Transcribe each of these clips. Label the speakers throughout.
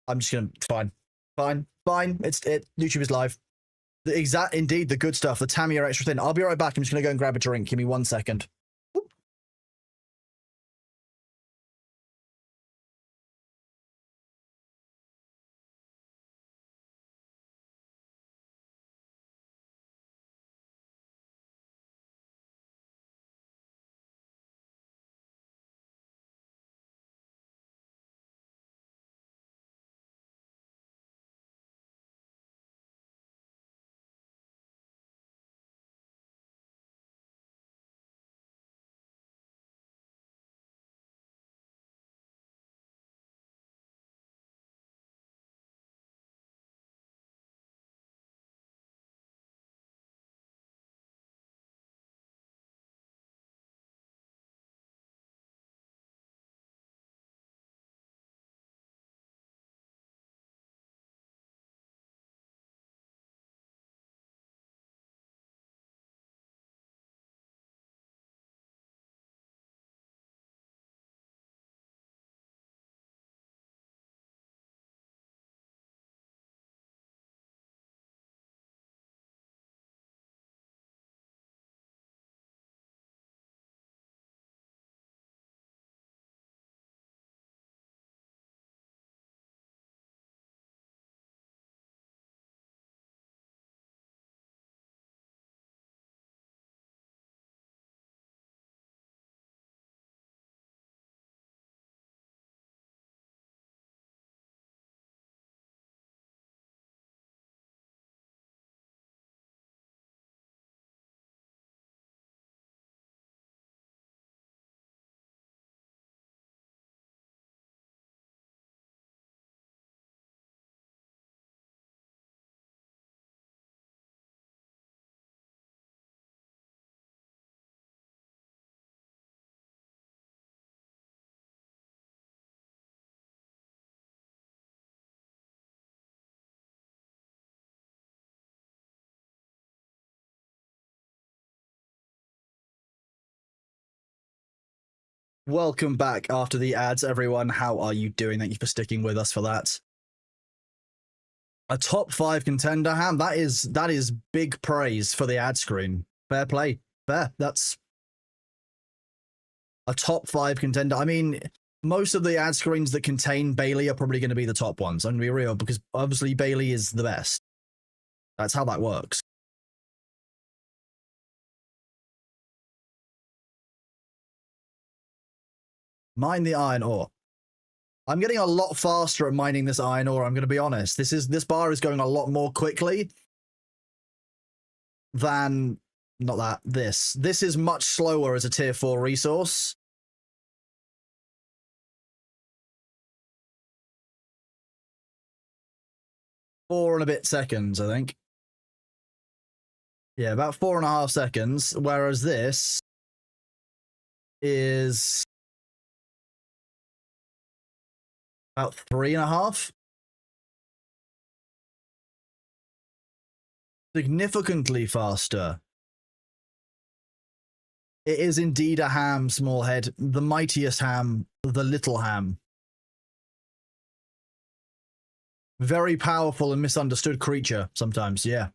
Speaker 1: I'm just gonna fine. YouTube is live. Indeed, the good stuff. The Tamiya extra thin. I'll be right back. I'm just gonna go and grab a drink. Give me 1 second. Welcome back after the ads, everyone. How are you doing? Thank you for sticking with us for that. A top 5 contender, Ham. That is big praise for the ad screen. Fair play. Fair. That's a top 5 contender. I mean, most of the ad screens that contain Bailey are probably going to be the top ones. I'm going to be real, because obviously Bailey is the best. That's how that works. Mine the iron ore. I'm getting a lot faster at mining this iron ore, I'm going to be honest. This bar is going a lot more quickly than... Not that. This is much slower as a tier 4 resource. Four and a bit seconds, I think. Yeah, about 4.5 seconds, whereas this is about 3.5. Significantly faster. It is indeed a ham, small head. The mightiest ham, the little ham. Very powerful and misunderstood creature sometimes, yeah.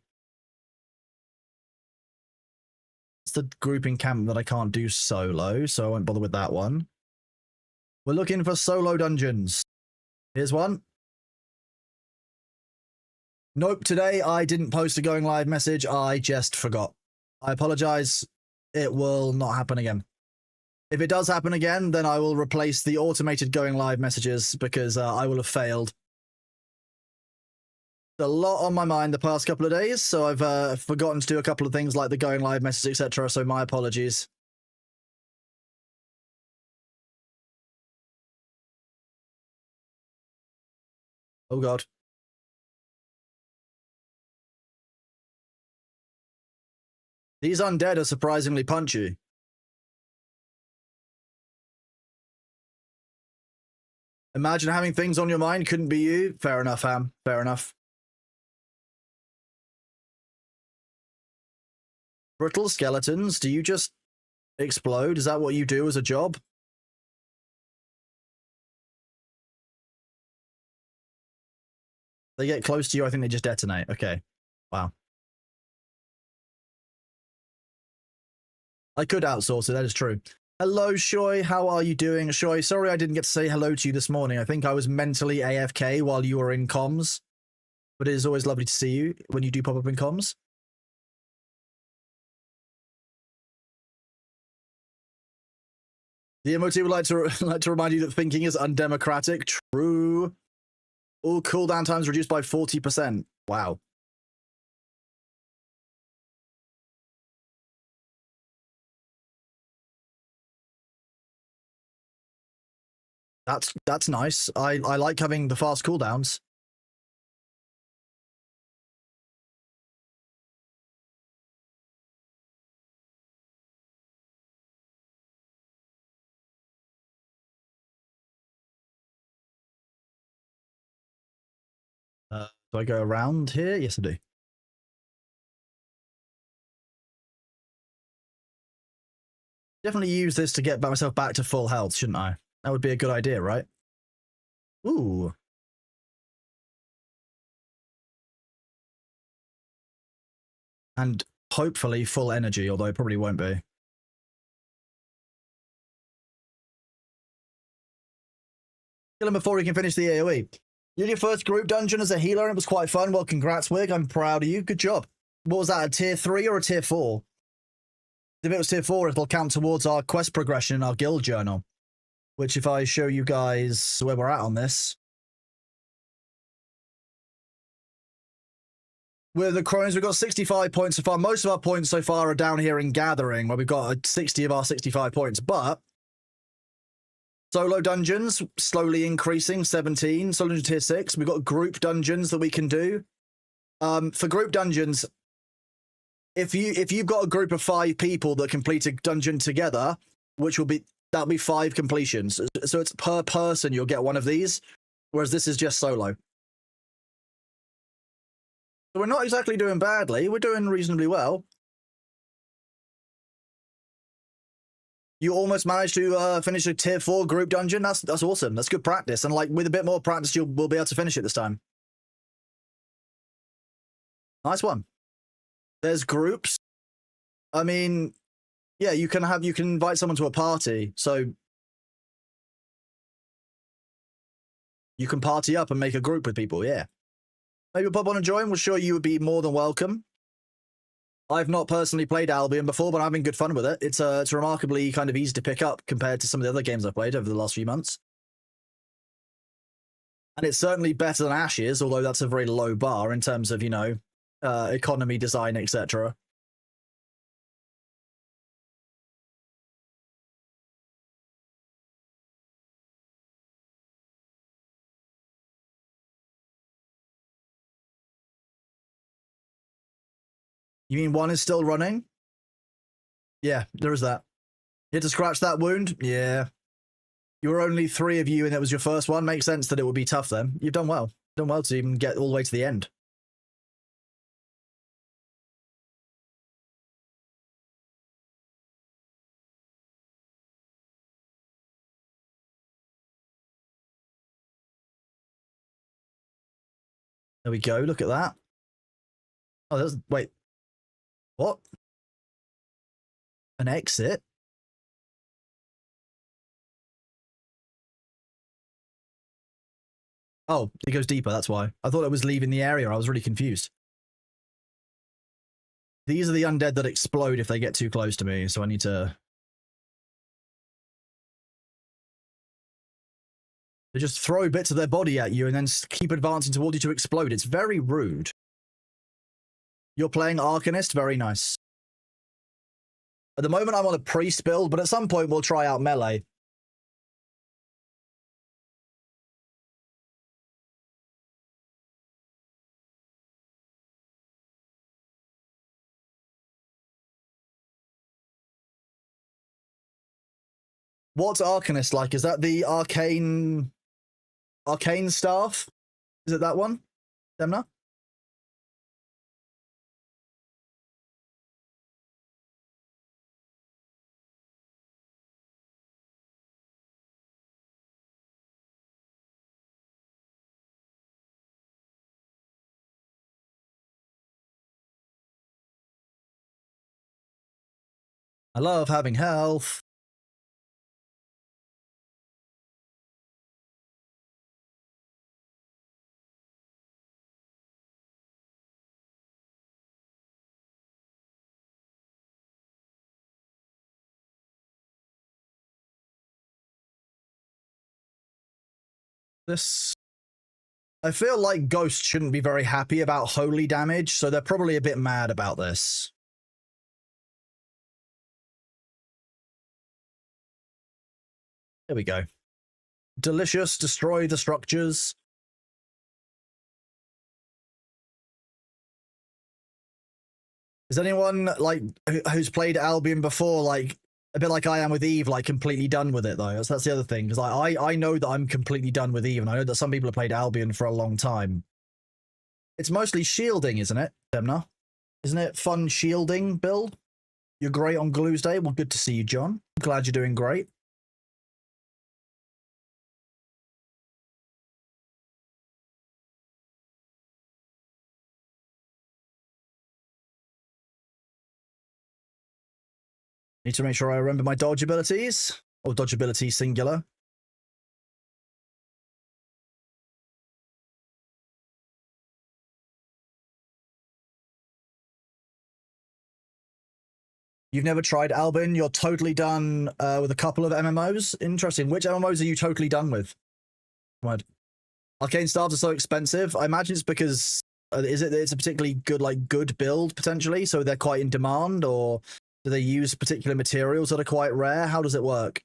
Speaker 1: It's the grouping camp that I can't do solo, so I won't bother with that one. We're looking for solo dungeons. Here's one. Nope, today I didn't post a going live message. I just forgot. I apologize. It will not happen again. If it does happen again, then I will replace the automated going live messages, because I will have failed. A lot on my mind the past couple of days, so I've forgotten to do a couple of things like the going live message, etc. So my apologies. Oh god. These undead are surprisingly punchy. Imagine having things on your mind couldn't be you. Fair enough, Ham. Fair enough. Brittle skeletons, do you just explode? Is that what you do as a job? They get close to you, I think they just detonate. Okay. Wow. I could outsource it, that is true. Hello, Shoy. How are you doing, Shoy? Sorry I didn't get to say hello to you this morning. I think I was mentally AFK while you were in comms. But it is always lovely to see you when you do pop up in comms. The MOT would like to remind you that thinking is undemocratic. True. All cooldown times reduced by 40%. Wow. That's nice. I like having the fast cooldowns. Do I go around here? Yes, I do. Definitely use this to get myself back to full health, shouldn't I? That would be a good idea, right? Ooh. And hopefully full energy, although it probably won't be. Kill him before he can finish the AoE. You did your first group dungeon as a healer and it was quite fun. Well, congrats, Wig. I'm proud of you. Good job. What was that, a tier 3 or a tier 4? If it was tier 4, it'll count towards our quest progression in our guild journal. Which, if I show you guys where we're at on this. With the Crones, we've got 65 points so far. Most of our points so far are down here in Gathering, where we've got 60 of our 65 points. But solo dungeons, slowly increasing, 17. Solo dungeon tier 6. We've got group dungeons that we can do. For group dungeons, if you've got a group of 5 people that complete a dungeon together, that'll be 5 completions. So it's per person you'll get one of these, whereas this is just solo. So we're not exactly doing badly. We're doing reasonably well. You almost managed to finish a tier 4 group dungeon. That's awesome. That's good practice. And like with a bit more practice, we'll be able to finish it this time. Nice one. There's groups. I mean, yeah, you can invite someone to a party. So you can party up and make a group with people. Yeah. Maybe pop on and join. We're sure you would be more than welcome. I've not personally played Albion before, but I'm having good fun with it. It's remarkably kind of easy to pick up compared to some of the other games I've played over the last few months. And it's certainly better than Ashes, although that's a very low bar in terms of, economy, design, etc. You mean one is still running? Yeah, there is that. You had to scratch that wound? Yeah. You were only 3 of you and it was your first one. Makes sense that it would be tough then. You've done well. Done well to even get all the way to the end. There we go. Look at that. Oh, there's... Wait. What? An exit? Oh, it goes deeper, that's why. I thought it was leaving the area. I was really confused. These are the undead that explode if they get too close to me, so I need to... They just throw bits of their body at you and then keep advancing toward you to explode. It's very rude. You're playing Arcanist? Very nice. At the moment, I'm on a priest build, but at some point, we'll try out melee. What's Arcanist like? Is that the arcane staff? Is it that one? Demna? I love having health. This... I feel like Ghost shouldn't be very happy about holy damage, so they're probably a bit mad about this. There we go. Delicious, destroy the structures. Is anyone, like, who's played Albion before, like, a bit like I am with Eve, like, completely done with it, though? That's the other thing, because I know that I'm completely done with Eve, and I know that some people have played Albion for a long time. It's mostly shielding, isn't it, Demna? Isn't it fun shielding build? You're great on Glue's Day. Well, good to see you, John. Glad you're doing great. Need to make sure I remember my dodge abilities. Or dodge ability singular. You've never tried Albion. You're totally done with a couple of MMOs. Interesting. Which MMOs are you totally done with? What? Arcane Stars are so expensive. I imagine it's because it's a particularly good build potentially, so they're quite in demand, or do they use particular materials that are quite rare? How does it work?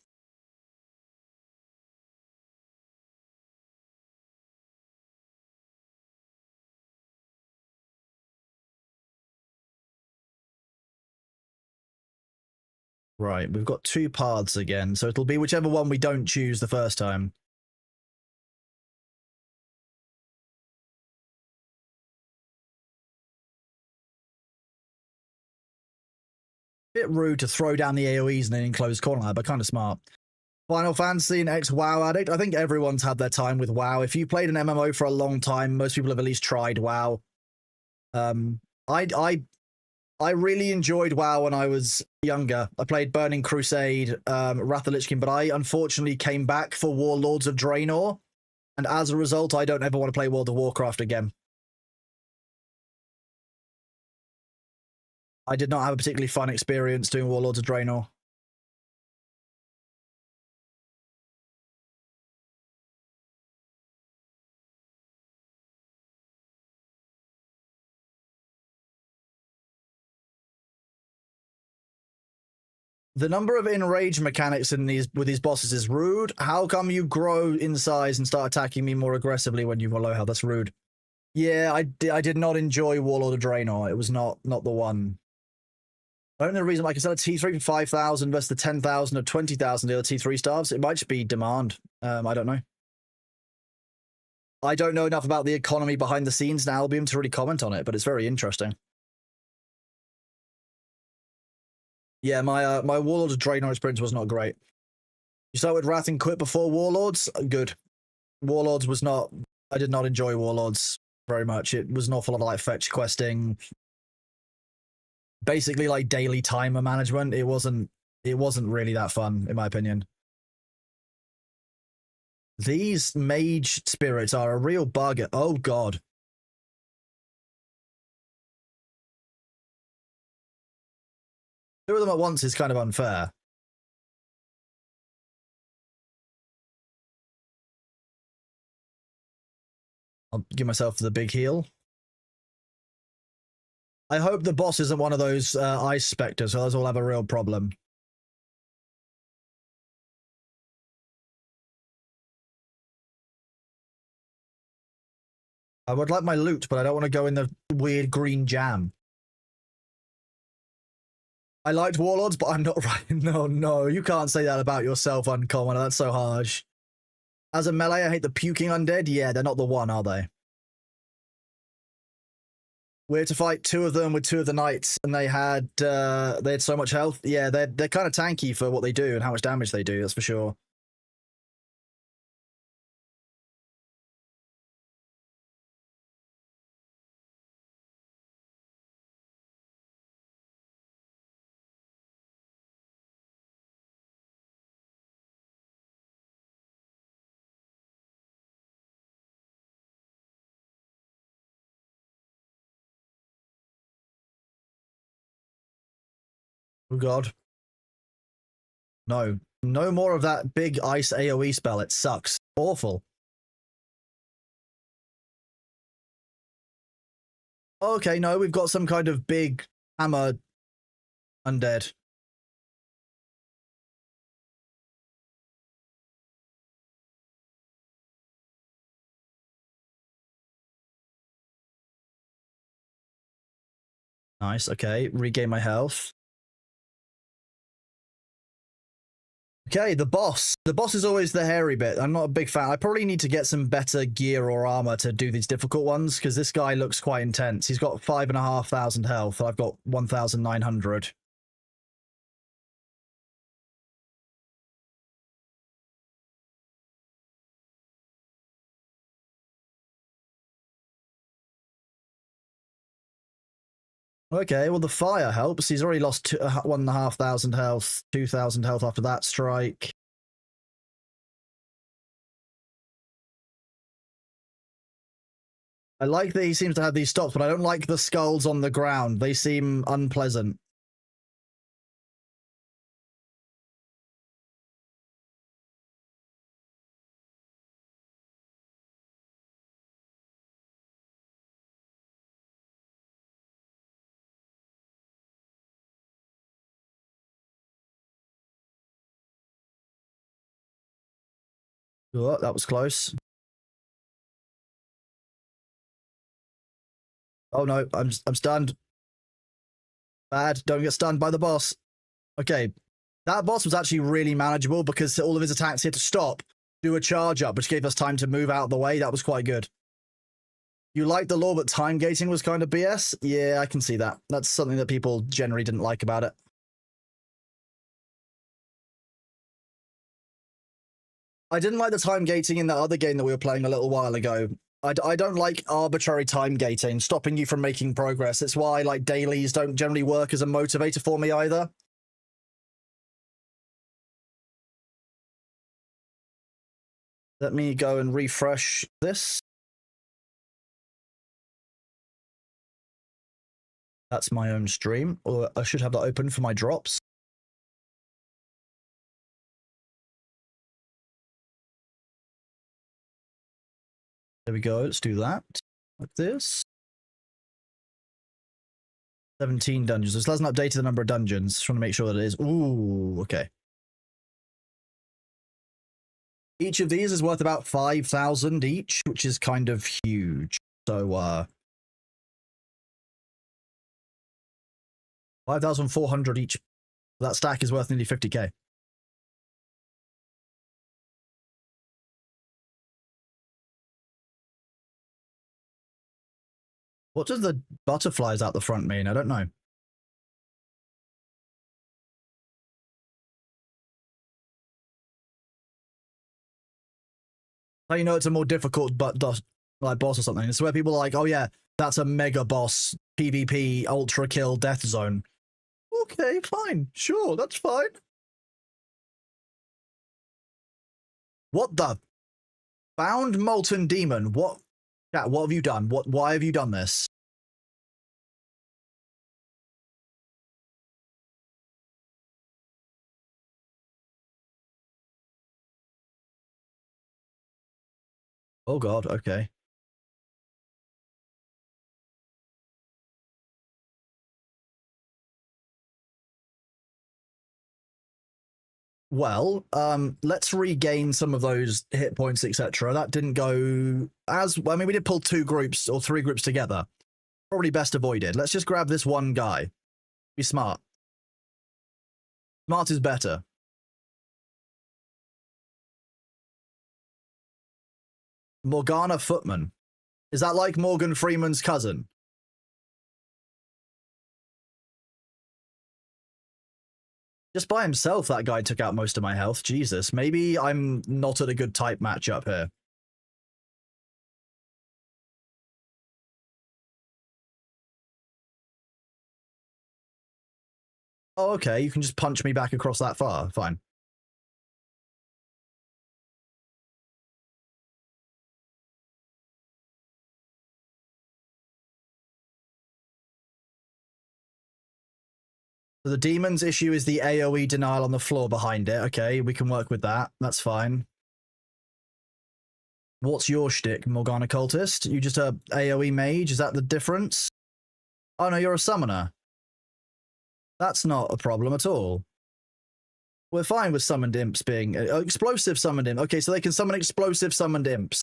Speaker 1: Right, we've got two paths again, so it'll be whichever one we don't choose the first time. Bit rude to throw down the AoEs in an enclosed corner, but kind of smart. Final Fantasy and ex-WoW addict. I think everyone's had their time with WoW. If you played an MMO for a long time, most people have at least tried WoW. I really enjoyed WoW when I was younger. I played Burning Crusade, Wrath of the Lich King, but I unfortunately came back for Warlords of Draenor, and as a result, I don't ever want to play World of Warcraft again. I did not have a particularly fun experience doing Warlords of Draenor. The number of enrage mechanics in these with these bosses is rude. How come you grow in size and start attacking me more aggressively when you were low health? That's rude. Yeah, I did not enjoy Warlord of Draenor. It was not the one. I don't know the reason. Like I said, a T3 for 5,000 versus the 10,000 or 20,000 the other T3 staffs. It might just be demand. I don't know. I don't know enough about the economy behind the scenes in Albion to really comment on it, but it's very interesting. Yeah, my Warlord of Draenor experience was not great. You start with Wrath and quit before Warlords? Good. Warlords was not... I did not enjoy Warlords very much. It was an awful lot of like fetch questing. Basically like daily timer management. It wasn't really that fun, in my opinion. These mage spirits are a real bug. Oh god. Two of them at once is kind of unfair. I'll give myself the big heal. I hope the boss isn't one of those ice specters, or else we'll have a real problem. I would like my loot, but I don't want to go in the weird green jam. I liked Warlords, but I'm not right. No, you can't say that about yourself, Uncommon. That's so harsh. As a melee, I hate the puking undead. Yeah, they're not the one, are they? We had to fight two of them with two of the knights, and they had so much health. Yeah, they're kind of tanky for what they do and how much damage they do. That's for sure. Oh god. No. No more of that big ice AoE spell. It sucks. Awful. Okay, no, we've got some kind of big hammer undead. Nice, okay. Regain my health. Okay, the boss. The boss is always the hairy bit. I'm not a big fan. I probably need to get some better gear or armor to do these difficult ones, because this guy looks quite intense. He's got 5,500 health. I've got 1,900. Okay, well, the fire helps. He's already lost 1,500 health, 2,000 health after that strike. I like that he seems to have these stops, but I don't like the skulls on the ground. They seem unpleasant. Oh, that was close. Oh no, I'm stunned. Bad. Don't get stunned by the boss. Okay, that boss was actually really manageable because all of his attacks had to stop, do a charge up, which gave us time to move out of the way. That was quite good. You liked the lore, but time gating was kind of BS? Yeah, I can see that. That's something that people generally didn't like about it. I didn't like the time gating in that other game that we were playing a little while ago. I don't like arbitrary time gating, stopping you from making progress. It's why like dailies don't generally work as a motivator for me either. Let me go and refresh this. That's my own stream, or I should have that open for my drops. There we go. Let's do that. Like this. 17 dungeons. This hasn't updated the number of dungeons. Just want to make sure that it is. Ooh, okay. Each of these is worth about 5,000 each, which is kind of huge. So, 5,400 each. That stack is worth nearly 50k. What does the butterflies out the front mean? I don't know. How you know it's a more difficult like boss or something? It's where people are like, oh yeah, that's a mega boss, PvP, ultra kill, death zone. Okay, fine. Sure, that's fine. What the? Bound Molten Demon. What? Yeah, what have you done? Why have you done this? Oh god, okay. Well, let's regain some of those hit points, etc. That didn't go as well. I mean, we did pull 2 groups or 3 groups together. Probably best avoided. Let's just grab this one guy. Be smart. Smart is better. Morgana Footman. Is that like Morgan Freeman's cousin? Just by himself, that guy took out most of my health. Jesus, maybe I'm not at a good type matchup here. Oh, okay, you can just punch me back across that far. Fine. So the demon's issue is the AoE denial on the floor behind it. Okay, we can work with that. That's fine. What's your shtick, Morgana Cultist? You just a AoE mage? Is that the difference? Oh no, you're a summoner. That's not a problem at all. We're fine with summoned imps being explosive summoned imps. Okay, so they can summon explosive summoned imps.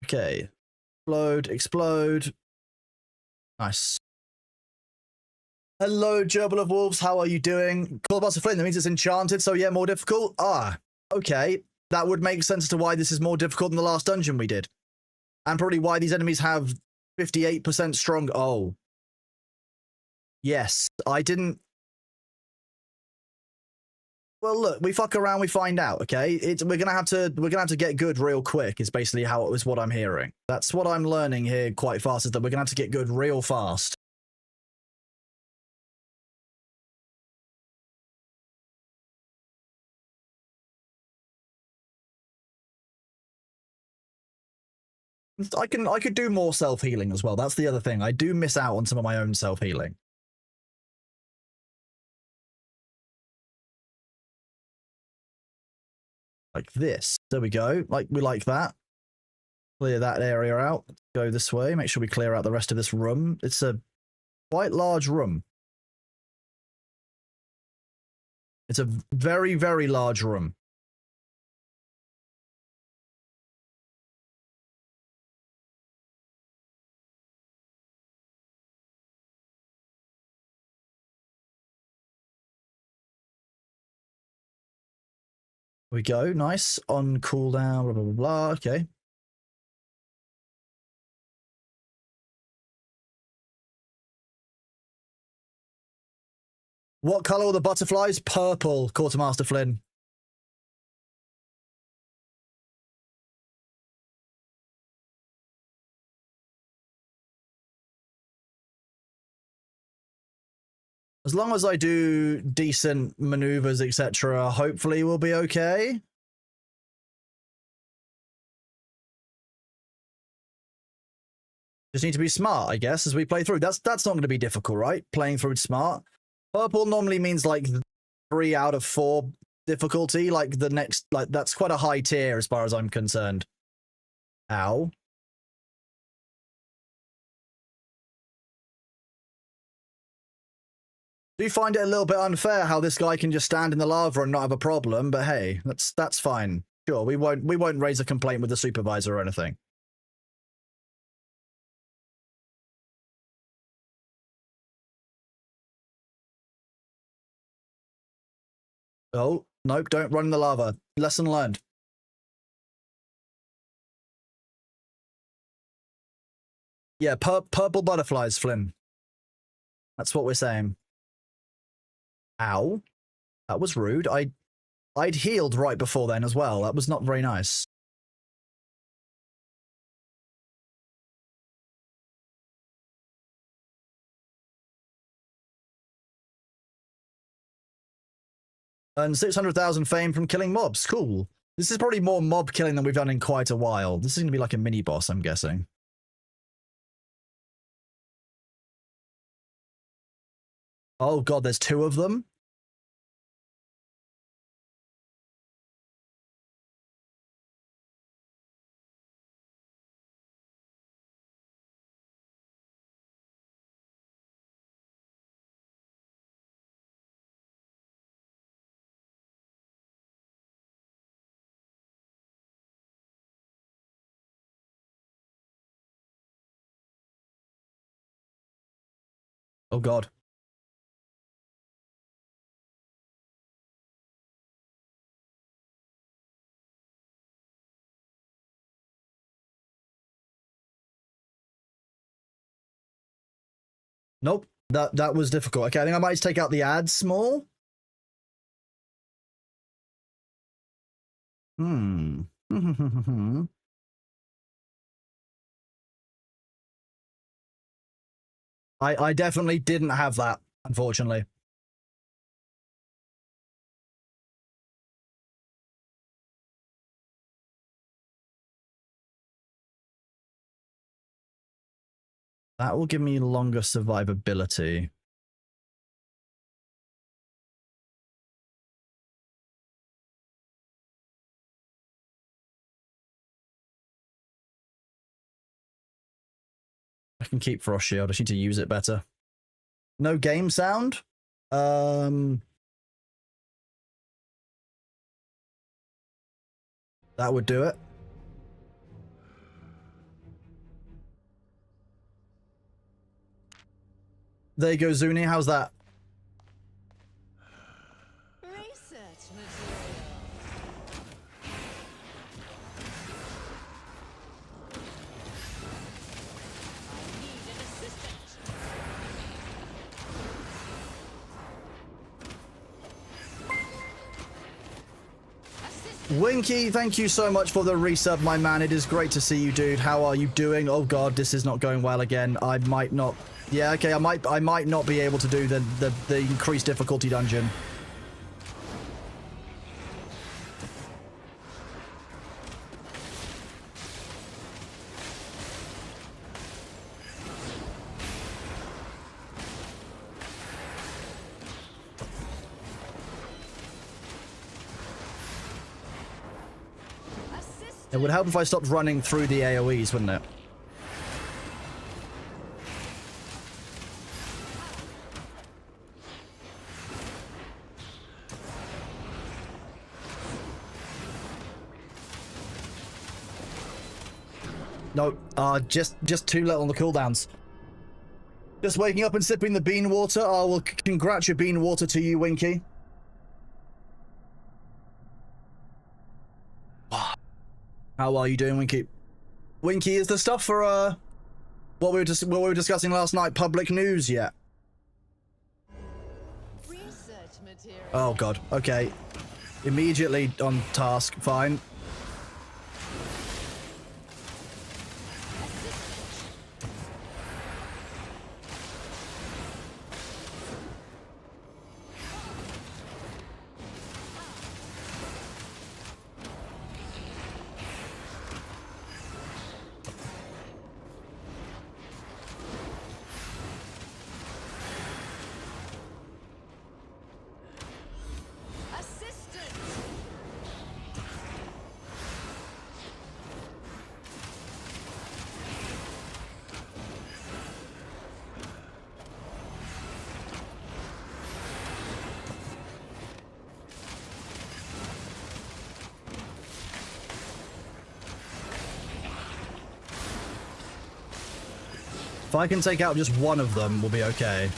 Speaker 1: Okay. Explode. Nice. Hello, Gerbil of Wolves. How are you doing? Callbuster Flint, that means it's enchanted, so yeah, more difficult. Ah, okay. That would make sense as to why this is more difficult than the last dungeon we did. And probably why these enemies have 58% strong. Oh. Yes, I didn't. Well, look, we fuck around, we find out. Okay, we're gonna have to get good real quick. Is basically how it was what I'm hearing. That's what I'm learning here quite fast. Is that we're gonna have to get good real fast. I could do more self healing as well. That's the other thing. I do miss out on some of my own self healing. Like this. There we go. Like we like that. Clear that area out. Go this way. Make sure we clear out the rest of this room. It's a quite large room. It's a very, very large room. We go. Nice. On cooldown. Blah, blah, blah, blah. Okay. What color are the butterflies? Purple, Quartermaster Flynn. As long as I do decent maneuvers, etc., hopefully we'll be okay. Just need to be smart, I guess, as we play through. That's not going to be difficult, right? Playing through smart. Purple normally means like 3 out of 4 difficulty. Like the next, like that's quite a high tier as far as I'm concerned. Ow. Do find it a little bit unfair how this guy can just stand in the lava and not have a problem, but hey, that's fine. Sure, we won't raise a complaint with the supervisor or anything. Oh, nope, don't run in the lava. Lesson learned. Yeah, purple butterflies, Flynn. That's what we're saying. Ow. That was rude. I'd healed right before then as well. That was not very nice. And 600,000 fame from killing mobs. Cool. This is probably more mob killing than we've done in quite a while. This is going to be like a mini boss, I'm guessing. Oh god, there's 2 of them? Oh god. Nope. That was difficult. Okay, I think I might take out the ads small. I definitely didn't have that, unfortunately. That will give me longer survivability. I can keep Frost Shield. I just need to use it better. No game sound? That would do it. There you go, Zuni. How's that?
Speaker 2: Research material. I need an assistant.
Speaker 1: Winky, thank you so much for the resub, my man. It is great to see you, dude. How are you doing? Oh god, this is not going well again. I might not. Yeah, okay, I might not be able to do the increased difficulty dungeon. It would help if I stopped running through the AoEs, wouldn't it? No, just too little on the cooldowns. Just waking up and sipping the bean water. I will congratulate bean water to you, Winky. How are you doing, Winky? Winky, is the stuff for what we were discussing last night public news yet?
Speaker 2: Research material.
Speaker 1: Oh god. Okay. Immediately on task. Fine. If I can take out just one of them, we'll be okay.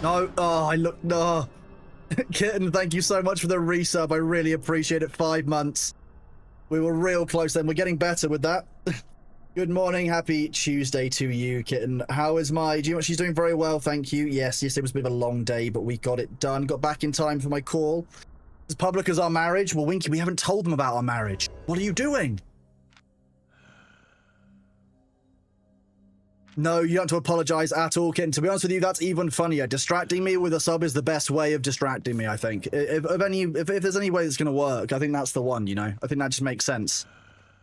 Speaker 1: No, oh, I look, no. Kitten, thank you so much for the resub. I really appreciate it. 5 months. We were real close then. We're getting better with that. Good morning. Happy Tuesday to you, Kitten. How is my... Do you know what? She's doing very well, thank you. Yes, it was a bit of a long day, but we got it done. Got back in time for my call. As public as our marriage? Well, Winky, we haven't told them about our marriage. What are you doing? No, you don't have to apologize at all, Kitten. To be honest with you, that's even funnier. Distracting me with a sub is the best way of distracting me, I think. If there's any way that's going to work, I think that's the one, you know? I think that just makes sense.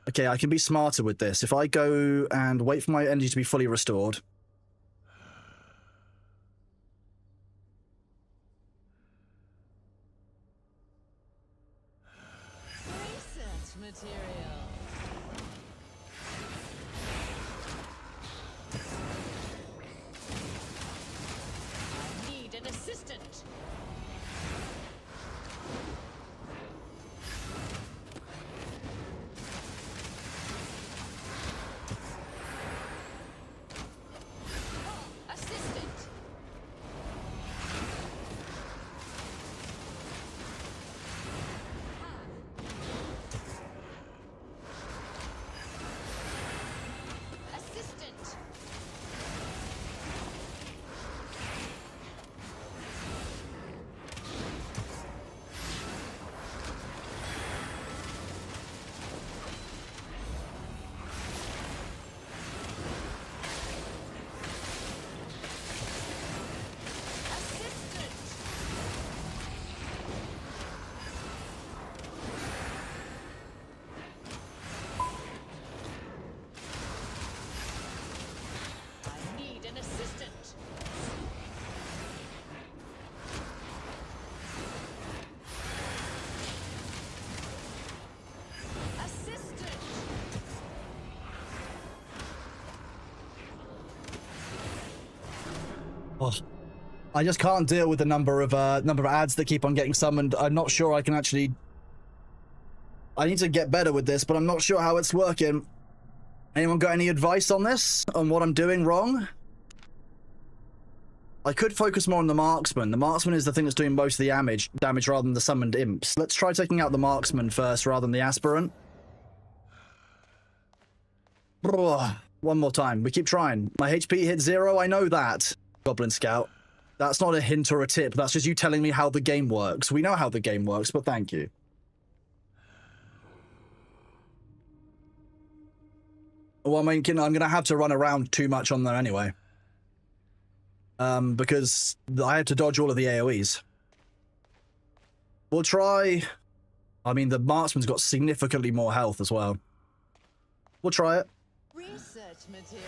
Speaker 1: Okay, I can be smarter with this. If I go and wait for my energy to be fully restored.
Speaker 2: Research material. I need an assistant.
Speaker 1: Oh, I just can't deal with the number of ads that keep on getting summoned. I'm not sure I can actually. I need to get better with this, but I'm not sure how it's working. Anyone got any advice on this? On what I'm doing wrong? I could focus more on the marksman. The marksman is the thing that's doing most of the damage rather than the summoned imps. Let's try taking out the marksman first rather than the aspirant. One more time. We keep trying. My HP hit 0. I know that, Goblin Scout. That's not a hint or a tip. That's just you telling me how the game works. We know how the game works, but thank you. Well, I mean, I'm going to have to run around too much on there anyway. Because I had to dodge all of the AoEs. We'll try... I mean, the marksman's got significantly more health as well. We'll try it.
Speaker 2: Research material.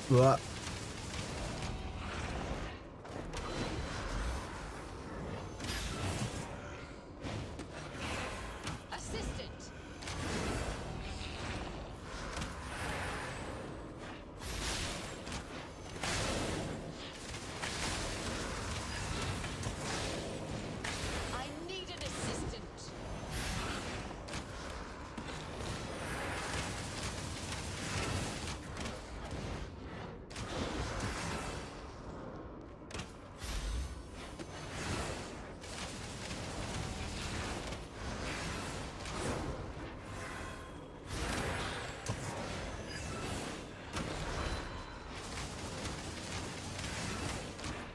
Speaker 1: Blah.
Speaker 2: Assistant. I need an assistant.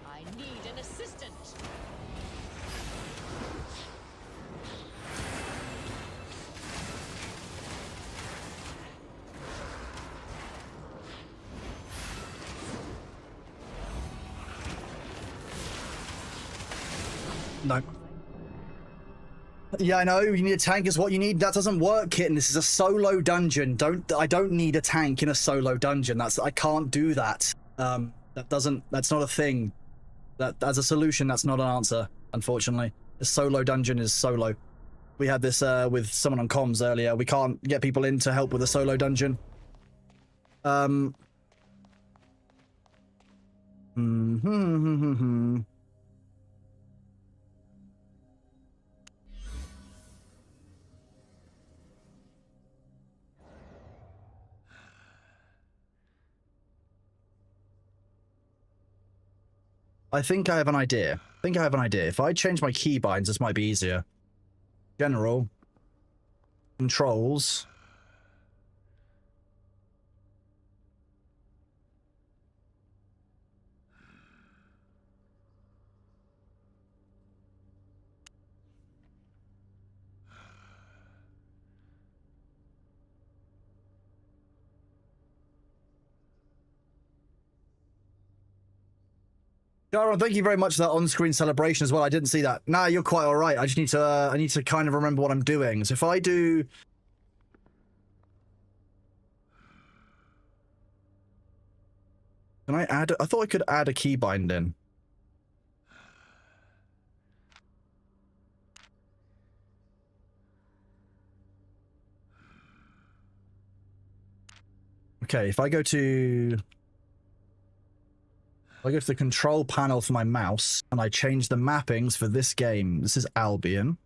Speaker 2: I need an assistant.
Speaker 1: No. Yeah, I know. You need a tank is what you need. That doesn't work, Kitten. This is a solo dungeon. I don't need a tank in a solo dungeon. I can't do that. That's not a thing. That as a solution, that's not an answer, unfortunately. A solo dungeon is solo. We had this with someone on comms earlier. We can't get people in to help with a solo dungeon. I think I have an idea. If I change my keybinds, this might be easier. General. Controls. Jaron, thank you very much for that on-screen celebration as well. I didn't see that. Nah, you're quite all right. I just need to. I need to kind of remember what I'm doing. So if I do, can I add? I thought I could add a keybind in. Okay, if I go to the control panel for my mouse and I change the mappings for this game. This is Albion.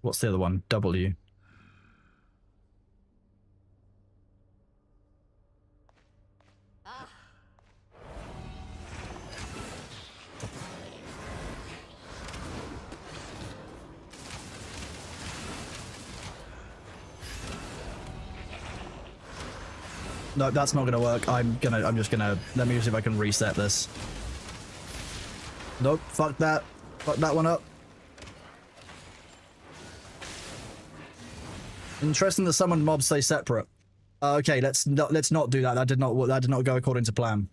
Speaker 1: What's the other one? W.
Speaker 2: Ah,
Speaker 1: No, that's not gonna work. I'm just gonna, let me see if I can reset this. Nope, fuck that. Fuck that one up. Interesting that summoned mobs stay separate. Okay, let's not do that. That did not go according to plan.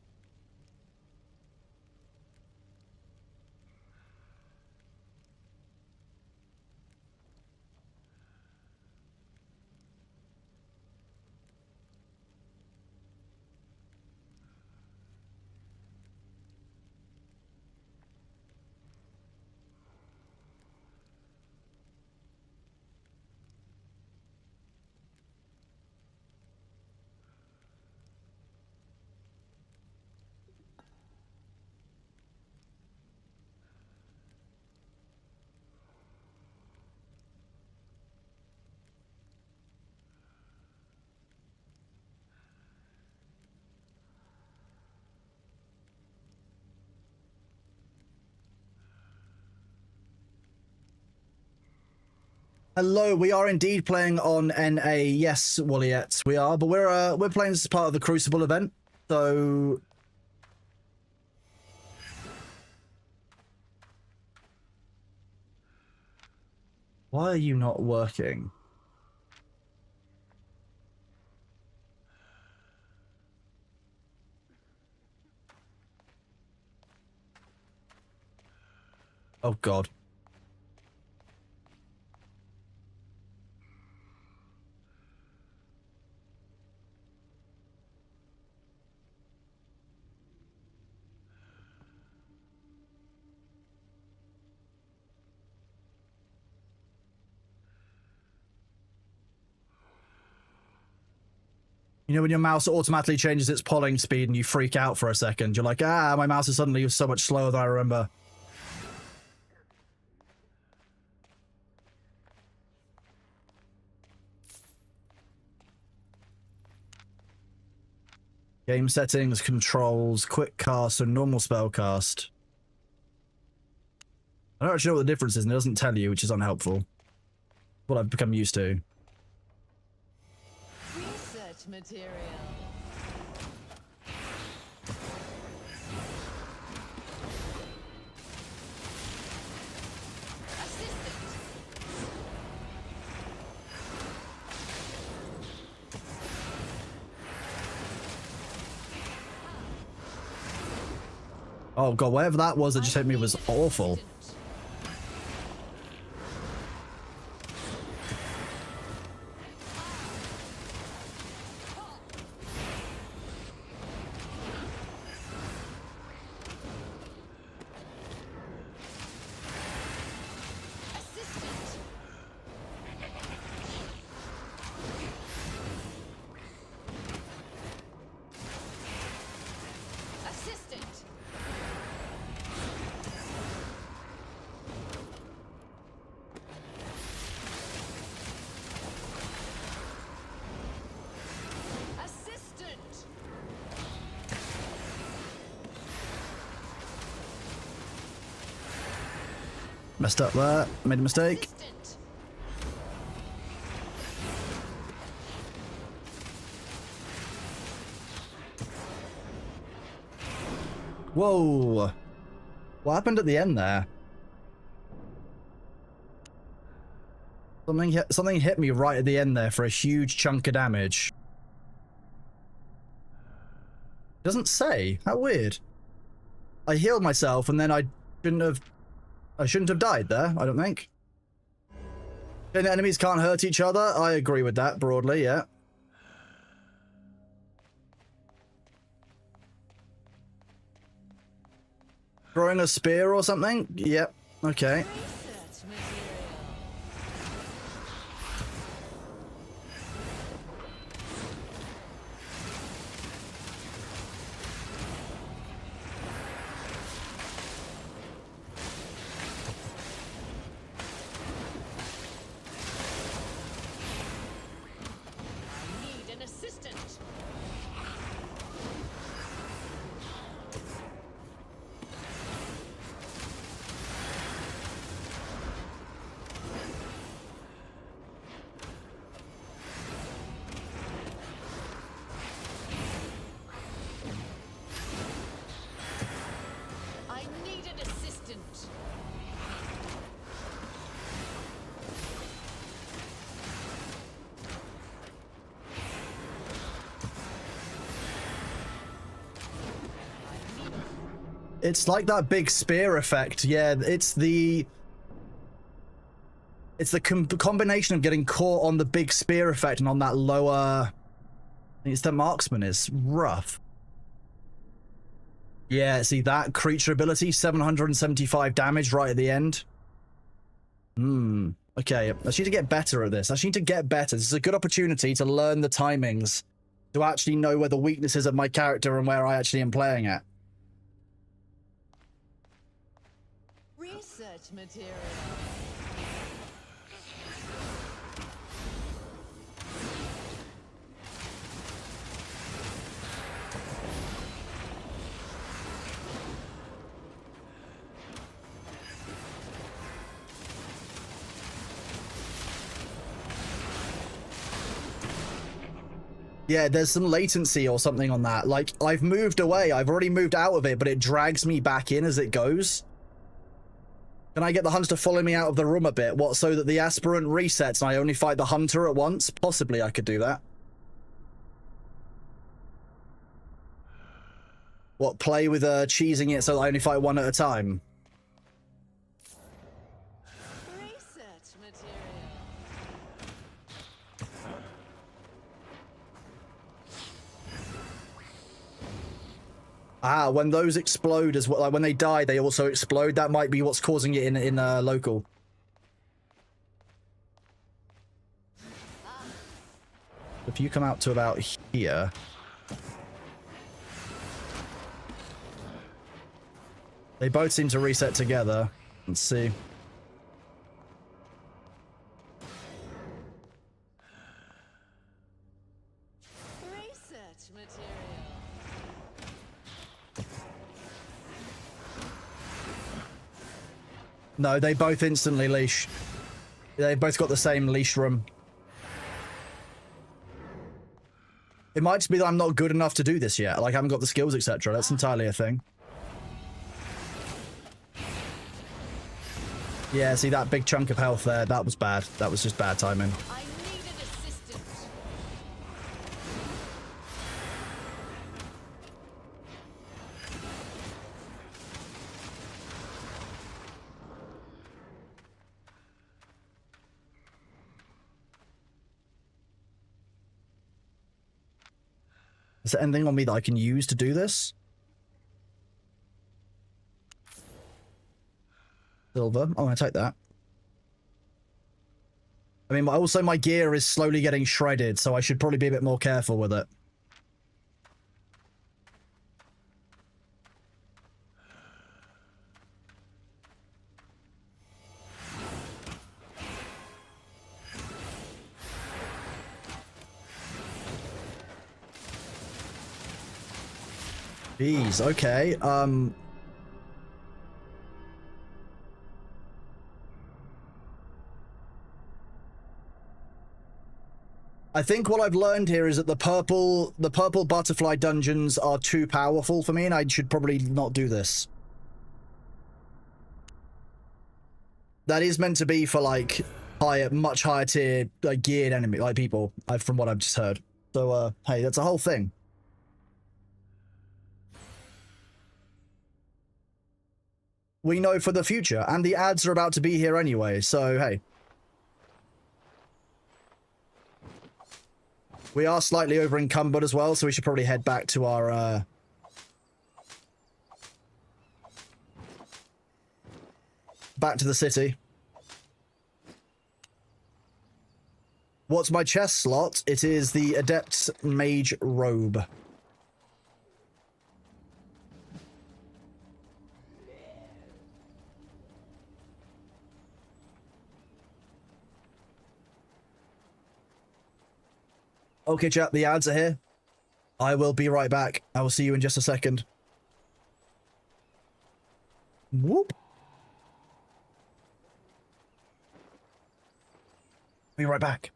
Speaker 1: Hello, we are indeed playing on NA. Yes, Walliet, we are, but we're playing as part of the Crucible event. So why are you not working? Oh God. You know when your mouse automatically changes its polling speed and you freak out for a second? You're like, ah, my mouse is suddenly so much slower than I remember. Game settings, controls, quick cast, and normal spell cast. I don't actually know what the difference is, and it doesn't tell you, which is unhelpful. What I've become used to.
Speaker 2: research material. Assistant.
Speaker 1: Oh God, whatever that was that just hit me was awful.
Speaker 2: Assistant. Assistant. Assistant.
Speaker 1: Messed up there. Made a mistake.
Speaker 2: Assistant.
Speaker 1: Whoa. What happened at the end there? Something hit me right at the end there for a huge chunk of damage. Doesn't say. How weird. I healed myself and then I shouldn't have died there, I don't think. And enemies can't hurt each other. I agree with that broadly, yeah. Throwing a spear or something? Yep. Okay.
Speaker 2: Research material.
Speaker 1: It's like that big spear effect. Yeah, it's the combination of getting caught on the big spear effect and on that lower. I think it's the marksman is rough. Yeah, see that creature ability, 775 damage right at the end. Okay, I just need to get better at this. I just need to get better. This is a good opportunity to learn the timings, to actually know where the weaknesses of my character and where I actually am playing at.
Speaker 2: Research material.
Speaker 1: Yeah, there's some latency or something on that. Like, I've moved away. I've already moved out of it, but it drags me back in as it goes. Can I get the hunter to follow me out of the room a bit? What, so that the aspirant resets and I only fight the hunter at once? Possibly I could do that. What, play with cheesing it so that I only fight one at a time?
Speaker 2: Research material.
Speaker 1: Ah, when those explode as well, like when they die, they also explode. That might be what's causing it in local. If you come out to about here. They both seem to reset together. Let's see.
Speaker 2: Research material.
Speaker 1: No, they both instantly leash. They both got the same leash room. It might just be that I'm not good enough to do this yet. Like, I haven't got the skills, etc. That's entirely a thing. Yeah, see that big chunk of health there? That was bad. That was just bad timing.
Speaker 2: I need an assistant.
Speaker 1: Is there anything on me that I can use to do this? Silver. I'm gonna take that. I mean, also my gear is slowly getting shredded, so I should probably be a bit more careful with it. Jeez, okay. I think what I've learned here is that the purple butterfly dungeons are too powerful for me, and I should probably not do this. That is meant to be for like much higher tier, like geared enemy, like people. From what I've just heard. So, hey, that's a whole thing. We know for the future, and the ads are about to be here anyway. So, hey. We are slightly over encumbered as well, so we should probably head back to our back to the city. What's my chest slot? It is the Adept Mage Robe. Okay, chat, the ads are here. I will be right back. I will see you in just a second. Whoop. Be right back.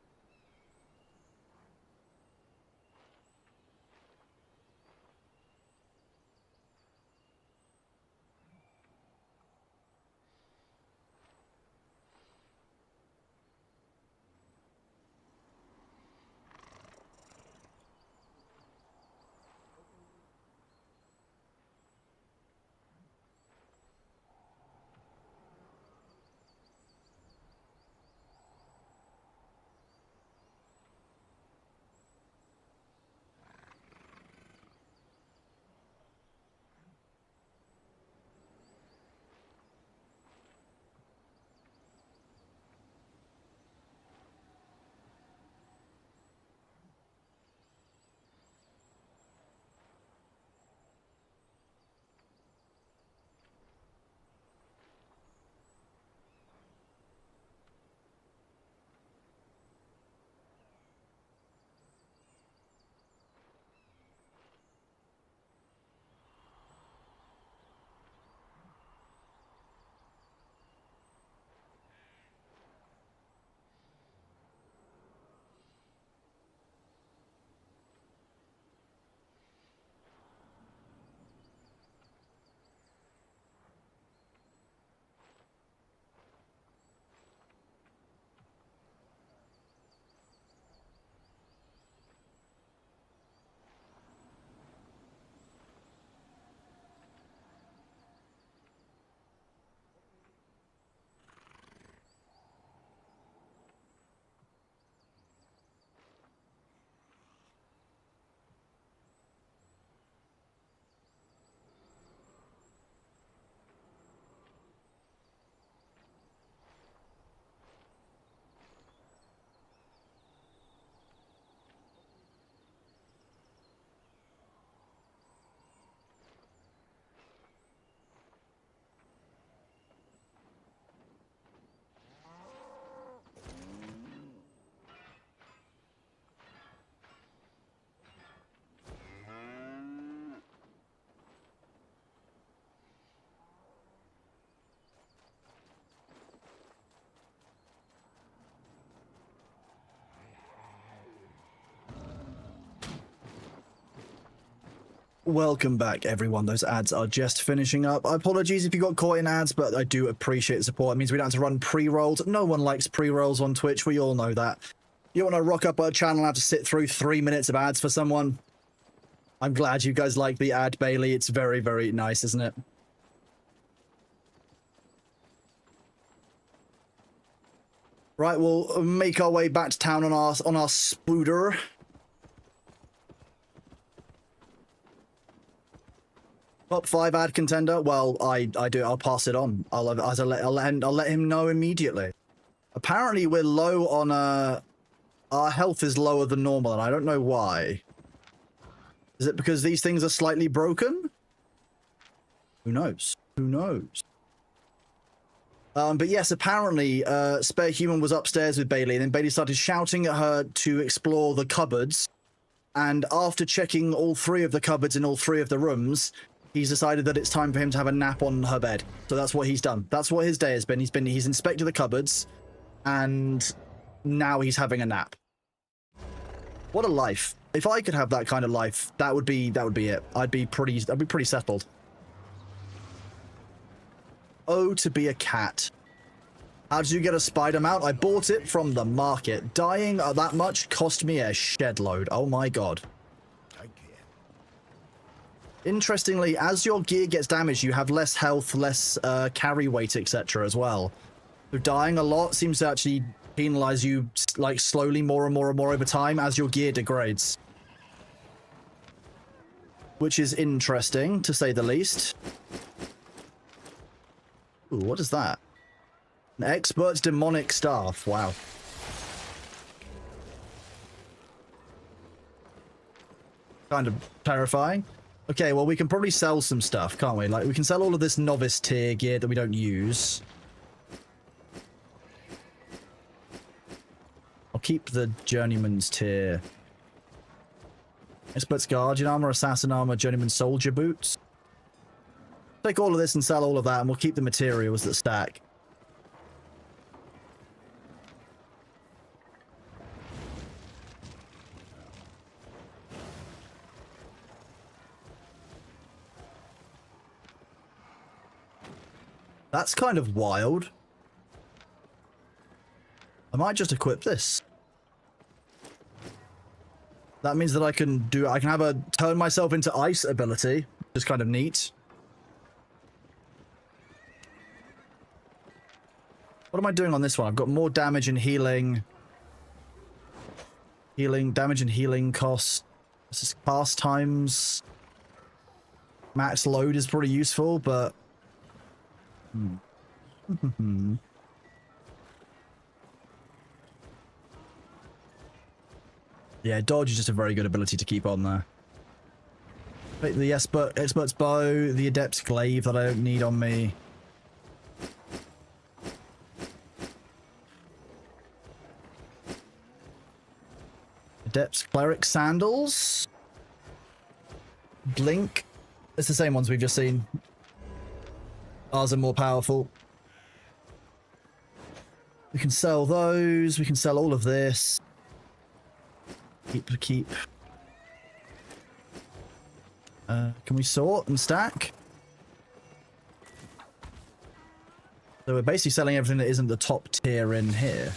Speaker 1: Welcome back, everyone. Those ads are just finishing up. Apologies if you got caught in ads, but I do appreciate the support. It means we don't have to run pre-rolls. No one likes pre-rolls on Twitch. We all know that. You want to rock up our channel and have to sit through 3 minutes of ads for someone? I'm glad you guys like the ad, Bailey. It's very, very nice, isn't it? Right, we'll make our way back to town on our spooter. Top 5 ad contender? Well, I do. I'll pass it on. I'll let him know immediately. Apparently, we're low on our health is lower than normal, and I don't know why. Is it because these things are slightly broken? Who knows? Who knows? But yes, apparently, Spare Human was upstairs with Bailey, and then Bailey started shouting at her to explore the cupboards. And after checking all 3 of the cupboards in all 3 of the rooms, he's decided that it's time for him to have a nap on her bed. So that's what he's done. That's what his day has been. He's inspected the cupboards, and now he's having a nap. What a life. If I could have that kind of life, that would be it. I'd be pretty settled. Oh, to be a cat. How did you get a spider mount? I bought it from the market. Dying that much cost me a shed load. Oh my god. Interestingly, as your gear gets damaged, you have less health, less carry weight, etc. as well. So dying a lot seems to actually penalize you, like, slowly more and more and more over time as your gear degrades. Which is interesting, to say the least. Ooh, what is that? An expert's demonic staff. Wow. Kind of terrifying. Okay, well, we can probably sell some stuff, can't we? Like, we can sell all of this novice tier gear that we don't use. I'll keep the journeyman's tier. Expert's guardian armor, assassin armor, journeyman soldier boots. Take all of this and sell all of that, and we'll keep the materials that stack. That's kind of wild. I might just equip this. That means that I can have a turn myself into ice ability, which is kind of neat. What am I doing on this one? I've got more damage and healing. Damage and healing cost. This is fast times. Max load is pretty useful, but... Yeah, dodge is just a very good ability to keep on there. The expert's bow, the adept's glaive that I don't need on me. Adept's cleric sandals. Blink. It's the same ones we've just seen. Ours are more powerful. We can sell those. We can sell all of this. Keep. Can we sort and stack? So we're basically selling everything that isn't the top tier in here.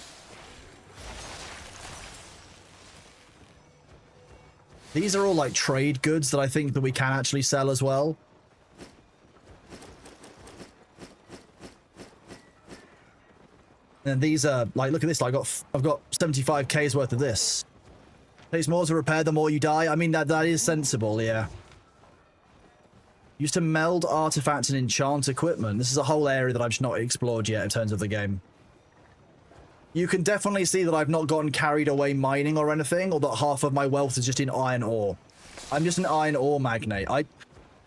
Speaker 1: These are all like trade goods that I think that we can actually sell as well. And these are like, look at this. I've got 75k's worth of this. Takes more to repair the more you die. I mean, that is sensible, yeah. Used to meld artifacts and enchant equipment. This is a whole area that I've just not explored yet in terms of the game. You can definitely see that I've not gotten carried away mining or anything, or that half of my wealth is just in iron ore. I'm just an iron ore magnate.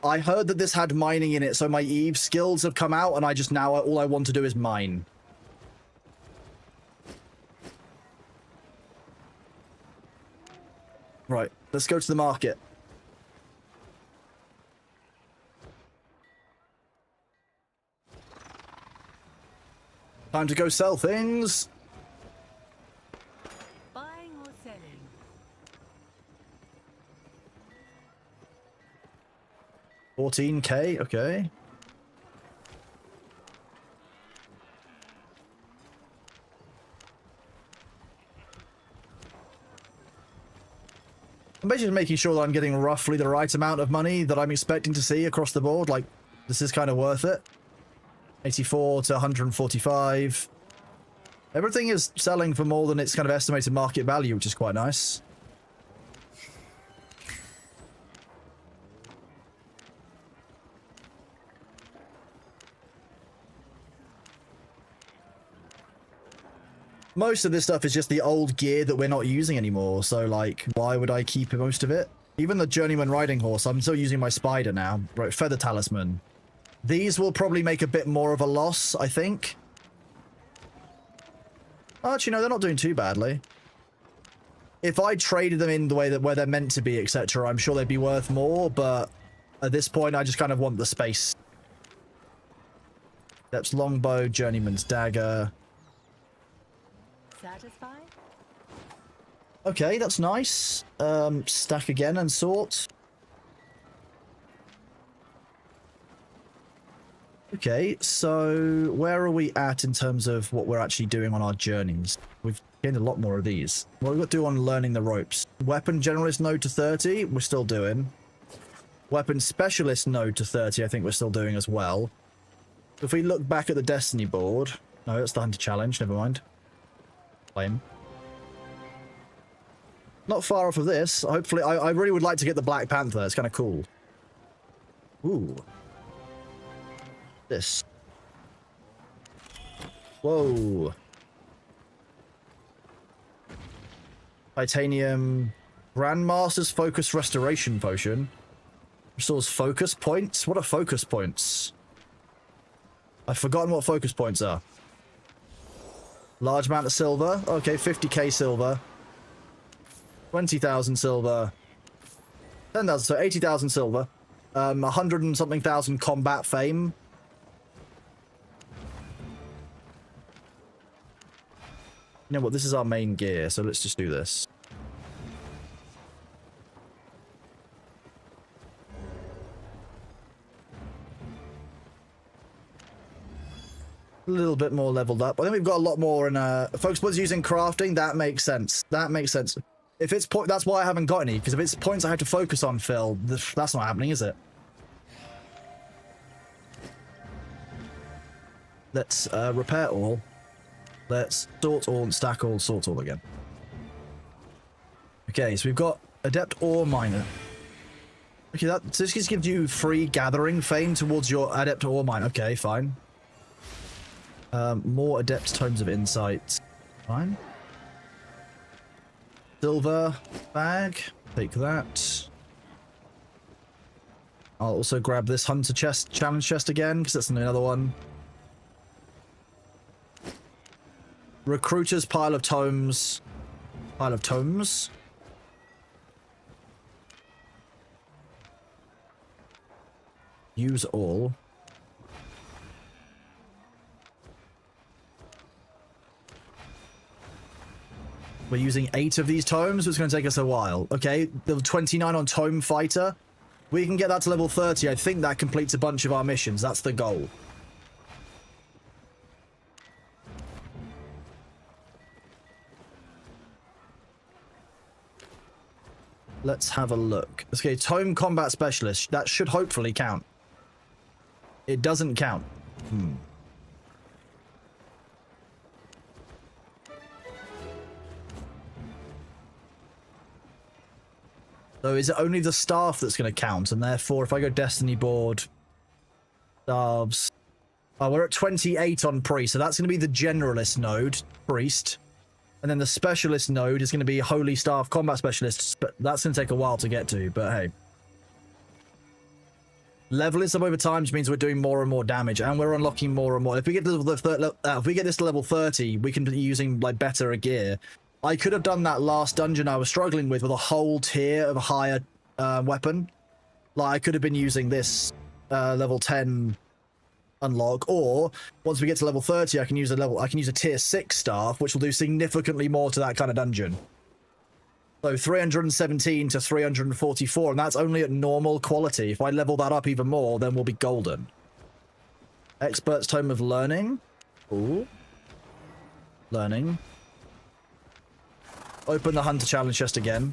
Speaker 1: I heard that this had mining in it, so my Eve skills have come out, and all I want to do is mine. Right, let's go to the market. Time to go sell things.
Speaker 2: Buying or selling?
Speaker 1: 14k, okay. I'm basically making sure that I'm getting roughly the right amount of money that I'm expecting to see across the board. Like, this is kind of worth it. 84 to 145. Everything is selling for more than its kind of estimated market value, which is quite nice. Most of this stuff is just the old gear that we're not using anymore, so like, why would I keep most of it? Even the Journeyman Riding Horse, I'm still using my Spider now. Right, Feather Talisman. These will probably make a bit more of a loss, I think. Actually, no, they're not doing too badly. If I traded them in the way that where they're meant to be, etc., I'm sure they'd be worth more, but at this point, I just kind of want the space. That's Longbow, Journeyman's Dagger.
Speaker 2: Satisfied?
Speaker 1: Okay, that's nice. Stack again and sort. Okay, so where are we at in terms of what we're actually doing on our journeys? We've gained a lot more of these. What we've got to do on learning the ropes. Weapon Generalist node to 30, we're still doing. Weapon Specialist node to 30, I think we're still doing as well. If we look back at the Destiny board... No, that's the Hunter Challenge, never mind. Lame. Not far off of this. Hopefully, I really would like to get the Black Panther. It's kind of cool. Ooh. This. Whoa. Titanium. Grandmaster's Focus Restoration Potion. Restores focus points? What are focus points? I've forgotten what focus points are. Large amount of silver. Okay, 50k silver. 20,000 silver. 10,000, so 80,000 silver. 100 and something thousand combat fame. You know what, this is our main gear, so let's just do this. A little bit more leveled up. I think we've got a lot more in focus points using crafting. That makes sense. That makes sense. If it's point, that's why I haven't got any, because if it's points I have to focus on, Phil, that's not happening, is it? Let's repair all. Let's sort all and stack all, sort all again. Okay, so we've got Adept Ore Miner. Okay, so this just gives you free gathering fame towards your Adept Ore Mine. Okay, fine. More Adept Tomes of Insight. Fine. Silver bag. Take that. I'll also grab this Hunter chest, challenge chest again, because that's another one. Recruiter's Pile of Tomes. Pile of Tomes. Use all. We're using 8 of these tomes, so it's going to take us a while. Okay, level 29 on Tome Fighter. We can get that to level 30. I think that completes a bunch of our missions. That's the goal. Let's have a look. Okay, Tome Combat Specialist. That should hopefully count. It doesn't count. So is it only the staff that's going to count? And therefore, if I go Destiny board, staffs... Oh, we're at 28 on Priest. So that's going to be the Generalist node, Priest. And then the Specialist node is going to be Holy Staff Combat Specialist. But that's going to take a while to get to, but hey. Leveling this up over time just means we're doing more and more damage. And we're unlocking more and more. If we get to if we get this to level 30, we can be using like better gear. I could have done that last dungeon I was struggling with a whole tier of a higher weapon. Like, I could have been using this level 10 unlock, or once we get to level 30, I can use a tier 6 staff, which will do significantly more to that kind of dungeon. So 317 to 344, and that's only at normal quality. If I level that up even more, then we'll be golden. Expert's Tome of Learning. Ooh. Learning. Open the Hunter Challenge chest again.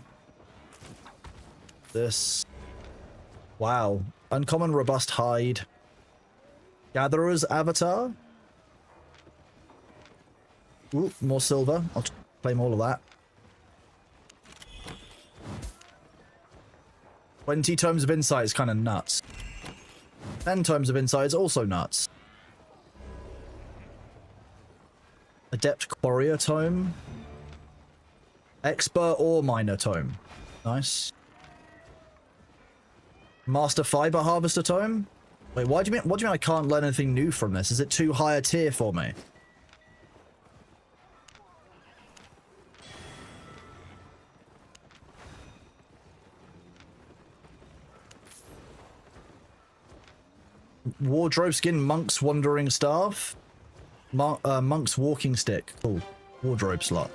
Speaker 1: This. Wow. Uncommon Robust Hide. Gatherer's Avatar. Ooh, more silver. I'll claim all of that. 20 Tomes of Insight is kind of nuts. 10 Tomes of Insight is also nuts. Adept Quarrier Tome. Expert Ore Miner Tome. Nice. Master Fiber Harvester Tome. Wait, what do you mean I can't learn anything new from this? Is it too high a tier for me? Wardrobe Skin, Monk's Wandering Staff. Monk's Walking Stick. Cool. Wardrobe slot.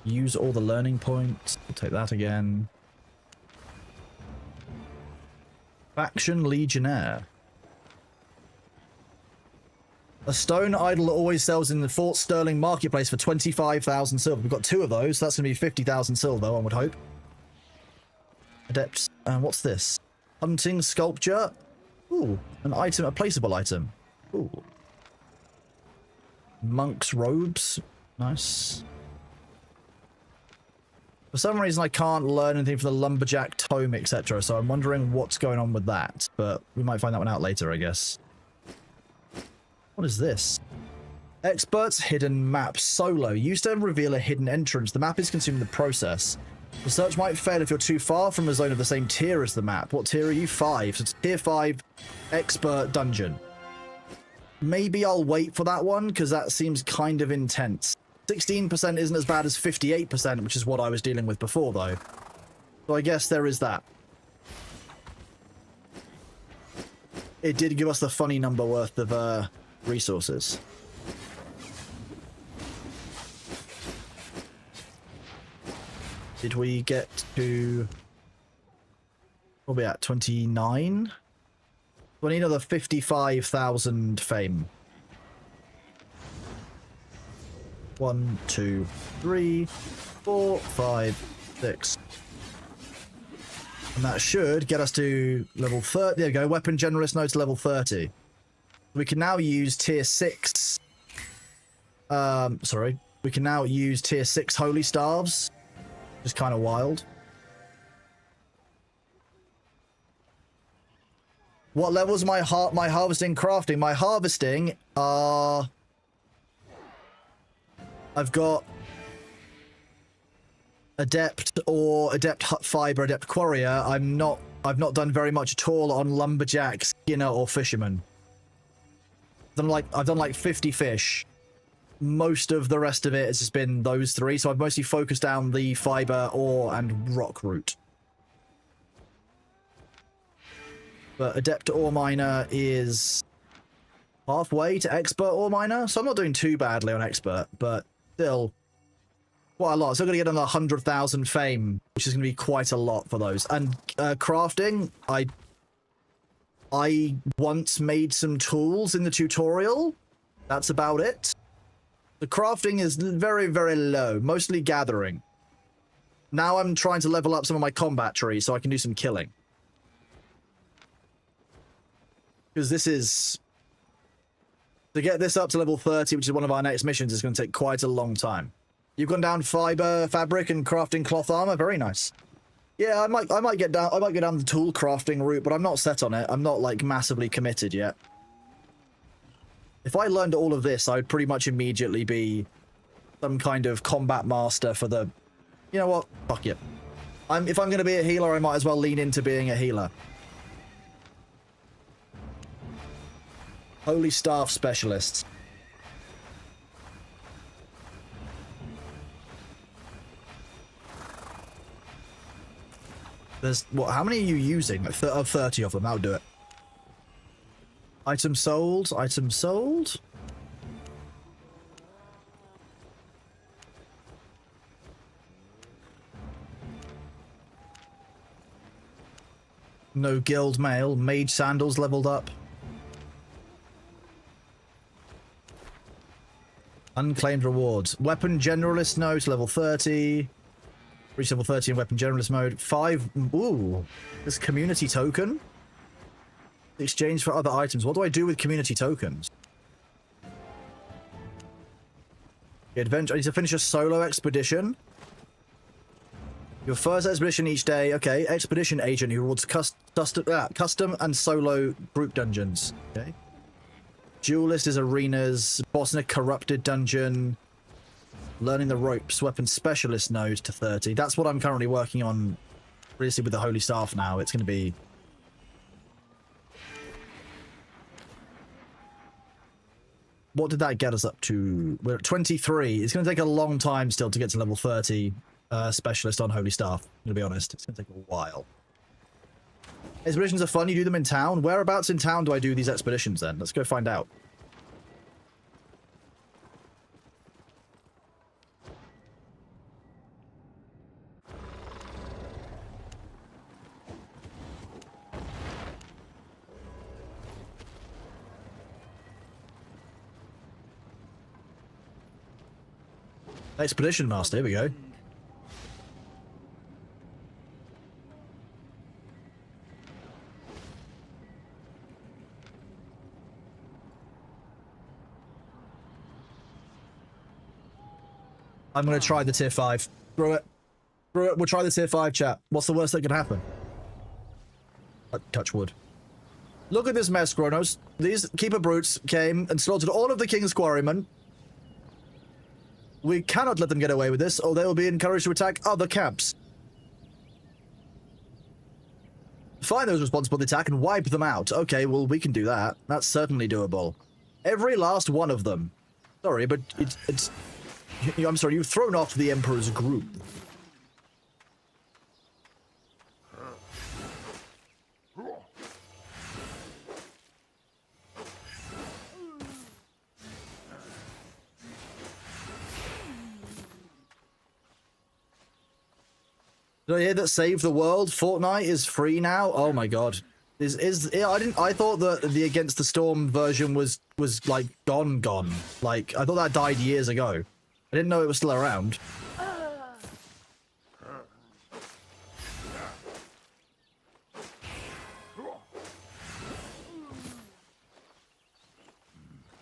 Speaker 1: Use all the learning points. We'll take that again. Faction Legionnaire. A stone idol always sells in the Fort Sterling marketplace for 25,000 silver. We've got 2 of those, so that's going to be 50,000 silver, one would hope. Adepts. What's this? Hunting Sculpture. Ooh, an item, a placeable item. Ooh. Monk's Robes. Nice. For some reason, I can't learn anything from the Lumberjack Tome, etc., so I'm wondering what's going on with that, but we might find that one out later, I guess. What is this? Expert's Hidden Map Solo. Used to reveal a hidden entrance. The map is consumed in the process. The search might fail if you're too far from a zone of the same tier as the map. What tier are you? 5. So it's tier 5 Expert Dungeon. Maybe I'll wait for that one, because that seems kind of intense. 16% isn't as bad as 58%, which is what I was dealing with before, though. So I guess there is that. It did give us the funny number worth of resources. Did we get to... What are we at? 29? We need another 55,000 fame. 1, 2, 3, 4, 5, 6. And that should get us to level 30. There we go. Weapon Generalist Note to level 30. We can now use tier 6. Sorry. We can now use tier 6 Holy Staves. Which is kind of wild. What levels my harvesting crafting? My harvesting are... I've got Adept or Adept Fiber, Adept Quarrier. I've not done very much at all on Lumberjack, Skinner, or Fisherman. I've done like 50 fish. Most of the rest of it has just been those 3, so I've mostly focused down the Fiber, Ore, and Rock route. But Adept Ore Miner is halfway to Expert Ore Miner, so I'm not doing too badly on Expert, but still quite a lot. Still going to get another 100,000 fame, which is going to be quite a lot for those. And crafting, I once made some tools in the tutorial. That's about it. The crafting is very, very low, mostly gathering. Now I'm trying to level up some of my combat trees so I can do some killing. Because this is... To get this up to level 30, which is one of our next missions, is going to take quite a long time. You've gone down fiber, fabric, and crafting cloth armor. Very nice. Yeah, I might go down the tool crafting route, but I'm not set on it. I'm not like massively committed yet. If I learned all of this, I would pretty much immediately be some kind of combat master for the... You know what? Fuck it. If I'm going to be a healer, I might as well lean into being a healer. Holy Staff Specialists. There's... What? How many are you using? Like 30 of them. That'll do it. Item sold. Item sold. No guild mail. Mage sandals leveled up. Unclaimed rewards. Weapon generalist node to level 30. Reach level 30 in weapon generalist mode. 5. Ooh. This community token. Exchange for other items. What do I do with community tokens? Adventure. I need to finish a solo expedition. Your first expedition each day. Okay. Expedition agent who rewards custom and solo group dungeons. Okay. Duelist is arenas. Boss in a corrupted dungeon. Learning the ropes. Weapon specialist node to 30. That's what I'm currently working on. Really, with the Holy Staff now. It's going to be... What did that get us up to? We're at 23. It's going to take a long time still to get to level 30 specialist on Holy Staff. I'm going to be honest. It's going to take a while. Expeditions are fun. You do them in town. Whereabouts in town do I do these expeditions then? Let's go find out. Expedition Master, here we go. I'm going to try the tier 5. Screw it. Screw it. We'll try the tier 5, chat. What's the worst that could happen? Touch wood. Look at this mess, Kronos. These Keeper Brutes came and slaughtered all of the King's Quarrymen. We cannot let them get away with this, or they will be encouraged to attack other camps. Find those responsible for the attack and wipe them out. Okay, well, we can do that. That's certainly doable. Every last one of them. Sorry, but it's... I'm sorry, you've thrown off the Emperor's group. Did I hear that Save the World Fortnite is free now? Oh my god. I thought that the Against the Storm version was like gone. Like I thought that died years ago. I didn't know it was still around.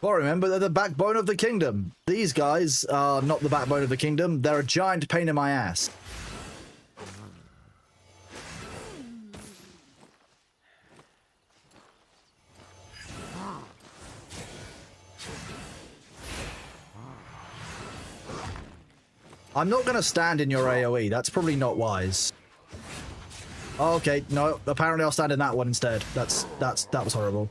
Speaker 1: Well, remember, they're the backbone of the kingdom. These guys are not the backbone of the kingdom. They're a giant pain in my ass. I'm not going to stand in your AoE. That's probably not wise. Oh, okay, no. Apparently I'll stand in that one instead. That was horrible.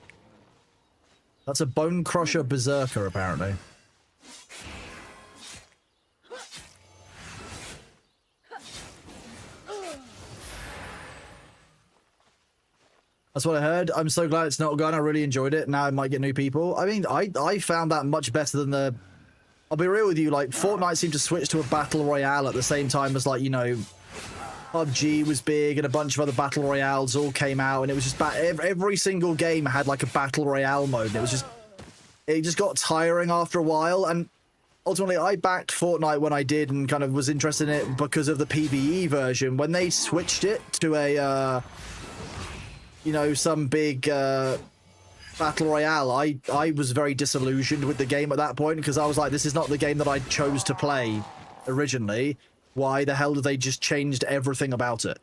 Speaker 1: That's a Bone Crusher Berserker, apparently. That's what I heard. I'm so glad it's not gone. I really enjoyed it. Now I might get new people. I mean, I found that much better than the... I'll be real with you, like, Fortnite seemed to switch to a Battle Royale at the same time as, like, you know, PUBG was big and a bunch of other Battle Royales all came out, and it was just... every single game had, like, a Battle Royale mode, and it was just... It just got tiring after a while, and ultimately I backed Fortnite when I did and kind of was interested in it because of the PvE version. When they switched it to a, you know, some big... Battle Royale, I was very disillusioned with the game at that point because I was like, this is not the game that I chose to play originally. Why the hell did they just changed everything about it?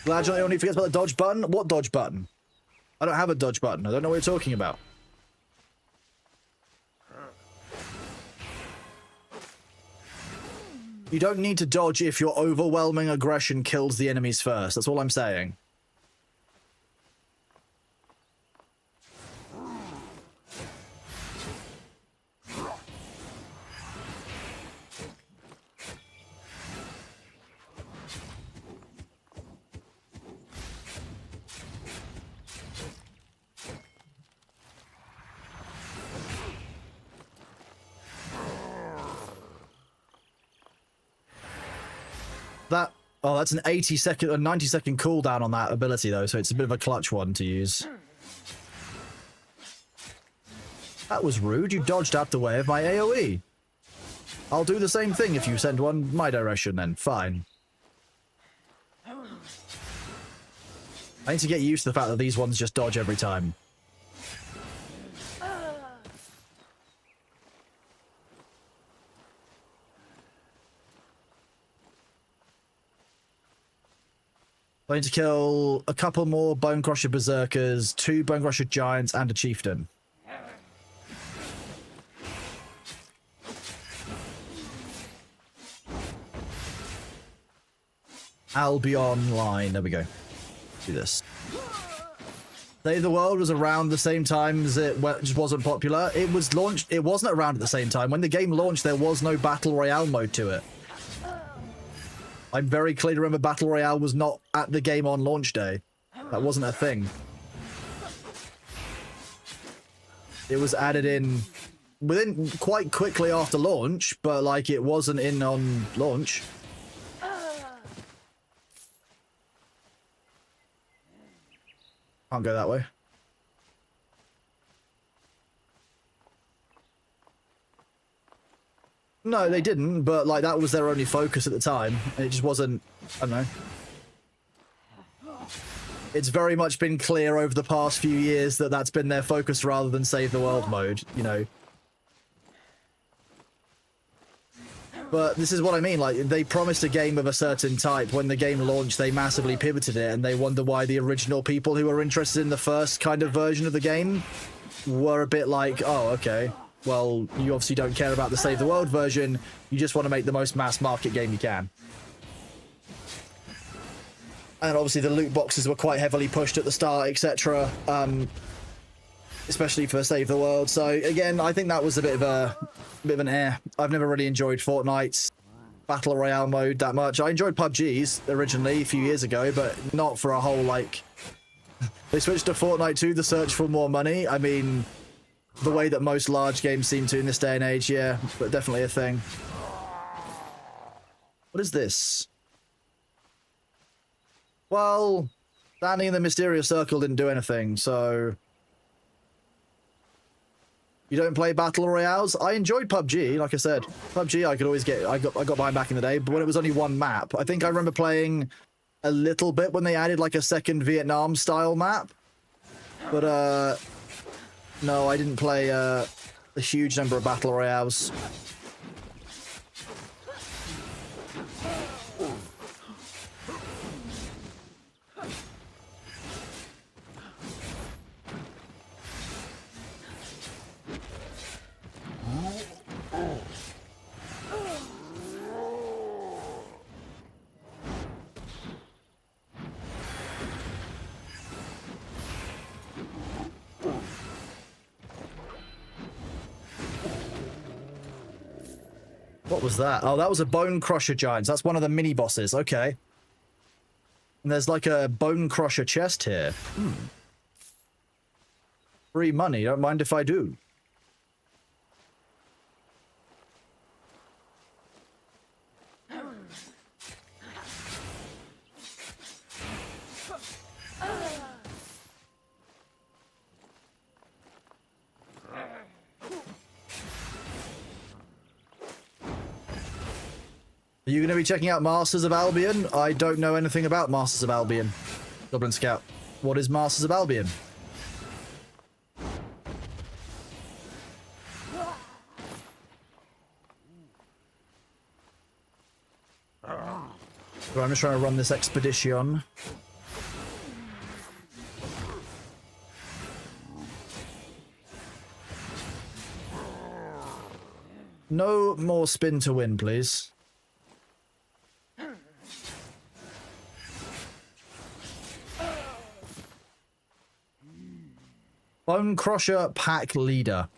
Speaker 1: Glad you only forgets about the dodge button. What dodge button? I don't have a dodge button. I don't know what you're talking about. You don't need to dodge if your overwhelming aggression kills the enemies first. That's all I'm saying. That... Oh, that's an 80-second or 90-second cooldown on that ability, though, so it's a bit of a clutch one to use. That was rude. You dodged out the way of my AoE. I'll do the same thing if you send one my direction, then. Fine. I need to get used to the fact that these ones just dodge every time. I need to kill a couple more Bone Crusher Berserkers, 2 Bone Crusher Giants, and a Chieftain. Albion line. There we go. Do this. Save the World was around the same time as it just wasn't popular. It was launched. It wasn't around at the same time. When the game launched, there was no Battle Royale mode to it. I'm very clear to remember Battle Royale was not at the game on launch day. That wasn't a thing. It was added in within quite quickly after launch, but like it wasn't in on launch. Can't go that way. No, they didn't, but like that was their only focus at the time. It just wasn't, I don't know. It's very much been clear over the past few years that that's been their focus rather than save the world mode, you know. But this is what I mean, like, they promised a game of a certain type. When the game launched, they massively pivoted it, and they wonder why the original people who were interested in the first kind of version of the game were a bit like, oh, okay, well, you obviously don't care about the Save the World version, you just want to make the most mass market game you can. And obviously the loot boxes were quite heavily pushed at the start, etc. Especially for Save the World. So again, I think that was a bit of an air. I've never really enjoyed Fortnite's Battle Royale mode that much. I enjoyed PUBG's originally a few years ago, but not for a whole, like... They switched to Fortnite 2, the search for more money. I mean, the way that most large games seem to in this day and age, yeah, but definitely a thing. What is this? Well, standing in the mysterious circle didn't do anything, so... You don't play Battle Royales? I enjoyed PUBG, like I said. PUBG I could always get... I got behind back in the day, but when it was only one map. I think I remember playing a little bit when they added like a second Vietnam-style map. But, no, I didn't play a huge number of Battle Royales. What was that? Oh, that was a Bone Crusher Giants. That's one of the mini-bosses. Okay. And there's like a Bone Crusher chest here. Free money. Don't mind if I do. Are you going to be checking out Masters of Albion? I don't know anything about Masters of Albion. Goblin Scout. What is Masters of Albion? So I'm just trying to run this expedition. No more spin to win, please. Bone Crusher Pack Leader.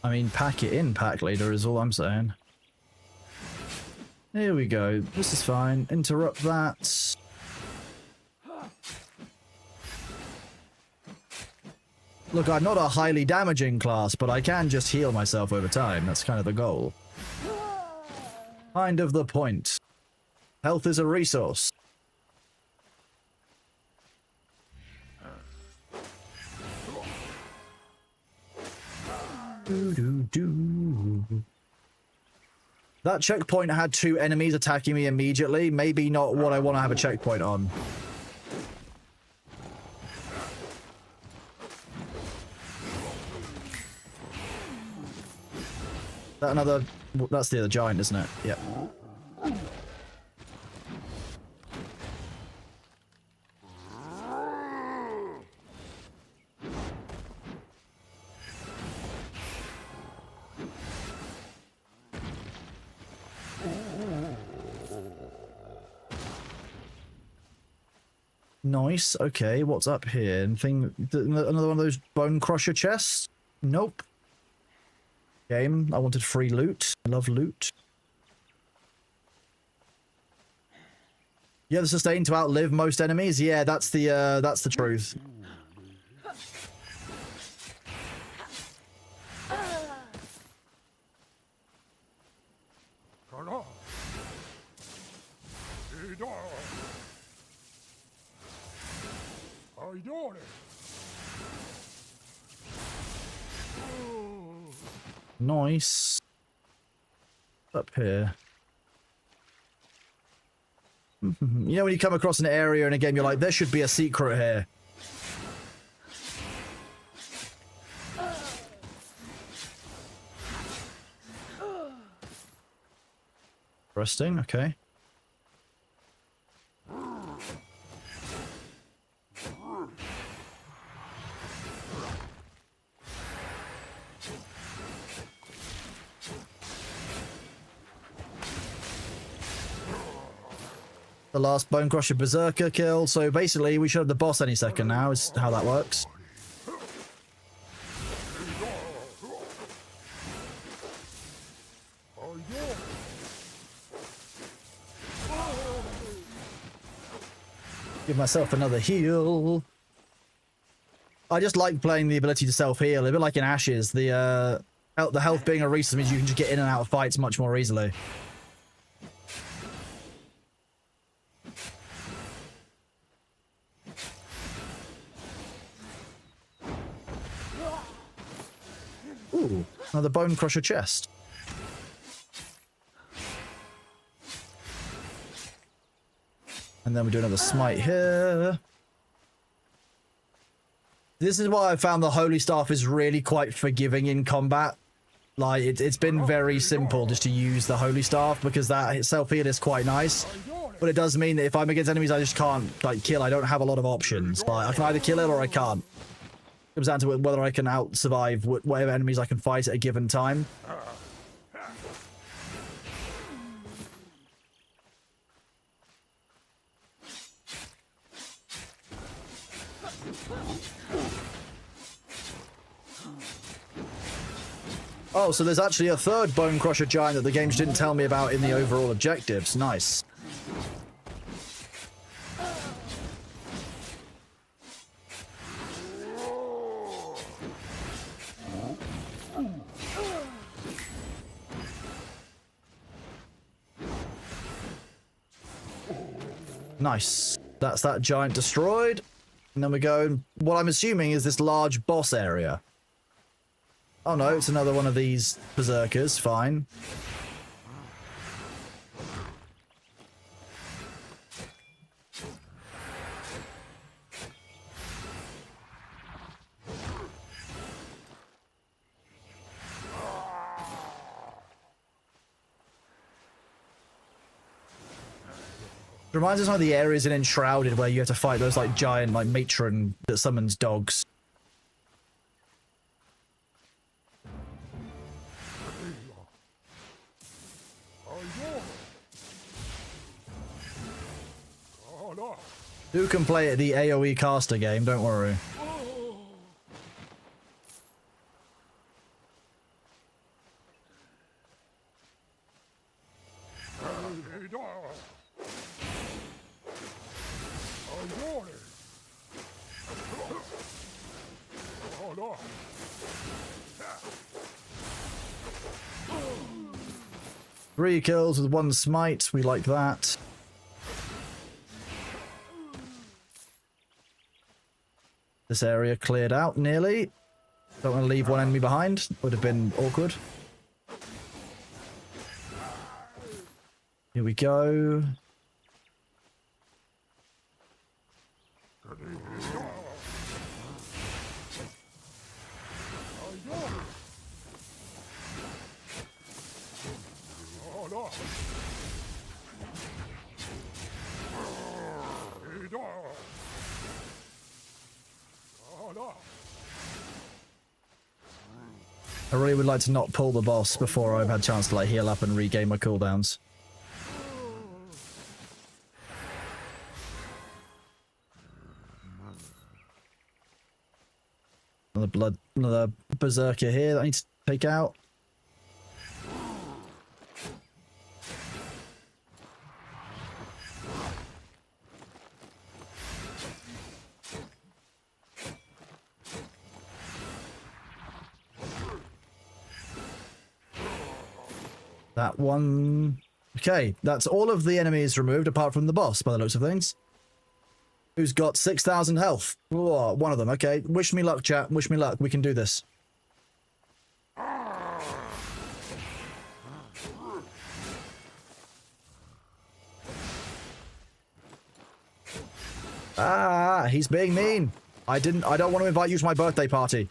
Speaker 1: I mean, pack it in, pack leader, is all I'm saying. Here we go. This is fine. Interrupt that. Look, I'm not a highly damaging class, but I can just heal myself over time. That's kind of the goal. Kind of the point. Health is a resource. That checkpoint had 2 enemies attacking me immediately. Maybe not what I want to have a checkpoint on. That another... That's the other giant, isn't it? Yep. Nice. Okay, what's up here? Another one of those bone crusher chests? Nope. Game. I wanted free loot. I love loot. You have the sustain to outlive most enemies? Yeah, that's the truth. Nice. Up here. You know when you come across an area in a game, you're like, there should be a secret here. Interesting, okay. The last Bone Crusher Berserker kill, so basically we should have the boss any second now, is how that works. Give myself another heal. I just like playing the ability to self-heal, a bit like in Ashes. The health being a resource means you can just get in and out of fights much more easily. Ooh, another Bone Crusher chest. And then we do another smite here. This is why I found the Holy Staff is really quite forgiving in combat. Like, it's been very simple just to use the Holy Staff because that self-heal is quite nice. But it does mean that if I'm against enemies I just can't, like, kill, I don't have a lot of options. Like, I can either kill it or I can't. It comes down to whether I can out-survive whatever enemies I can fight at a given time. Oh, so there's actually a third Bone Crusher giant that the game didn't tell me about in the overall objectives. Nice. Nice. That's that giant destroyed. And then we go, what I'm assuming is this large boss area. Oh no, it's another one of these berserkers, fine. Reminds us of the areas in Enshrouded where you have to fight those like giant like matron that summons dogs. Who can play the AoE caster game, don't worry. 3 kills with 1 smite. We like that. This area cleared out nearly. Don't want to leave one enemy behind. Would have been awkward. Here we go. I really would like to not pull the boss before I've had a chance to like heal up and regain my cooldowns. Another berserker here that I need to take out. That one. Okay, that's all of the enemies removed apart from the boss by the looks of things. Who's got 6,000 health? Oh, one of them. Okay, wish me luck, chat. Wish me luck. We can do this. Ah, he's being mean. I don't want to invite you to my birthday party.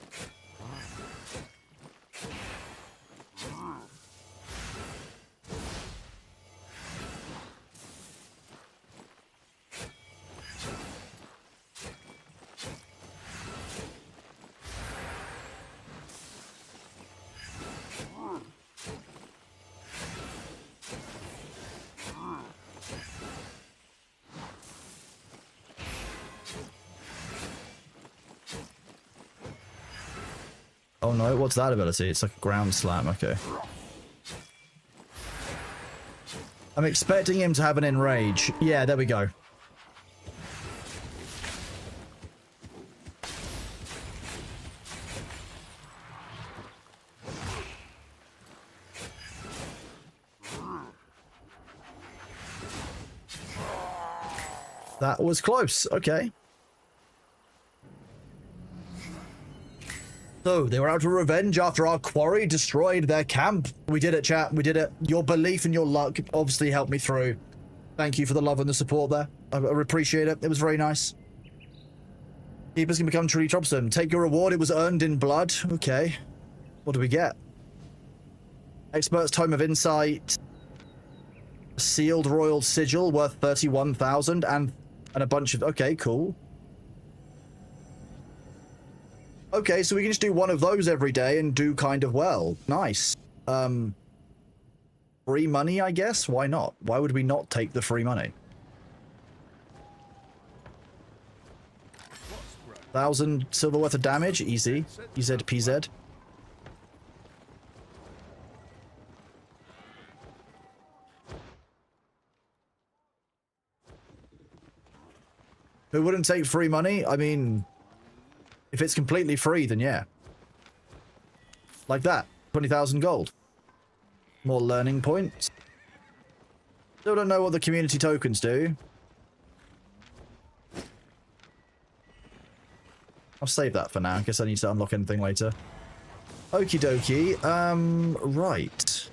Speaker 1: Oh no, what's that ability? It's like a ground slam, okay. I'm expecting him to have an enrage. Yeah, there we go. That was close, okay. So, they were out for revenge after our quarry destroyed their camp. We did it, chat. We did it. Your belief and your luck obviously helped me through. Thank you for the love and the support there. I appreciate it. It was very nice. Keepers can become truly troublesome. Take your reward. It was earned in blood. Okay. What do we get? Expert's Tome of Insight. Sealed Royal Sigil worth 31,000 and a bunch of... Okay, cool. Okay, so we can just do one of those every day and do kind of well. Nice. Free money, I guess? Why not? Why would we not take the free money? 1,000 silver worth of damage. Easy. EZ PZ. Who wouldn't take free money? I mean... If it's completely free, then yeah. Like that. 20,000 gold. More learning points. Still don't know what the community tokens do. I'll save that for now. I guess I need to unlock anything later. Okie dokie. Right.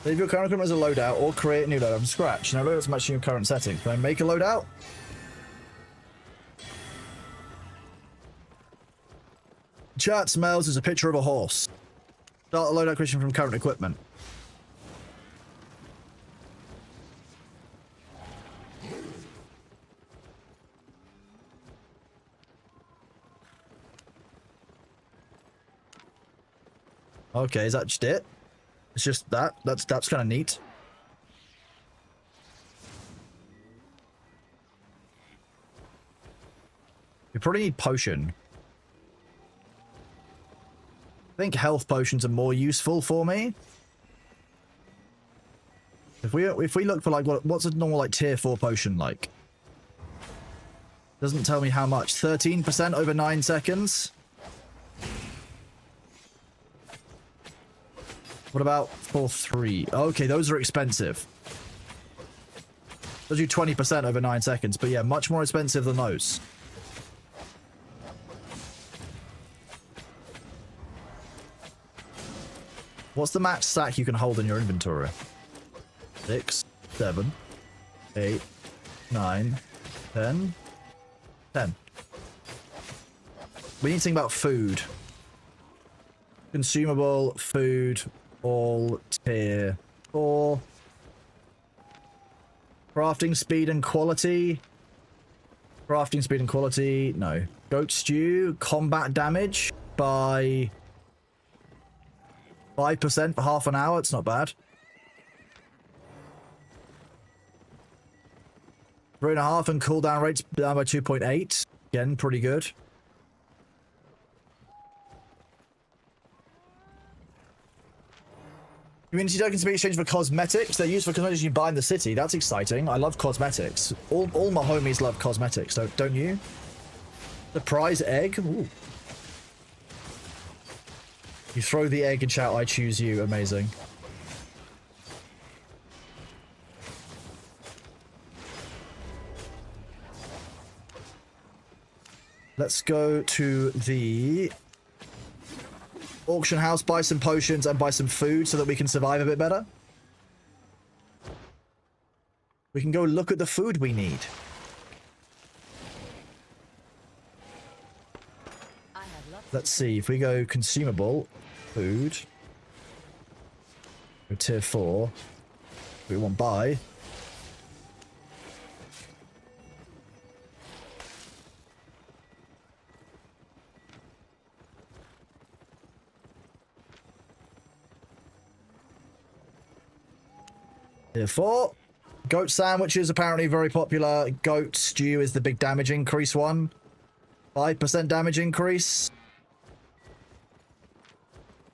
Speaker 1: Leave your current equipment as a loadout or create a new loadout from scratch. Now loadouts matching your current setting. Can I make a loadout? Chat smells is a picture of a horse. Start a loadout creation from current equipment. Okay, is that just it? It's just that. That's kind of neat. We probably need potion. I think health potions are more useful for me. If we look for like what's a normal like tier 4 potion like? Doesn't tell me how much. 13% over 9 seconds. What about for 3? Okay, those are expensive. Those do 20% over 9 seconds, but yeah, much more expensive than those. What's the max stack you can hold in your inventory? 6, 7, 8, 9, 10. 10. We need to think about food. Consumable, food, all tier 4. Crafting speed and quality. Crafting speed and quality, no. Goat stew, combat damage by 5% for half an hour. It's not bad. 3.5 and cooldown rates down by 2.8. Again, pretty good. Community tokens to be exchanged for cosmetics. They're used for cosmetics you buy in the city. That's exciting. I love cosmetics. All my homies love cosmetics, don't you? Surprise egg? Ooh. You throw the egg and shout, I choose you. Amazing. Let's go to the auction house, buy some potions and buy some food so that we can survive a bit better. We can go look at the food we need. Let's see, if we go consumable, food, go tier 4, we want buy. Tier 4. Goat sandwich is apparently very popular. Goat stew is the big damage increase one. 5% damage increase.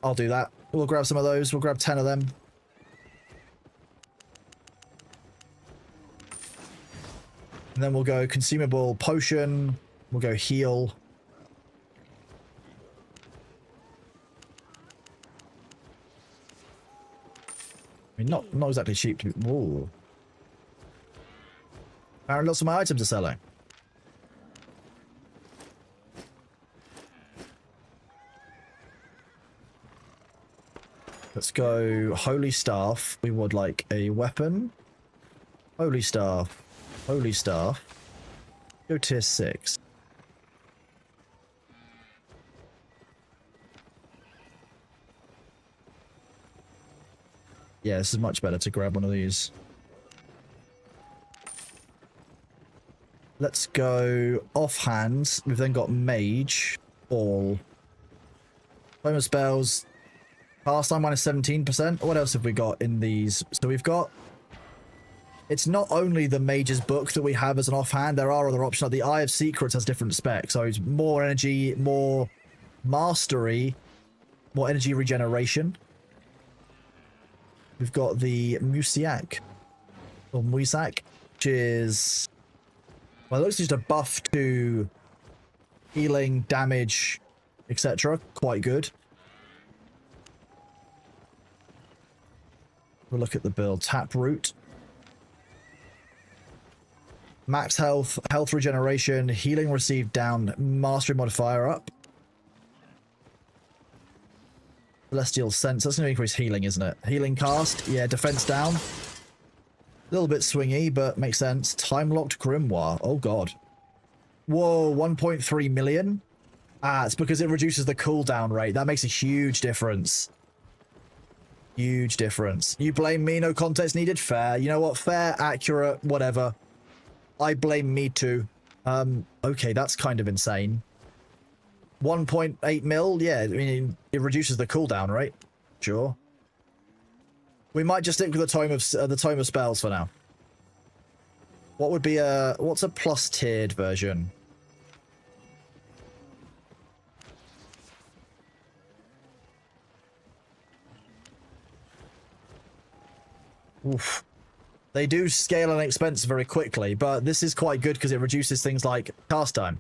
Speaker 1: I'll do that. We'll grab some of those. We'll grab 10 of them. And then we'll go consumable potion. We'll go heal. I mean, not exactly cheap to be... Ooh. Apparently lots of my items are selling. Let's go Holy Staff. We would like a weapon. Holy Staff. Holy Staff. Go tier 6. Yeah, this is much better to grab one of these. Let's go offhand. We've then got Mage. All. Flame of Spells. Past time minus 17%. What else have we got in these? So we've got... It's not only the Mage's Book that we have as an offhand. There are other options. Like the Eye of Secrets has different specs. So it's more energy, more mastery, more energy regeneration. We've got the Musiak. Or Muisak. Which is... Well, it looks just a buff to healing, damage, etc. Quite good. We'll look at the build. Taproot. Max health, health regeneration, healing received down, mastery modifier up. Celestial Sense. That's going to increase healing, isn't it? Healing cast. Yeah, defense down. A little bit swingy, but makes sense. Time-locked Grimoire. Oh, God. Whoa, 1.3 million? Ah, it's because it reduces the cooldown rate. That makes a huge difference. Huge difference. You blame me, no context needed? Fair. You know what? Fair, accurate, whatever. I blame me too. Okay, that's kind of insane. 1.8 mil? Yeah, I mean, it reduces the cooldown, right? Sure. We might just stick with the Tome of Spells for now. What would be what's a plus tiered version? Oof. They do scale and expense very quickly, but this is quite good because it reduces things like cast time.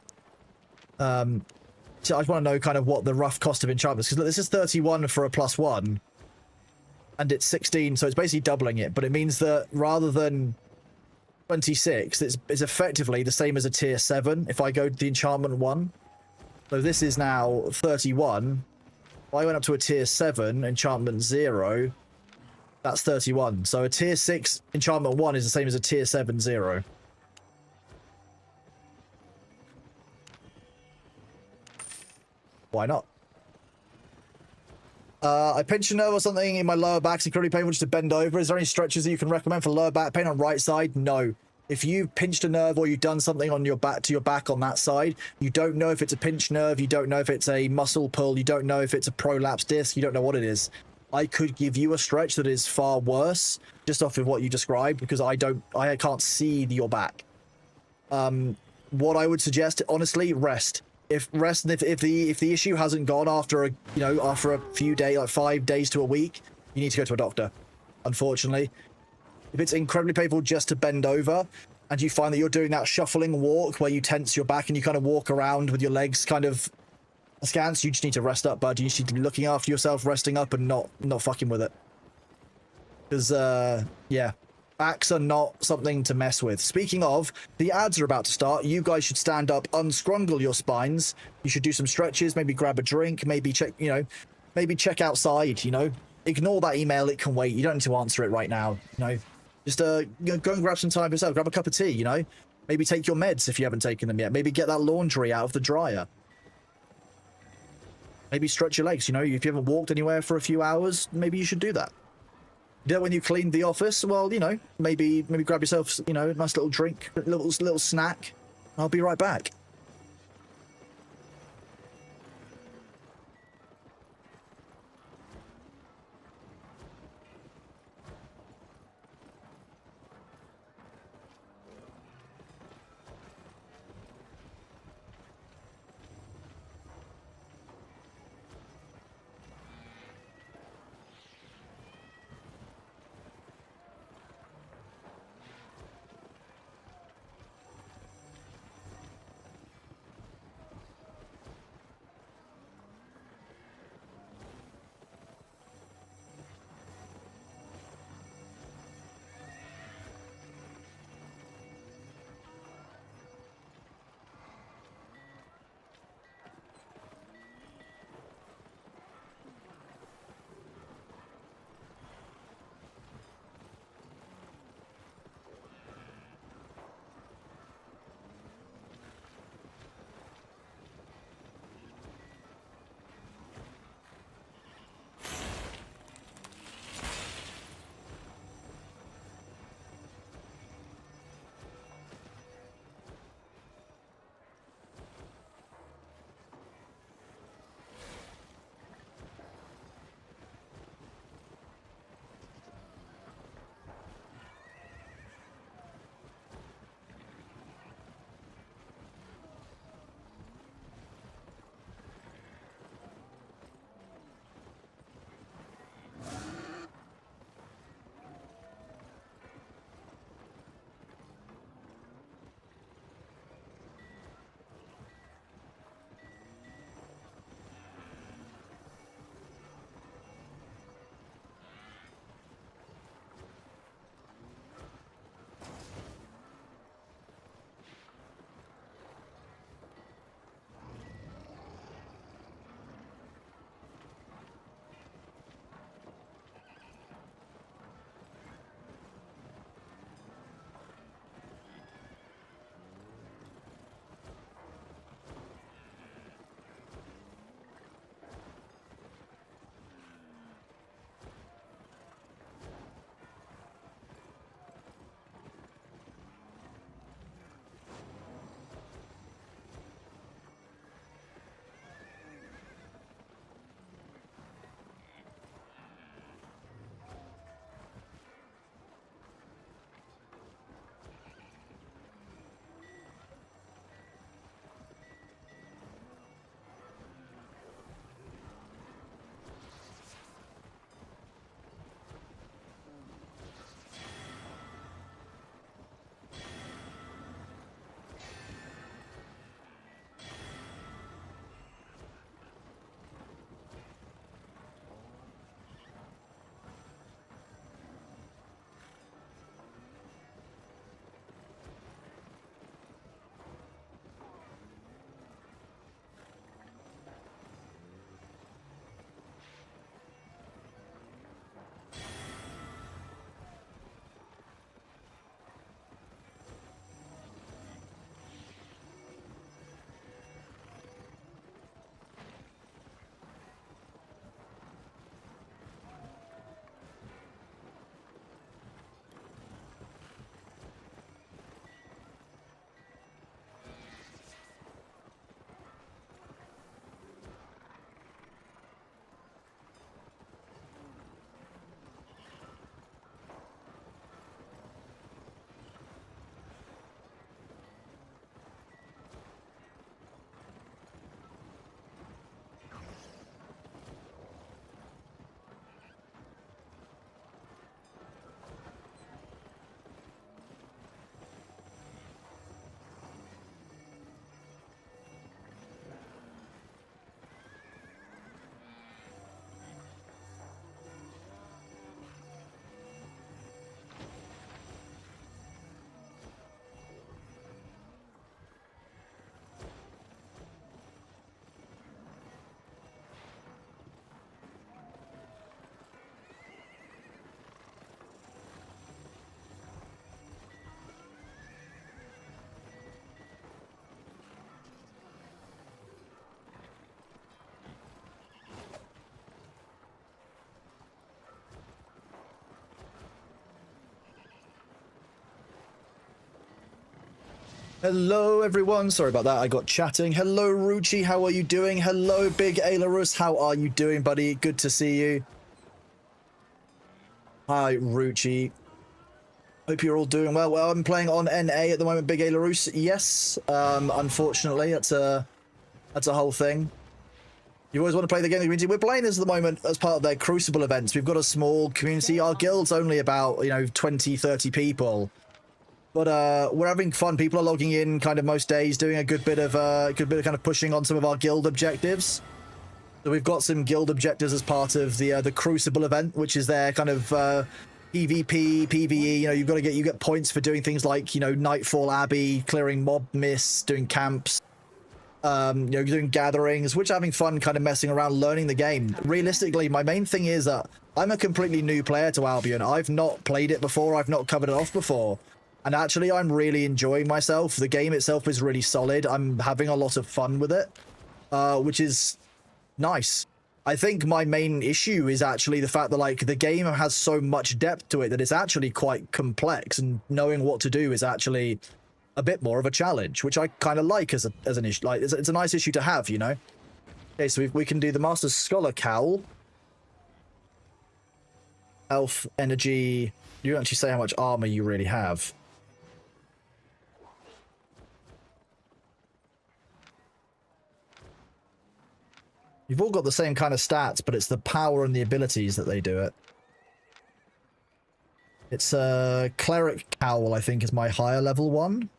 Speaker 1: So I just want to know kind of what the rough cost of enchantment is, because this is 31 for a +1, and it's 16, so it's basically doubling it, but it means that rather than 26, it's effectively the same as a tier 7 if I go to the enchantment 1. So this is now 31. If I went up to a tier 7, enchantment 0, that's 31. So a tier 6 enchantment 1 is the same as a tier 7 0. Why not? I pinched a nerve or something in my lower back. It's incredibly painful just to bend over. Is there any stretches that you can recommend for lower back pain on right side? No. If you've pinched a nerve or you've done something on your back to your back on that side, you don't know if it's a pinched nerve, you don't know if it's a muscle pull, you don't know if it's a prolapse disc, you don't know what it is. I could give you a stretch that is far worse just off of what you described, because I can't see your back. What I would suggest, honestly, rest. If the issue hasn't gone after a few days, like 5 days to a week, you need to go to a doctor. Unfortunately, if it's incredibly painful just to bend over, and you find that you're doing that shuffling walk where you tense your back and you kind of walk around with your legs kind of askance, you just need to rest up, bud. You just need to be looking after yourself, resting up, and not fucking with it. Because yeah. Backs are not something to mess with. Speaking of, the ads are about to start. You guys should stand up, unscrungle your spines. You should do some stretches, maybe grab a drink, maybe check, maybe check outside, Ignore that email, it can wait. You don't need to answer it right now, Just go and grab some time for yourself. Grab a cup of tea, Maybe take your meds if you haven't taken them yet. Maybe get that laundry out of the dryer. Maybe stretch your legs, if you haven't walked anywhere for a few hours, maybe you should do that. When you cleaned the office, well, maybe grab yourself, a nice little drink, a little snack. I'll be right back. Hello, everyone. Sorry about that. I got chatting. Hello, Ruchi. How are you doing? Hello, Big Alarus. How are you doing, buddy? Good to see you. Hi, Ruchi. Hope you're all doing well. Well, I'm playing on NA at the moment, Big Alarus. Yes. Unfortunately, that's a whole thing. You always want to play the game in the community. We're playing this at the moment as part of their Crucible events. We've got a small community. Our guild's only about, 20, 30 people. But we're having fun. People are logging in kind of most days, doing a good bit of kind of pushing on some of our guild objectives. So we've got some guild objectives as part of the Crucible event, which is their kind of PvP, PvE. You get points for doing things like Nightfall Abbey, clearing mob mists, doing camps, doing gatherings, which are having fun, kind of messing around, learning the game. Realistically, my main thing is that I'm a completely new player to Albion. I've not played it before. I've not covered it off before. And actually, I'm really enjoying myself. The game itself is really solid. I'm having a lot of fun with it, which is nice. I think my main issue is actually the fact that the game has so much depth to it that it's actually quite complex, and knowing what to do is actually a bit more of a challenge, which I kind of like as an issue. Like it's a nice issue to have, Okay, so we can do the Master's Scholar Cowl, health, energy. You don't actually say how much armor you really have. You've all got the same kind of stats, but it's the power and the abilities that they do it. It's a Cleric Cowl, I think, is my higher level one.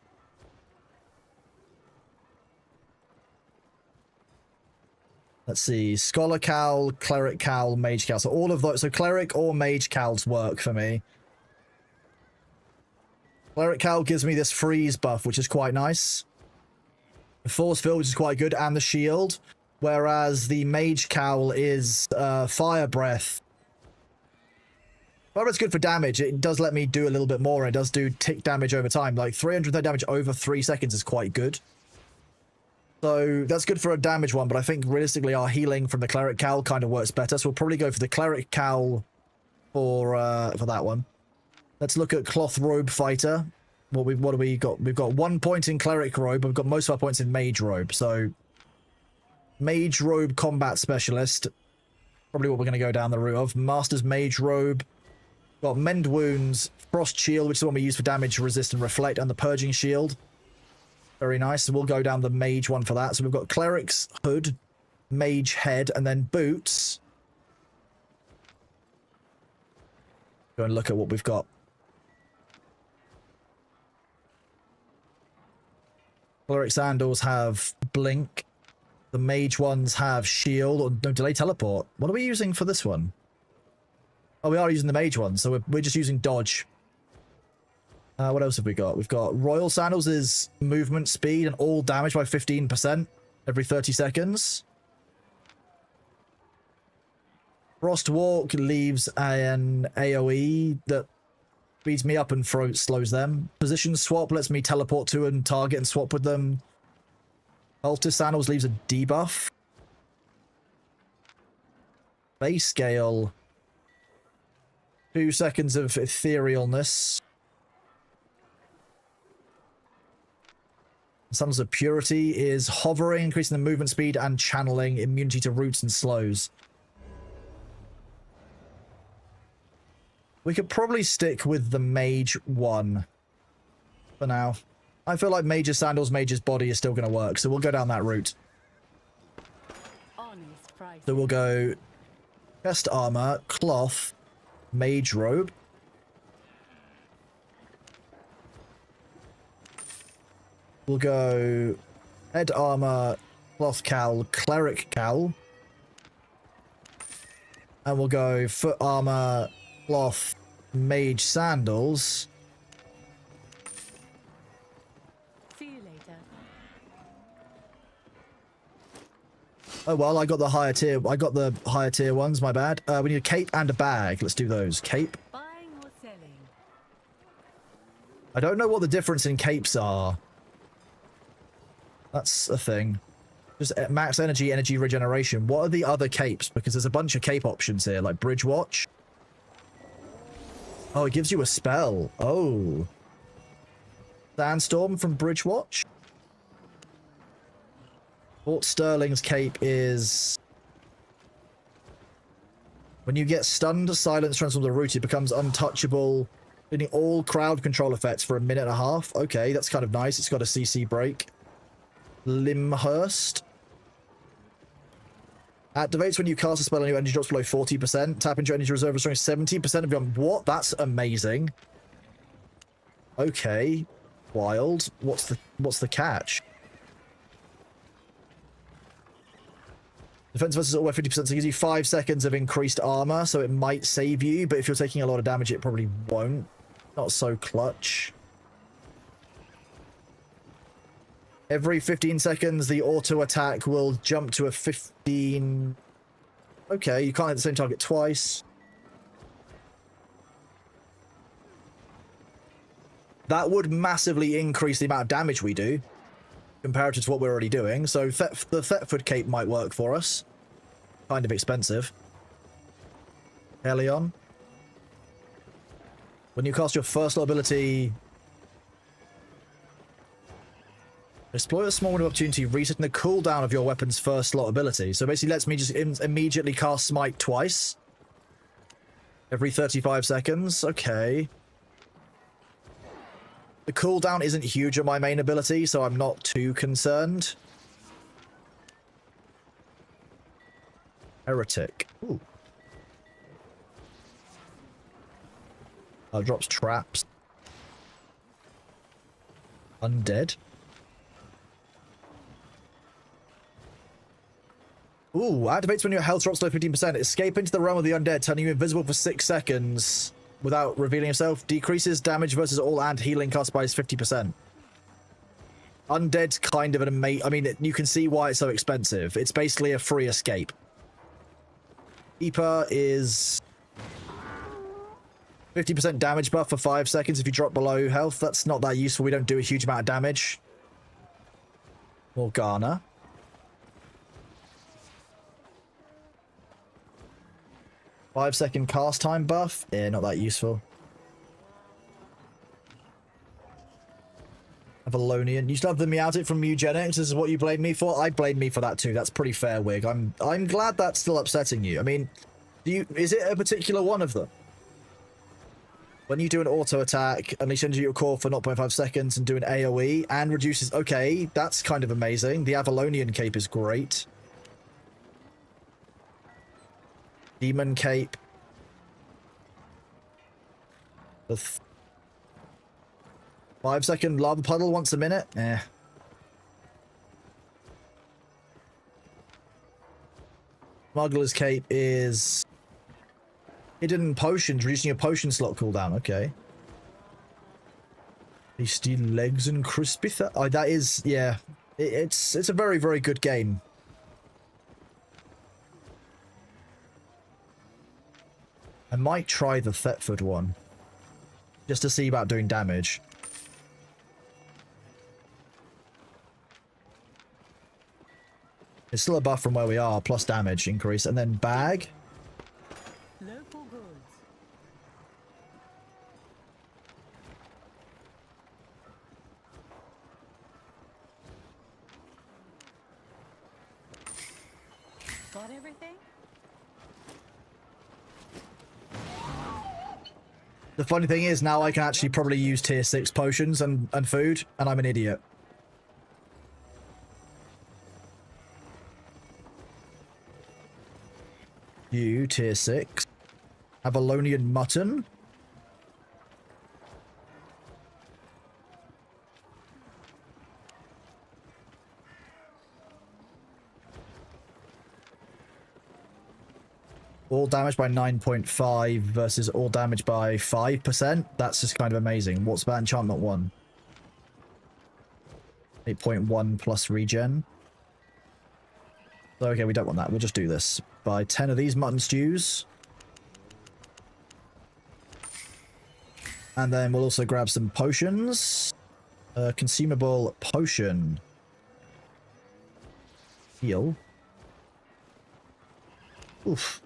Speaker 1: Let's see. Scholar Cowl, Cleric Cowl, Mage Cowl. So all of those. So Cleric or Mage Cowls work for me. Cleric Cowl gives me this freeze buff, which is quite nice. The Force Field, which is quite good, and the shield. Whereas the Mage Cowl is Fire Breath. Fire Breath's good for damage. It does let me do a little bit more. It does do tick damage over time. Like 330 damage over 3 seconds is quite good. So that's good for a damage one, but I think realistically our healing from the Cleric Cowl kind of works better. So we'll probably go for the Cleric Cowl for that one. Let's look at Cloth Robe Fighter. What do we got? We've got 1 point in Cleric Robe. We've got most of our points in Mage Robe. So Mage Robe Combat Specialist. Probably what we're going to go down the route of. Master's Mage Robe. Got Mend Wounds, Frost Shield, which is the one we use for damage, resist, and reflect, and the Purging Shield. Very nice. So we'll go down the Mage one for that. So we've got Cleric's Hood, Mage Head, and then Boots. Go and look at what we've got. Cleric Sandals have Blink. The Mage ones have Shield, or no, Delay Teleport. What are we using for this one? Oh, we are using the Mage one, so we're just using Dodge. What else have we got? We've got Royal Sandals is movement speed and all damage by 15% every 30 seconds. Frost Walk leaves an AoE that speeds me up and slows them. Position Swap lets me teleport to and target and swap with them. Altus Sandals leaves a debuff. Base Scale. 2 seconds of etherealness. Sons of Purity is hovering, increasing the movement speed and channeling, immunity to roots and slows. We could probably stick with the Mage one for now. I feel like Mage's Sandals, Mage's Body is still going to work, so we'll go down that route. So we'll go Chest Armor, Cloth, Mage Robe. We'll go Head Armor, Cloth Cowl, Cleric Cowl. And we'll go Foot Armor, Cloth, Mage Sandals.
Speaker 2: See you later.
Speaker 1: Oh well, I got the higher tier. I got the higher tier ones. My bad. We need a cape and a bag. Let's do those. Cape.
Speaker 2: Buying or selling?
Speaker 1: I don't know what the difference in capes are. That's a thing. Just max energy, energy regeneration. What are the other capes? Because there's a bunch of cape options here, like Bridge Watch. Oh, it gives you a spell. Oh. Sandstorm from Bridgewatch. Fort Sterling's cape is... When you get stunned, silence transforms the root, it becomes untouchable, including all crowd control effects for a minute and a half. Okay, that's kind of nice. It's got a CC break. Limhurst. Activates when you cast a spell and your energy drops below 40%. Tap into your energy reserve, restoring 70% of your... What? That's amazing. Okay. Wild. What's the catch? Defense versus all 50%, so it gives you 5 seconds of increased armor, so it might save you, but if you're taking a lot of damage, it probably won't. Not so clutch. Every 15 seconds, the auto attack will jump to a 15... Okay, you can't hit the same target twice. That would massively increase the amount of damage we do, comparative to what we're already doing. So the Thetford cape might work for us. Kind of expensive. Helion. When you cast your first slot ability... Exploit a small window of opportunity, resetting the cooldown of your weapon's first slot ability. So basically lets me just immediately cast Smite twice. Every 35 seconds. Okay. The cooldown isn't huge on my main ability, so I'm not too concerned. Heretic. Ooh. Drops traps. Undead. Ooh, activates when your health drops below 15%. Escape into the realm of the undead, turning you invisible for 6 seconds without revealing yourself. Decreases damage versus all and healing cost by 50%. Undead's kind of an amazing... I mean, you can see why it's so expensive. It's basically a free escape. Keeper is... 50% damage buff for 5 seconds if you drop below health. That's not that useful. We don't do a huge amount of damage. Morgana. Five-second cast time buff. Yeah, not that useful. Avalonian. You still have the Meowtic from Eugenics. This is what you blame me for? I blame me for that too. That's pretty fair, Wig. I'm glad that's still upsetting you. I mean, is it a particular one of them? When you do an auto attack, unleash energy your core for 0.5 seconds and do an AoE and reduces... Okay, that's kind of amazing. The Avalonian cape is great. Demon cape. The 5-second lava puddle once a minute. Eh. Smuggler's cape is hidden potions, reducing your potion slot cooldown. Okay. Tasty legs and crispy. Oh, that is, yeah. It's a very, very good game. I might try the Thetford one. Just to see about doing damage. It's still a buff from where we are, plus damage increase. And then bag.
Speaker 2: Local goods. Got everything?
Speaker 1: The funny thing is, now I can actually probably use tier 6 potions and food, and I'm an idiot. You, tier 6. Avalonian mutton. All damage by 9.5 versus all damage by 5%. That's just kind of amazing. What's that enchantment one? 8.1 plus regen. Okay, we don't want that. We'll just do this. Buy 10 of these mutton stews. And then we'll also grab some potions. Consumable potion. Heal. Oof.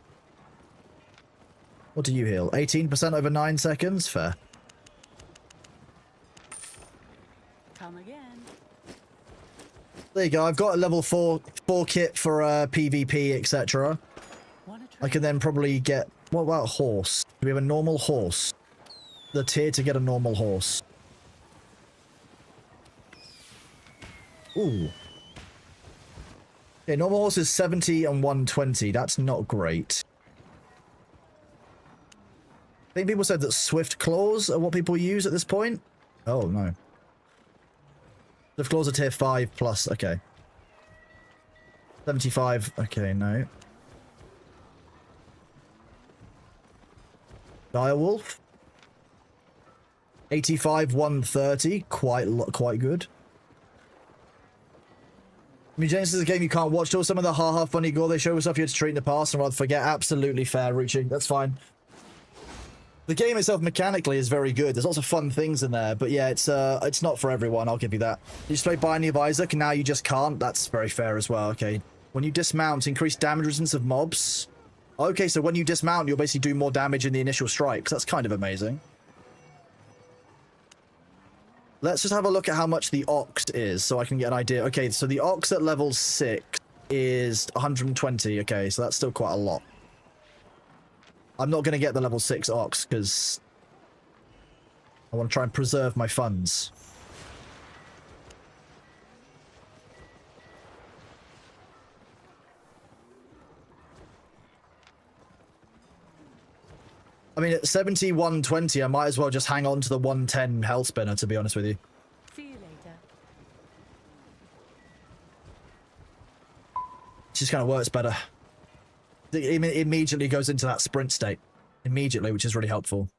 Speaker 1: What do you heal? 18% over 9 seconds? Fair.
Speaker 2: again.
Speaker 1: There you go. I've got a level 4 kit for PvP, etc. I can then probably get... What about horse? Do we have a normal horse? The tier to get a normal horse. Ooh. Okay, normal horse is 70 and 120. That's not great. I think people said that swift claws are what people use at this point. Oh, no. Swift claws are tier 5 plus. Okay. 75. Okay, no. Direwolf. 85, 130. Quite good. Mutations is a game you can't watch till some of the haha funny gore they show stuff you had to treat in the past and rather forget. Absolutely fair, Ruchi. That's fine. The game itself mechanically is very good. There's lots of fun things in there, but yeah, it's not for everyone. I'll give you that. You just play Binding of Isaac and now you just can't. That's very fair as well. Okay. When you dismount, increase damage resistance of mobs. Okay, so when you dismount, you'll basically do more damage in the initial strikes. That's kind of amazing. Let's just have a look at how much the Ox is so I can get an idea. Okay, so the Ox at level 6 is 120. Okay, so that's still quite a lot. I'm not going to get the level 6 Ox because I want to try and preserve my funds. I mean, at 70, 120, I might as well just hang on to the 110 health spinner, to be honest with you.
Speaker 2: See you later.
Speaker 1: It just kind of works better. It immediately goes into that sprint state. Immediately, which is really helpful.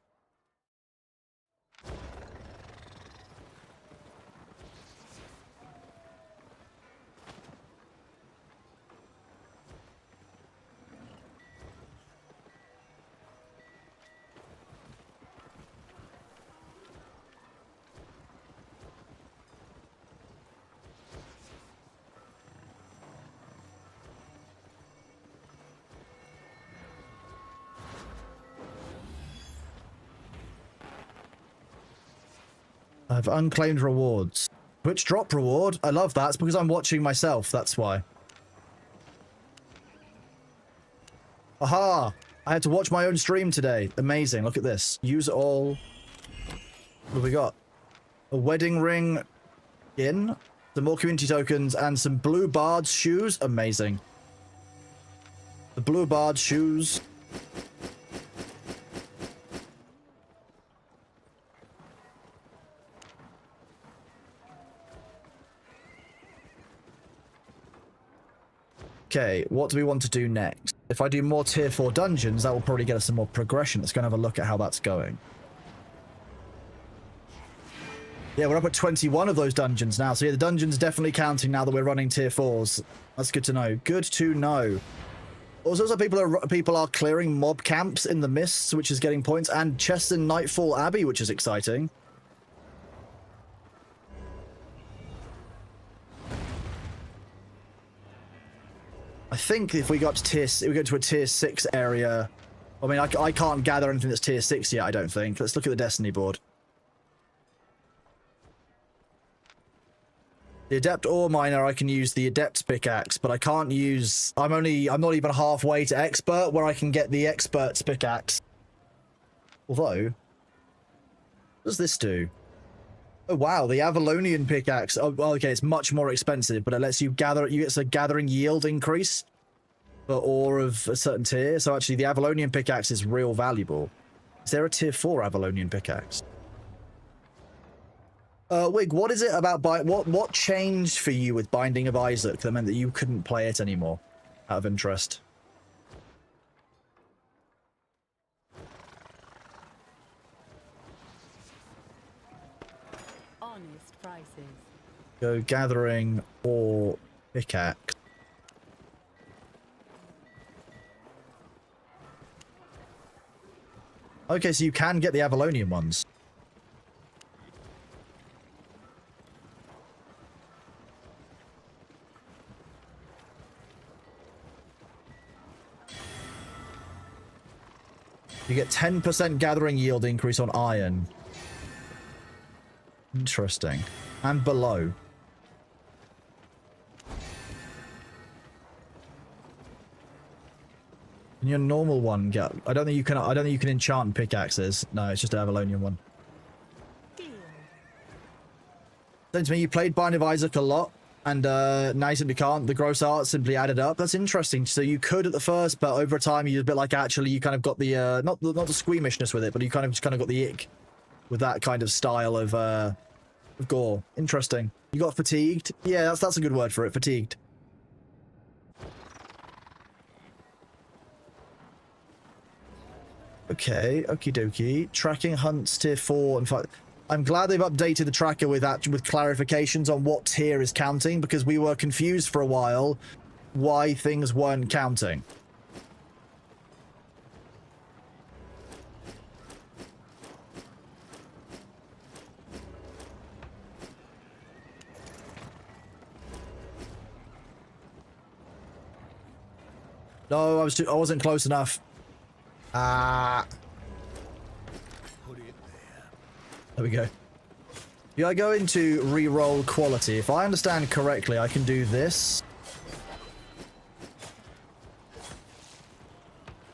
Speaker 1: I have unclaimed rewards. Twitch drop reward? I love that. It's because I'm watching myself. That's why. Aha! I had to watch my own stream today. Amazing. Look at this. Use all. What have we got? A wedding ring in. Some more community tokens and some blue bards shoes. Amazing. The blue bards shoes. Okay, what do we want to do next? If I do more tier 4 dungeons, that will probably get us some more progression. Let's go and have a look at how that's going. Yeah, we're up at 21 of those dungeons now. So yeah, the dungeon's definitely counting now that we're running tier 4s. That's good to know. Good to know. Also, some people are clearing mob camps in the mists, which is getting points, and chests in Nightfall Abbey, which is exciting. I think if we got to we go to a tier 6 area. I mean, I can't gather anything that's tier 6 yet, I don't think. Let's look at the Destiny board. The Adept Ore Miner, I can use the Adept's pickaxe, but I can't use... I'm not even halfway to Expert, where I can get the Expert's pickaxe. Although... What does this do? Oh, wow, the Avalonian pickaxe. Oh, well, okay, it's much more expensive, but it lets you gather... You get a gathering yield increase for ore of a certain tier. So actually, the Avalonian pickaxe is real valuable. Is there a tier 4 Avalonian pickaxe? Wig, what is it about what changed for you with Binding of Isaac that meant that you couldn't play it anymore? Out of interest.
Speaker 2: Honest prices.
Speaker 1: Go gathering or pickaxe. Okay, so you can get the Avalonian ones. You get 10% gathering yield increase on iron. Interesting. and below. And your normal one, get. I don't think you can. I don't think you can enchant pickaxes. No, it's just an Avalonian one.
Speaker 2: Feel.
Speaker 1: Seems to me you played Bind of Isaac a lot, and now you simply can't. The gross art simply added up. That's interesting. So you could at the first, but over time you're a bit like actually you kind of got the not the squeamishness with it, but you kind of got the ick with that kind of style of gore. Interesting. You got fatigued. Yeah, that's a good word for it. Fatigued. Okay, okie dokie. Tracking hunts tier 4 and 5. I'm glad they've updated the tracker with clarifications on what tier is counting, because we were confused for a while why things weren't counting. No, I wasn't close enough. Ah. There we go. Yeah, I go into re-roll quality. If I understand correctly, I can do this.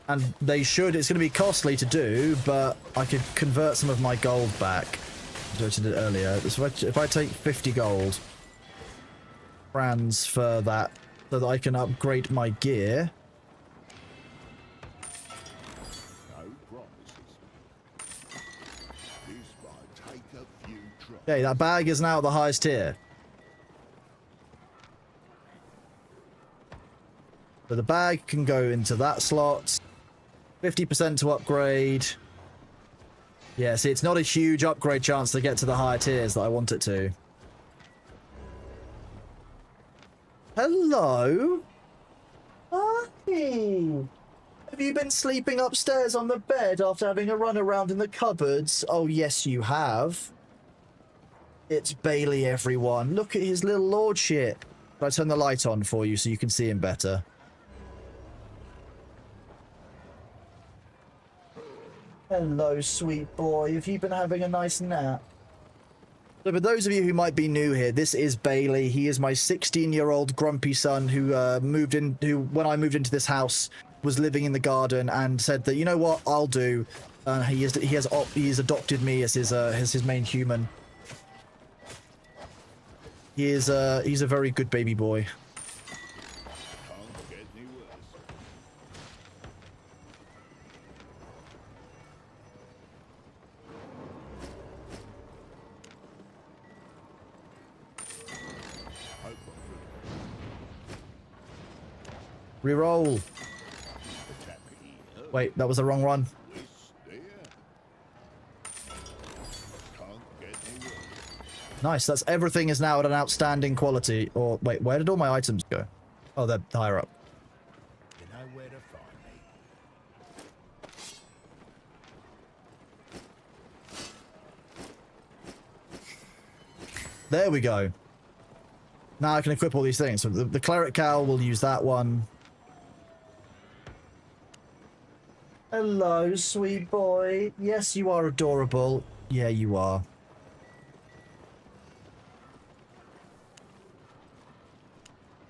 Speaker 1: And they should, it's going to be costly to do, but I could convert some of my gold back. I did it earlier. So if I take 50 gold, transfer that so that I can upgrade my gear. Okay, that bag is now at the highest tier. So the bag can go into that slot. 50% to upgrade. Yeah, see, it's not a huge upgrade chance to get to the higher tiers that I want it to. Hello? Hi. Have you been sleeping upstairs on the bed after having a run around in the cupboards? Oh, yes, you have. It's Bailey, everyone. Look at his little lordship. Can I turn the light on for you so you can see him better? Hello, sweet boy. Have you been having a nice nap? So for those of you who might be new here, this is Bailey. He is my 16-year-old grumpy son who when I moved into this house, was living in the garden and said that, you know what, I'll do. He has adopted me as his main human. He's a very good baby boy. Reroll. Wait, that was the wrong one. Nice, that's everything is now at an outstanding quality. Or wait, where did all my items go? Oh, they're higher up.
Speaker 3: You know where to find me.
Speaker 1: There we go. Now I can equip all these things. So the cleric cowl, will use that one. Hello, sweet boy. Yes, you are adorable. Yeah, you are.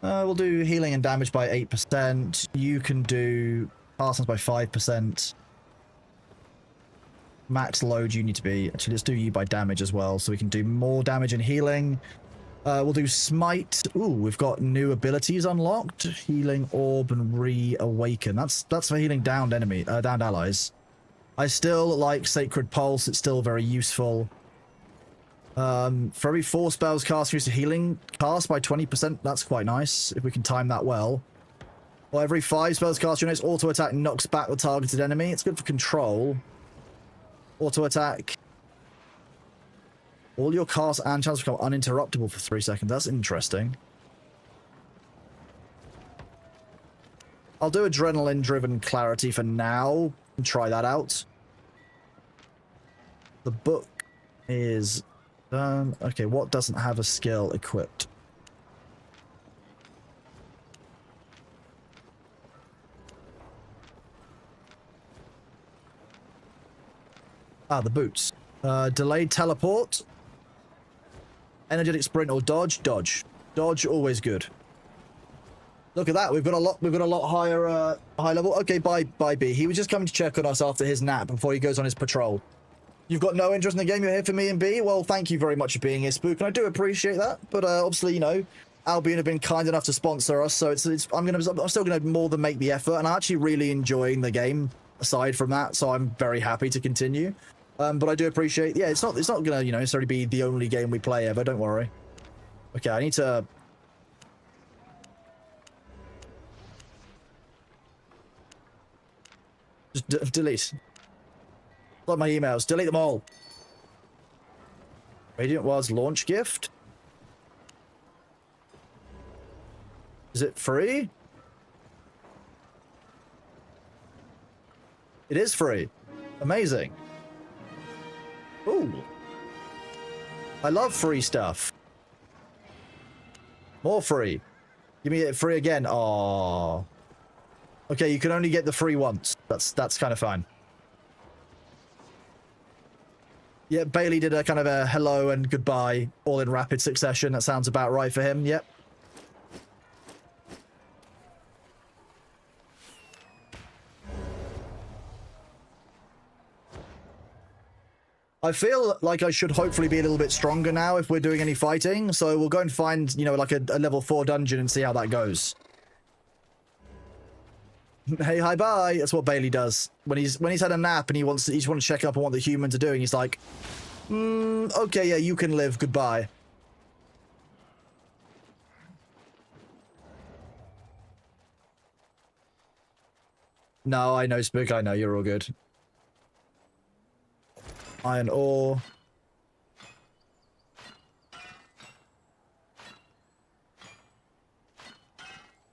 Speaker 1: We'll do healing and damage by 8%. You can do castings by 5%. Max load you need to be. Actually, let's do you by damage as well, so we can do more damage and healing. We'll do smite. Ooh, we've got new abilities unlocked. Healing orb and reawaken. That's for healing downed allies. I still like Sacred Pulse. It's still very useful. For every 4 spells cast, use a healing cast by 20%. That's quite nice, if we can time that well. Or every 5 spells cast, your next auto attack knocks back the targeted enemy. It's good for control. Auto attack. All your casts and chance become uninterruptible for 3 seconds. That's interesting. I'll do adrenaline-driven clarity for now and try that out. The book is done. Okay, what doesn't have a skill equipped? Ah, the boots. Delayed teleport. Energetic sprint or dodge? Dodge. Dodge, always good. Look at that. We've got a lot higher, high level. Okay, bye, B. He was just coming to check on us after his nap before he goes on his patrol. You've got no interest in the game. You're here for me and B. Well, thank you very much for being here, Spook, and I do appreciate that. But obviously, you know, Albion have been kind enough to sponsor us, so I'm still gonna more than make the effort, and I'm actually really enjoying the game. Aside from that, so I'm very happy to continue. But I do appreciate. Yeah, it's not gonna, you know, necessarily be the only game we play ever. Don't worry. Okay, I need to. Just delete. Like my emails. Delete them all. Radiant Wilds launch gift? Is it free? It is free. Amazing. Ooh. I love free stuff. More free. Give me it free again. Oh. Okay, you can only get the free once. That's kind of fine. Yeah, Bailey did a kind of a hello and goodbye all in rapid succession. That sounds about right for him. Yep. I feel like I should hopefully be a little bit stronger now if we're doing any fighting. So we'll go and find, you know, like a level 4 dungeon and see how that goes. Hey, hi, bye. That's what Bailey does when he's had a nap and he just wants to check up on what the humans are doing. He's like, okay, yeah, you can live. Goodbye. No, I know, Spook. I know you're all good. Iron ore.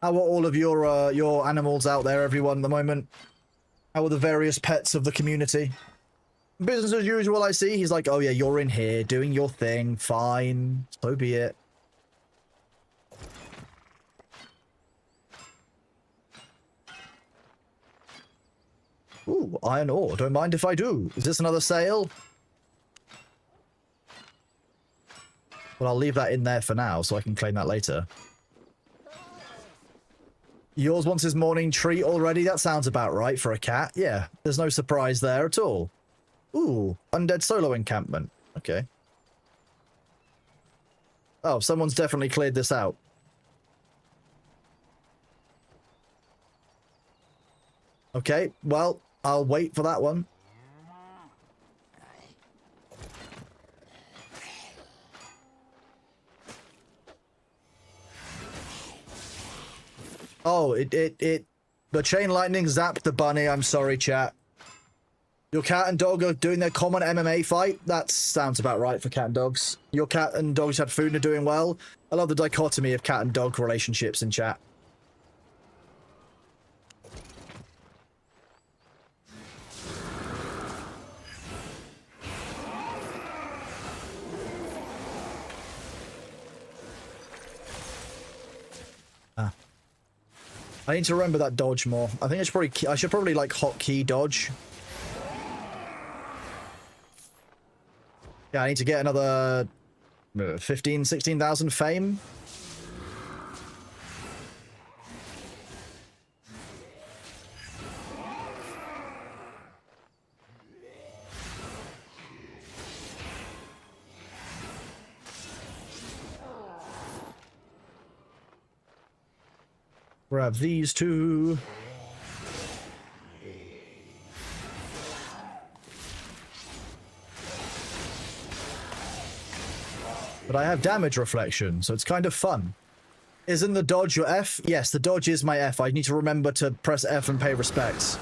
Speaker 1: How are all of your animals out there, everyone, at the moment? How are the various pets of the community? Business as usual, I see. He's like, oh yeah, you're in here doing your thing. Fine. So be it. Ooh, iron ore. Don't mind if I do. Is this another sale? Well, I'll leave that in there for now so I can claim that later. Yours wants his morning treat already? That sounds about right for a cat. Yeah, there's no surprise there at all. Ooh, undead solo encampment. Okay. Oh, someone's definitely cleared this out. Okay, well, I'll wait for that one. Oh, the chain lightning zapped the bunny. I'm sorry, chat. Your cat and dog are doing their common MMA fight? That sounds about right for cat and dogs. Your cat and dogs had food and are doing well. I love the dichotomy of cat and dog relationships in chat. I need to remember that dodge more. I think I should probably like hotkey dodge. Yeah, I need to get another 15, 16,000 fame. Grab these two. But I have damage reflection, so it's kind of fun. Isn't the dodge your F? Yes, the dodge is my F. I need to remember to press F and pay respects.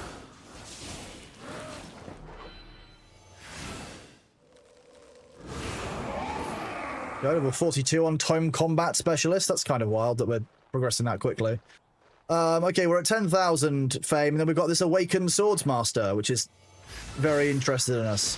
Speaker 1: Go level 42 on Tome Combat Specialist. That's kind of wild that we're progressing that quickly. Okay, we're at 10,000 fame, and then we've got this Awakened Swordsmaster, which is very interested in us.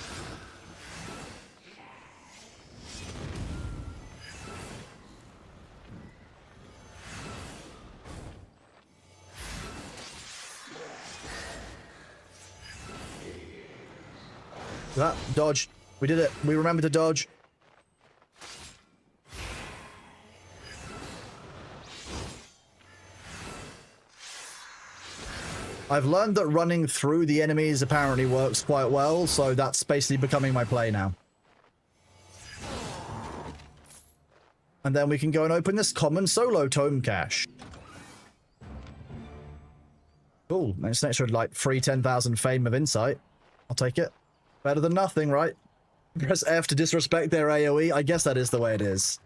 Speaker 1: That dodge. We did it. We remembered to dodge. I've learned that running through the enemies apparently works quite well, so that's basically becoming my play now. And then we can go and open this common solo tome cache. Cool. It's an extra, like, free 10,000 fame of insight. I'll take it. Better than nothing, right? Press F to disrespect their AoE. I guess that is the way it is.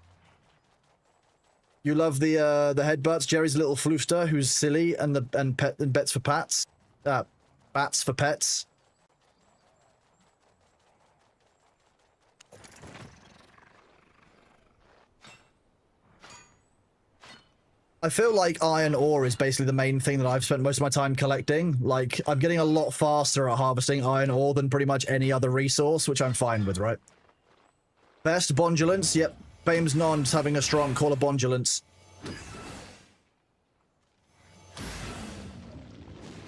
Speaker 1: You love the headbutts. Jerry's a little floofster who's silly and bets for pats. Bats for pets. I feel like iron ore is basically the main thing that I've spent most of my time collecting. Like, I'm getting a lot faster at harvesting iron ore than pretty much any other resource, which I'm fine with, right? Best Bondulance. Yep. Fame's Non's having a strong call of Bondulance.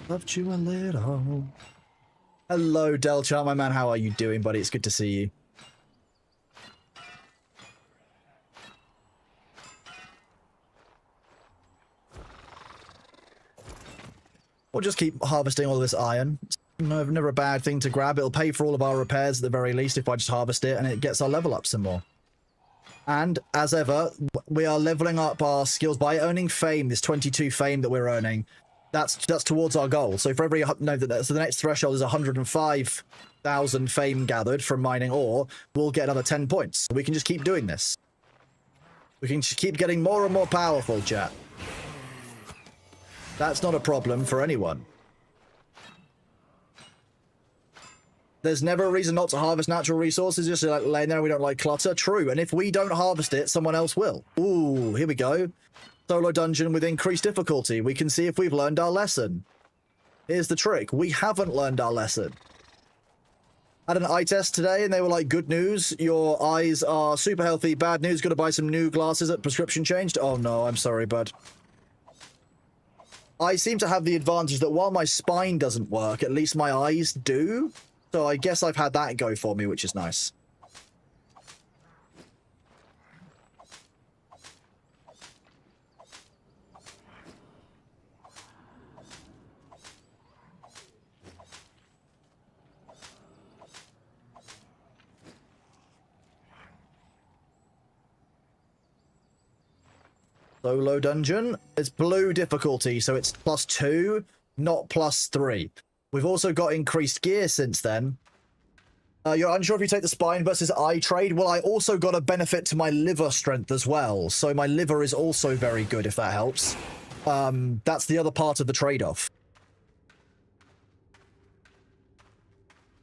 Speaker 1: Loved you a little. Hello, Delchart, my man. How are you doing, buddy? It's good to see you. We'll just keep harvesting all this iron. It's never a bad thing to grab. It'll pay for all of our repairs at the very least if I just harvest it, and it gets our level up some more. And, as ever, we are leveling up our skills by earning fame, this 22 fame that we're earning. That's towards our goal. So for every... No, so the next threshold is 105,000 fame gathered from mining ore. We'll get another 10 points. We can just keep doing this. We can just keep getting more and more powerful, chat. That's not a problem for anyone. There's never a reason not to harvest natural resources, just like laying there, we don't like clutter. True, and if we don't harvest it, someone else will. Ooh, here we go. Solo dungeon with increased difficulty. We can see if we've learned our lesson. Here's the trick. We haven't learned our lesson. I had an eye test today, and they were like, good news, your eyes are super healthy. Bad news, got to buy some new glasses at prescription changed. Oh no, I'm sorry, bud. I seem to have the advantage that while my spine doesn't work, at least my eyes do. So I guess I've had that go for me, which is nice. Solo dungeon. It's blue difficulty, so it's +2, not +3. We've also got increased gear since then. You're unsure if you take the spine versus eye trade. Well, I also got a benefit to my liver strength as well. So my liver is also very good, if that helps. That's the other part of the trade-off.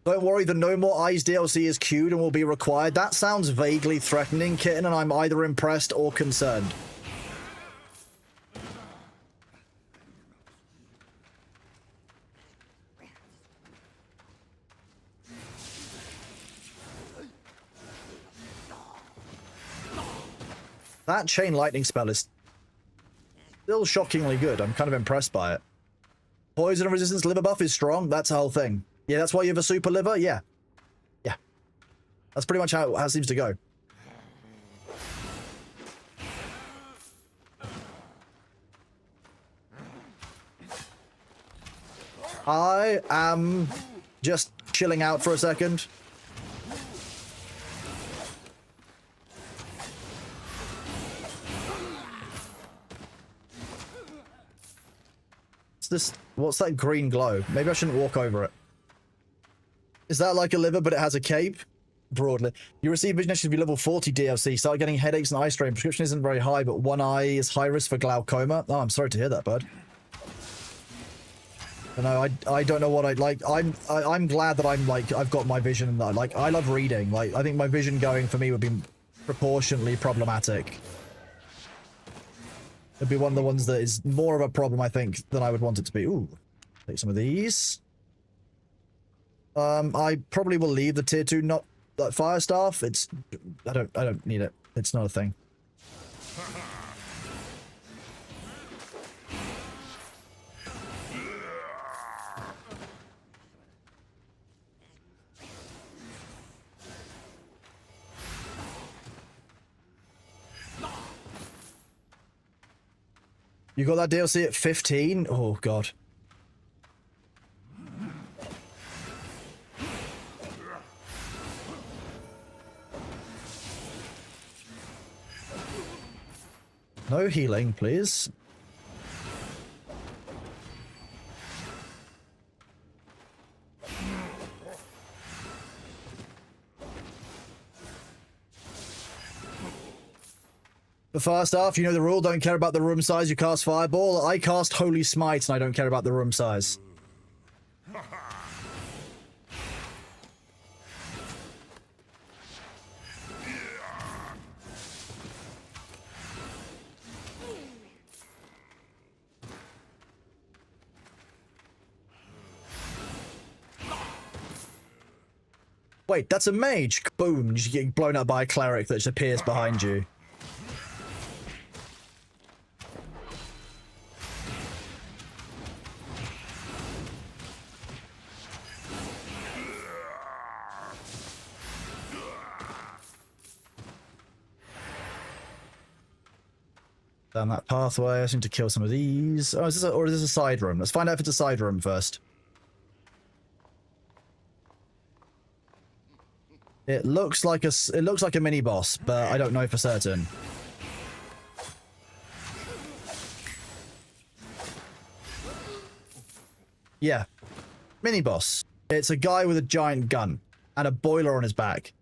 Speaker 1: Don't worry, the No More Eyes DLC is queued and will be required. That sounds vaguely threatening, Kitten, and I'm either impressed or concerned. That chain lightning spell is still shockingly good. I'm kind of impressed by it. Poison resistance liver buff is strong. That's the whole thing. Yeah, that's why you have a super liver? Yeah. Yeah. That's pretty much how it seems to go. I am just chilling out for a second. What's that green glow? Maybe I shouldn't walk over it. Is that like a liver, but it has a cape? Broadly. You receive vision to be level 40 DLC. Start getting headaches and eye strain. Prescription isn't very high, but one eye is high risk for glaucoma. Oh, I'm sorry to hear that, bud. No, I don't know what I'd like. I'm glad that I've got my vision and that. Like, I love reading. Like, I think my vision going for me would be proportionally problematic. It'd be one of the ones that is more of a problem, I think, than I would want it to be. Ooh, take some of these. I probably will leave the tier 2 not fire staff. It's I don't need it. It's not a thing. You got that DLC at 15? Oh, God. No healing, please. But first off, you know the rule, don't care about the room size, you cast Fireball. I cast Holy Smite and I don't care about the room size. Wait, that's a mage! Boom! You get blown up by a cleric that just appears behind you. Down that pathway, I just need to kill some of these. Oh, is this or is this a side room? Let's find out if it's a side room first. It looks like a mini boss, but I don't know for certain. Yeah, mini boss. It's a guy with a giant gun and a boiler on his back.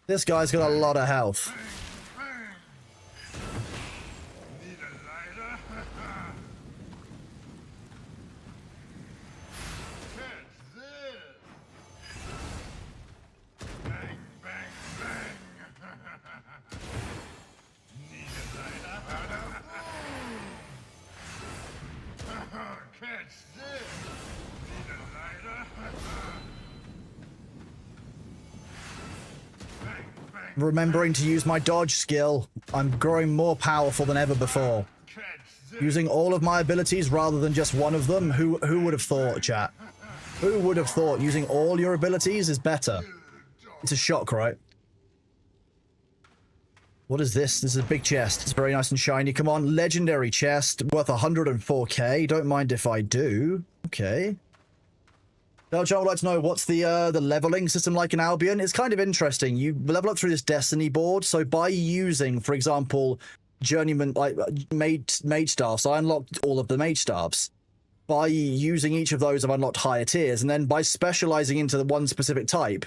Speaker 1: This guy's got a lot of health. Remembering to use my dodge skill, I'm growing more powerful than ever before. Using all of my abilities rather than just one of them. Who would have thought, chat? Who would have thought using all your abilities is better? It's a shock, right? What is this? This is a big chest. It's very nice and shiny. Come on, legendary chest worth 104k. Don't mind if I do. Okay. John would like to know, what's the leveling system like in Albion? It's kind of interesting. You level up through this destiny board. So by using, for example, journeyman, like mage staffs, I unlocked all of the mage staffs. By using each of those, I've unlocked higher tiers. And then by specializing into the one specific type,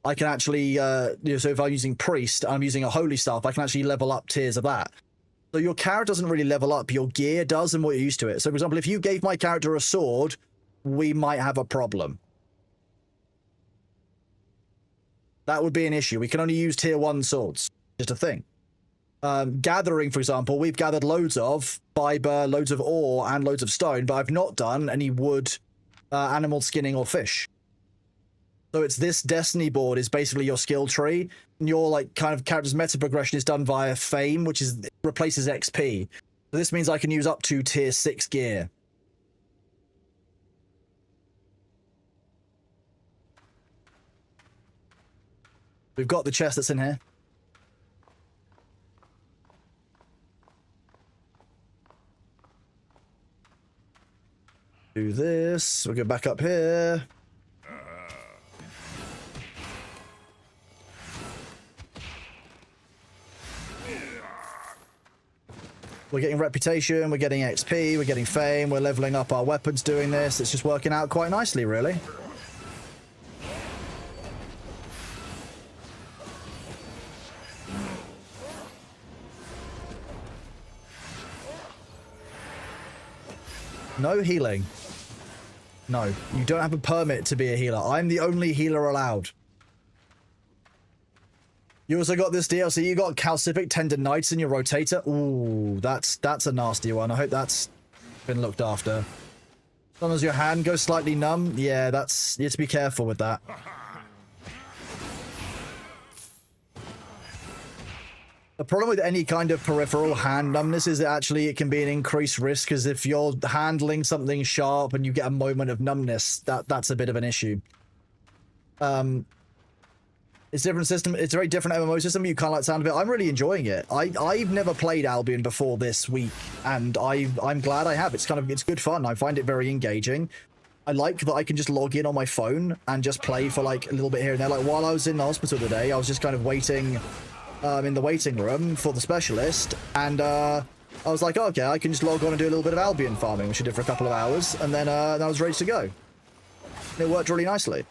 Speaker 1: I can actually, so if I'm using priest, I'm using a holy staff, I can actually level up tiers of that. So your character doesn't really level up, your gear does and what you're used to it. So for example, if you gave my character a sword, we might have a problem. That would be an issue. We can only use tier 1 swords. Just a thing. Gathering, for example, we've gathered loads of fiber, loads of ore, and loads of stone, but I've not done any wood, animal skinning, or fish. So it's this destiny board is basically your skill tree, and your like kind of character's meta progression is done via fame, which is replaces XP. So this means I can use up to tier 6 gear. We've got the chest that's in here. Do this. We'll go back up here. We're getting reputation, we're getting XP, we're getting fame, we're leveling up our weapons doing this. It's just working out quite nicely, really. No healing. No, you don't have a permit to be a healer. I'm the only healer allowed. You also got this DLC. You got calcific tendonitis in your rotator. Ooh, that's a nasty one. I hope that's been looked after. As long as your hand goes slightly numb, yeah, you have to be careful with that. The problem with any kind of peripheral hand numbness is that actually it can be an increased risk, because if you're handling something sharp and you get a moment of numbness, that's a bit of an issue. It's a different system. It's a very different MMO system. You kind of like the sound of it. I'm really enjoying it. I've never played Albion before this week, and I'm glad I have. It's good fun. I find it very engaging. I like that I can just log in on my phone and just play for like a little bit here and there. Like while I was in the hospital today, I was just kind of waiting in the waiting room for the specialist, and I was like, oh, okay, I can just log on and do a little bit of Albion farming, which I did for a couple of hours, and then I was ready to go. And it worked really nicely.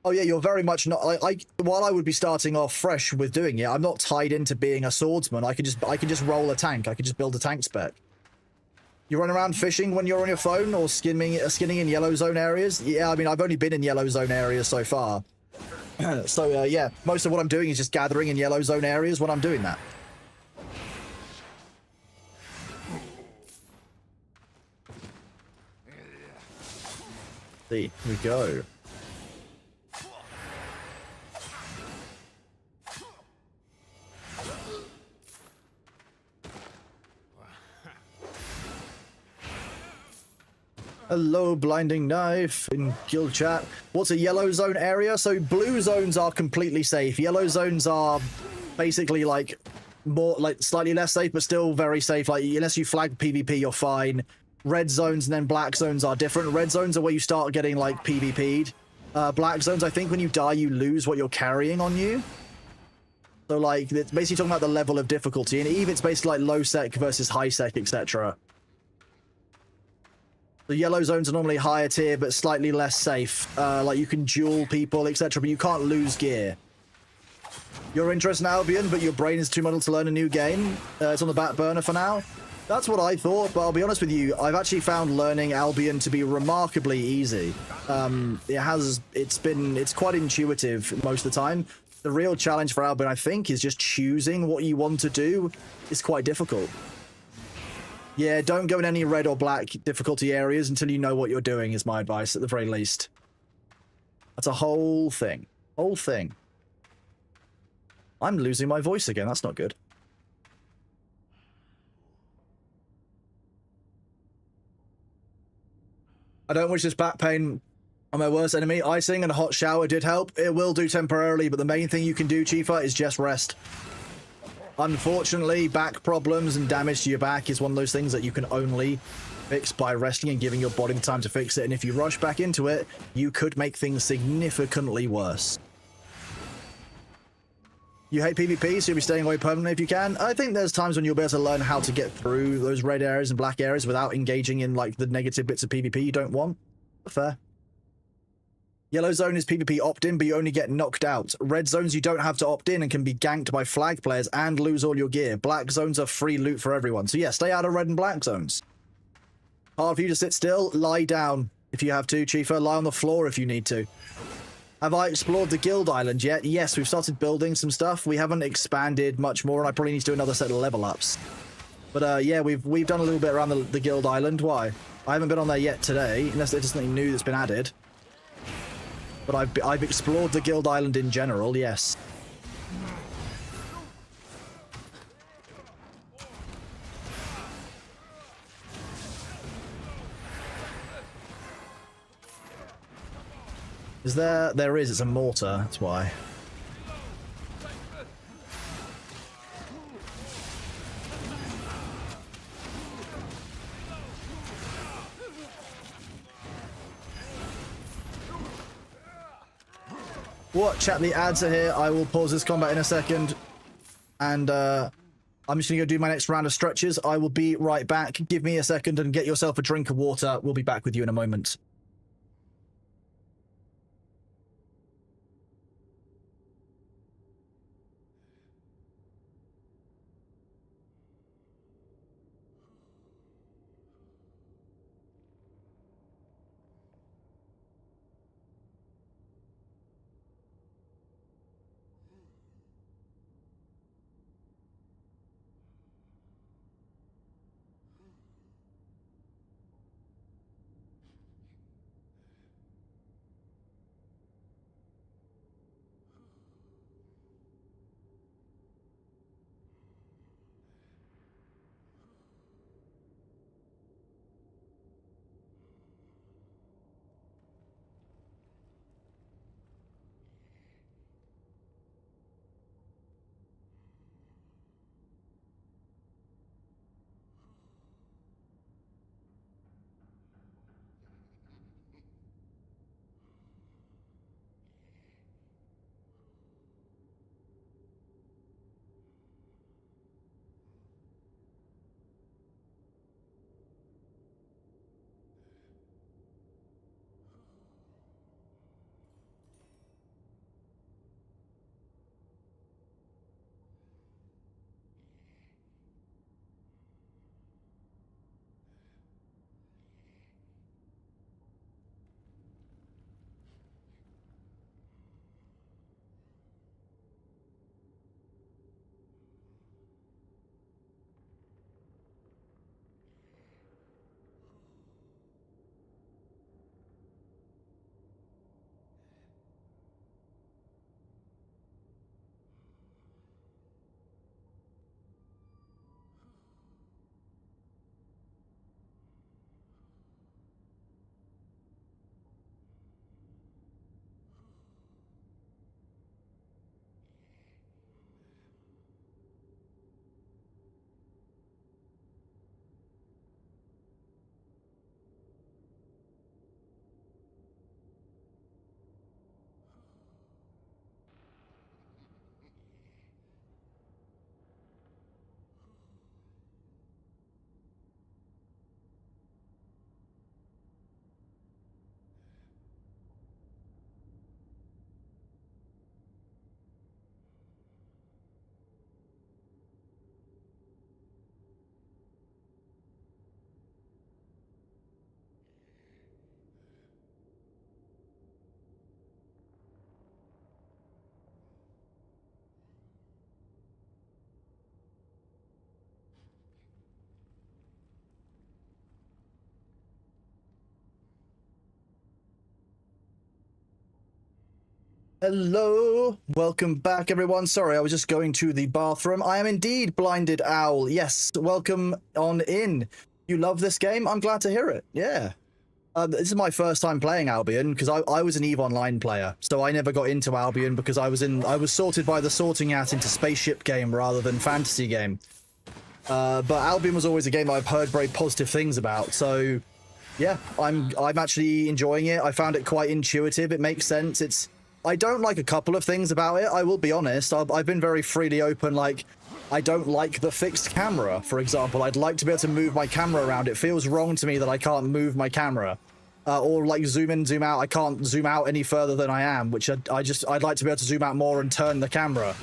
Speaker 1: Oh yeah, you're very much not like while I would be starting off fresh with doing it, I'm not tied into being a swordsman. I can just roll a tank. I can just build a tank spec. You run around fishing when you're on your phone, or skinning in yellow zone areas? Yeah, I mean, I've only been in yellow zone areas so far. So yeah, most of what I'm doing is just gathering in yellow zone areas when I'm doing that. See, here we go. Hello, blinding knife in guild chat. What's a yellow zone area? So blue zones are completely safe. Yellow zones are basically like more like slightly less safe, but still very safe. Like unless you flag PvP, you're fine. Red zones and then black zones are different. Red zones are where you start getting like PvP'd. Black zones, I think when you die, you lose what you're carrying on you. So like it's basically talking about the level of difficulty, and EVE it's basically like low sec versus high sec, etc. The yellow zones are normally higher tier, but slightly less safe. Like you can duel people, etc., but you can't lose gear. You're interested in Albion, but your brain is too muddled to learn a new game. It's on the back burner for now. That's what I thought, but I'll be honest with you, I've actually found learning Albion to be remarkably easy. It's quite intuitive most of the time. The real challenge for Albion, I think, is just choosing what you want to do. It's quite difficult. Yeah, don't go in any red or black difficulty areas until you know what you're doing, is my advice, at the very least. That's a whole thing. Whole thing. I'm losing my voice again. That's not good. I don't wish this back pain on my worst enemy. Icing and a hot shower did help. It will do temporarily, but the main thing you can do, Chifa, is just rest. Unfortunately, back problems and damage to your back is one of those things that you can only fix by resting and giving your body the time to fix it. And if you rush back into it, you could make things significantly worse. You hate PvP, so you'll be staying away permanently if you can. I think there's times when you'll be able to learn how to get through those red areas and black areas without engaging in like the negative bits of PvP you don't want. Fair. Yellow zone is PvP opt-in, but you only get knocked out. Red zones you don't have to opt in and can be ganked by flag players and lose all your gear. Black zones are free loot for everyone. So yeah, stay out of red and black zones. Hard for you to sit still? Lie down if you have to, Chifa. Lie on the floor if you need to. Have I explored the guild island yet? Yes, we've started building some stuff. We haven't expanded much more, and I probably need to do another set of level ups. But yeah, we've done a little bit around the guild island. Why? I haven't been on there yet today, unless there's something new that's been added. But I've explored the guild island in general, yes. Is there? There is. It's a mortar. That's why. What? Chat, the ads are here. I will pause this combat in a second. And I'm just going to go do my next round of stretches. I will be right back. Give me a second and get yourself a drink of water. We'll be back with you in a moment. Hello, welcome back everyone. Sorry, I was just going to the bathroom. I am indeed Blinded Owl. Yes, welcome on in. You love this game? I'm glad to hear it. Yeah. This is my first time playing Albion because I was an EVE Online player, so I never got into Albion because I was sorted by the sorting hat into spaceship game rather than fantasy game. But Albion was always a game I've heard very positive things about, so yeah, I'm actually enjoying it. I found it quite intuitive. It makes sense. I don't like a couple of things about it, I will be honest. I've been very freely open, like, I don't like the fixed camera, for example. I'd like to be able to move my camera around. It feels wrong to me that I can't move my camera. Or, like, zoom in, zoom out. I can't zoom out any further than I am, which I'd like to be able to zoom out more and turn the camera.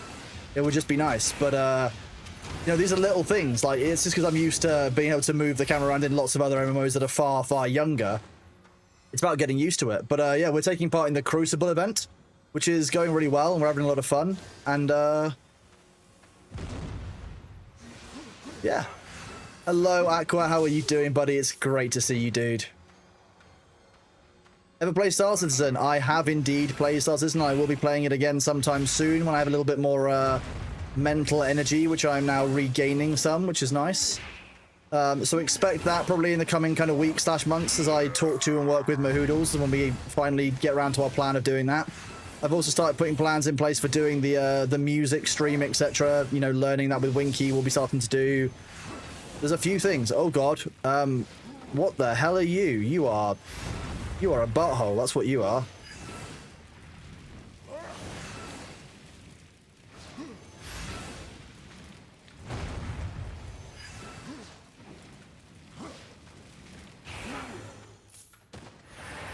Speaker 1: It would just be nice, but, you know, these are little things. Like, it's just because I'm used to being able to move the camera around in lots of other MMOs that are far, far younger. It's about getting used to it. But, yeah, we're taking part in the Crucible event, which is going really well, and we're having a lot of fun. And, yeah. Hello, Aqua. How are you doing, buddy? It's great to see you, dude. Ever play Star Citizen? I have indeed played Star Citizen. I will be playing it again sometime soon when I have a little bit more, mental energy, which I'm now regaining some, which is nice. So expect that probably in the coming kind of weeks/months as I talk to and work with Mahoodles, and when we finally get around to our plan of doing that. I've also started putting plans in place for doing the music stream, etc. You know, learning that with Winky, we'll be starting to do. There's a few things. Oh God, what the hell are you? You are a butthole. That's what you are.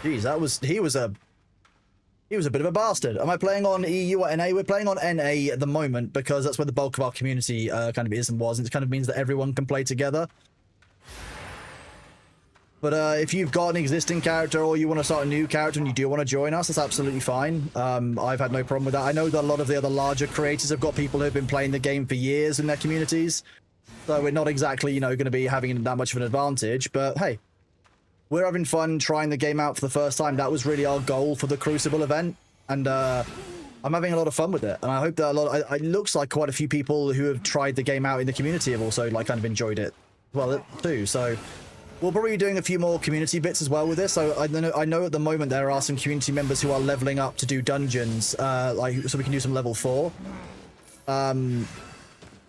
Speaker 1: Jeez, he was a bit of a bastard. Am I playing on EU or NA? We're playing on NA at the moment because that's where the bulk of our community kind of is and was, and it kind of means that everyone can play together. But if you've got an existing character or you want to start a new character and you do want to join us, that's absolutely fine. I've had no problem with that. I know that a lot of the other larger creators have got people who've been playing the game for years in their communities, so we're not exactly, you know, going to be having that much of an advantage, but hey. We're having fun trying the game out for the first time. That was really our goal for the Crucible event, and I'm having a lot of fun with it. And I hope that it looks like quite a few people who have tried the game out in the community have also like kind of enjoyed it, well too. So we'll probably be doing a few more community bits as well with this. So I know at the moment there are some community members who are leveling up to do dungeons, like so we can do some level 4.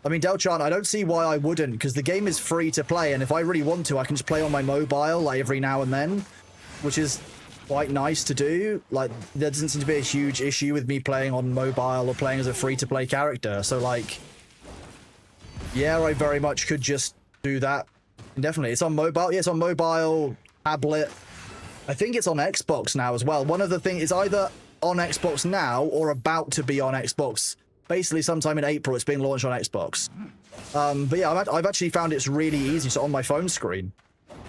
Speaker 1: I mean, Delchan, I don't see why I wouldn't, because the game is free to play, and if I really want to, I can just play on my mobile, like, every now and then, which is quite nice to do. Like, there doesn't seem to be a huge issue with me playing on mobile or playing as a free-to-play character, so, like, yeah, I very much could just do that indefinitely. It's on mobile, yeah, it's on mobile, tablet. I think it's on Xbox now as well. One of the things is either on Xbox now or about to be on Xbox. Basically, sometime in April, it's being launched on Xbox. But yeah, I've actually found it's really easy to on my phone screen,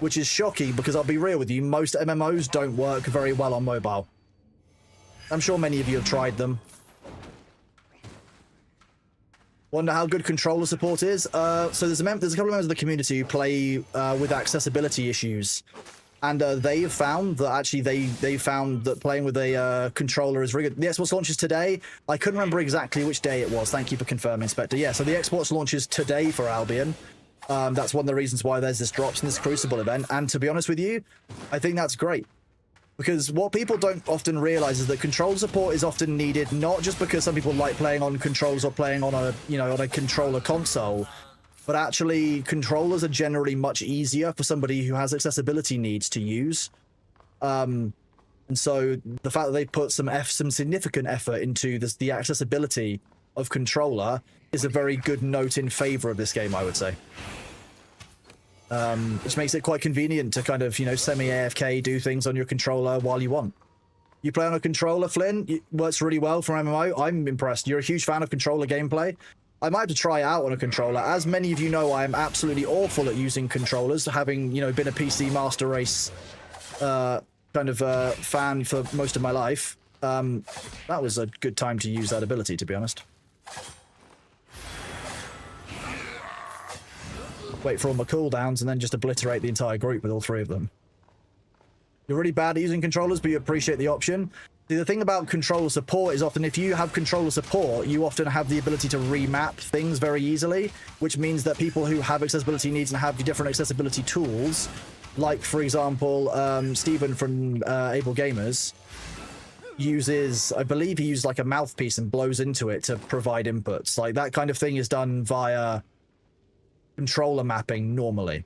Speaker 1: which is shocking because I'll be real with you, most MMOs don't work very well on mobile. I'm sure many of you have tried them. Wonder how good controller support is? So there's a couple of members of the community who play with accessibility issues. And they've found that actually they found that playing with a controller is really good. The Xbox launches today. I couldn't remember exactly which day it was. Thank you for confirming, Spectre. Yeah, so the Xbox launches today for Albion. That's one of the reasons why there's this drops in this Crucible event. And to be honest with you, I think that's great. Because what people don't often realize is that controller support is often needed, not just because some people like playing on controls or playing on a, you know, on a controller console, but actually controllers are generally much easier for somebody who has accessibility needs to use. And so the fact that they put some significant effort into the accessibility of controller is a very good note in favor of this game, I would say. Which makes it quite convenient to kind of, you know, semi-AFK do things on your controller while you want. You play on a controller, Flynn? It works really well for MMO. I'm impressed. You're a huge fan of controller gameplay. I might have to try it out on a controller. As many of you know, I am absolutely awful at using controllers, having, you know, been a PC Master Race kind of fan for most of my life. That was a good time to use that ability, to be honest. Wait for all my cooldowns and then just obliterate the entire group with all 3 of them. You're really bad at using controllers, but you appreciate the option. The thing about controller support is often if you have controller support, you often have the ability to remap things very easily, which means that people who have accessibility needs and have different accessibility tools, like, for example, Stephen from Able Gamers, uses, I believe he uses like a mouthpiece and blows into it to provide inputs. Like, that kind of thing is done via controller mapping normally.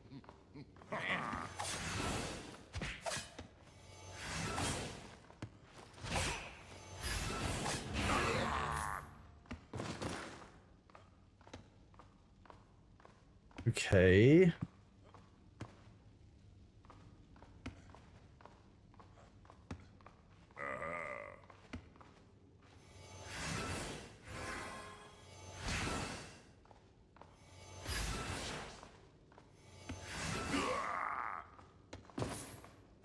Speaker 1: Okay.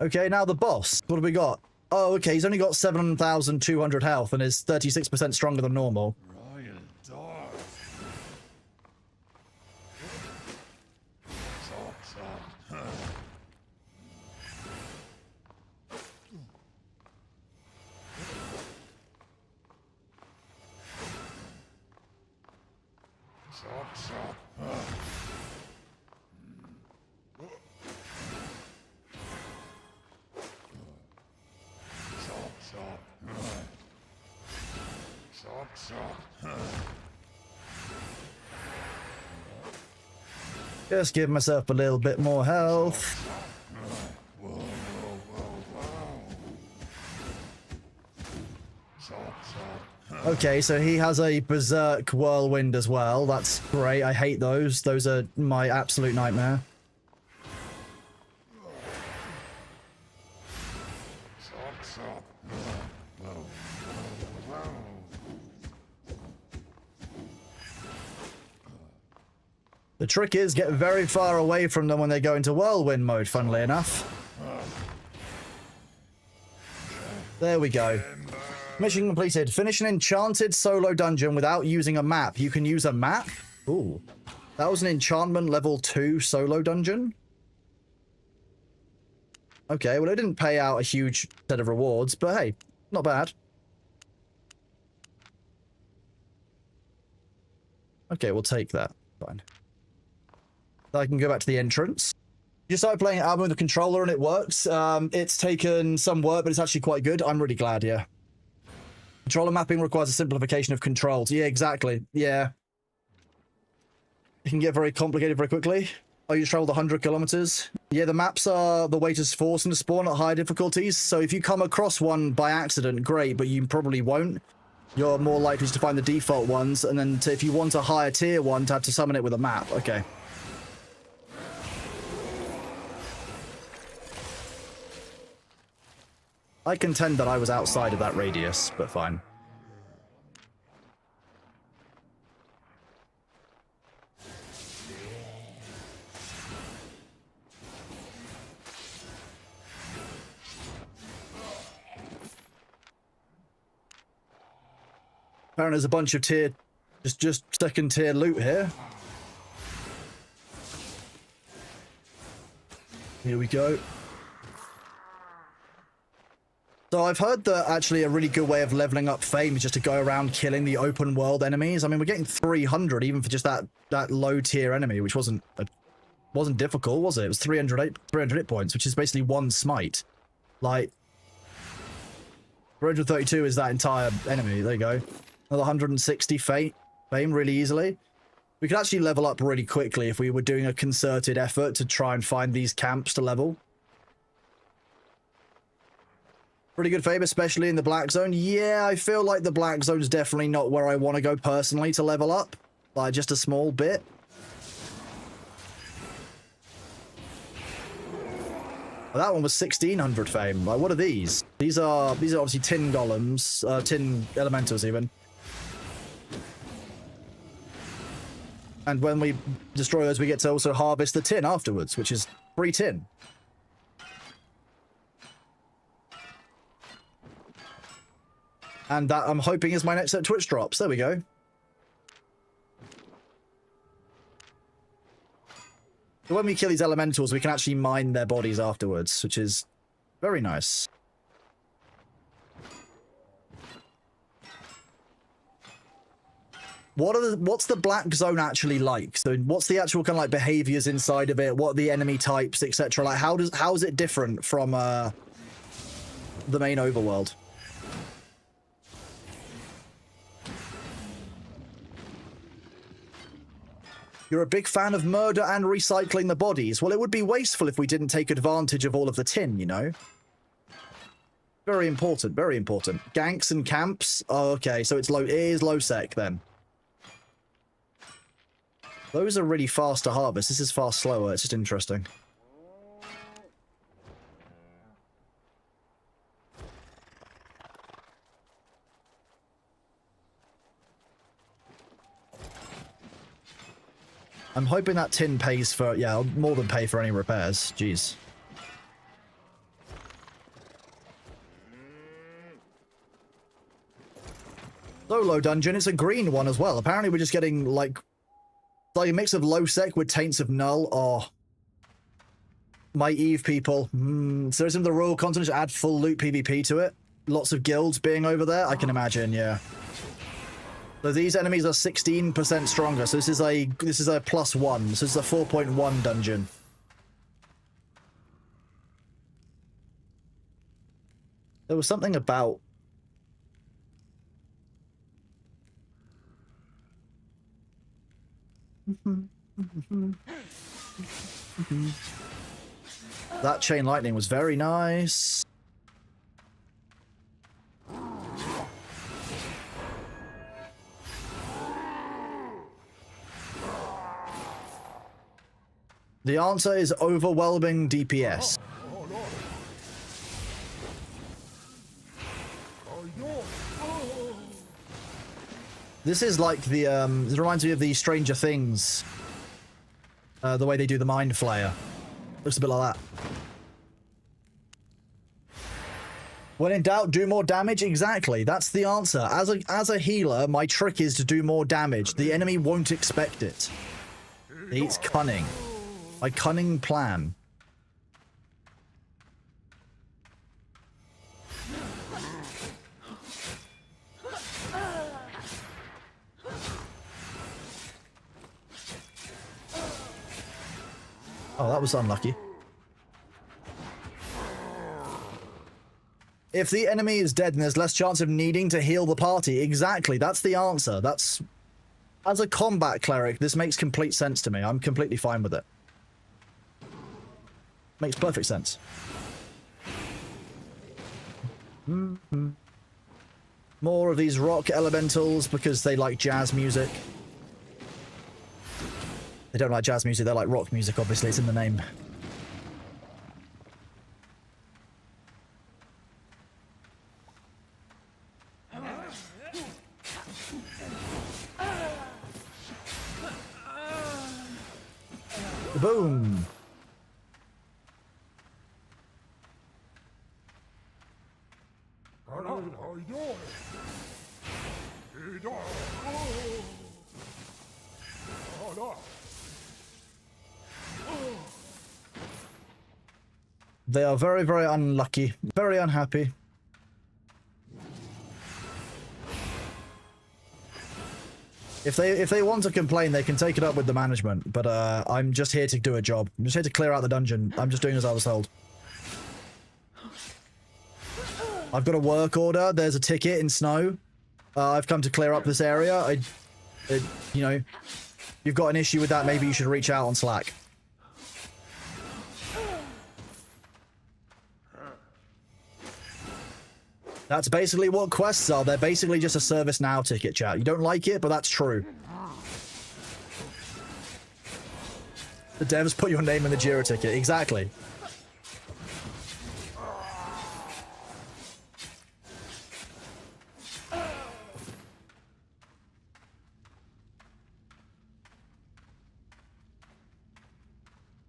Speaker 1: Okay, now the boss. What have we got? Oh, okay, he's only got 7,200 health and is 36% stronger than normal.
Speaker 3: Royal dog.
Speaker 1: Just give myself a little bit more health. Okay, so he has a Berserk Whirlwind as well. That's great. I hate those. Those are my absolute nightmare. The trick is get very far away from them when they go into Whirlwind mode, funnily enough. There we go. Mission completed. Finish an enchanted solo dungeon without using a map. You can use a map? Ooh. That was an enchantment level 2 solo dungeon? Okay, well, it didn't pay out a huge set of rewards, but hey, not bad. Okay, we'll take that. Fine. I can go back to the entrance. You started playing Albion with the controller and it works. It's taken some work, but it's actually quite good. I'm really glad, yeah. Controller mapping requires a simplification of controls. Yeah, exactly. Yeah. It can get very complicated very quickly. Oh, you traveled 100 kilometers? Yeah, the maps are the way to force them to spawn at high difficulties. So if you come across one by accident, great, but you probably won't. You're more likely to find the default ones, and then if you want a higher tier one, to have to summon it with a map. Okay. I contend that I was outside of that radius, but fine. Apparently there's a bunch of tier, just second tier loot here. Here we go. So I've heard that actually a really good way of leveling up fame is just to go around killing the open world enemies. I mean, we're getting 300 even for just that low tier enemy, which wasn't difficult, was it? It was 300 hit points, which is basically one smite. Like 332 is that entire enemy. There you go. Another 160 fame really easily. We could actually level up really quickly if we were doing a concerted effort to try and find these camps to level. Pretty good fame, especially in the Black Zone. Yeah, I feel like the Black Zone's definitely not where I want to go personally to level up. Like, just a small bit. Well, that one was 1600 fame. Like, what are these? These are obviously tin golems, tin elementals even. And when we destroy those, we get to also harvest the tin afterwards, which is free tin. And that, I'm hoping, is my next set of Twitch drops. There we go. So when we kill these elementals, we can actually mine their bodies afterwards, which is very nice. what's the black zone actually like? So what's the actual kind of like behaviors inside of it? What are the enemy types, etc.? Like how is it different from the main overworld? You're a big fan of murder and recycling the bodies. Well, it would be wasteful if we didn't take advantage of all of the tin, you know? Very important, very important. Ganks and camps. Oh, okay, so it is low sec then. Those are really fast to harvest. This is far slower. It's just interesting. I'm hoping that tin pays for, yeah, I'll more than pay for any repairs. Jeez. Solo dungeon, it's a green one as well. Apparently we're just getting, like a mix of low sec with taints of null. Oh. My Eve people. So isn't the royal continent to add full loot PvP to it? Lots of guilds being over there? I can imagine, yeah. So these enemies are 16% stronger. So this is a +1. So this is a 4.1 dungeon. There was something about that chain lightning was very nice. The answer is overwhelming DPS. This is like the, it reminds me of the Stranger Things. The way they do the Mind Flayer. Looks a bit like that. When in doubt, do more damage? Exactly, that's the answer. As a healer, my trick is to do more damage. The enemy won't expect it. It's cunning. My cunning plan. Oh, that was unlucky. If the enemy is dead, then there's less chance of needing to heal the party. Exactly, that's the answer. That's... As a combat cleric, this makes complete sense to me. I'm completely fine with it. Makes perfect sense. More of these rock elementals because they like jazz music. They don't like jazz music, they like rock music, obviously. It's in the name. Boom! They are very, very unlucky. Very unhappy. If they want to complain, they can take it up with the management. But I'm just here to do a job. I'm just here to clear out the dungeon. I'm just doing as I was told. I've got a work order. There's a ticket in snow. I've come to clear up this area. You know, you've got an issue with that, maybe you should reach out on Slack. That's basically what quests are. They're basically just a service now ticket, chat. You don't like it, but that's true. The devs put your name in the Jira ticket. Exactly.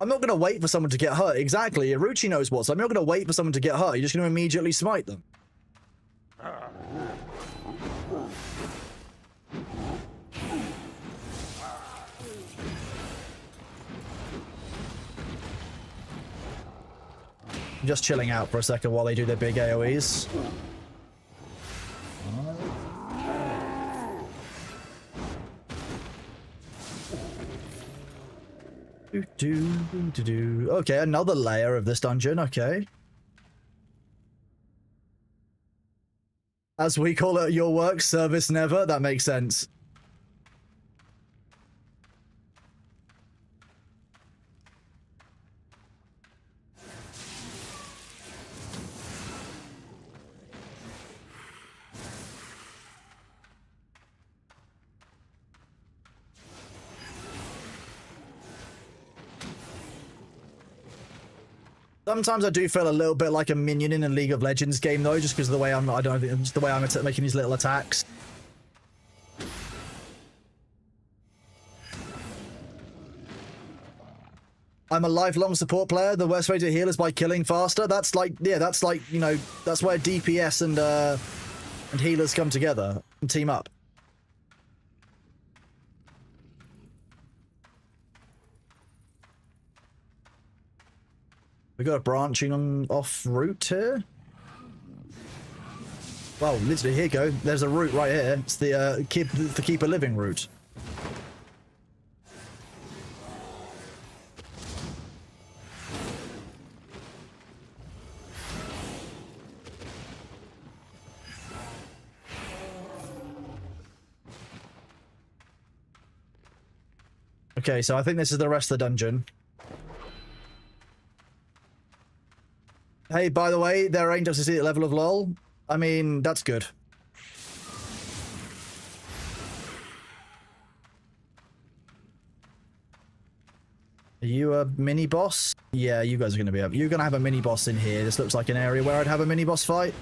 Speaker 1: I'm not going to wait for someone to get hurt. Exactly. Iruchi knows what's. I'm not going to wait for someone to get hurt. You're just going to immediately smite them. I'm just chilling out for a second while they do their big AoEs. Okay, another layer of this dungeon. Okay. As we call it, your work, service never. That makes sense. Sometimes I do feel a little bit like a minion in a League of Legends game, though, just because of the way I don't know, just the way I'm making these little attacks. I'm a lifelong support player. The worst way to heal is by killing faster. That's like, yeah, that's like, you know, that's where DPS and healers come together and team up. We got a branching on off route here. Well, literally, here you go. There's a route right here. It's the keep a living route. Okay, so I think this is the rest of the dungeon. Hey, by the way, there ain't just a level of LOL. I mean, that's good. Are you a mini boss? Yeah, you guys are gonna be up. You're gonna have a mini boss in here. This looks like an area where I'd have a mini boss fight.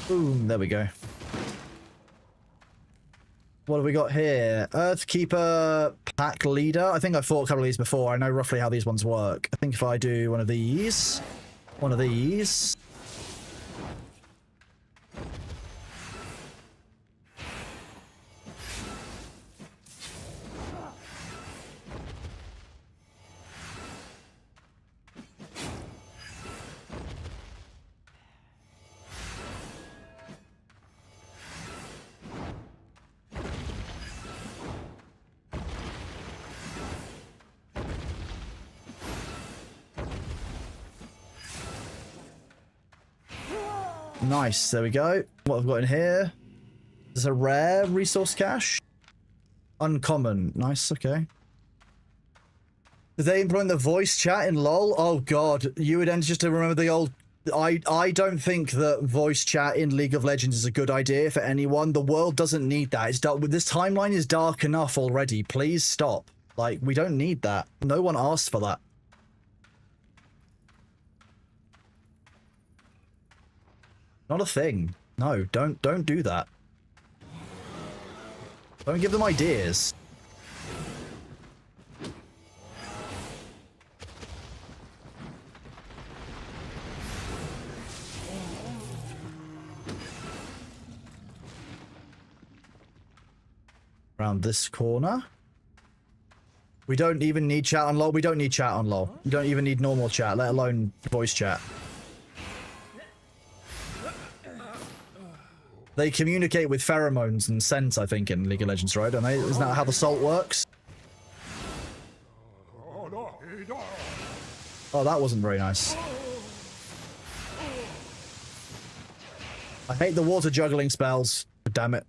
Speaker 1: Boom, there we go. What have we got here? Earthkeeper pack leader. I think I've fought a couple of these before. I know roughly how these ones work. I think if I do one of these. Nice, there we go. What I've got in here? There's a rare resource cache. Uncommon. Nice, okay. Did they implement the voice chat in LoL? Oh god, you would end just to remember the old... I don't think that voice chat in League of Legends is a good idea for anyone. The world doesn't need that. It's dark. This timeline is dark enough already. Please stop. Like, we don't need that. No one asked for that. Not a thing. No, don't do that. Don't give them ideas. Around this corner. We don't even need chat on LoL. We don't need chat on LoL. We don't even need normal chat, let alone voice chat. They communicate with pheromones and scents, I think, in League of Legends, right? Don't they? Isn't that how the salt works? Oh, that wasn't very nice. I hate the water juggling spells. Damn it.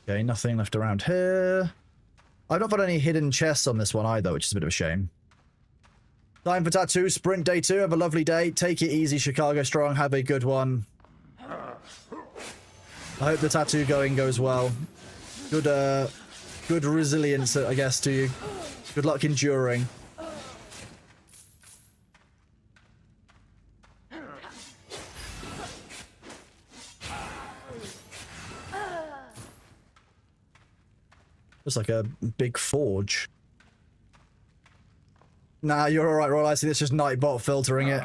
Speaker 1: Okay, nothing left around here. I've not got any hidden chests on this one either, which is a bit of a shame. Time for tattoo. Sprint day 2. Have a lovely day. Take it easy, Chicago Strong. Have a good one. I hope the tattoo going goes well. Good resilience, I guess, to you. Good luck enduring. Looks like a big forge. Nah, you're alright, Royal Icing. It's just Nightbot filtering it.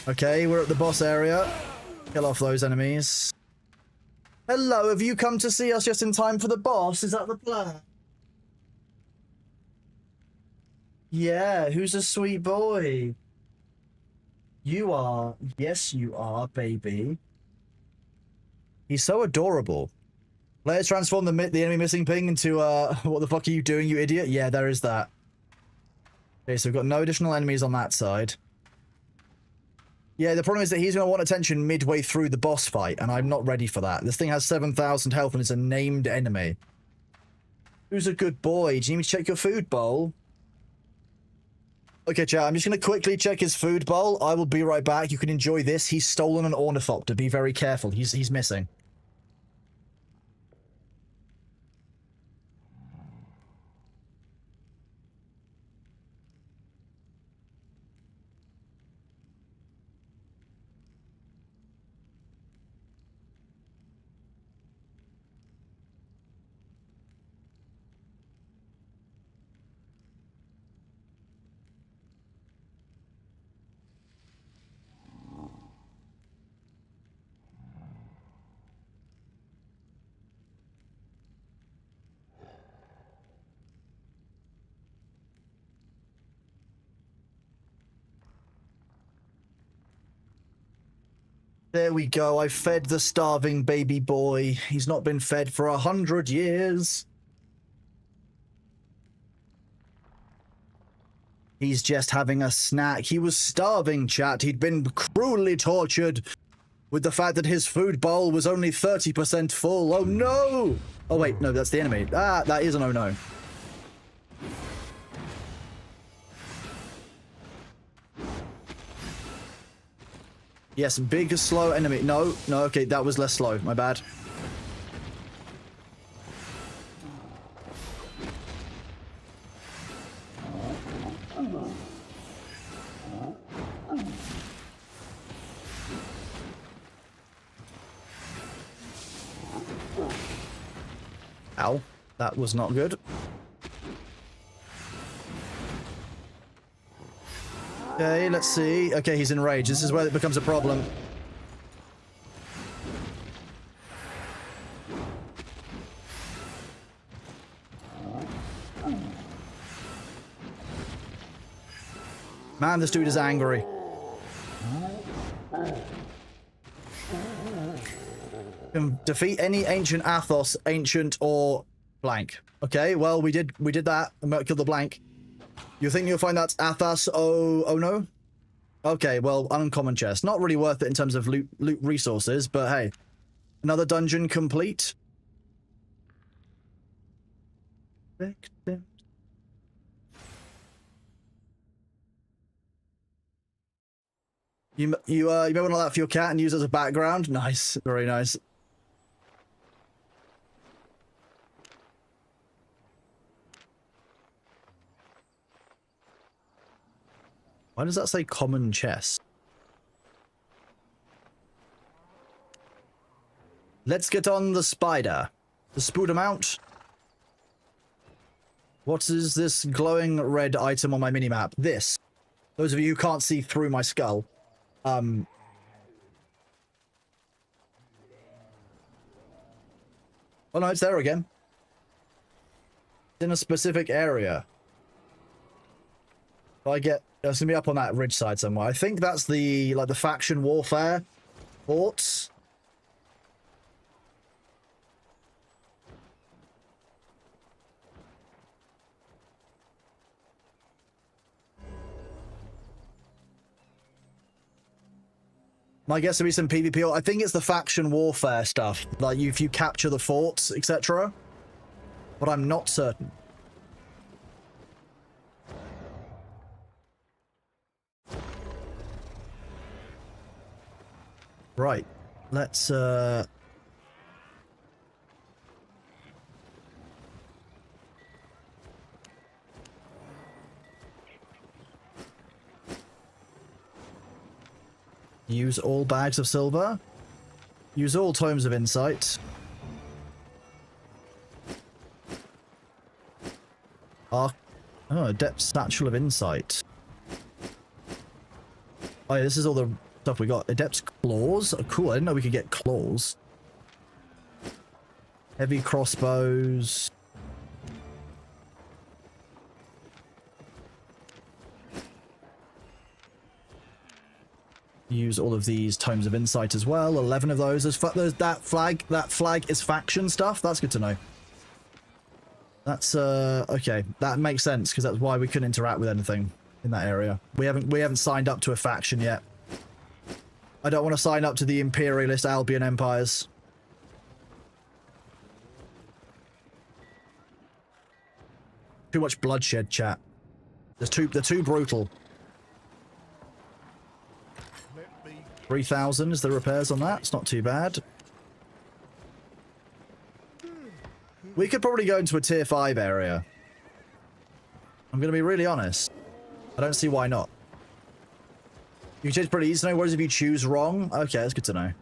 Speaker 1: Okay, we're at the boss area. Kill off those enemies. Hello, have you come to see us just in time for the boss? Is that the plan? Yeah, who's a sweet boy? You are. Yes, you are, baby. He's so adorable. Let's transform the enemy missing ping into, what the fuck are you doing, you idiot? Yeah, there is that. Okay, so we've got no additional enemies on that side. Yeah, the problem is that he's going to want attention midway through the boss fight, and I'm not ready for that. This thing has 7,000 health and it's a named enemy. Who's a good boy? Do you need me to check your food bowl? Okay, chat, I'm just going to quickly check his food bowl. I will be right back. You can enjoy this. He's stolen an ornithopter. Be very careful. He's missing. There we go. I fed the starving baby boy. He's not been fed for 100 years. He's just having a snack. He was starving, chat. He'd been cruelly tortured with the fact that his food bowl was only 30% full. Oh no! Oh wait, no, that's the enemy. Ah, that is an oh no. Yes, big, slow enemy. No, no, okay, that was less slow. My bad. Ow. That was not good. Okay, let's see. Okay, he's enraged. This is where it becomes a problem. Man, this dude is angry. Can defeat any ancient Athos, ancient or blank. Okay, well, we did that. Killed the blank. You think you'll find that's Athos? Oh no? Okay, well, uncommon chest. Not really worth it in terms of loot resources, but hey. Another dungeon complete. Victim. You may want to allow that for your cat and use it as a background. Nice. Very nice. Why does that say common chest? Let's get on the spider. The Spooder mount. What is this glowing red item on my minimap? This. Those of you who can't see through my skull. Oh no, it's there again. It's in a specific area. I get... It's gonna be up on that ridge side somewhere. I think that's the, like, the faction warfare forts. My guess would be some PvP. I think it's the faction warfare stuff. Like, if you capture the forts, etc. But I'm not certain. Right. Let's, use all bags of silver. Use all tomes of insight. Oh, a depth satchel of insight. Oh, yeah, this is all the stuff we got. Adept's claws. Oh, cool. I didn't know we could get claws. Heavy crossbows. Use all of these tomes of insight as well. 11 of those. There's that flag. That flag is faction stuff. That's good to know. That's okay. That makes sense because that's why we couldn't interact with anything in that area. We haven't signed up to a faction yet. I don't want to sign up to the imperialist Albion empires. Too much bloodshed, chat. They're too brutal. 3,000 is the repairs on that. It's not too bad. We could probably go into a tier 5 area. I'm going to be really honest. I don't see why not. You can change pretty easy to know, whereas if you choose wrong... Okay, that's good to know.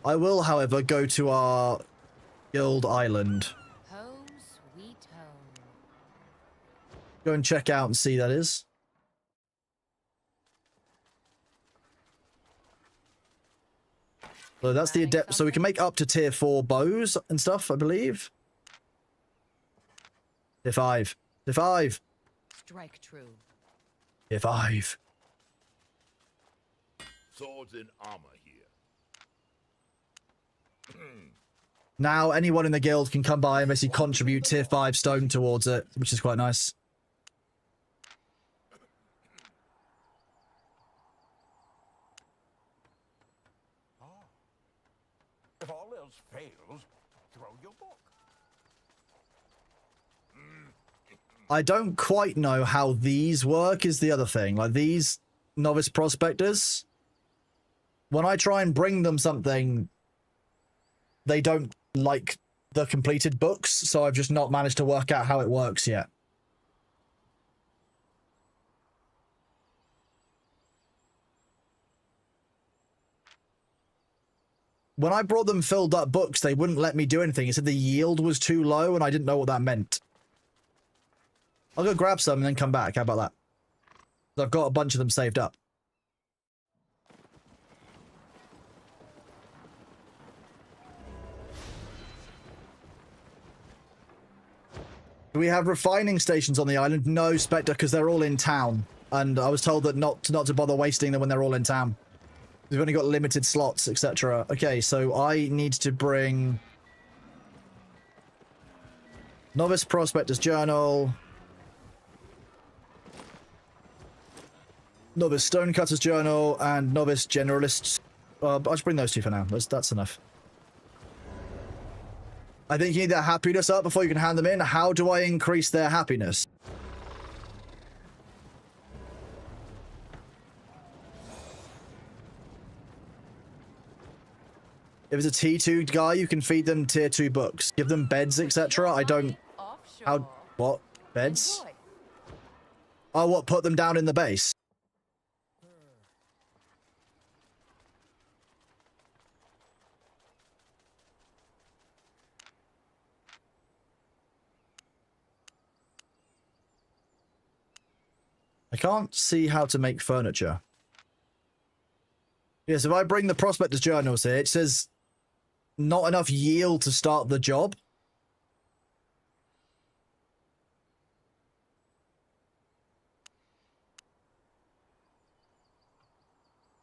Speaker 1: I will, however, go to our guild island.
Speaker 2: Home, sweet home.
Speaker 1: Go and check out and see that is. So that's the adept. So we can make up to tier 4 bows and stuff, I believe. Tier 5. Tier 5.
Speaker 2: Strike true.
Speaker 1: Tier 5.
Speaker 3: Swords and armor here.
Speaker 1: Now anyone in the guild can come by and basically contribute tier 5 stone towards it, which is quite nice.
Speaker 3: If all else fails, throw your book.
Speaker 1: I don't quite know how these work is the other thing. Like these novice prospectors, when I try and bring them something, they don't like the completed books, so I've just not managed to work out how it works yet. When I brought them filled up books, they wouldn't let me do anything. It said the yield was too low, and I didn't know what that meant. I'll go grab some and then come back. How about that? I've got a bunch of them saved up. Do we have refining stations on the island? No, Spectre, because they're all in town. And I was told that not to bother wasting them when they're all in town. We've only got limited slots, etc. Okay, so I need to bring... Novice Prospector's Journal. Novice Stonecutter's Journal and Novice Generalist. I'll just bring those two for now. That's enough. I think you need their happiness up before you can hand them in. How do I increase their happiness? If it's a T2 guy, you can feed them tier 2 books. Give them beds, etc. I don't... How... What? Beds? Oh, what? Put them down in the base? I can't see how to make furniture. Yes, if I bring the Prospector's Journals here, it says not enough yield to start the job.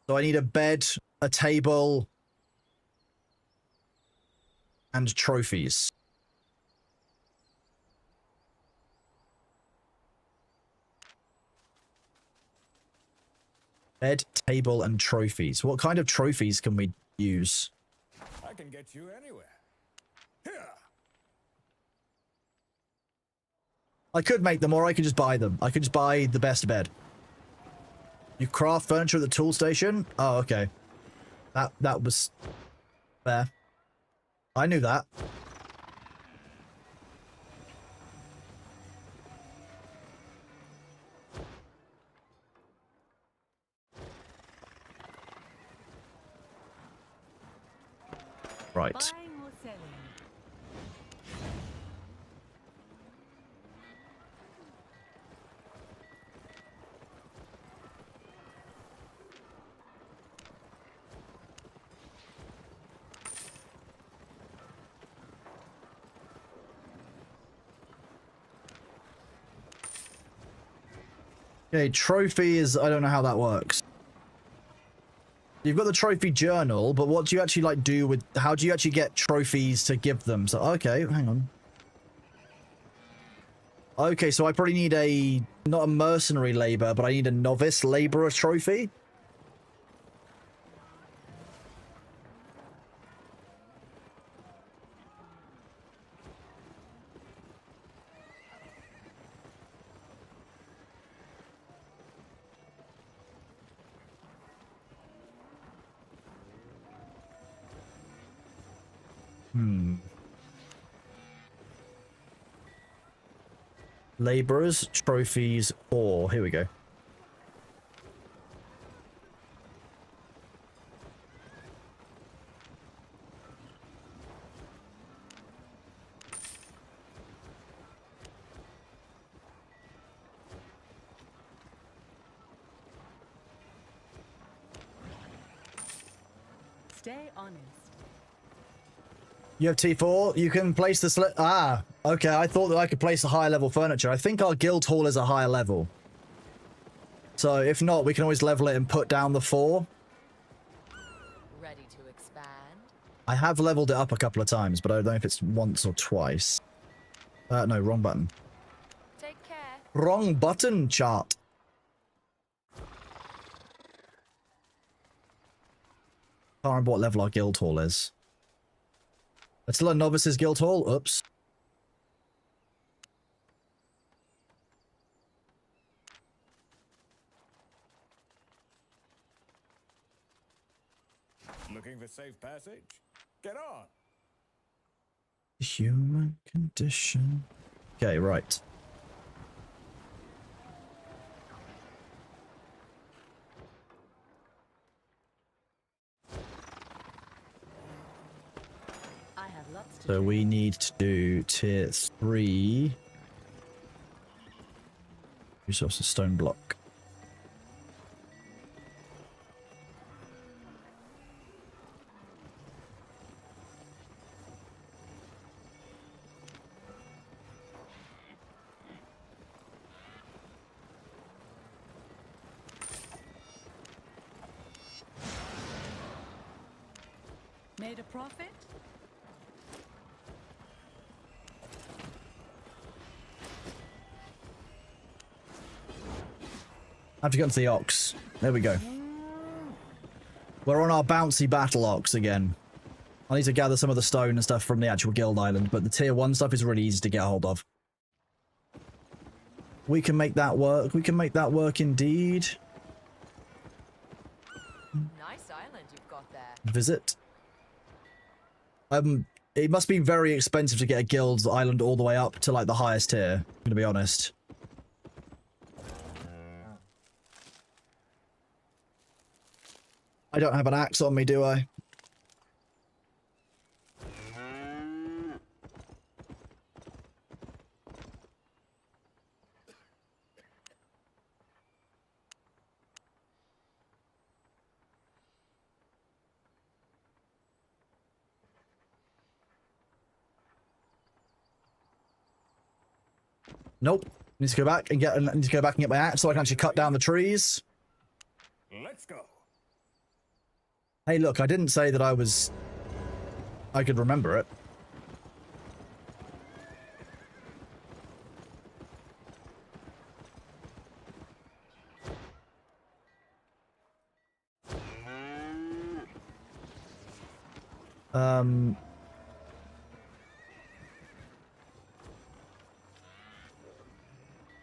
Speaker 1: So I need a bed, a table, and trophies. Bed, table, and trophies. What kind of trophies can we use?
Speaker 3: I can get you anywhere. Here.
Speaker 1: I could make them, or I could just buy them. I could just buy the best bed. You craft furniture at the tool station? Oh, okay. That was fair. I knew that. Right.
Speaker 2: Buying or selling?
Speaker 1: Okay, trophies. I don't know how that works. You've got the trophy journal, but what do you actually like do with? How do you actually get trophies to give them? So okay, hang on. Okay, so I probably need a not a mercenary labor, but I need a novice laborer trophy. Laborers, trophies, or here we go.
Speaker 2: Stay honest.
Speaker 1: You have T4. You can place the okay. I thought that I could place the higher level furniture. I think our guild hall is a higher level. So if not, we can always level it and put down the 4.
Speaker 2: Ready to expand?
Speaker 1: I have leveled it up a couple of times, but I don't know if it's once or twice. No, wrong button.
Speaker 2: Take care.
Speaker 1: Wrong button, chart. Can't remember what level our guild hall is. It's still a novice's guild hall. Oops.
Speaker 3: Looking for safe passage? Get on.
Speaker 1: Human condition. Okay, right.
Speaker 2: I have lots to
Speaker 1: So
Speaker 2: do.
Speaker 1: we need to do tier 3. Resources stone block.
Speaker 2: Made a profit?
Speaker 1: I have to get into the ox. There we go. We're on our bouncy battle ox again. I need to gather some of the stone and stuff from the actual guild island, but the tier 1 stuff is really easy to get a hold of. We can make that work. We can make that work indeed.
Speaker 2: Nice island you've got there.
Speaker 1: Visit. It must be very expensive to get a guild's island all the way up to like the highest tier, I'm gonna be honest. I don't have an axe on me, do I? Nope. Need to go back and get my axe so I can actually cut down the trees.
Speaker 3: Let's go.
Speaker 1: Hey, look, I didn't say that I could remember it.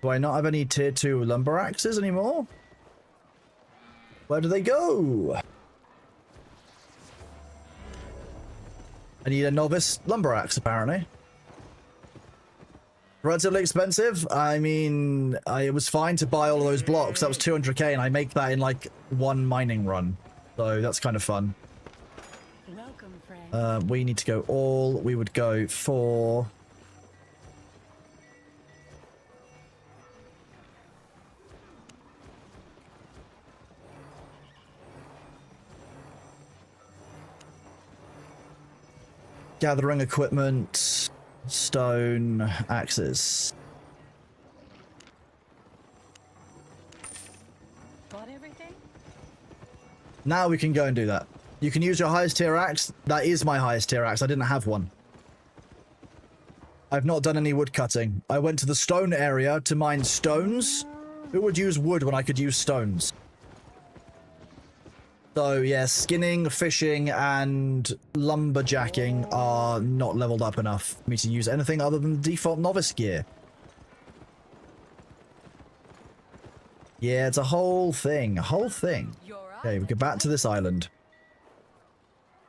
Speaker 1: Do I not have any tier 2 lumber axes anymore? Where do they go? I need a novice lumber axe, apparently. Relatively expensive. I mean, it was fine to buy all of those blocks. That was 200k, and I make that in like 1 mining run. So that's kind of fun.
Speaker 2: Welcome, friend.
Speaker 1: We need to go all. We would go for... gathering equipment, stone, axes. Now we can go and do that. You can use your highest tier axe. That is my highest tier axe. I didn't have one. I've not done any wood cutting. I went to the stone area to mine stones. Who would use wood when I could use stones? So yeah, skinning, fishing, and lumberjacking are not leveled up enough for me to use anything other than default novice gear. Yeah, it's a whole thing. A whole thing. Okay, we go back to this island.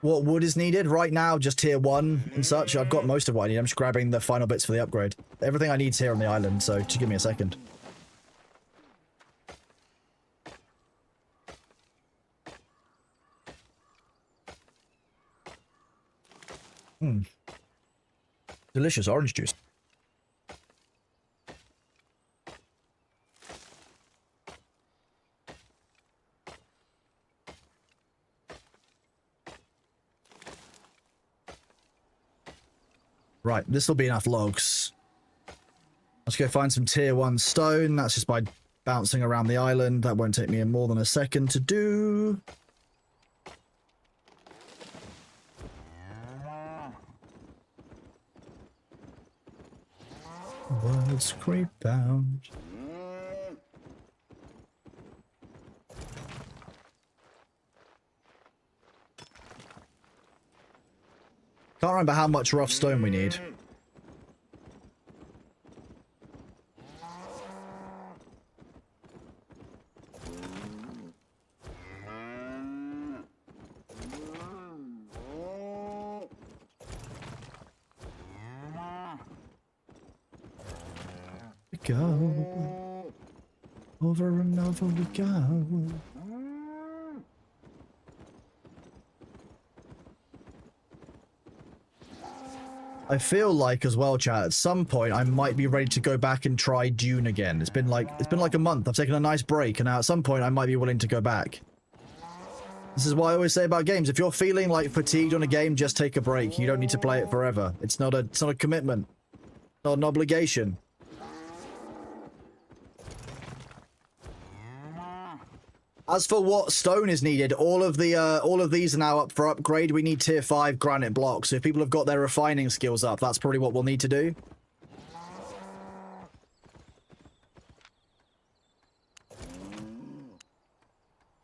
Speaker 1: What wood is needed? Right now, just tier 1 and such. I've got most of what I need. I'm just grabbing the final bits for the upgrade. Everything I need is here on the island, so just give me a second. Delicious orange juice. Right, this will be enough logs. Let's go find some tier 1 stone. That's just by bouncing around the island. That won't take me more than a second to do. Words creep out. Can't remember how much rough stone we need. We go. Over and over we go. I feel like as well, chat, at some point I might be ready to go back and try Dune again. It's been like a month. I've taken a nice break, and now at some point I might be willing to go back. This is what I always say about games. If you're feeling like fatigued on a game, just take a break. You don't need to play it forever. It's not a commitment. Not an obligation. As for what stone is needed, all of these are now up for upgrade. We need tier 5 granite blocks. So if people have got their refining skills up, that's probably what we'll need to do.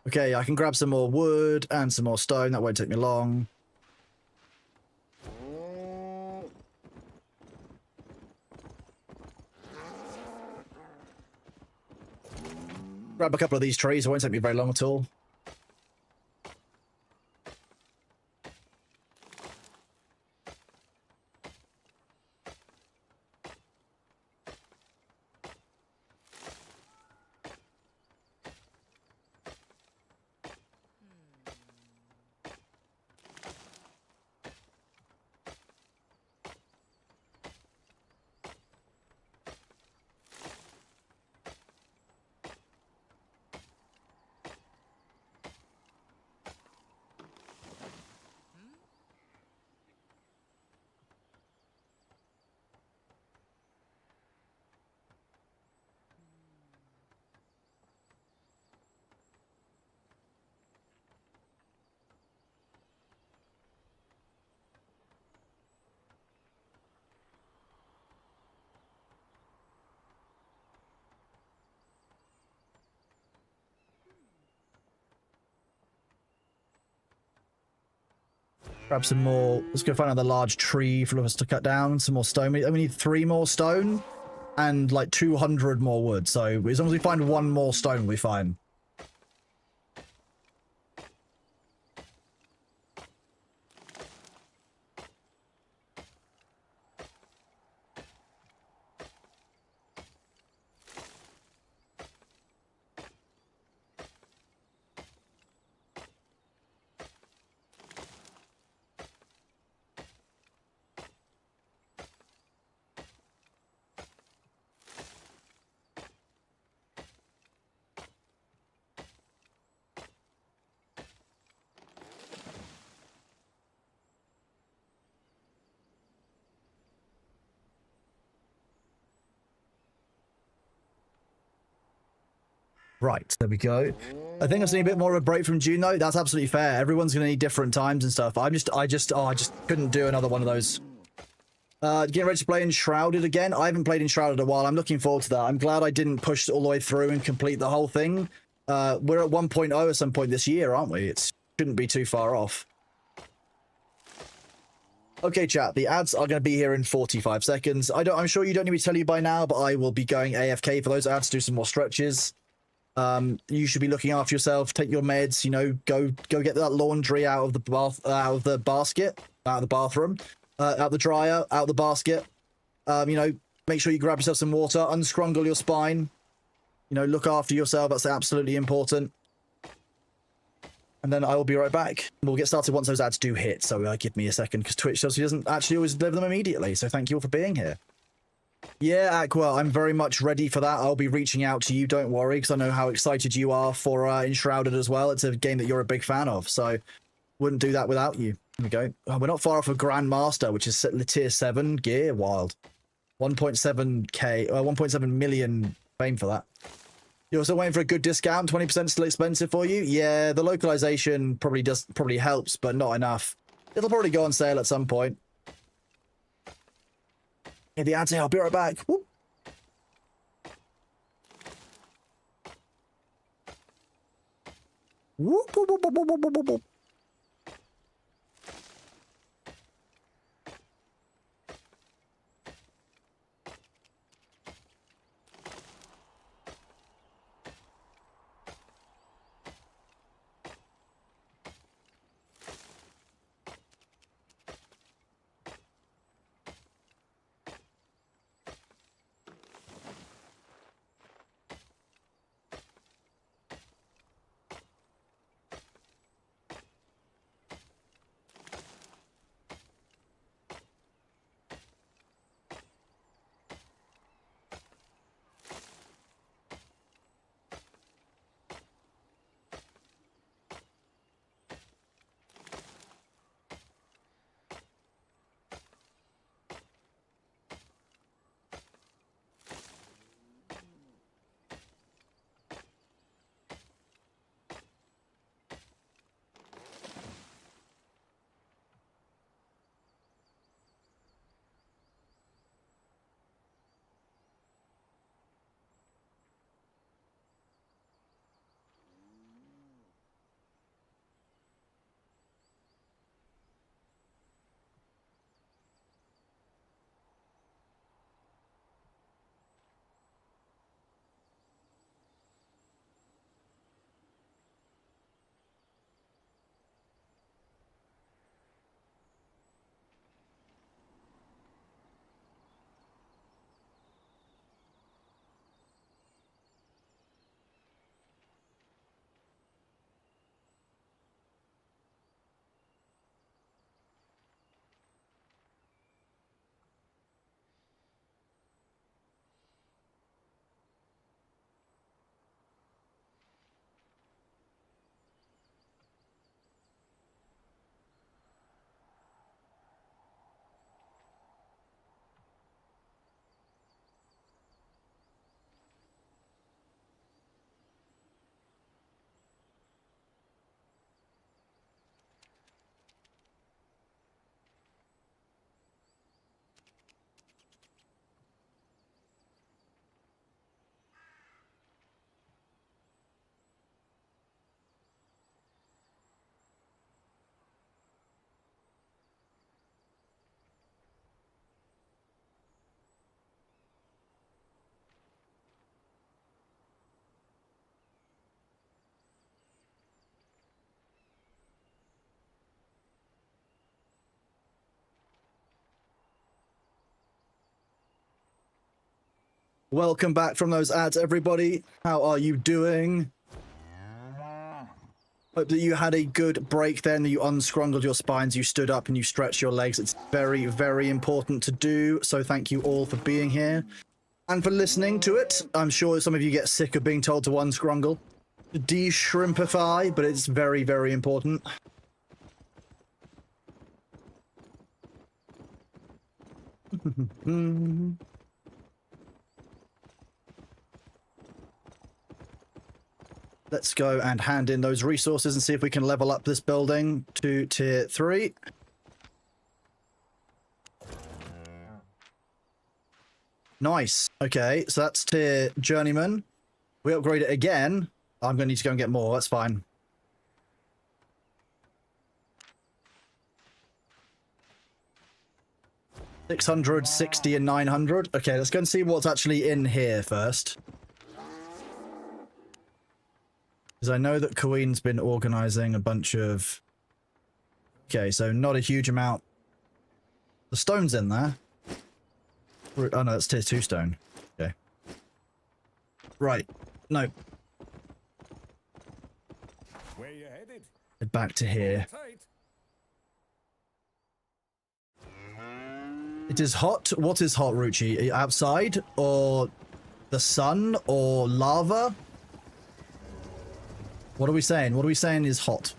Speaker 1: Okay, I can grab some more wood and some more stone. That won't take me long. Grab a couple of these trees. It won't take me very long at all. Grab some more. Let's go find another large tree for us to cut down. Some more stone. We need 3 more stone and like 200 more wood. So as long as we find 1 more stone, we'll be fine. Right, there we go. I think I just need a bit more of a break from June though. That's absolutely fair. Everyone's gonna need different times and stuff. I just couldn't do another one of those. Getting ready to play Enshrouded again. I haven't played Enshrouded in a while. I'm looking forward to that. I'm glad I didn't push all the way through and complete the whole thing. We're at 1.0 at some point this year, aren't we? It shouldn't be too far off. Okay, chat. The ads are going to be here in 45 seconds. I'm sure you don't need me to tell you by now, but I will be going AFK for those ads. Do some more stretches. You should be looking after yourself. Take your meds. You know, go get that laundry out of the basket, out of the bathroom. Out the dryer, out the basket. You know, make sure you grab yourself some water, unscrungle your spine. You know, look after yourself. That's absolutely important. And then I will be right back. We'll get started once those ads do hit. So give me a second, because Twitch doesn't actually always deliver them immediately. So thank you all for being here. Yeah, Aqua, I'm very much ready for that. I'll be reaching out to you. Don't worry, because I know how excited you are for Enshrouded as well. It's a game that you're a big fan of. So wouldn't do that without you. Here we go. Oh, we're not far off of Grandmaster, which is tier 7 gear. Wild. 1.7k, 1.7 million fame for that. You're also waiting for a good discount. 20% still expensive for you. Yeah, the localization probably helps, but not enough. It'll probably go on sale at some point. Yeah, the ads here. I'll be right back. Whoop. Whoop, whoop, whoop, whoop, whoop, whoop, whoop. Welcome back from those ads, everybody. How are you doing? Hope that you had a good break then, that you unscrungled your spines, you stood up and you stretched your legs. It's very, very important to do. So thank you all for being here and for listening to it. I'm sure some of you get sick of being told to unscrungle, de-shrimpify, but it's very, very important. Let's go and hand in those resources and see if we can level up this building to tier 3. Nice. Okay, so that's tier journeyman. We upgrade it again. I'm going to need to go and get more. That's fine. $660 and 900. Okay, let's go and see what's actually in here first. Because I know that Queen's been organizing a bunch of... Okay, so not a huge amount. The stone's in there. Oh no, that's tier 2 stone. Okay. Right. No.
Speaker 3: Where you headed?
Speaker 1: Head back to here.
Speaker 3: Tight.
Speaker 1: It is hot. What is hot, Ruchi? Outside? Or the sun? Or lava? What are we saying? What are we saying is hot?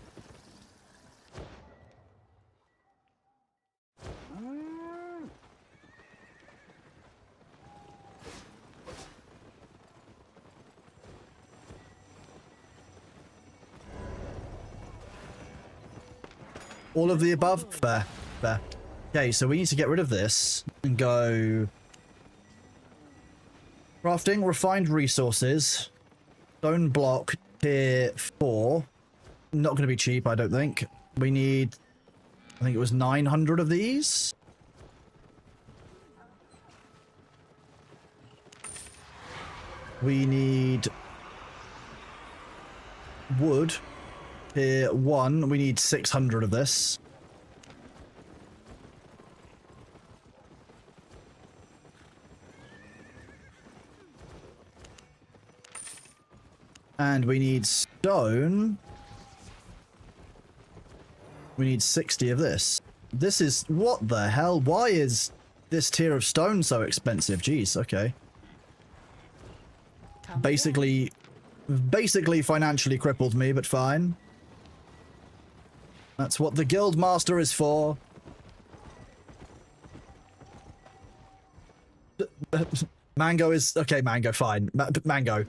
Speaker 1: All of the above? Fair. Fair. Okay, so we need to get rid of this and go... Crafting, refined resources. Stone block, tier 4. Not going to be cheap, I don't think. We need... I think it was 900 of these. We need... wood. Tier 1. We need 600 of this. And we need stone. We need 60 of this. This is... What the hell? Why is this tier of stone so expensive? Jeez, okay. Basically financially crippled me, but fine. That's what the guild master is for. Mango is... Okay, Mango, fine. Mango.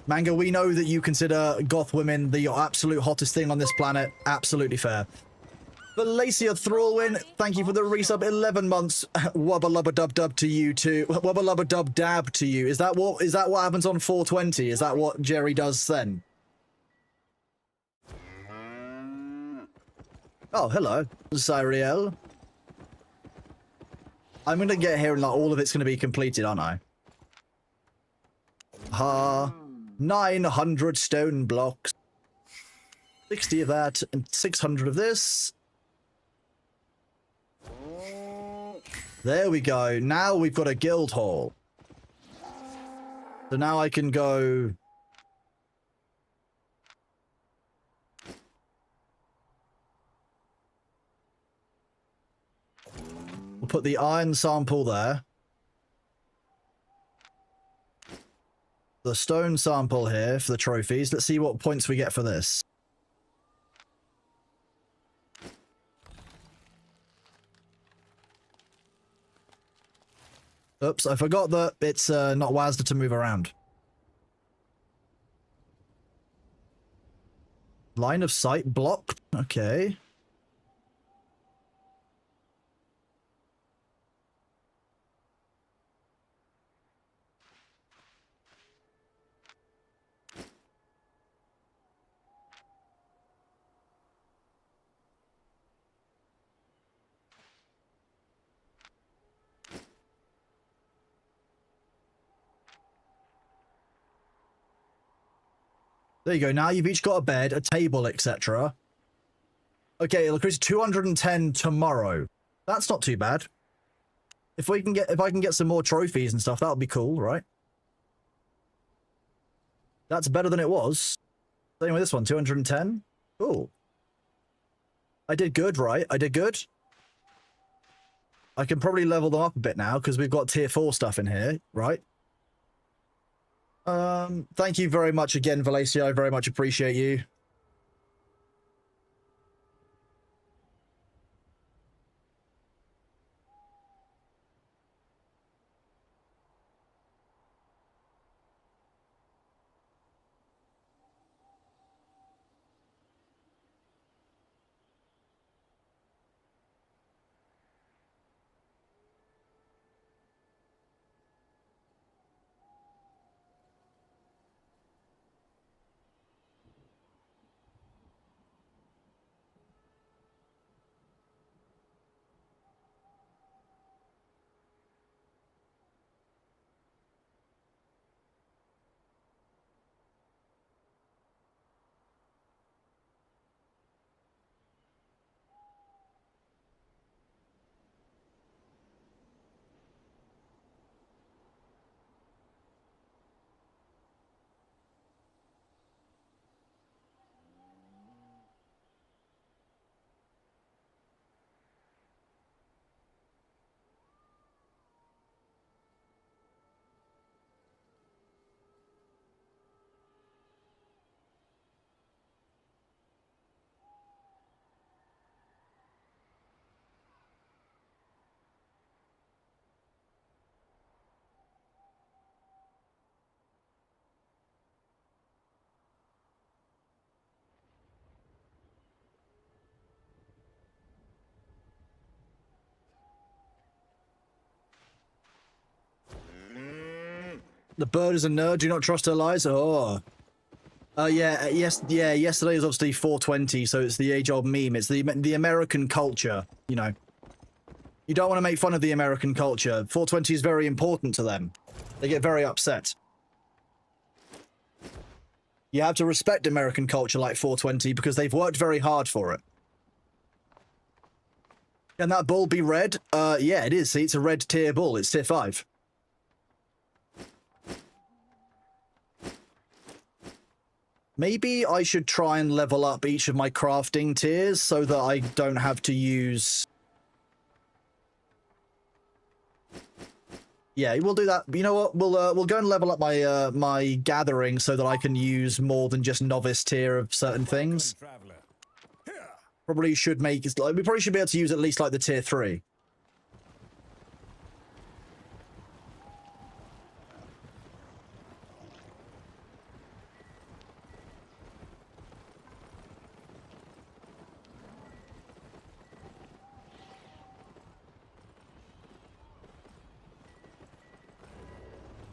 Speaker 1: Mango, we know that you consider goth women the absolute hottest thing on this planet. Absolutely fair. Valacia Thrallwin, thank you for the resub. 11 months. Wubba lubba dub dub to you too. Wubba lubba dub dab to you. Is that what happens on 420? Is that what Jerry does then? Oh, hello, Cyriel. I'm gonna get here and like all of it's gonna be completed, aren't I? 900 stone blocks. 60 of that and 600 of this. There we go. Now we've got a guild hall. So now I can go... We'll put the iron sample there. The stone sample here for the trophies. Let's see what points we get for this. Oops, I forgot that it's not WASD to move around. Line of sight blocked. Okay. There you go. Now you've each got a bed, a table, etc. Okay, it'll increase 210 tomorrow. That's not too bad. If I can get some more trophies and stuff, that'll be cool, right? That's better than it was. Same with this one, 210. Cool. I did good, right? I did good. I can probably level them up a bit now because we've got tier 4 stuff in here, right? Thank you very much again, Valacia. I very much appreciate you. The bird is a nerd. Do not trust her lies. Oh. Yeah, yesterday was obviously 420, so it's the age-old meme. It's the American culture, you know. You don't want to make fun of the American culture. 420 is very important to them. They get very upset. You have to respect American culture like 420 because they've worked very hard for it. Can that bull be red? Yeah, it is. See, it's a red tier bull. It's tier 5. Maybe I should try and level up each of my crafting tiers so that I don't have to use... Yeah, we'll do that. You know what? We'll go and level up my my gathering so that I can use more than just novice tier of certain things. Probably should make... We probably should be able to use at least like the tier 3.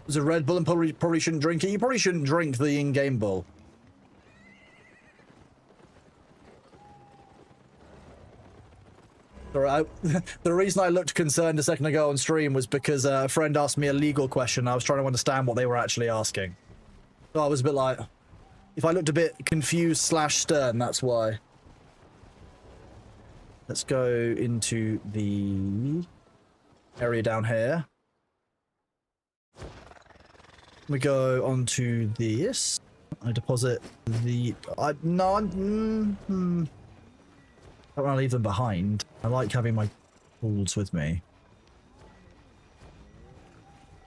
Speaker 1: It's a Red Bull and probably shouldn't drink it. You probably shouldn't drink the in-game bull. Alright, the reason I looked concerned a second ago on stream was because a friend asked me a legal question. I was trying to understand what they were actually asking. So I was a bit like... If I looked a bit confused / stern, that's why. Let's go into the area down here. We go onto this. I deposit the... I don't want to leave them behind. I like having my tools with me.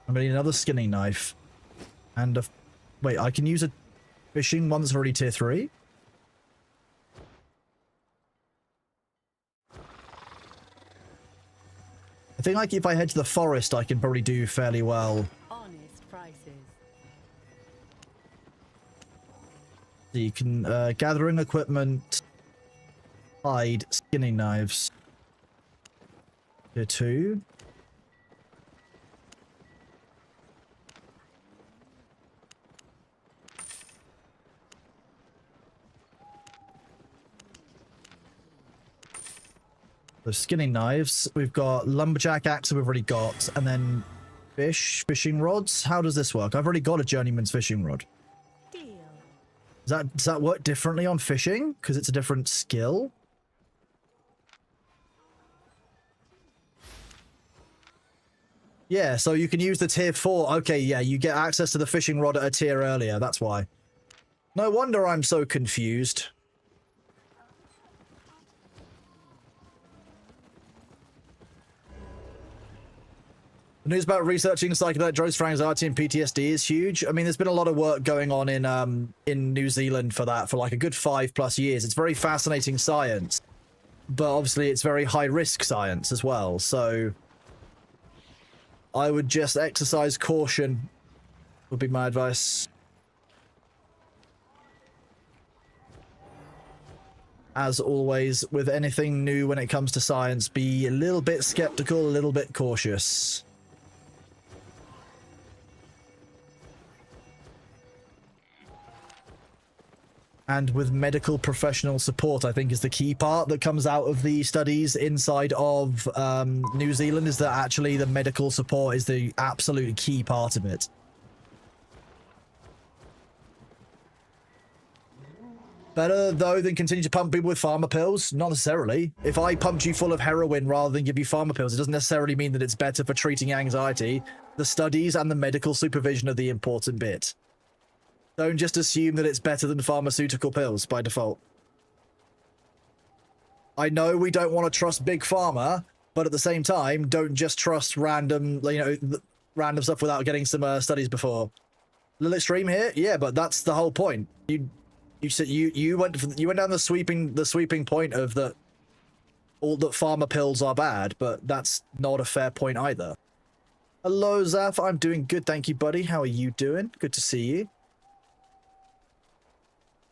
Speaker 1: I'm going to need another skinning knife. And a... Wait, I can use a fishing one that's already tier 3? I think like if I head to the forest, I can probably do fairly well.
Speaker 2: Honest prices.
Speaker 1: So you can gathering equipment, hide, skinning knives. Tier 2. So skinning knives, we've got lumberjack axe we've already got, and then fishing rods. How does this work? I've already got a journeyman's fishing rod.
Speaker 2: Deal.
Speaker 1: Does that work differently on fishing? Because it's a different skill? Yeah, so you can use the tier 4. Okay, yeah, you get access to the fishing rod at a tier earlier. That's why. No wonder I'm so confused. The news about researching psychedelic drugs for anxiety and PTSD is huge. I mean, there's been a lot of work going on in New Zealand for that for like a good 5+ years. It's very fascinating science, but obviously it's very high-risk science as well. So I would just exercise caution would be my advice. As always, with anything new when it comes to science, be a little bit skeptical, a little bit cautious. And with medical professional support, I think is the key part that comes out of the studies inside of New Zealand, is that actually the medical support is the absolute key part of it. Better, though, than continue to pump people with pharma pills? Not necessarily. If I pumped you full of heroin rather than give you pharma pills, it doesn't necessarily mean that it's better for treating anxiety. The studies and the medical supervision are the important bit. Don't just assume that it's better than pharmaceutical pills by default. I know we don't want to trust big pharma, but at the same time, don't just trust random, random stuff without getting some studies before. A little extreme here, yeah, but that's the whole point. You said you went down the sweeping point of that all that pharma pills are bad, but that's not a fair point either. Hello, Zaf. I'm doing good, thank you, buddy. How are you doing? Good to see you.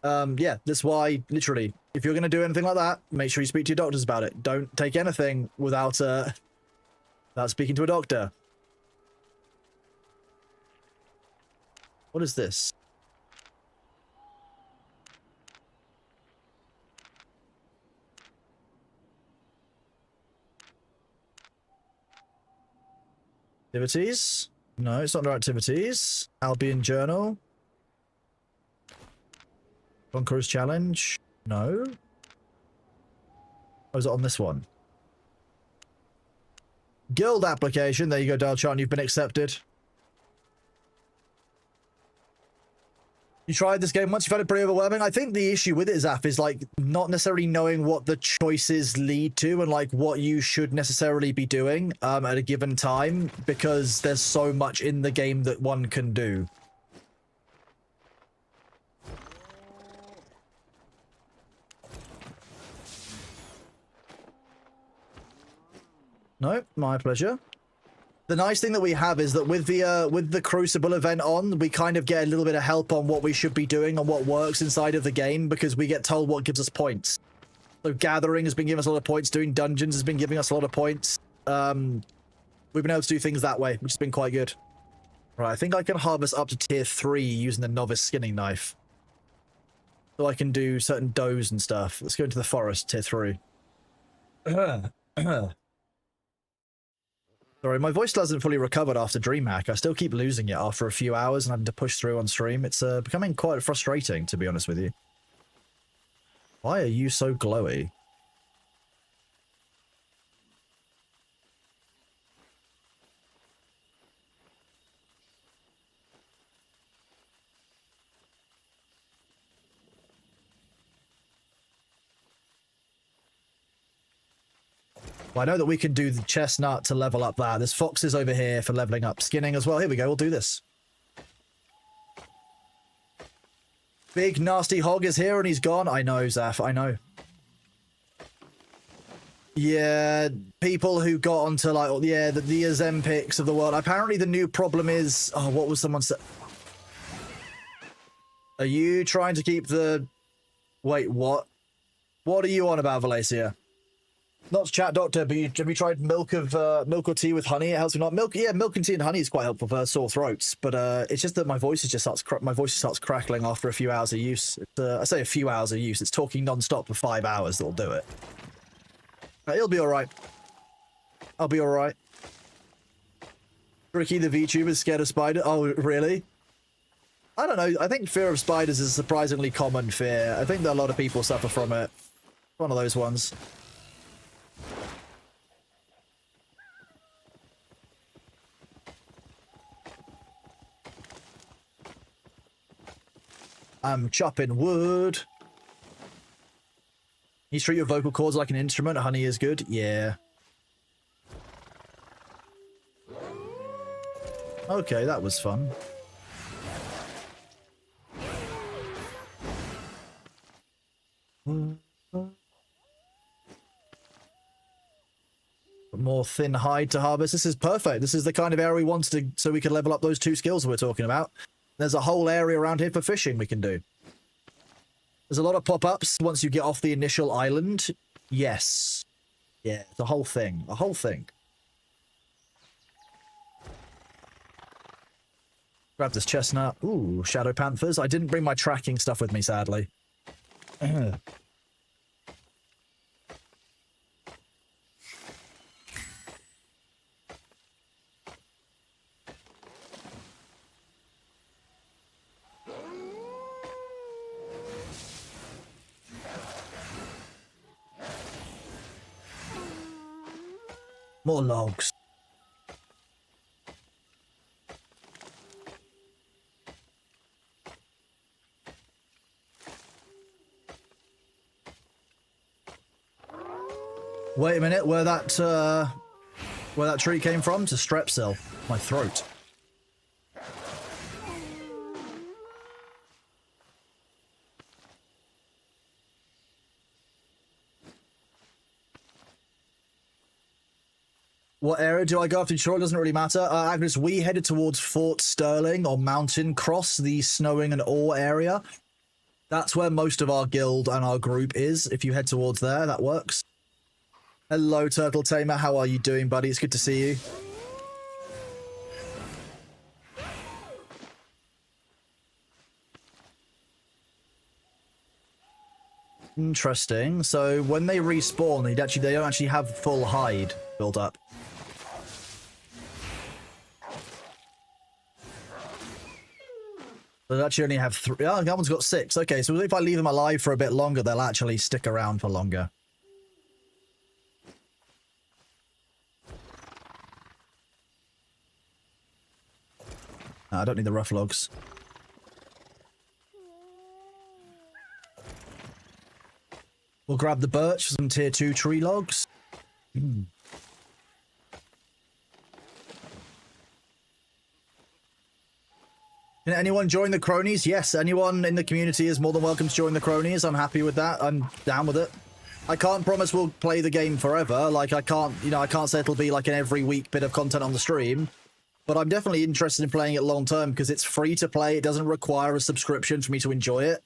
Speaker 1: Yeah, that's why, literally, if you're going to do anything like that, make sure you speak to your doctors about it. Don't take anything without speaking to a doctor. What is this? Activities? No, it's not under activities. Albion Journal. Conqueror's Challenge? No. Oh, is it on this one? Guild application. There you go, Dalchan. You've been accepted. You tried this game once, you found it pretty overwhelming. I think the issue with it, Zaf, is like not necessarily knowing what the choices lead to and like what you should necessarily be doing at a given time, because there's so much in the game that one can do. No, my pleasure. The nice thing that we have is that with the Crucible event on, we kind of get a little bit of help on what we should be doing and what works inside of the game, because we get told what gives us points. So gathering has been giving us a lot of points, doing dungeons has been giving us a lot of points. We've been able to do things that way, which has been quite good. Right, I think I can harvest up to tier 3 using the novice skinning knife. So I can do certain does and stuff. Let's go into the forest, tier 3. Sorry, my voice hasn't fully recovered after DreamHack. I still keep losing it after a few hours and having to push through on stream. It's becoming quite frustrating, to be honest with you. Why are you so glowy? Well, I know that we can do the chestnut to level up that. There's foxes over here for leveling up skinning as well. Here we go. We'll do this. Big nasty hog is here and he's gone. I know, Zaf. I know. Yeah, people who got onto like, yeah, the Ozempics of the world. Apparently the new problem is, oh, what was someone said? Are you trying to keep the, wait, what? What are you on about, Valencia? Not to chat doctor, but have you tried milk or tea with honey? It helps me not milk. Yeah, milk and tea and honey is quite helpful for sore throats. But it's just that my voice starts crackling after a few hours of use. I say a few hours of use. It's talking non-stop for 5 hours that'll do it. It'll be all right. I'll be all right. Ricky the VTuber is scared of spiders. Oh, really? I don't know. I think fear of spiders is a surprisingly common fear. I think that a lot of people suffer from it. One of those ones. I'm chopping wood. You treat your vocal cords like an instrument. Honey is good. Yeah. Okay, that was fun. More thin hide to harvest. This is perfect. This is the kind of area we want to, so we can level up those 2 skills we're talking about. There's a whole area around here for fishing we can do. There's a lot of pop-ups once you get off the initial island. Yes. Yeah, it's a whole thing. A whole thing. Grab this chestnut. Ooh, shadow panthers. I didn't bring my tracking stuff with me, sadly. More logs. Wait a minute, where that tree came from? To Strepsil. My throat. What area do I go after? Sure, it doesn't really matter. Agnes, we headed towards Fort Sterling or Mountain Cross, the snowing and ore area. That's where most of our guild and our group is. If you head towards there, that works. Hello, Turtle Tamer. How are you doing, buddy? It's good to see you. Interesting. So when they respawn, they don't actually have full hide built up. They actually only have 3. Oh, that one's got 6. Okay, so if I leave them alive for a bit longer, they'll actually stick around for longer. No, I don't need the rough logs. We'll grab the birch for some tier 2 tree logs. Can anyone join the cronies? Yes, anyone in the community is more than welcome to join the cronies. I'm happy with that. I'm down with it. I can't promise we'll play the game forever. Like, I can't say it'll be like an every week bit of content on the stream. But I'm definitely interested in playing it long term because it's free to play. It doesn't require a subscription for me to enjoy it.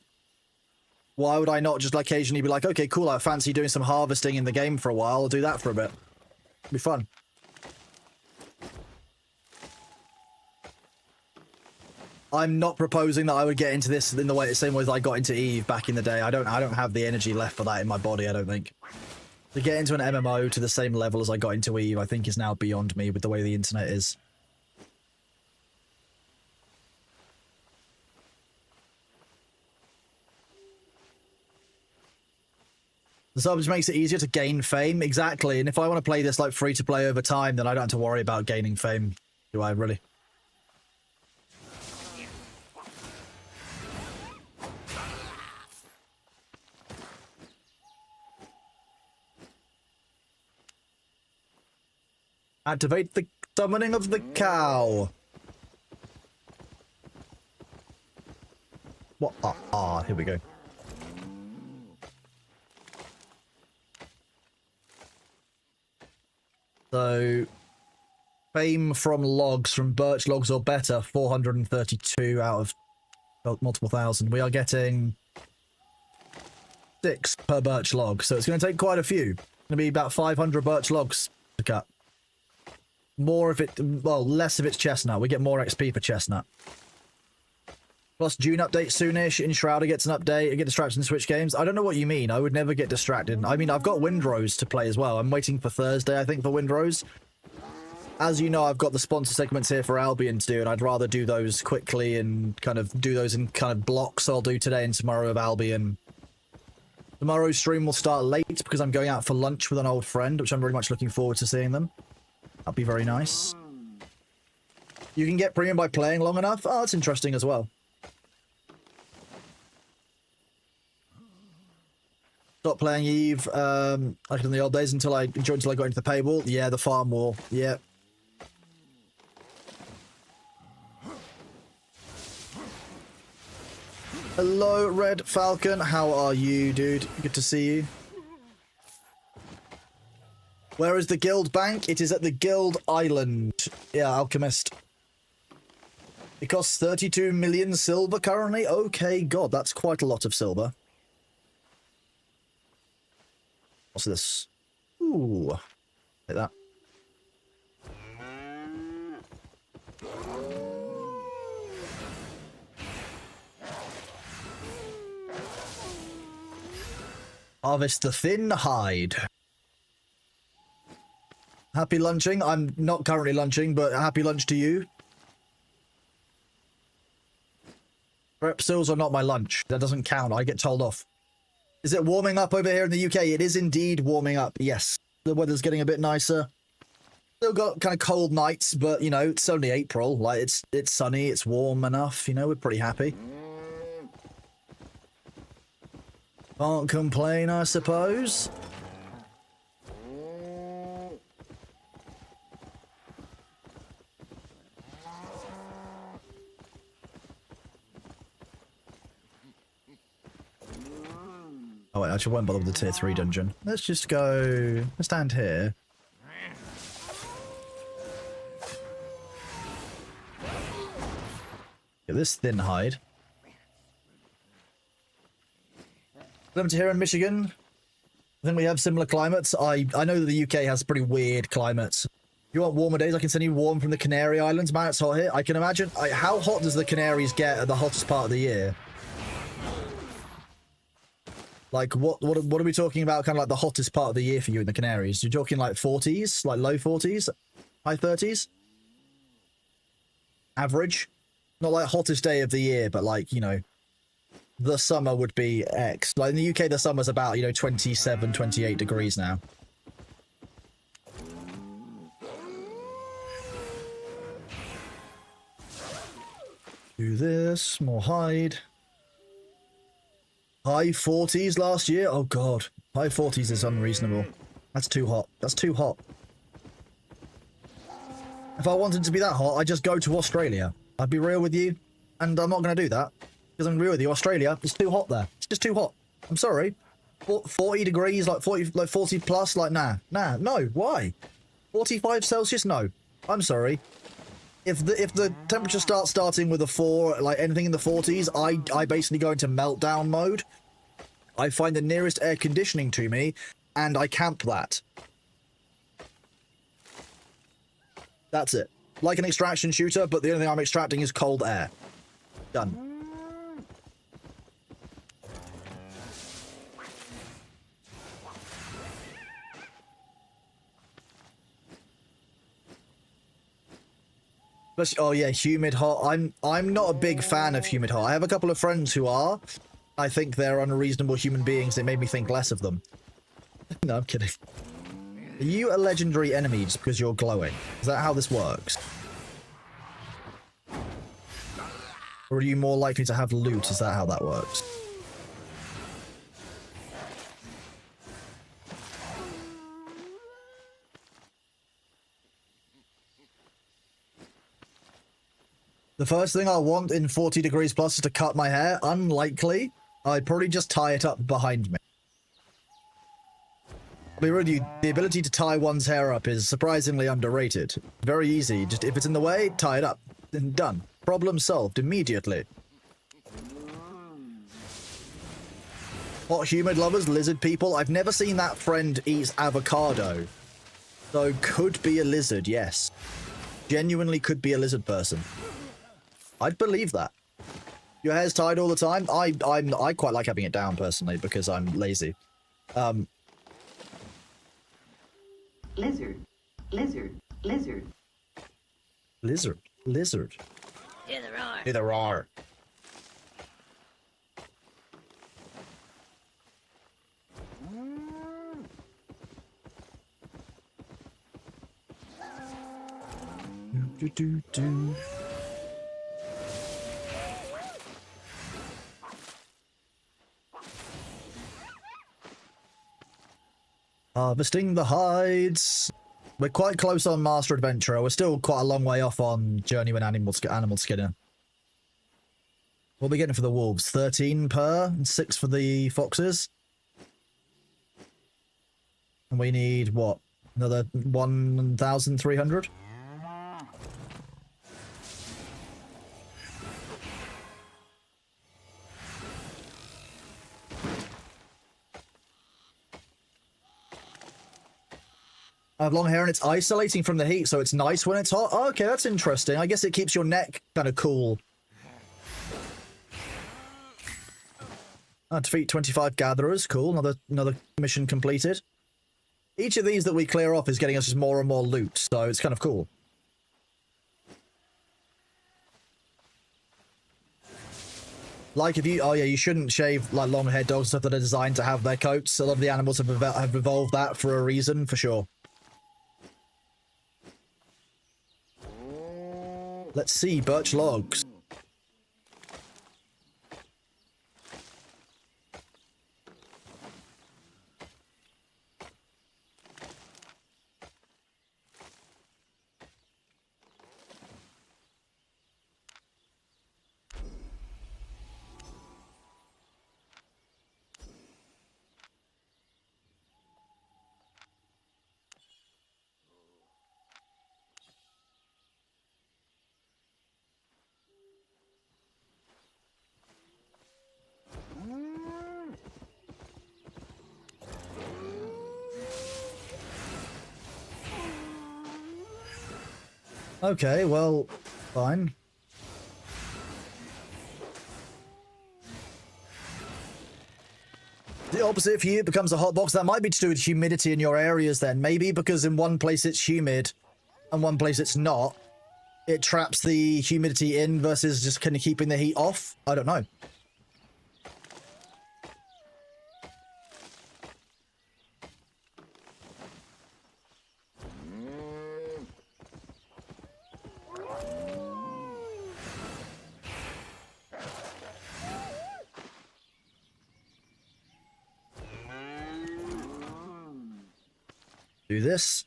Speaker 1: Why would I not just occasionally be like, okay, cool, I fancy doing some harvesting in the game for a while. I'll do that for a bit. It'll be fun. I'm not proposing that I would get into this in the same way that I got into Eve back in the day. I don't have the energy left for that in my body, I don't think. To get into an MMO to the same level as I got into Eve, I think is now beyond me with the way the internet is. The subs makes it easier to gain fame. Exactly. And if I want to play this like free to play over time, then I don't have to worry about gaining fame. Do I really? Activate the summoning of the cow. What? Here we go. So, fame from logs, from birch logs or better, 432 out of multiple thousand. We are getting 6 per birch log, so it's going to take quite a few. It's going to be about 500 birch logs to cut. More of it, well, less of it's chestnut. We get more XP for chestnut. Plus, June update soonish. Enshrouded gets an update. I get distracted in Switch games. I don't know what you mean. I would never get distracted. I mean, I've got Windrose to play as well. I'm waiting for Thursday, I think, for Windrose. As you know, I've got the sponsor segments here for Albion to do, and I'd rather do those quickly and kind of do those in kind of blocks. So I'll do today and tomorrow of Albion. Tomorrow's stream will start late because I'm going out for lunch with an old friend, which I'm very much looking forward to seeing them. That'll be very nice. You can get premium by playing long enough. Oh, that's interesting as well. Stopped playing Eve, like in the old days until I got into the paywall. Yeah, the farm wall. Yeah. Hello, Red Falcon. How are you, dude? Good to see you. Where is the guild bank? It is at the guild island. Yeah, Alchemist. It costs 32 million silver currently. Okay, God, that's quite a lot of silver. What's this? Ooh. Like that. Harvest the thin hide. Happy lunching. I'm not currently lunching, but happy lunch to you. Pretzels are not my lunch. That doesn't count. I get told off. Is it warming up over here in the UK? It is indeed warming up, yes. The weather's getting a bit nicer. Still got kind of cold nights, but, you know, it's only April. Like, it's sunny, it's warm enough, you know, we're pretty happy. Can't complain, I suppose. Oh wait, actually, I won't bother with the tier 3 dungeon. Let's just go... Let's stand here. Get this thin hide. Welcome to here in Michigan. I think we have similar climates. I know that the UK has pretty weird climates. If you want warmer days, I can send you warm from the Canary Islands. Man, it's hot here. I can imagine... how hot does the Canaries get at the hottest part of the year? Like, what are we talking about? Kind of like the hottest part of the year for you in the Canaries? You're talking like 40s, like low 40s, high 30s? Average? Not like hottest day of the year, but like, you know, the summer would be X. Like in the UK, the summer's about, you know, 27, 28 degrees now. Do this, more hide. High 40s last year? Oh god. High 40s is unreasonable. That's too hot. That's too hot. If I wanted to be that hot, I'd just go to Australia. I'd be real with you. And I'm not going to do that. Because I'm real with you. Australia, it's too hot there. It's just too hot. I'm sorry. 40 degrees, like 40 plus, like nah. Nah, no. Why? 45 Celsius? No. I'm sorry. If the temperature starting with a 4, like anything in the 40s, I basically go into meltdown mode. I find the nearest air conditioning to me, and I camp that. That's it. Like an extraction shooter, but the only thing I'm extracting is cold air. Done. Oh yeah, humid hot. I'm not a big fan of humid hot. I have a couple of friends who are. I think they're unreasonable human beings. It made me think less of them. No, I'm kidding. Are you a legendary enemy just because you're glowing? Is that how this works? Or are you more likely to have loot? Is that how that works? The first thing I want in 40 degrees plus is to cut my hair. Unlikely. I'd probably just tie it up behind me. I'll be real with you, the ability to tie one's hair up is surprisingly underrated. Very easy. Just if it's in the way, tie it up. Then done. Problem solved immediately. Hot humid lovers, lizard people. I've never seen that friend eat avocado. So could be a lizard, yes. Genuinely could be a lizard person. I'd believe that. Your hair's tied all the time? I quite like having it down personally because I'm lazy.
Speaker 4: Lizard. Lizard. Lizard.
Speaker 1: Lizard. Lizard.
Speaker 2: Either or.
Speaker 1: Either are. Do. Harvesting the hides. We're quite close on Master Adventurer. We're still quite a long way off on Journeyman Animal Skinner. What are we getting for the wolves? 13 per and 6 for the foxes. And we need, what? Another 1,300? I have long hair and it's isolating from the heat, so it's nice when it's hot. Oh, okay, that's interesting. I guess it keeps your neck kind of cool. Defeat 25 gatherers. Cool. Another mission completed. Each of these that we clear off is getting us just more and more loot, so it's kind of cool. Like if you... Oh yeah, you shouldn't shave like long-haired dogs and stuff that are designed to have their coats. A lot of the animals have evolved that for a reason, for sure. Let's see, birch logs. Okay, well, fine. The opposite for you becomes a hot box. That might be to do with humidity in your areas then. Maybe because in one place it's humid and one place it's not. It traps the humidity in versus just kind of keeping the heat off. I don't know. Do this.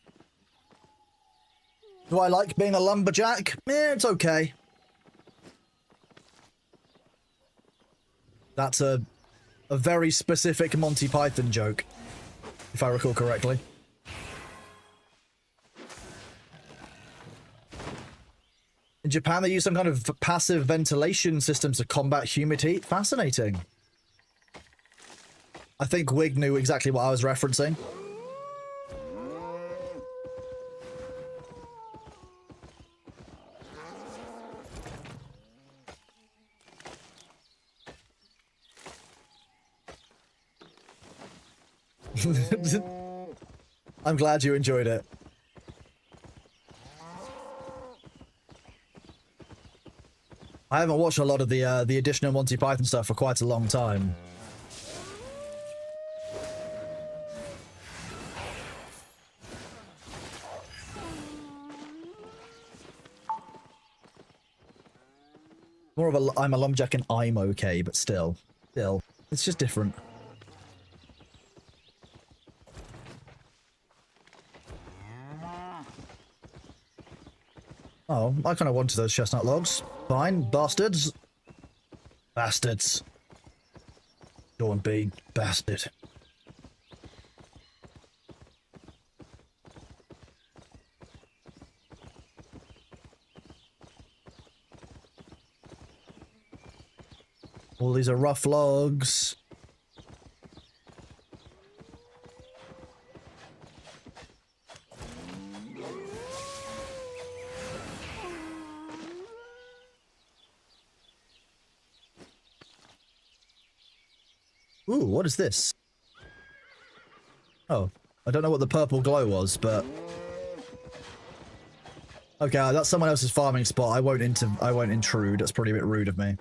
Speaker 1: Do I like being a lumberjack? It's okay. That's a very specific Monty Python joke, if I recall correctly. In Japan, they use some kind of passive ventilation systems to combat humid heat. Fascinating. I think Wig knew exactly what I was referencing. I'm glad you enjoyed it. I haven't watched a lot of the additional Monty Python stuff for quite a long time. More of a I'm a lumberjack and I'm okay, but still, it's just different. Oh, I kind of wanted those chestnut logs. Fine, bastards. Bastards. Don't be bastard. All these are rough logs. Ooh, what is this? Oh, I don't know what the purple glow was, but okay, that's someone else's farming spot. I won't intrude. That's probably a bit rude of me.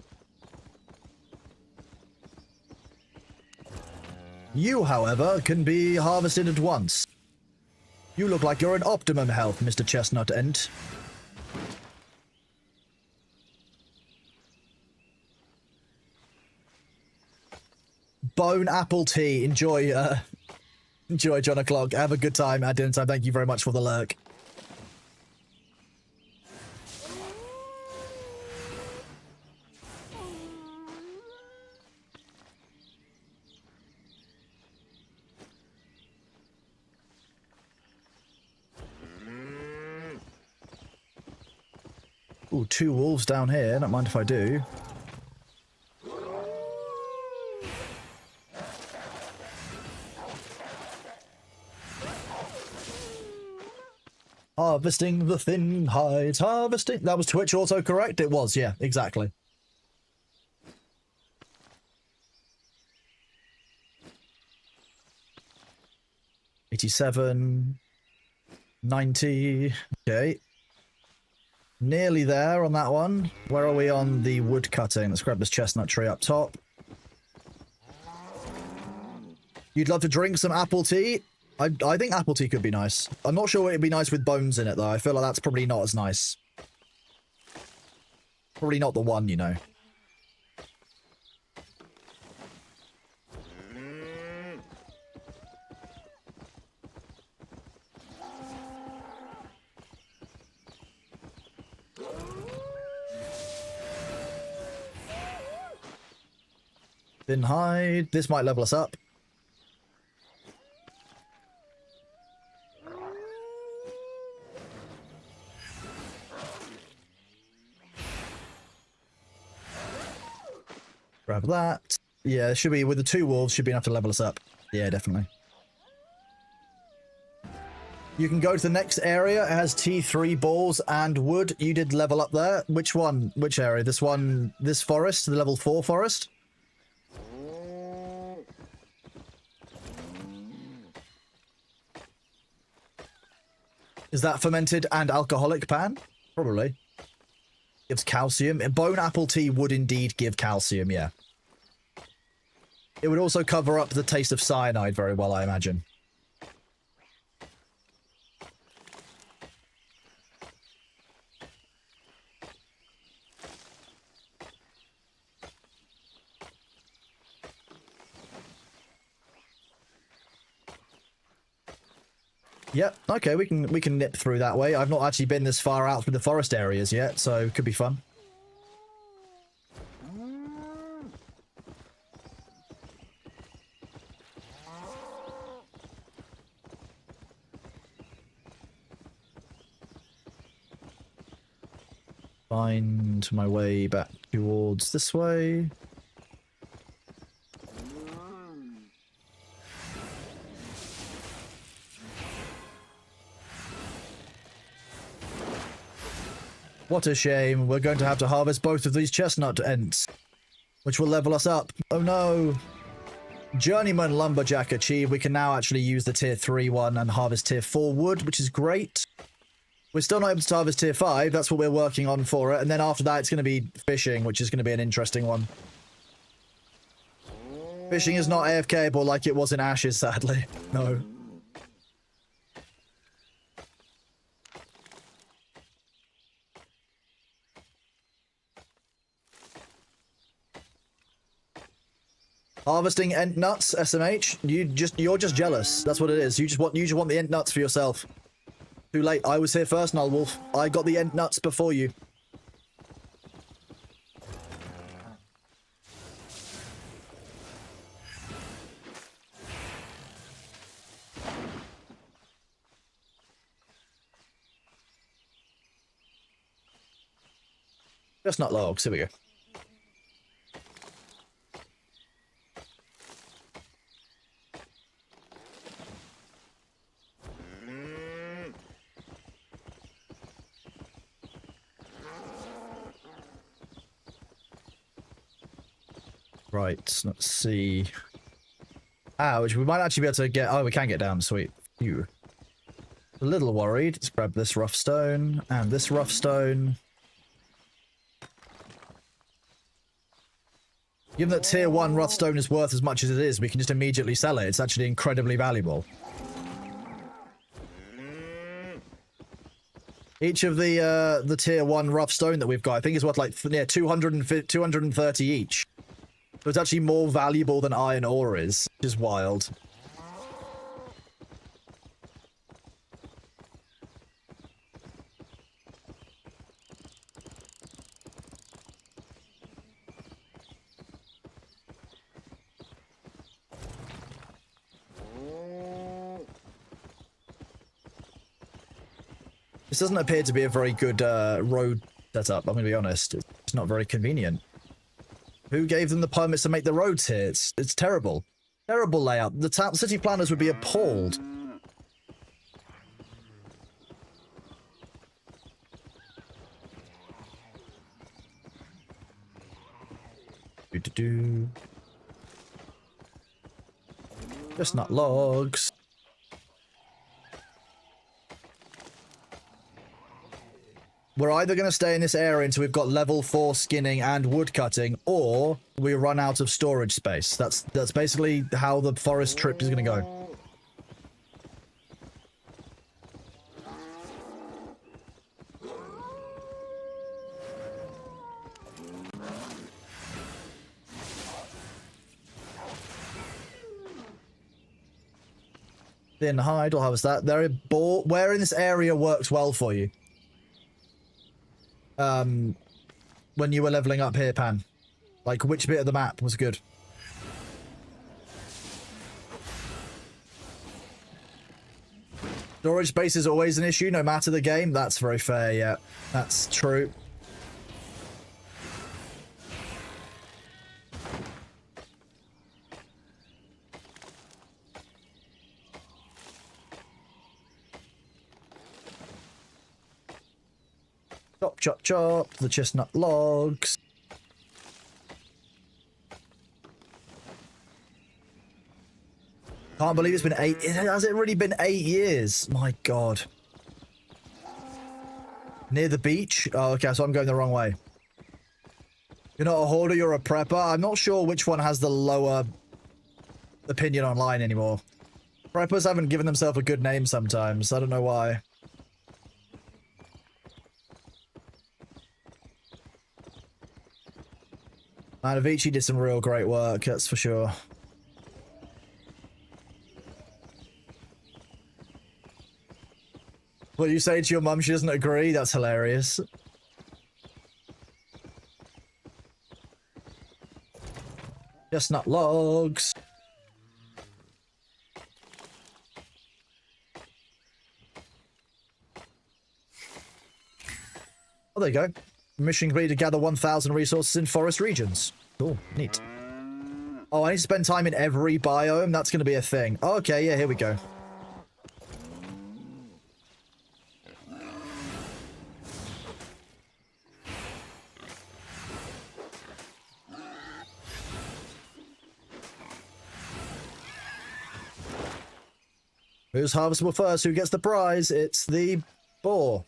Speaker 1: You, however, can be harvested at once. You look like you're in optimum health, Mr. Chestnut Ent. Bone apple tea. Enjoy, enjoy, John O'Clock. Have a good time at dinner time. Thank you very much for the lurk. Ooh, 2 wolves down here. Don't mind if I do. Harvesting the thin hides, harvesting... That was Twitch autocorrect? It was, yeah, exactly. $87... $90... Okay. Nearly there on that one. Where are we on the wood cutting? Let's grab this chestnut tree up top. You'd love to drink some apple tea? I think apple tea could be nice. I'm not sure it'd be nice with bones in it, though. I feel like that's probably not as nice. Probably not the one, you know. Thin hide. This might level us up. Grab that. Yeah, should be with the 2 wolves, should be enough to level us up. Yeah, definitely. You can go to the next area. It has T3 balls and wood. You did level up there. Which one? Which area? This one? This forest? The level 4 forest? Is that fermented and alcoholic, Pan? Probably. Gives calcium. Bone apple tea would indeed give calcium, yeah. It would also cover up the taste of cyanide very well, I imagine. Yep, okay, we can nip through that way. I've not actually been this far out through the forest areas yet, so it could be fun. Find my way back towards this way. What a shame. We're going to have to harvest both of these chestnut ents, which will level us up. Oh no. Journeyman Lumberjack achieved. We can now actually use the tier 3 one and harvest tier 4 wood, which is great. We're still not able to harvest tier 5. That's what we're working on for it. And then after that, it's going to be fishing, which is going to be an interesting one. Fishing is not AFK-able like it was in Ashes, sadly. No. Harvesting ent nuts, SMH. You're just jealous. That's what it is. You just want the ent nuts for yourself. Too late. I was here first, Nullwolf. I got the ent nuts before you. Chestnut logs. Here we go. Right, let's see. Which we might actually be able to get... Oh, we can get down, sweet. Phew. A little worried. Let's grab this rough stone and this rough stone. Given that tier 1 rough stone is worth as much as it is, we can just immediately sell it. It's actually incredibly valuable. Each of the tier 1 rough stone that we've got, I think is worth like 230 each. So it's actually more valuable than iron ore is, which is wild. This doesn't appear to be a very good road setup, I'm going to be honest. It's not very convenient. Who gave them the permits to make the roads here? It's terrible. Terrible layout. The city planners would be appalled. Do-do-do. Chestnut logs. We're either going to stay in this area until we've got level 4 skinning and wood cutting, or we run out of storage space. That's basically how the forest trip is going to go. Thin hide, we'll harvest that. Where in this area works well for you? When you were leveling up here, Pan? Like, which bit of the map was good? Storage space is always an issue, no matter the game. That's very fair, yeah. That's true. Chop, chop, chop. The chestnut logs. Can't believe it's been 8... Has it really been 8 years? My god. Near the beach? Oh, okay, so I'm going the wrong way. You're not a hoarder, you're a prepper. I'm not sure which one has the lower opinion online anymore. Preppers haven't given themselves a good name sometimes. I don't know why. Man, Avicii did some real great work, that's for sure. What you say to your mum, she doesn't agree? That's hilarious. Chestnut logs. Oh, there you go. Mission complete to gather 1,000 resources in forest regions. Cool, neat. Oh, I need to spend time in every biome? That's going to be a thing. Oh, okay, yeah, here we go. Who's harvestable first? Who gets the prize? It's the boar.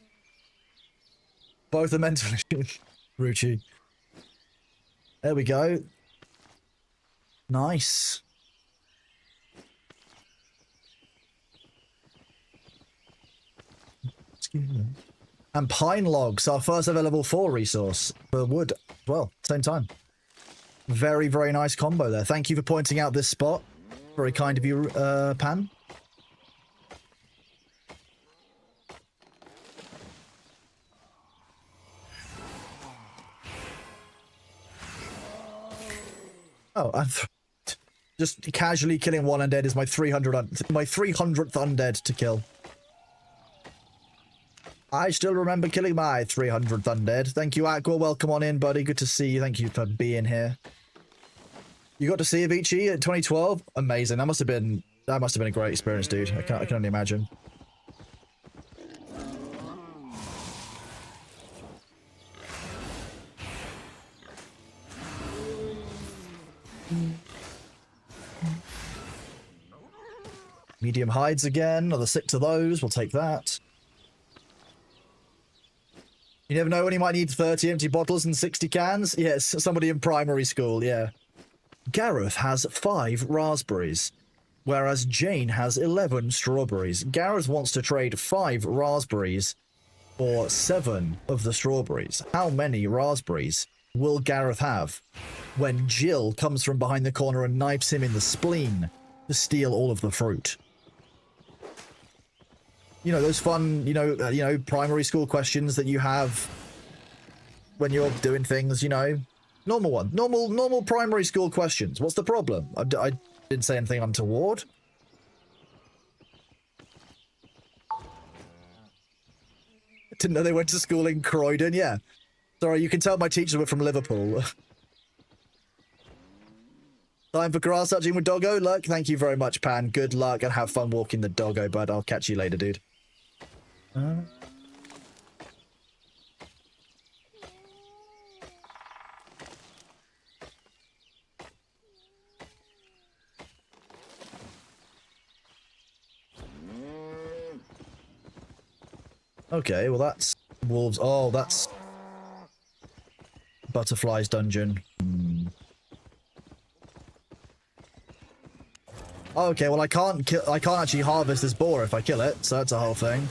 Speaker 1: Both are mentally Ruchi. There we go. Nice. Excuse me. And pine logs, our first ever level 4 resource for wood. Well, same time. Very, very nice combo there. Thank you for pointing out this spot. Very kind of you, Pan. Oh, I'm just casually killing one undead is my 300th undead to kill. I still remember killing my 300th undead. Thank you, Aqua. Welcome on in, buddy. Good to see you. Thank you for being here. You got to see Avicii at 2012? Amazing. That must have been a great experience, dude. I can only imagine. Medium hides again. Another 6 of those. We'll take that. You never know when you might need 30 empty bottles and 60 cans. Yes, somebody in primary school, yeah. Gareth has 5 raspberries, whereas Jane has 11 strawberries. Gareth wants to trade 5 raspberries for 7 of the strawberries. How many raspberries will Gareth have when Jill comes from behind the corner and knifes him in the spleen to steal all of the fruit? You know, those fun, primary school questions that you have when you're doing things, Normal one. Normal primary school questions. What's the problem? I didn't say anything untoward. Didn't know they went to school in Croydon, yeah. Sorry, you can tell my teachers were from Liverpool. Time for grass touching with doggo. Look, thank you very much, Pan. Good luck and have fun walking the doggo, bud. I'll catch you later, dude. Okay, well that's wolves. Oh, that's Butterfly's dungeon. Okay, well I can't actually harvest this boar if I kill it, so that's a whole thing.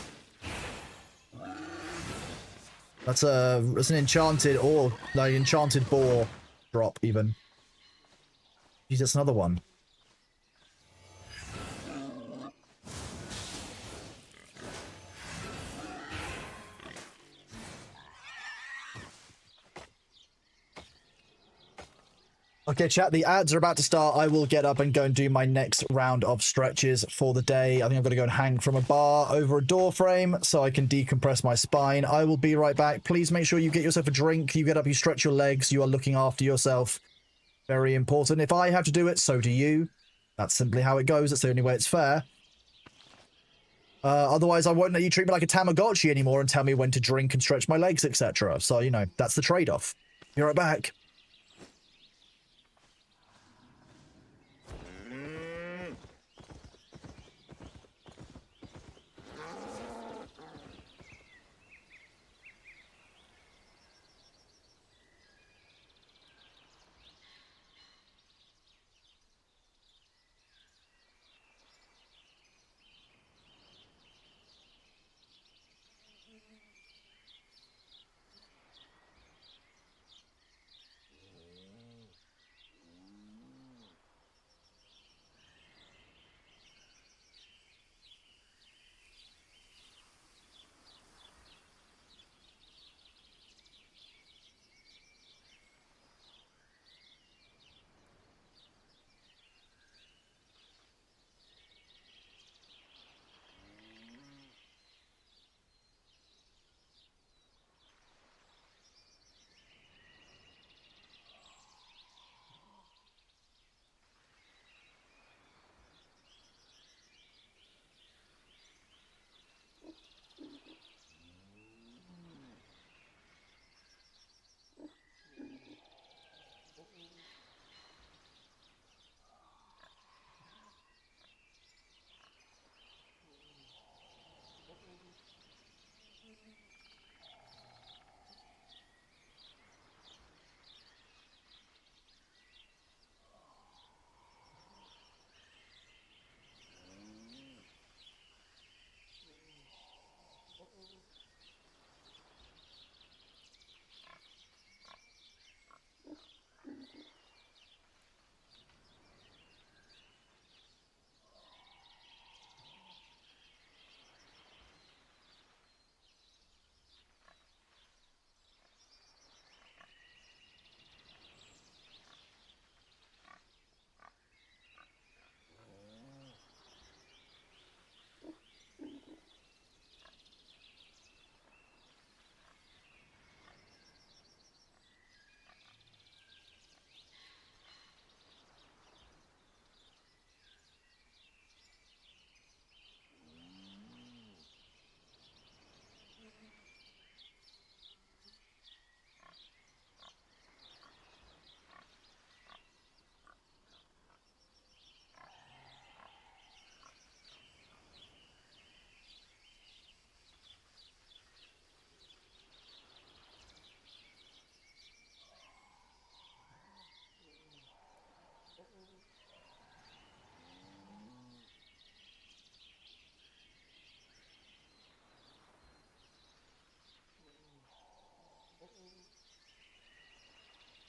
Speaker 1: That's an enchanted enchanted boar drop even. Jeez, that's another one. Okay, chat, the ads are about to start. I will get up and go and do my next round of stretches for the day. I think I'm going to go and hang from a bar over a door frame so I can decompress my spine. I will be right back. Please make sure you get yourself a drink. You get up, you stretch your legs. You are looking after yourself. Very important. If I have to do it, so do you. That's simply how it goes. That's the only way it's fair. Otherwise, I won't let you treat me like a Tamagotchi anymore and tell me when to drink and stretch my legs, etc. So, that's the trade-off. Be right back.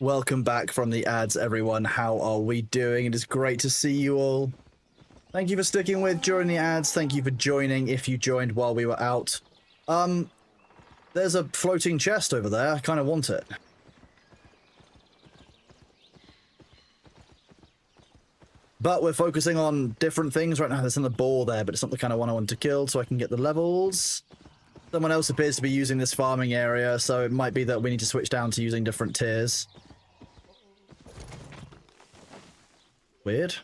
Speaker 1: Welcome back from the ads, everyone. How are we doing? It is great to see you all. Thank you for sticking with during the ads. Thank you for joining if you joined while we were out. There's a floating chest over there. I kind of want it. But we're focusing on different things right now. There's another ball there, but it's not the kind of one I want to kill, so I can get the levels. Someone else appears to be using this farming area, so it might be that we need to switch down to using different tiers. Weird.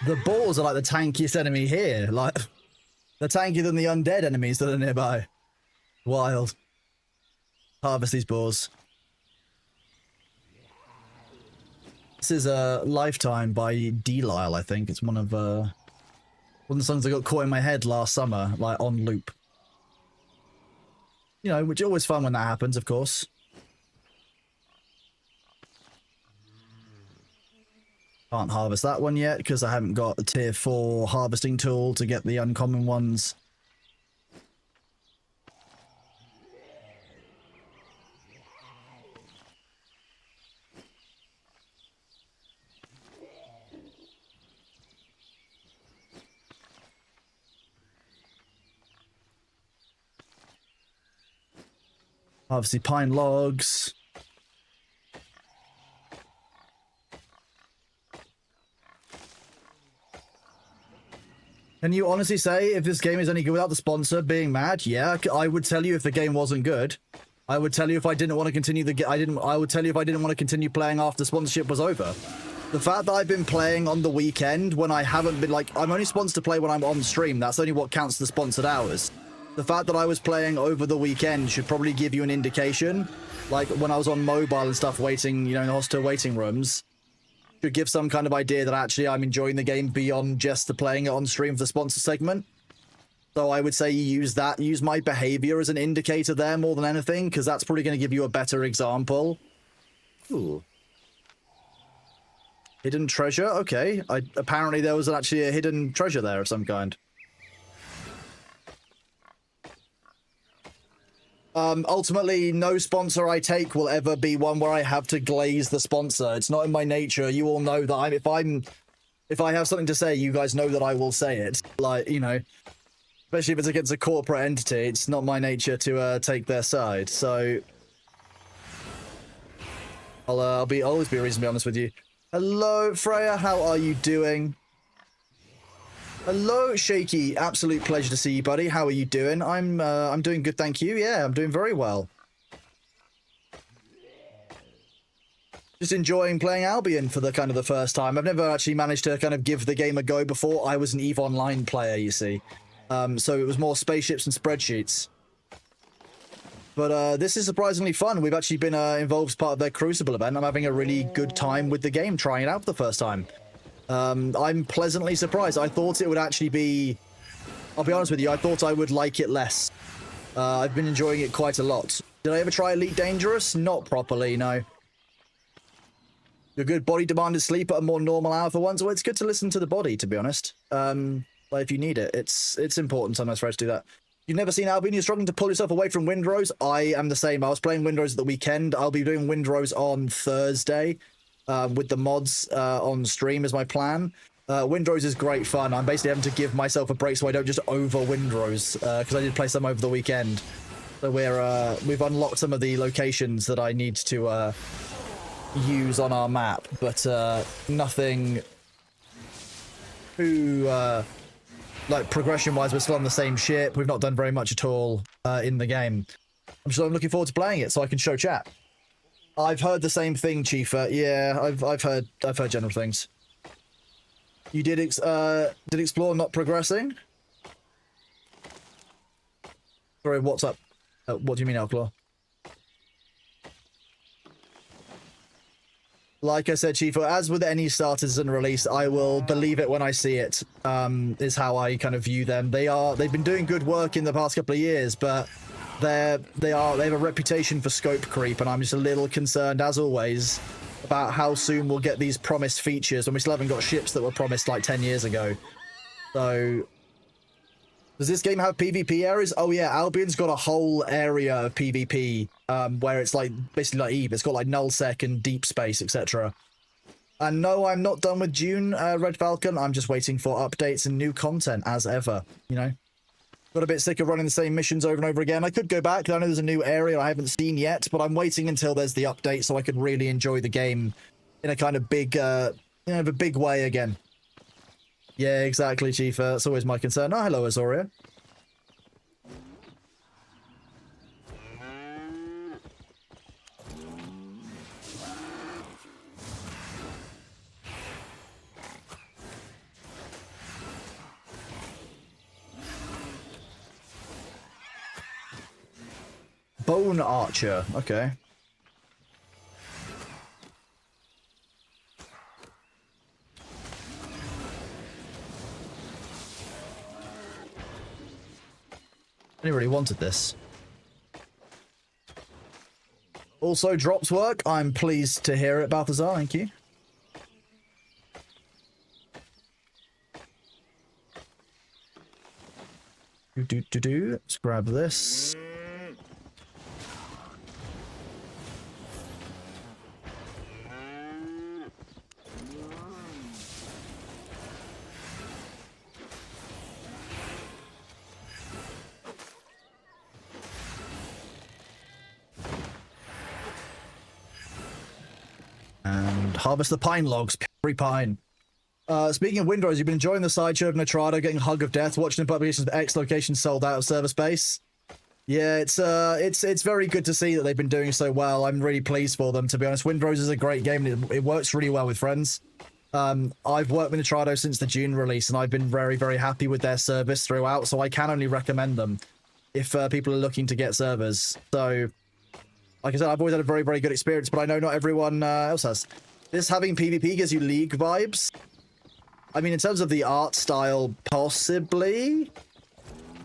Speaker 1: The balls are like the tankiest enemy here. Like, they're tankier than the undead enemies that are nearby. Wild. Harvest these boars. This is a Lifetime by D-Lyle, I think. It's one of the songs that got caught in my head last summer, like on loop. You know, which is always fun when that happens, of course. Can't harvest that one yet because I haven't got the tier 4 harvesting tool to get the uncommon ones. Obviously, pine logs. Can you honestly say if this game is any good without the sponsor being mad? Yeah, I would tell you if the game wasn't good. I would tell you if I didn't want to continue I would tell you if I didn't want to continue playing after sponsorship was over. The fact that I've been playing on the weekend when I haven't been, like, I'm only sponsored to play when I'm on stream. That's only what counts the sponsored hours. The fact that I was playing over the weekend should probably give you an indication. Like, when I was on mobile and stuff waiting, you know, in the hostel waiting rooms, should give some kind of idea that actually I'm enjoying the game beyond just the playing it on stream for the sponsor segment. So I would say you use my behavior as an indicator there more than anything, because that's probably going to give you a better example. Ooh. Hidden treasure? Okay. Apparently there was actually a hidden treasure there of some kind. Ultimately, no sponsor I take will ever be one where I have to glaze the sponsor. It's not in my nature. You all know that if I have something to say, you guys know that I will say it. Like, you know, especially if it's against a corporate entity, it's not my nature to take their side. So I'll always be reasonably honest with you. Hello, Freya. How are you doing? Hello, Shaky. Absolute pleasure to see you, buddy. How are you doing? I'm doing good, thank you. Yeah, I'm doing very well. Just enjoying playing Albion for the first time. I've never actually managed to kind of give the game a go before. I was an EVE Online player, you see. So it was more spaceships and spreadsheets. But this is surprisingly fun. We've actually been involved as part of their Crucible event. I'm having a really good time with the game, trying it out for the first time. I'm pleasantly surprised. I thought it would actually be... I'll be honest with you, I thought I would like it less. I've been enjoying it quite a lot. Did I ever try Elite Dangerous? Not properly, no. Your good body demanded sleep at a more normal hour for once. Well, it's good to listen to the body, to be honest. Like, if you need it, it's important sometimes for us to do that. You've never seen Albion, you're struggling to pull yourself away from Windrose? I am the same. I was playing Windrose at the weekend. I'll be doing Windrose on Thursday. With the mods on stream is my plan. Windrose is great fun. I'm basically having to give myself a break so I don't just over Windrose, because I did play some over the weekend. So we've unlocked some of the locations that I need to use on our map, but nothing too like progression-wise. We're still on the same ship. We've not done very much at all in the game. I'm looking forward to playing it so I can show chat. I've heard the same thing, Chiefer. Yeah, I've heard general things. You did explore not progressing? Sorry, what's up? What do you mean, Outlaw? Like I said, Chief, as with any starters and release, I will believe it when I see it, is how I kind of view them. They've been doing good work in the past couple of years, but they have a reputation for scope creep, and I'm just a little concerned, as always, about how soon we'll get these promised features when we still haven't got ships that were promised like 10 years ago. So, does this game have PvP areas? Oh yeah, Albion's got a whole area of PvP, where it's like basically like Eve. It's got like nullsec and deep space, etc. And no, I'm not done with Dune, Red Falcon. I'm just waiting for updates and new content as ever. You know, got a bit sick of running the same missions over and over again. I could go back. I know there's a new area I haven't seen yet, but I'm waiting until there's the update so I can really enjoy the game in a kind of big, a big way again. Yeah, exactly, Chief. That's always my concern. Oh, hello, Azoria. Bone Archer. Okay. I really wanted this. Also, drops work. I'm pleased to hear it, Balthazar. Thank you. Let's grab this. And harvest the pine logs. Free pine. Speaking of Windrose, you've been enjoying the sideshow of Nitrado getting Hug of Death, watching the publications of X locations sold out of server space. Yeah, it's very good to see that they've been doing so well. I'm really pleased for them, to be honest. Windrose is a great game, and it works really well with friends. I've worked with Nitrado since the June release, and I've been very, very happy with their service throughout, so I can only recommend them if people are looking to get servers. So, like I said, I've always had a very, very good experience, but I know not everyone else has. This having PvP gives you League vibes. I mean, in terms of the art style, possibly.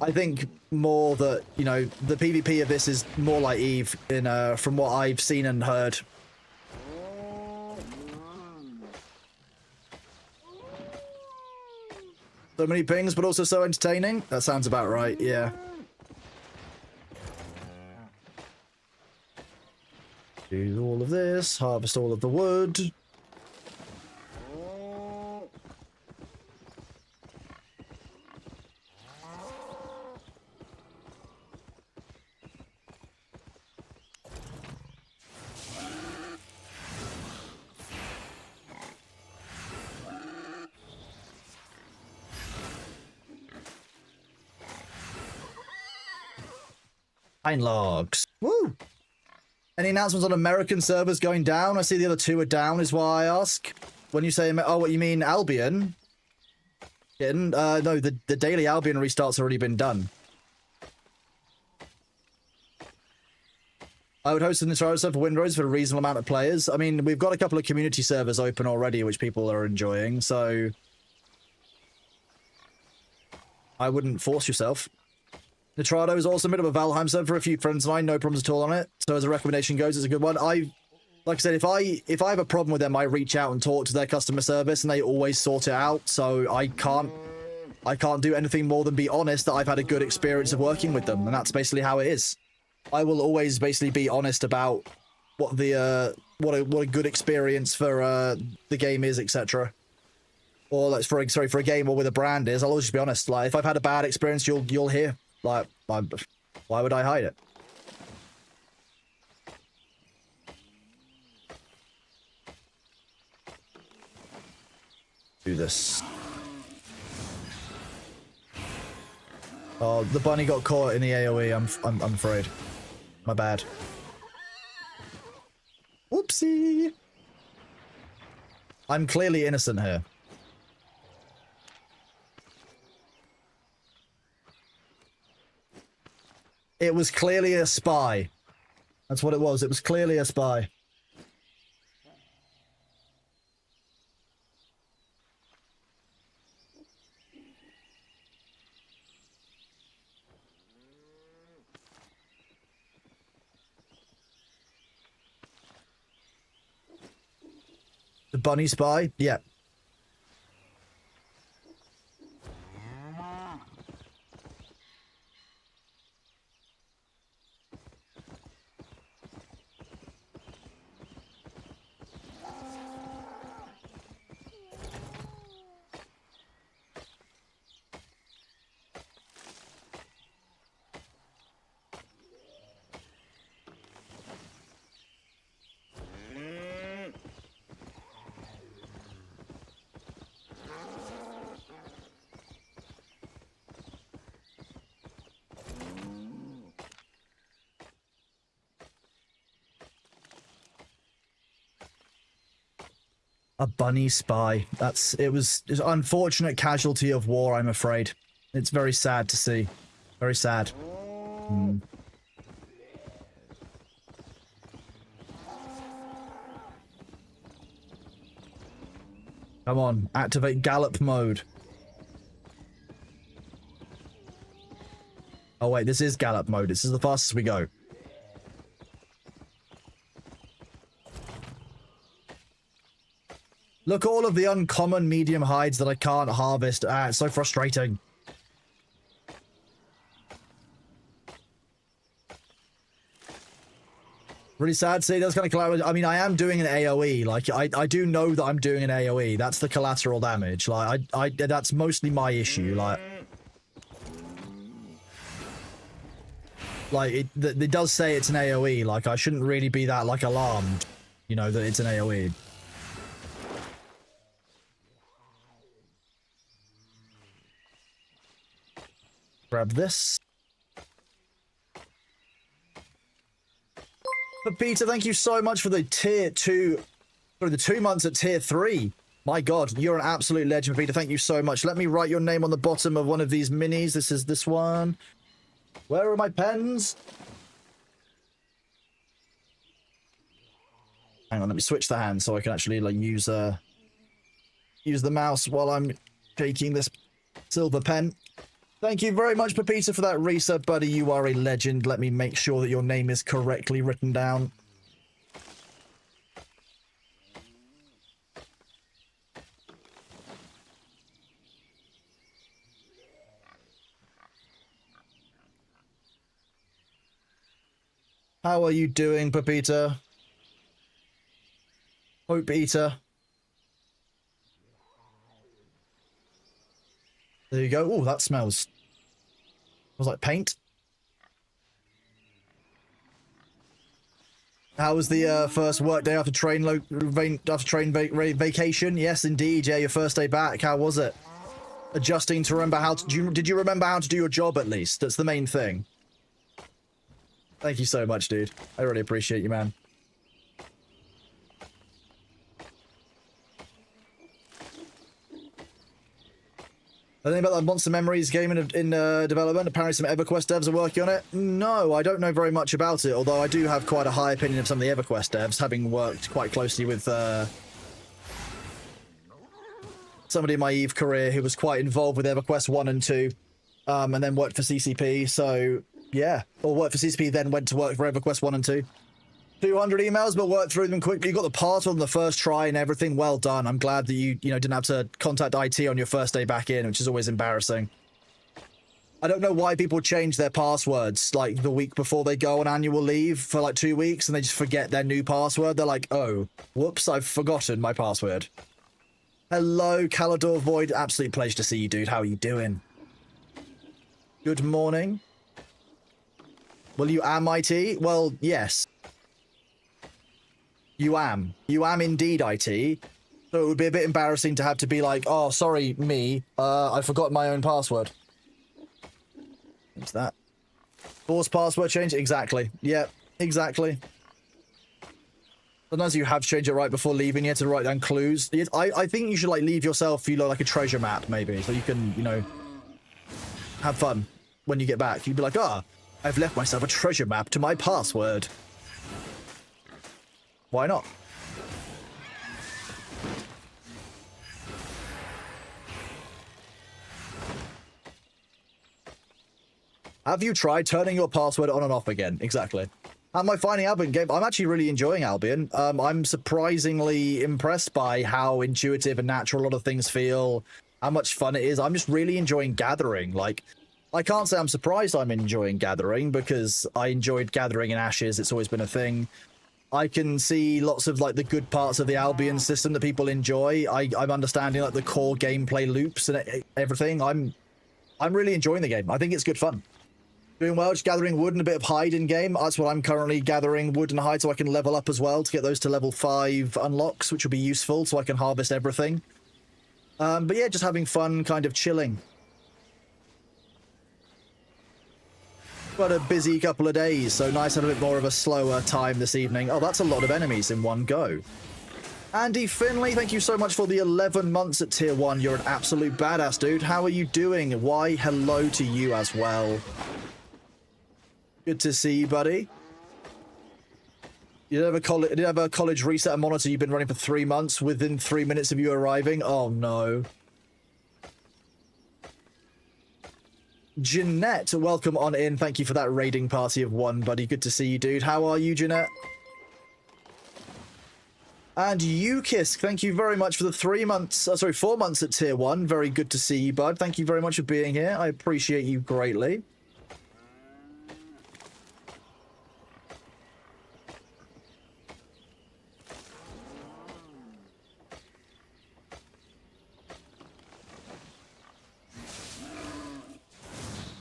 Speaker 1: I think more that, you know, the PvP of this is more like Eve from what I've seen and heard. So many pings, but also so entertaining. That sounds about right, yeah. Do all of this, harvest all of the wood. Pine logs. Woo! Any announcements on American servers going down? I see the other two are down, is why I ask. When you say, oh, what you mean Albion? No, the daily Albion restart's already been done. I would host an entire server for Windrose for a reasonable amount of players. I mean, we've got a couple of community servers open already, which people are enjoying, so I wouldn't force yourself. Nitrado is also a bit of a Valheim server for a few friends and I, no problems at all on it. So as a recommendation goes, it's a good one. Like I said, if I have a problem with them, I reach out and talk to their customer service and they always sort it out. So I can't do anything more than be honest that I've had a good experience of working with them, and that's basically how it is. I will always basically be honest about what a good experience for the game is, etc. Or like for a game or with a brand is. I'll always just be honest. Like if I've had a bad experience, you'll hear. Like, why would I hide it? Do this. Oh, the bunny got caught in the AoE. I'm afraid. My bad. Whoopsie. I'm clearly innocent here. It was clearly a spy. That's what it was. It was clearly a spy. The bunny spy? Yeah. A bunny spy. It was an unfortunate casualty of war, I'm afraid. It's very sad to see. Very sad. Hmm. Come on, activate gallop mode. Oh wait, this is gallop mode. This is the fastest we go. Look, all of the uncommon medium hides that I can't harvest. Ah, it's so frustrating. Really sad. See, that's kind of collateral. I mean, I am doing an AoE. Like, I do know that I'm doing an AoE. That's the collateral damage. Like, that's mostly my issue. Like, it does say it's an AoE. Like, I shouldn't really be that, like, alarmed, you know, that it's an AoE. Grab this. But Peter, thank you so much for the tier 2, for the 2 months at tier 3. My god, you're an absolute legend, Peter. Thank you so much. Let me write your name on the bottom of one of these minis. This is this one. Where are my pens? Hang on, let me switch the hand so I can actually like use the mouse while I'm taking this silver pen. Thank you very much, Pepita, for that resub, buddy. You are a legend. Let me make sure that your name is correctly written down. How are you doing, Pepita? Hope Eater. There you go. Oh, that smells like paint. How was the first work day after vacation? Yes, indeed. Yeah, your first day back. How was it? Adjusting to remember how to did you remember how to do your job at least? That's the main thing. Thank you so much, dude. I really appreciate you, man. I think about that Monster Memories game in development. Apparently some EverQuest devs are working on it. No, I don't know very much about it, although I do have quite a high opinion of some of the EverQuest devs, having worked quite closely with somebody in my EVE career who was quite involved with EverQuest 1 and 2, and then worked for CCP, so yeah. Or worked for CCP, then went to work for EverQuest 1 and 2. 200 emails, but worked through them quickly. You got the password on the first try and everything. Well done. I'm glad that you didn't have to contact IT on your first day back in, which is always embarrassing. I don't know why people change their passwords like the week before they go on annual leave for like 2 weeks and they just forget their new password. They're like, oh, whoops, I've forgotten my password. Hello, Calador Void. Absolute pleasure to see you, dude. How are you doing? Good morning. Well, you am IT? Well, yes. You am. You am indeed IT. So it would be a bit embarrassing to have to be like, oh, sorry, me. I forgot my own password. What's that? Force password change? Exactly. Yeah, exactly. Sometimes you have to change it right before leaving. You have to write down clues. I think you should like leave yourself, like a treasure map maybe, so you can, have fun when you get back. You'd be like, ah, I've left myself a treasure map to my password. Why not? Have you tried turning your password on and off again? Exactly. Am I finding Albion game? I'm actually really enjoying Albion. I'm surprisingly impressed by how intuitive and natural a lot of things feel, how much fun it is. I'm just really enjoying Gathering. Like, I can't say I'm surprised I'm enjoying Gathering because I enjoyed Gathering in Ashes. It's always been a thing. I can see lots of like the good parts of the Albion system that people enjoy. I'm understanding like the core gameplay loops and everything. I'm really enjoying the game. I think it's good fun. Doing well, just gathering wood and a bit of hide in game. That's what I'm currently gathering, wood and hide, so I can level up as well to get those to level 5 unlocks, which will be useful so I can harvest everything. But yeah, just having fun, kind of chilling. But a busy couple of days, so nice to have a bit more of a slower time this evening. Oh, that's a lot of enemies in one go. Andy Finley, thank you so much for the 11 months at tier 1. You're an absolute badass, dude. How are you doing? Why, hello to you as well. Good to see you, buddy. You did have a college reset monitor you've been running for 3 months within 3 minutes of you arriving? Oh, no. Jeanette, welcome on in. Thank you for that raiding party of 1, buddy. Good to see you, dude. How are you, Jeanette? And Yukis, thank you very much for the 4 months at tier 1. Very good to see you, bud. Thank you very much for being here. I appreciate you greatly.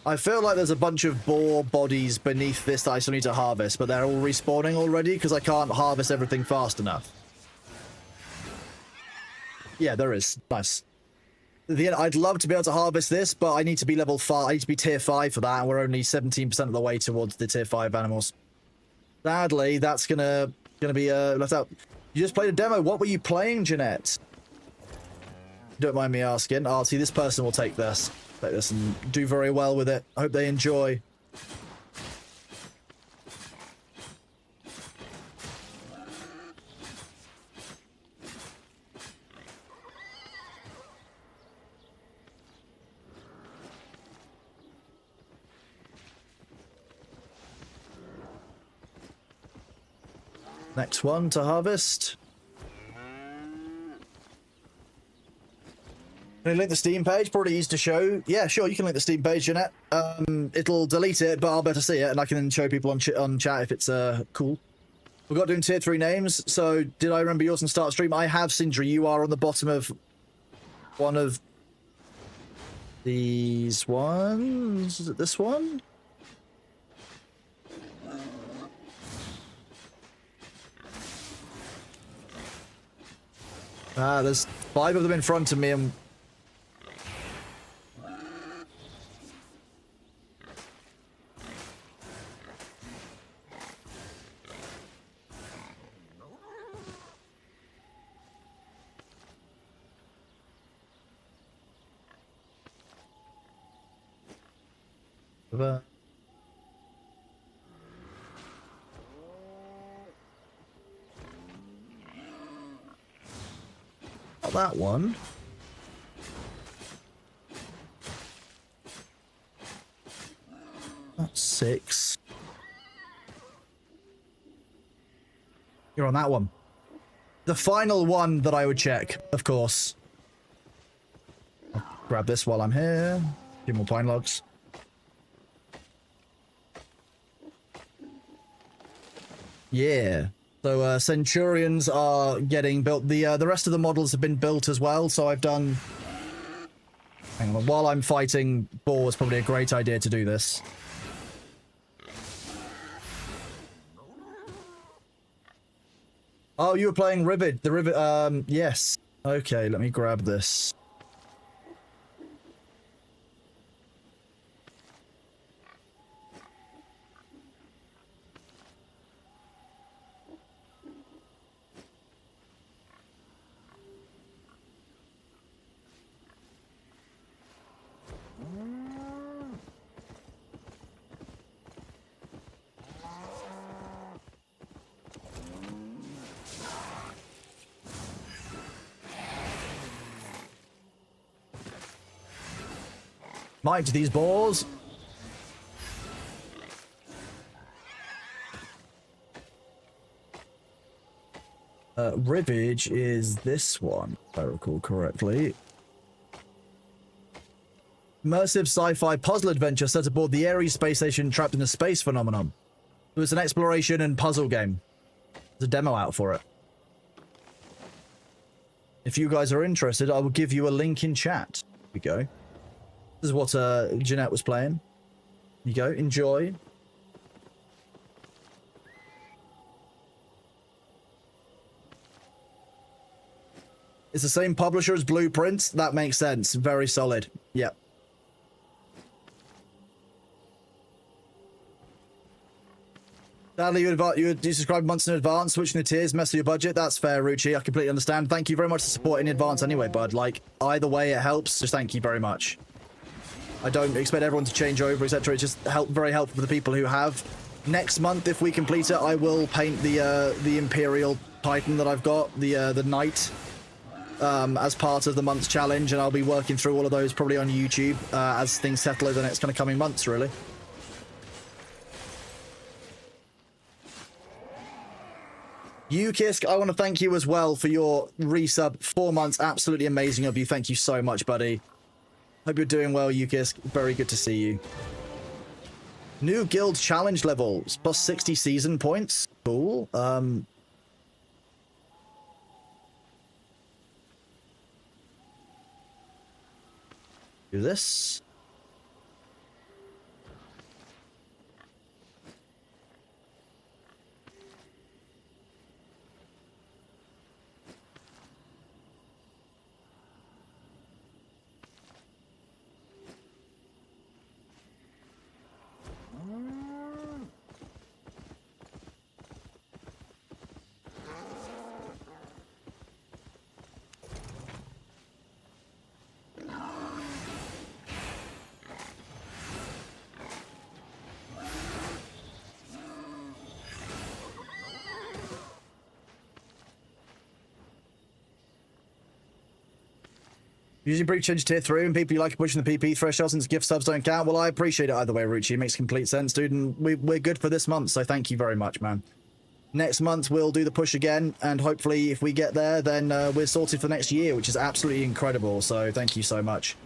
Speaker 1: I feel like there's a bunch of boar bodies beneath this that I still need to harvest, but they're all respawning already because I can't harvest everything fast enough. Yeah, there is. Nice. I'd love to be able to harvest this, but I need to be level 5. I need to be tier 5 for that, and we're only 17% of the way towards the tier 5 animals. Sadly, that's gonna be left out. You just played a demo. What were you playing, Jeanette? Don't mind me asking. Oh, see, this person will take this. Take this and do very well with it. I hope they enjoy. Next one to harvest. Can you link the Steam page? Probably easy to show. Yeah, sure, you can link the Steam page, Jeanette. It'll delete it, but I'll better see it, and I can show people on chat if it's cool. We've got doing tier 3 names, so did I remember yours and start stream? I have, Sindri. You are on the bottom of one of these ones. Is it this one? There's 5 of them in front of me, and not that one. That's 6. You're on that one. The final one that I would check, of course. I'll grab this while I'm here. A few more pine logs. Yeah. So Centurions are getting built. The rest of the models have been built as well. So I've done. Hang on. While I'm fighting boar, it's probably a great idea to do this. Oh, you were playing Rivet. The Rivet. Yes. Okay. Let me grab this. Might these balls. Rivage is this one, if I recall correctly. Immersive sci-fi puzzle adventure set aboard the Ares space station trapped in a space phenomenon. It was an exploration and puzzle game. There's a demo out for it. If you guys are interested, I will give you a link in chat. Here we go. This is what Jeanette was playing. Here you go. Enjoy. It's the same publisher as Blueprints. That makes sense. Very solid. Yep. Sadly, you subscribed months in advance, switching the tiers, mess with your budget. That's fair, Ruchi. I completely understand. Thank you very much for supporting in advance anyway, bud. Like, either way it helps. Just thank you very much. I don't expect everyone to change over, etc. It's just very helpful for the people who have. Next month, if we complete it, I will paint the Imperial Titan that I've got, the Knight, as part of the month's challenge, and I'll be working through all of those probably on YouTube as things settle over the next kind of coming months, really. Ukisk, I want to thank you as well for your resub. 4 months, absolutely amazing of you. Thank you so much, buddy. Hope you're doing well, Ukisk. Very good to see you. New guild challenge levels, plus 60 season points. Cool. Do this. Usually breach change tier 3 and people you like pushing the PP threshold since gift subs don't count. Well, I appreciate it either way, Ruchi. It makes complete sense, dude. And we're good for this month, so thank you very much, man. Next month, we'll do the push again. And hopefully, if we get there, then we're sorted for next year, which is absolutely incredible. So thank you so much.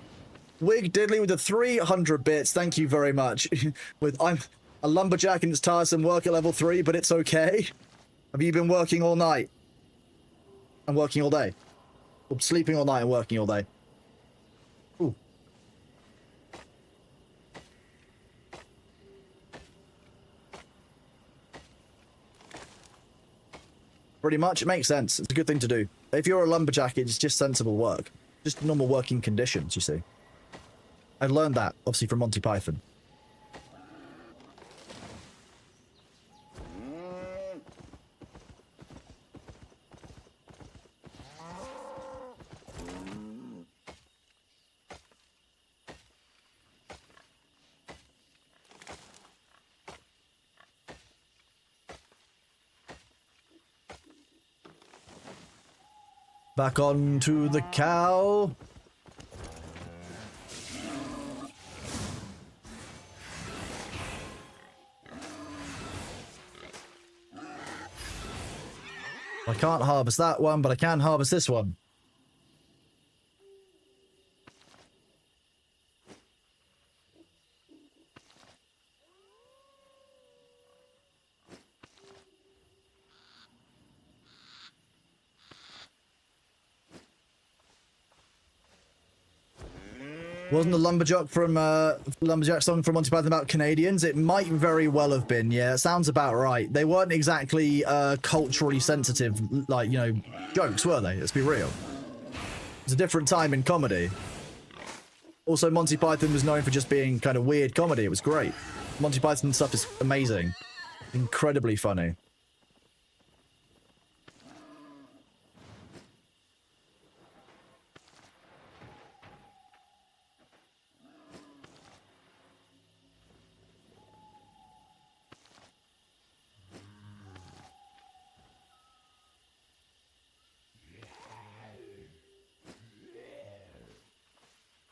Speaker 1: Wig Diddley with the 300 bits. Thank you very much. I'm a lumberjack and it's tiresome work at level 3, but it's okay. Have you been working all night? And working all day? Or sleeping all night and working all day? Ooh. Pretty much, it makes sense. It's a good thing to do. If you're a lumberjack, it's just sensible work. Just normal working conditions, you see. I learned that, obviously, from Monty Python. Back on to the cow. I can't harvest that one, but I can harvest this one. Wasn't the lumberjack song from Monty Python about Canadians? It might very well have been. Yeah, it sounds about right. They weren't exactly culturally sensitive, like, you know, jokes, were they? Let's be real. It was a different time in comedy. Also, Monty Python was known for just being kind of weird comedy. It was great. Monty Python stuff is amazing. Incredibly funny.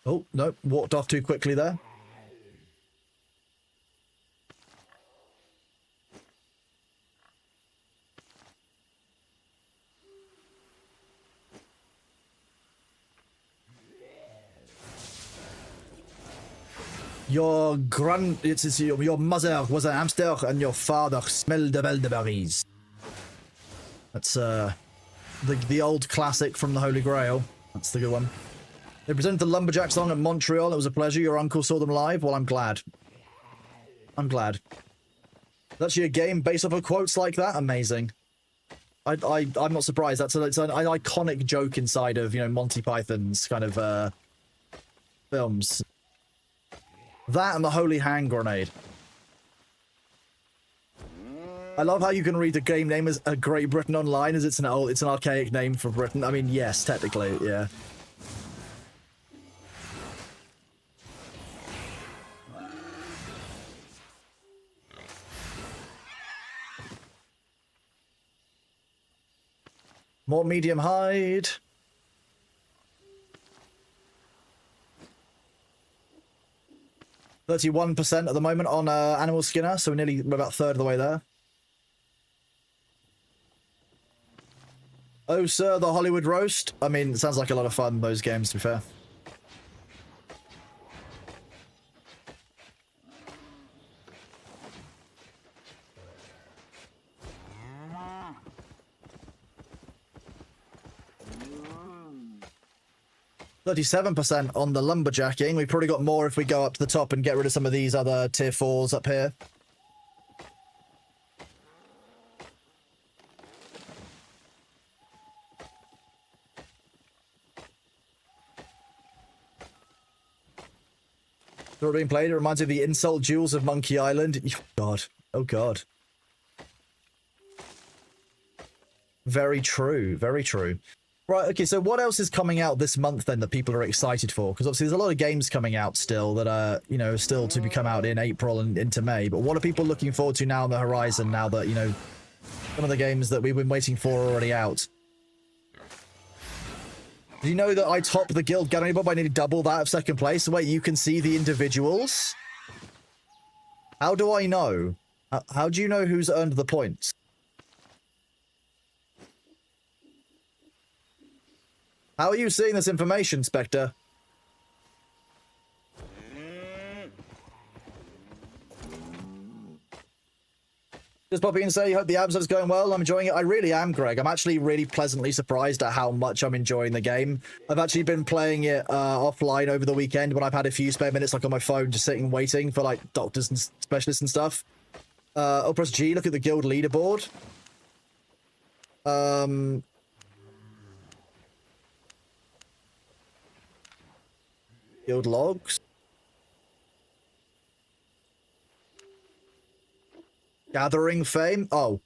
Speaker 1: Oh, no, walked off too quickly there. Your mother was an hamster and your father smelled the elderberries. That's the old classic from the Holy Grail. That's the good one. They presented the Lumberjack song at Montreal. It was a pleasure. Your uncle saw them live. Well, I'm glad. I'm glad. That's actually a game based off of quotes like that. Amazing. I'm not surprised. It's an iconic joke inside of, you know, Monty Python's kind of films. That and the Holy Hand Grenade. I love how you can read the game name as a Great Britain Online, as it's an archaic name for Britain. I mean, yes, technically, yeah. More medium hide. %31% at the moment on Animal Skinner, so we're about a third of the way there. Oh, sir, the Hollywood Roast. I mean, it sounds like a lot of fun, those games, to be fair. %37% on the lumberjacking. We've probably got more if we go up to the top and get rid of some of these other tier 4s up here. Still being played. It reminds me of the insult duels of Monkey Island. Oh, God. Oh, God. Very true. Very true. Right, okay, so what else is coming out this month then that people are excited for? Because obviously there's a lot of games coming out still that are, you know, still to be come out in April and into May. But what are people looking forward to now on the horizon now that, you know, some of the games that we've been waiting for are already out? Do you know that I topped the Guild Gallery Bob by nearly double that of second place? Wait, you can see the individuals? How do I know? How do you know who's earned the points? How are you seeing this information, Spectre? Just pop in and say, hope the episode's going well. I'm enjoying it. I really am, Greg. I'm actually really pleasantly surprised at how much I'm enjoying the game. I've actually been playing it offline over the weekend when I've had a few spare minutes, like on my phone, just sitting waiting for like doctors and specialists and stuff. I'll press G, look at the guild leaderboard. Guild logs. Gathering fame. Oh.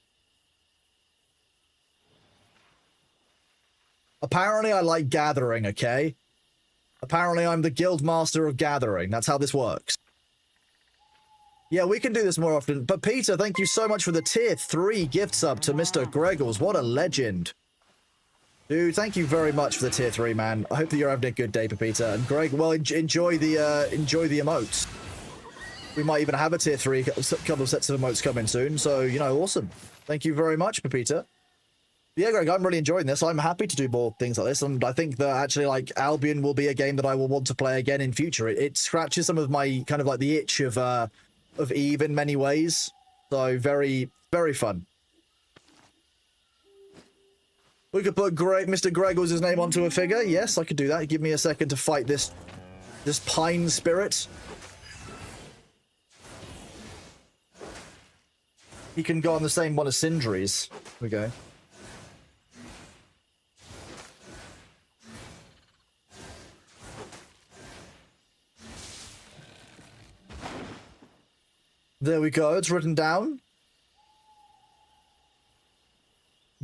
Speaker 1: Apparently I like gathering, okay? Apparently I'm the guild master of gathering. That's how this works. Yeah, we can do this more often. But Peter, thank you so much for the tier 3 gift sub to Mr. Greggles. What a legend. Dude, thank you very much for the tier 3, man. I hope that you're having a good day, Pepita. And Greg, well, enjoy the emotes. We might even have a tier 3, couple of sets of emotes coming soon. So, you know, awesome. Thank you very much, Pepita. Yeah, Greg, I'm really enjoying this. I'm happy to do more things like this. And I think that actually, like, Albion will be a game that I will want to play again in future. It scratches some of my, kind of like the itch of Eve in many ways. So, very, very fun. We could put Mr. Greggles' name onto a figure. Yes, I could do that. Give me a second to fight this pine spirit. He can go on the same one as Sindri's. Here we go. There we go. It's written down.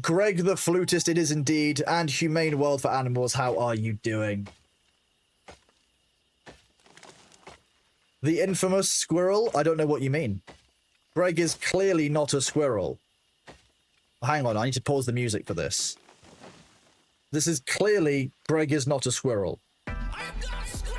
Speaker 1: Greg the Flutist, it is indeed. And Humane World for Animals, how are you doing? The infamous squirrel? I don't know what you mean. Greg is clearly not a squirrel. Hang on, I need to pause the music for this. This is clearly Greg is not a squirrel.
Speaker 5: I am not a squirrel!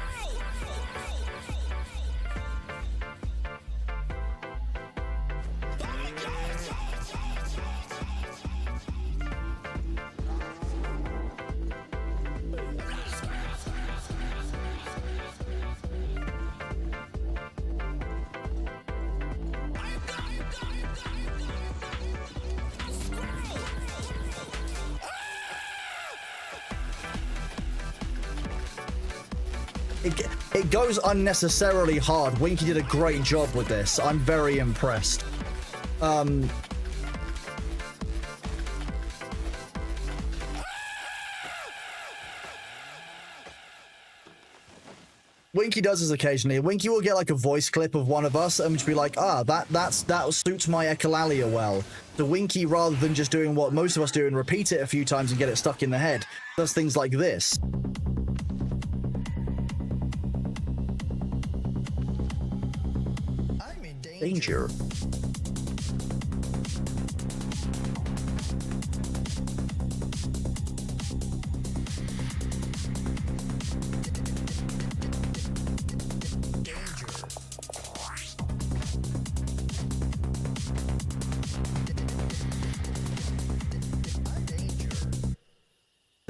Speaker 1: it goes unnecessarily hard. Winky did a great job with this. I'm very impressed. Winky does this occasionally. Winky will get like a voice clip of one of us and just be like, that suits my echolalia well. So Winky, rather than just doing what most of us do and repeat it a few times and get it stuck in the head, does things like this.
Speaker 6: I'm in
Speaker 1: Danger.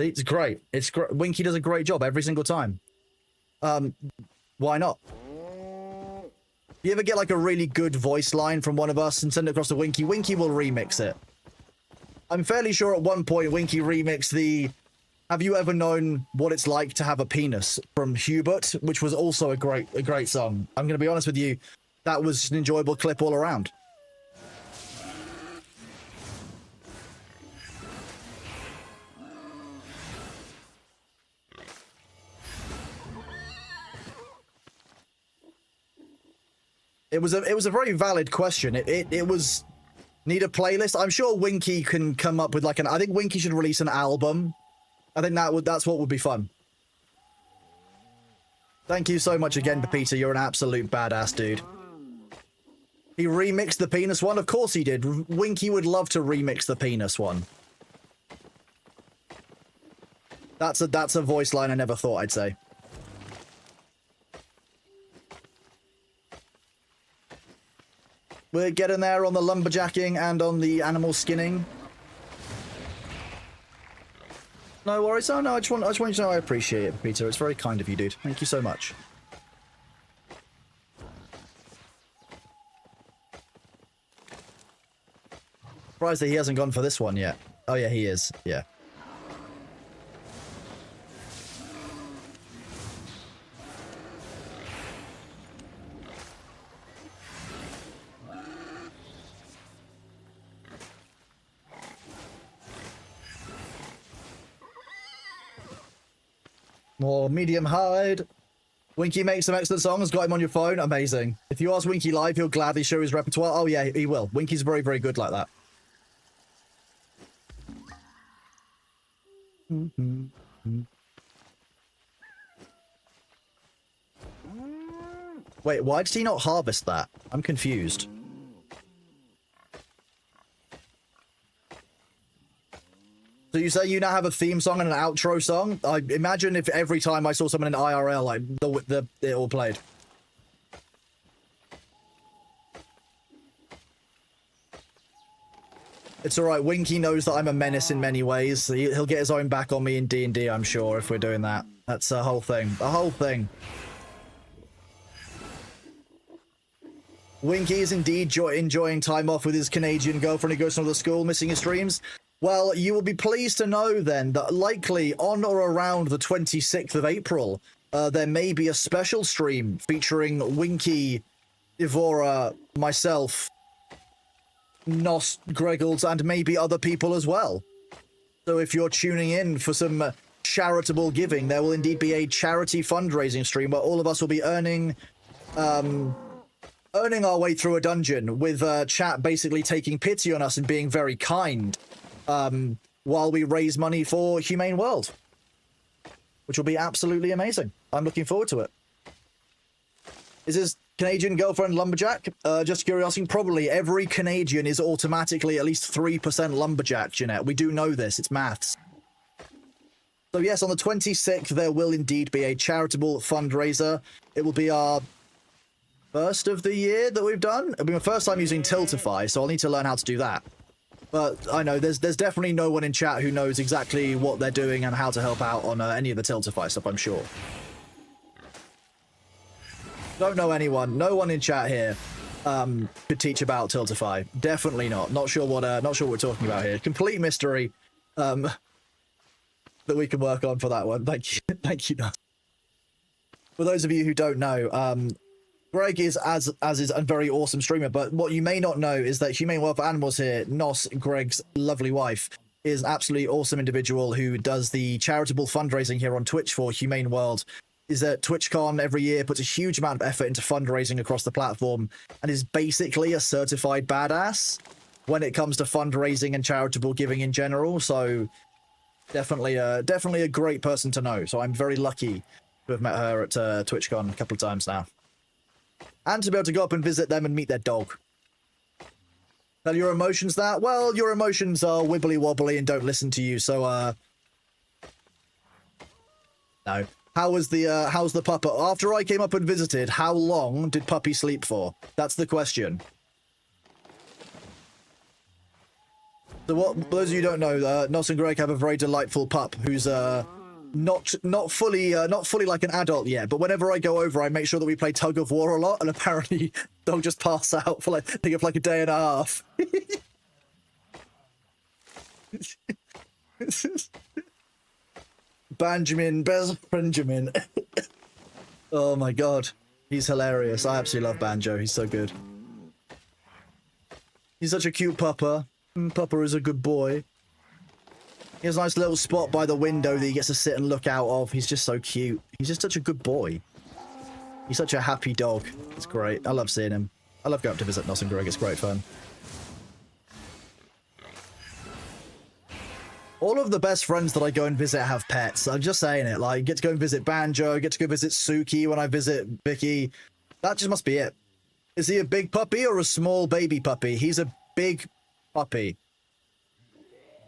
Speaker 1: It's great. It's great. Winky does a great job every single time. Why not? You ever get like a really good voice line from one of us and send it across to Winky? Winky will remix it. I'm fairly sure at one point Winky remixed the "Have you ever known what it's like to have a penis" from Hubert, which was also a great song. I'm going to be honest with you, that was an enjoyable clip all around. It was a very valid question. It was need a playlist. I'm sure Winky can come up with like I think Winky should release an album. I think that's what would be fun. Thank you so much again, Peter. You're an absolute badass dude. He remixed the penis one? Of course he did. Winky would love to remix the penis one. That's a voice line I never thought I'd say. We're getting there on the lumberjacking and on the animal skinning. No worries. Oh no, I just want you to know I appreciate it, Peter. It's very kind of you, dude. Thank you so much. Surprised that he hasn't gone for this one yet. Oh yeah, he is. Yeah. More medium hide. Winky makes some excellent songs. Got him on your phone. Amazing. If you ask Winky live, he'll gladly show his repertoire. Oh yeah, he will. Winky's very, very good like that. Wait, why did he not harvest that? I'm confused. So you say you now have a theme song and an outro song? I imagine if every time I saw someone in IRL, like it all played. It's all right. Winky knows that I'm a menace in many ways. He'll get his own back on me in D&D, I'm sure, if we're doing that. That's a whole thing. A whole thing. Winky is indeed enjoying time off with his Canadian girlfriend who goes to another school, missing his streams. Well, you will be pleased to know then that likely on or around the 26th of April, there may be a special stream featuring Winky, Ivora, myself, Nos, Greggles, and maybe other people as well. So if you're tuning in for some charitable giving, there will indeed be a charity fundraising stream where all of us will be earning our way through a dungeon with chat basically taking pity on us and being very kind. While we raise money for Humane World, which will be absolutely amazing. I'm looking forward to it. Is his Canadian girlfriend lumberjack? Just curiosity, probably every Canadian is automatically at least 3% lumberjack, Jeanette. We do know this. It's maths. So yes, on the 26th, there will indeed be a charitable fundraiser. It will be our first of the year that we've done. It'll be my first time using Tiltify, so I'll need to learn how to do that. But I know there's definitely no one in chat who knows exactly what they're doing and how to help out on any of the Tiltify stuff, I'm sure. Don't know anyone. No one in chat here could teach about Tiltify. Definitely not. Not sure what we're talking about here. Complete mystery that we can work on for that one. Thank you. Thank you, Nuts. For those of you who don't know, Greg is as is a very awesome streamer, but what you may not know is that Humane World for Animals here, Nos, Greg's lovely wife, is an absolutely awesome individual who does the charitable fundraising here on Twitch for Humane World. Is at TwitchCon every year, puts a huge amount of effort into fundraising across the platform, and is basically a certified badass when it comes to fundraising and charitable giving in general. So definitely a great person to know. So I'm very lucky to have met her at TwitchCon a couple of times now. And to be able to go up and visit them and meet their dog. Tell your emotions that? Well, your emotions are wibbly wobbly and don't listen to you, so no. How's the puppy? After I came up and visited, how long did Puppy sleep for? That's the question. So what, those of you who don't know, Nos and Greg have a very delightful pup who's not fully like an adult yet, but whenever I go over, I make sure that we play tug of war a lot, and apparently they'll just pass out for like a day and a half. Benjamin. Oh my god, he's hilarious. I absolutely love Banjo. He's so good. He's such a cute pupper. Pupper is a good boy. He has a nice little spot by the window that he gets to sit and look out of. He's just so cute. He's just such a good boy. He's such a happy dog. It's great. I love seeing him. I love going up to visit Nos and Greg. It's great fun. All of the best friends that I go and visit have pets. I'm just saying it. Like, get to go and visit Banjo, get to go visit Suki when I visit Vicky. That just must be it. Is he a big puppy or a small baby puppy? He's a big puppy.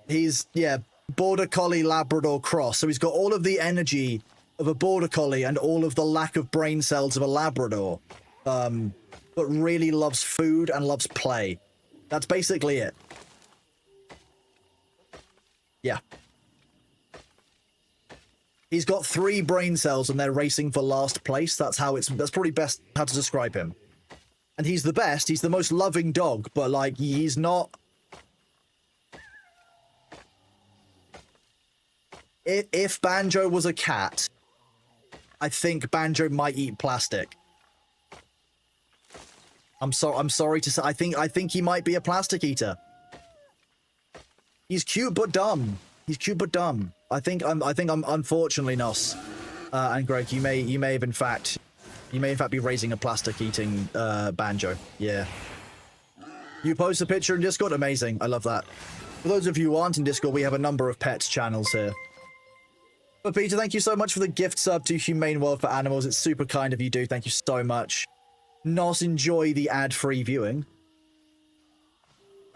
Speaker 1: He's, yeah, Border Collie Labrador cross. So he's got all of the energy of a Border Collie and all of the lack of brain cells of a Labrador. But really loves food and loves play. That's basically it. Yeah. He's got 3 brain cells and they're racing for last place. That's probably best how to describe him. And he's the best. He's the most loving dog, but like he's not. If Banjo was a cat, I think Banjo might eat plastic. I'm sorry to say. I think he might be a plastic eater. He's cute but dumb. He's cute but dumb. I think I'm unfortunately Nos and Greg. You may in fact be raising a plastic eating Banjo. Yeah. You post a picture in Discord. Amazing. I love that. For those of you who aren't in Discord, we have a number of pets channels here. But Peter, thank you so much for the gift sub to Humane World for Animals. It's super kind of you, dude. Thank you so much. Nos, enjoy the ad-free viewing.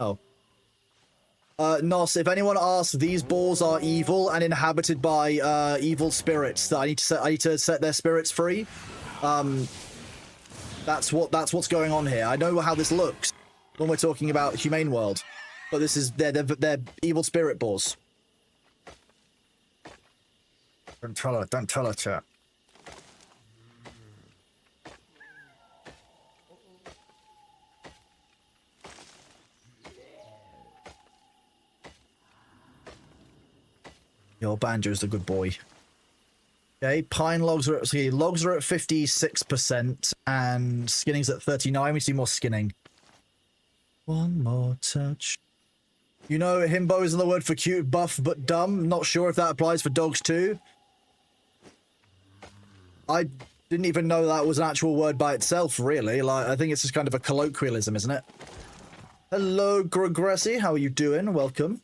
Speaker 1: Oh. Nos, if anyone asks, these balls are evil and inhabited by evil spirits. That I need to set their spirits free. That's what's going on here. I know how this looks when we're talking about Humane World, but this is they're evil spirit balls. Don't tell her, chat. Your Banjo's a good boy. Okay, pine logs are at 56% and skinning's at 39. We see more skinning. One more touch. You know, himbo isn't the word for cute, buff, but dumb. Not sure if that applies for dogs too. I didn't even know that was an actual word by itself, really. Like, I think it's just kind of a colloquialism, isn't it? Hello, Gregressi. How are you doing? Welcome.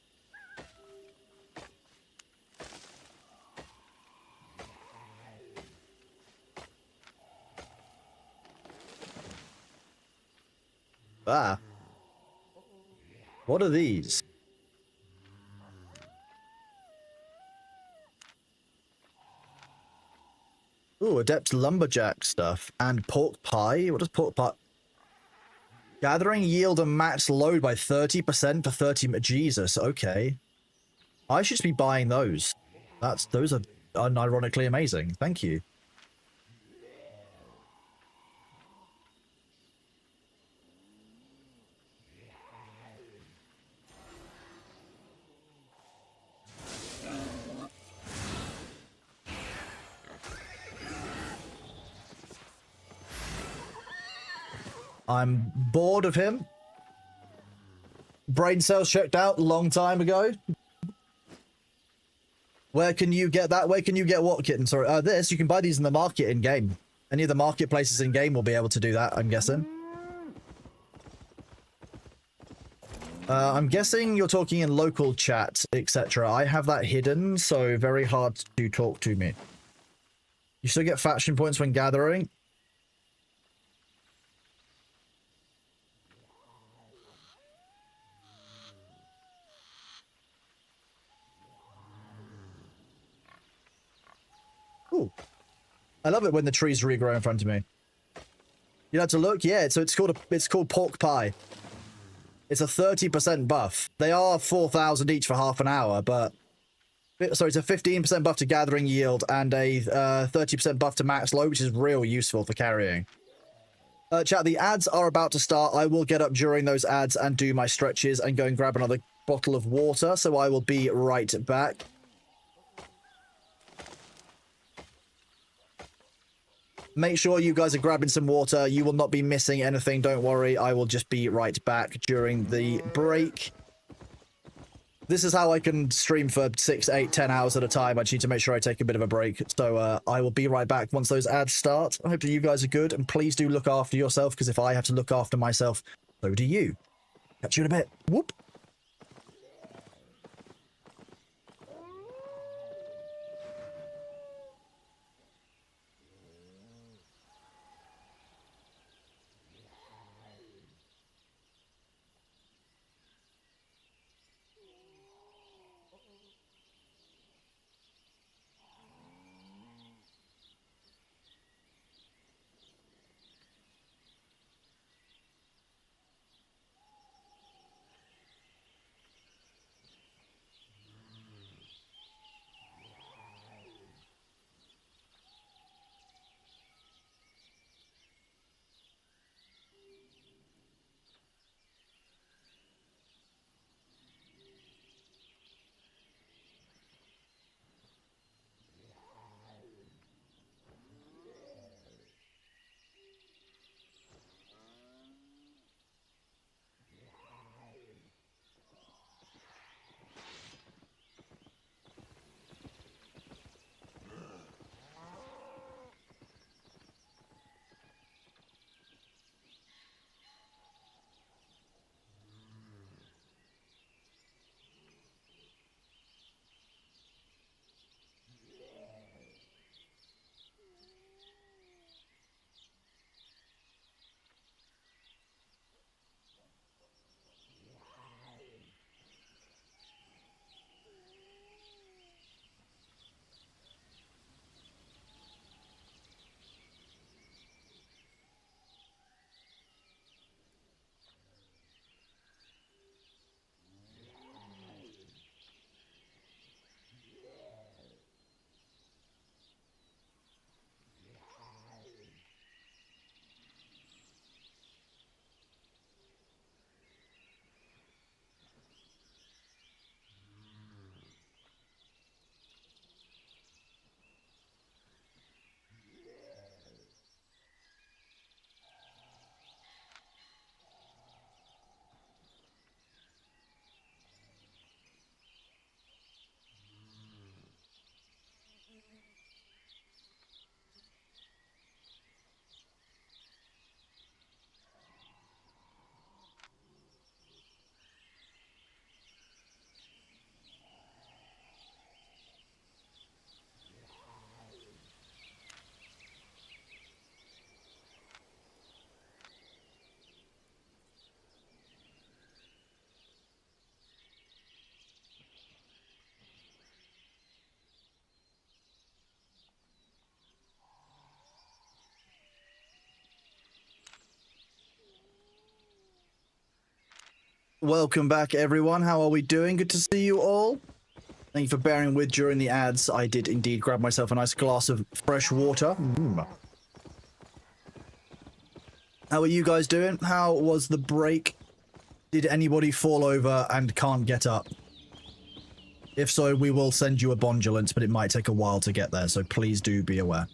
Speaker 1: Ah. What are these? Ooh, adept lumberjack stuff. And pork pie? What does pork pie? Gathering yield and max load by 30% for 30... Jesus, okay. I should be buying those. Those are unironically amazing. Thank you. I'm bored of him. Brain cells checked out a long time ago. Where can you get that? Where can you get what, kitten? Sorry, this. You can buy these in the market in-game. Any of the marketplaces in-game will be able to do that, I'm guessing. I'm guessing you're talking in local chat, etc. I have that hidden, so very hard to talk to me. You still get faction points when gathering. Ooh. I love it when the trees regrow in front of me. You have to look? Yeah, so it's called pork pie. It's a 30% buff. They are 4,000 each for half an hour, but... Sorry, it's a 15% buff to gathering yield and a 30% buff to max low, which is real useful for carrying. Chat, the ads are about to start. I will get up during those ads and do my stretches and go and grab another bottle of water, so I will be right back. Make sure you guys are grabbing some water. You will not be missing anything. Don't worry. I will just be right back during the break. This is how I can stream for 6, 8, 10 hours at a time. I just need to make sure I take a bit of a break. So I will be right back once those ads start. I hope that you guys are good. And please do look after yourself, because if I have to look after myself, so do you. Catch you in a bit. Whoop. Welcome back, everyone. How are we doing? Good to see you all. Thank you for bearing with during the ads. I did indeed grab myself a nice glass of fresh water. How are you guys doing? How was the break? Did anybody fall over and can't get up? If so, we will send you a bondulance, but it might take a while to get there, so please do be aware.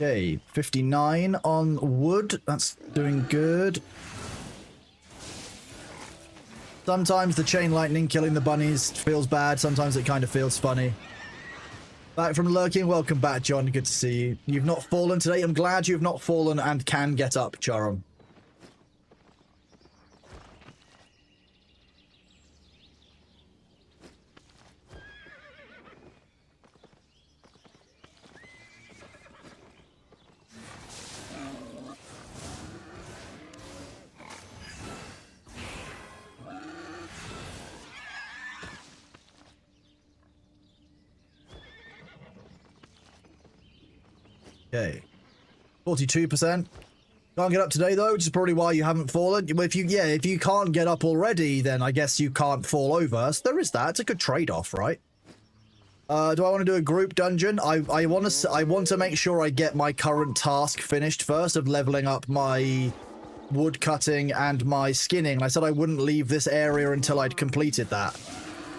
Speaker 1: Okay, 59 on wood. That's doing good. Sometimes the chain lightning killing the bunnies feels bad. Sometimes it kind of feels funny. Back from lurking. Welcome back, John. Good to see you. You've not fallen today. I'm glad you've not fallen and can get up, Charon. Okay, 42%. Can't get up today though, which is probably why you haven't fallen. If you can't get up already, then I guess you can't fall over. So there is that. It's a good trade-off, right? Do I want to do a group dungeon? I want to make sure I get my current task finished first of leveling up my wood cutting and my skinning. And I said I wouldn't leave this area until I'd completed that.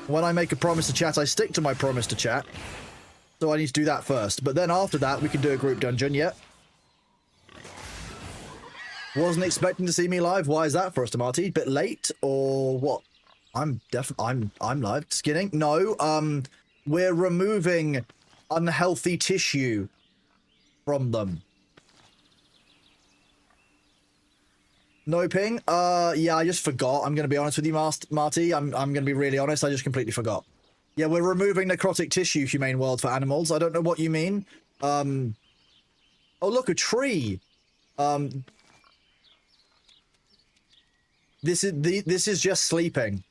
Speaker 1: When I make a promise to chat, I stick to my promise to chat. So I need to do that first. But then after that, we can do a group dungeon, yeah. Wasn't expecting to see me live. Why is that, Froster Marty? Bit late or what? I'm live. Skinning? No. We're removing unhealthy tissue from them. No ping? Yeah, I just forgot. I'm gonna be honest with you, Marty. I'm gonna be really honest. I just completely forgot. Yeah, we're removing necrotic tissue, Humane World, for animals. I don't know what you mean. Oh, look, a tree. This is just sleeping.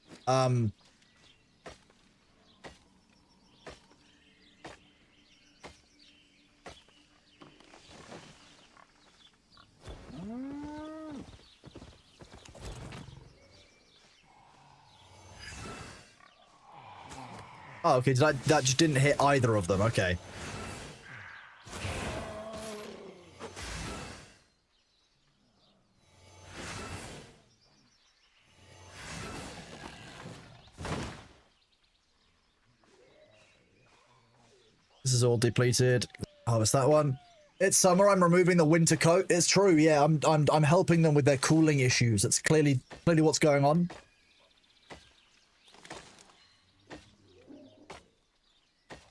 Speaker 1: Oh, okay, that just didn't hit either of them, okay. This is all depleted. Harvest that one. It's summer, I'm removing the winter coat. It's true, yeah, I'm helping them with their cooling issues. That's clearly what's going on.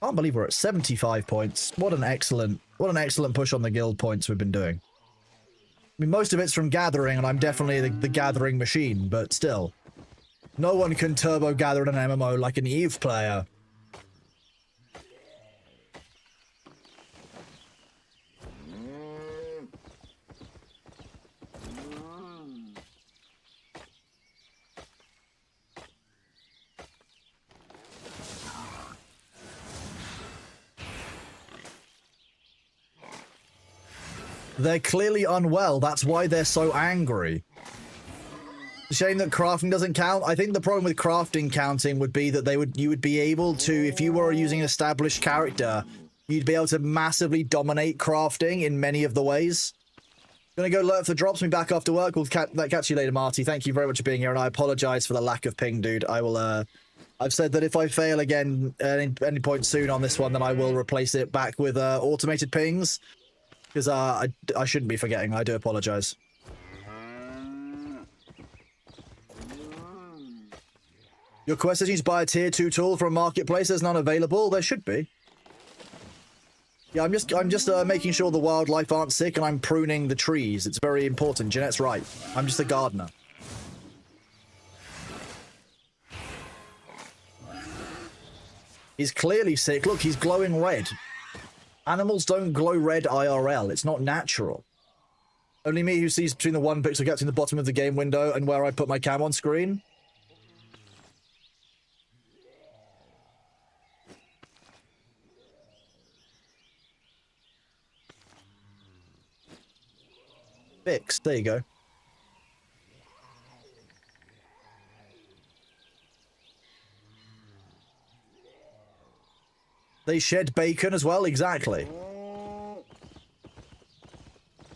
Speaker 1: I can't believe we're at 75 points. What an excellent push on the guild points we've been doing. I mean, most of it's from gathering, and I'm definitely the gathering machine, but still. No one can turbo gather in an MMO like an EVE player. They're clearly unwell. That's why they're so angry. It's a shame that crafting doesn't count. I think the problem with crafting counting would be that you would be able to, if you were using an established character, you'd be able to massively dominate crafting in many of the ways. Gonna go lurk for drops. Me back after work. We'll catch you later, Marty. Thank you very much for being here, and I apologize for the lack of ping, dude. I will. I've said that if I fail again at any point soon on this one, then I will replace it back with automated pings. Because I shouldn't be forgetting. I do apologize. Your quest says you need to buy a tier 2 tool from a marketplace. There's none available. There should be. Yeah, I'm just making sure the wildlife aren't sick, and I'm pruning the trees. It's very important. Jeanette's right. I'm just a gardener. He's clearly sick. Look, he's glowing red. Animals don't glow red IRL. It's not natural. Only me who sees between the 1 pixel gaps in the bottom of the game window and where I put my cam on screen. Fixed. There you go. They shed bacon as well, exactly.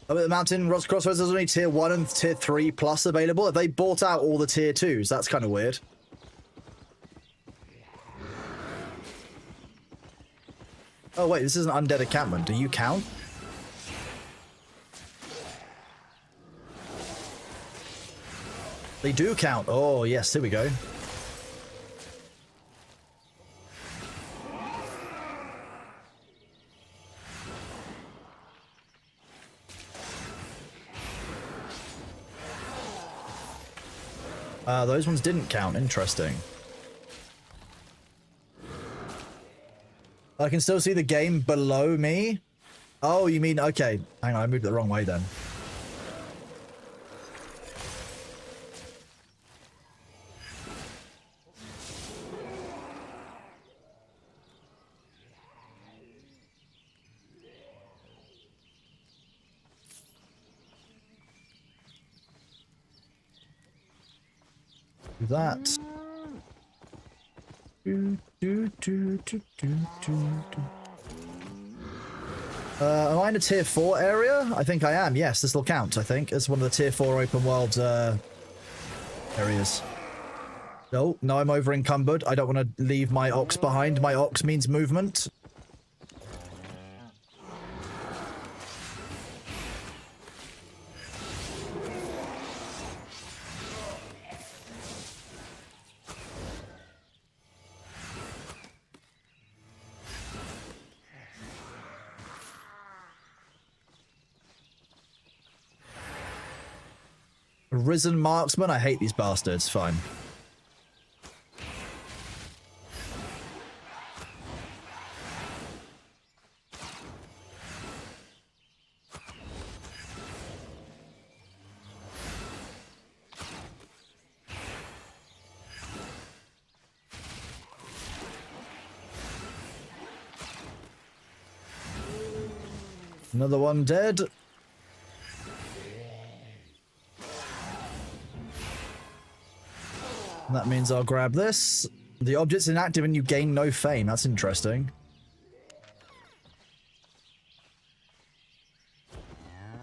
Speaker 1: Up at the mountain, Crossroads, there's only tier 1 and tier 3 plus available. Have they bought out all the tier 2s? That's kind of weird. Oh wait, this is an undead encampment. Do you count? They do count. Oh, yes, here we go. Those ones didn't count. Interesting. I can still see the game below me. Oh, you mean... Okay. Hang on, I moved it the wrong way then. Do that. Am I in a tier 4 area? I think I am. Yes, this will count, I think. It's one of the tier 4 open world areas. No, no, I'm over encumbered. I don't want to leave my ox behind. My ox means movement. Risen marksman. I hate these bastards. Fine. Another one dead. That means I'll grab this. The object's inactive and you gain no fame. That's interesting.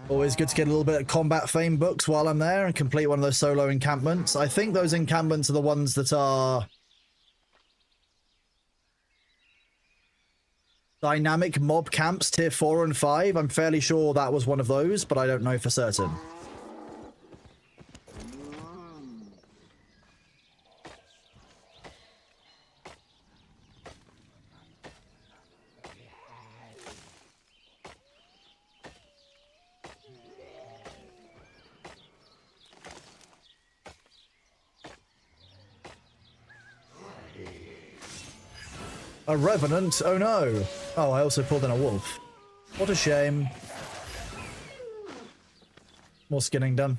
Speaker 1: Always good to get a little bit of combat fame books while I'm there and complete one of those solo encampments. I think those encampments are the ones that are... Dynamic mob camps, tier 4 and 5. I'm fairly sure that was one of those, but I don't know for certain. A revenant? Oh no! Oh, I also pulled in a wolf. What a shame. More skinning done.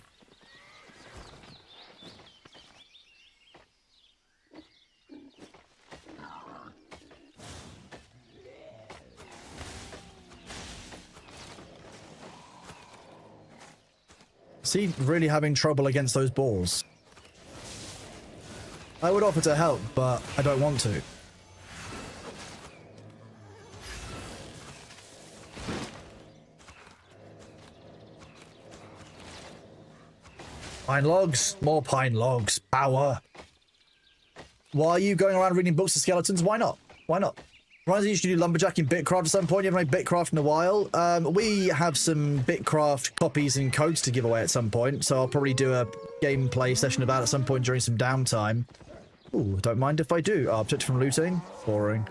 Speaker 1: Is he really having trouble against those balls? I would offer to help, but I don't want to. Pine logs, more pine logs, power. Why are you going around reading books of skeletons? Why not? Why not? Reminds me you should do lumberjacking Bitcraft at some point. You haven't made Bitcraft in a while. We have some Bitcraft copies and codes to give away at some point, so I'll probably do a gameplay session about it at some point during some downtime. Ooh, don't mind if I do. Oh, protected from looting. Boring.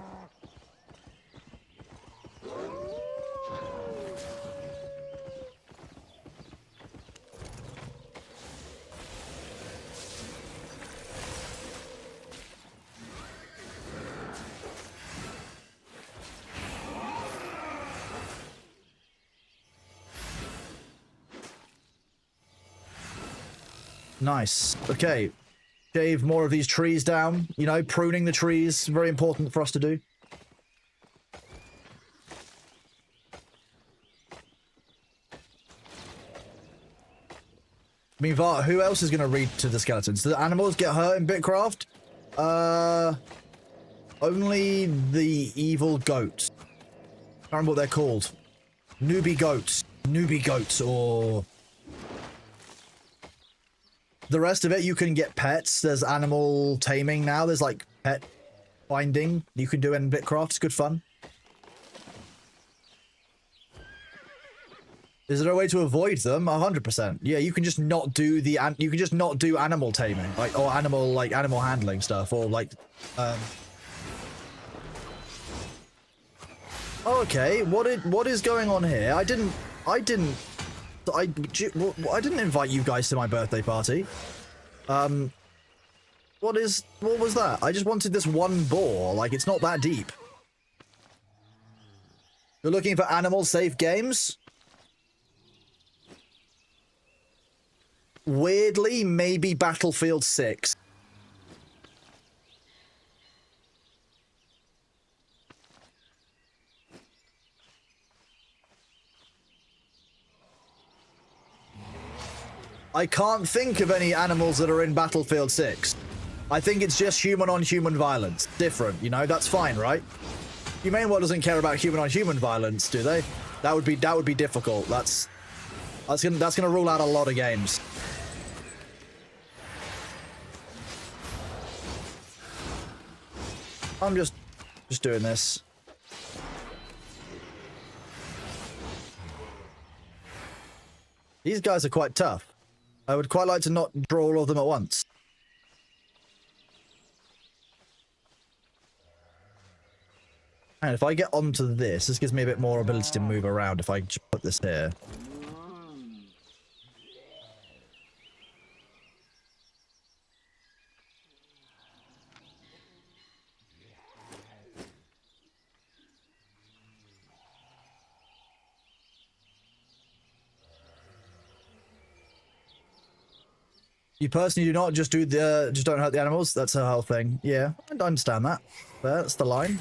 Speaker 1: Nice. Okay. Shave more of these trees down. You know, pruning the trees. Very important for us to do. I mean, Vart, who else is going to read to the skeletons? Do the animals get hurt in Bitcraft? Only the evil goats. I can't remember what they're called. Newbie goats. Newbie goats, or... The rest of it, you can get pets. There's animal taming now. There's like pet finding you can do in Bitcraft. It's good fun. Is there a way to avoid them? 100%. Yeah, you can just not do you can just not do animal taming, like, or animal handling stuff, or like, Okay, what is going on here? I didn't invite you guys to my birthday party. What was that? I just wanted this one boar. Like, it's not that deep. You're looking for animal safe games? Weirdly, maybe Battlefield 6. I can't think of any animals that are in Battlefield 6. I think it's just human-on-human violence. Different, you know? That's fine, right? Humane World doesn't care about human-on-human violence, do they? That would be difficult. That's gonna rule out a lot of games. I'm just doing this. These guys are quite tough. I would quite like to not draw all of them at once. And if I get onto this gives me a bit more ability to move around if I just put this here. You personally do not just do just don't hurt the animals. That's a whole thing. Yeah, I understand that. That's the line.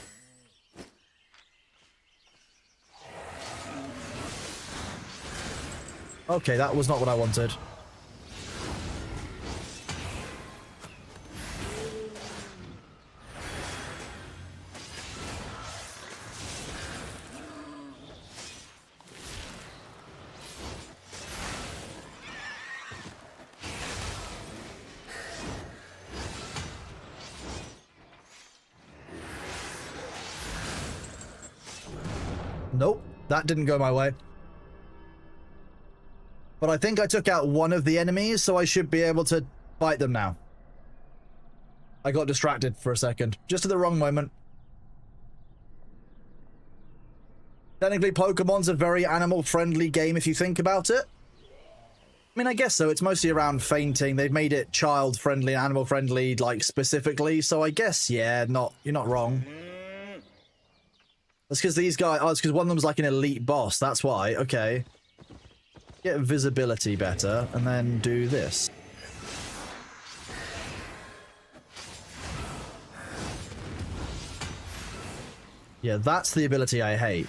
Speaker 1: Okay, that was not what I wanted. Nope, that didn't go my way. But I think I took out one of the enemies, so I should be able to fight them now. I got distracted for a second, just at the wrong moment. Technically, Pokemon's a very animal-friendly game if you think about it. I mean, I guess so. It's mostly around fainting. They've made it child-friendly, animal-friendly, like, specifically. So I guess, yeah, you're not wrong. That's because these guys... Oh, it's because one of them's like an elite boss. That's why. Okay. Get visibility better, and then do this. Yeah, that's the ability I hate.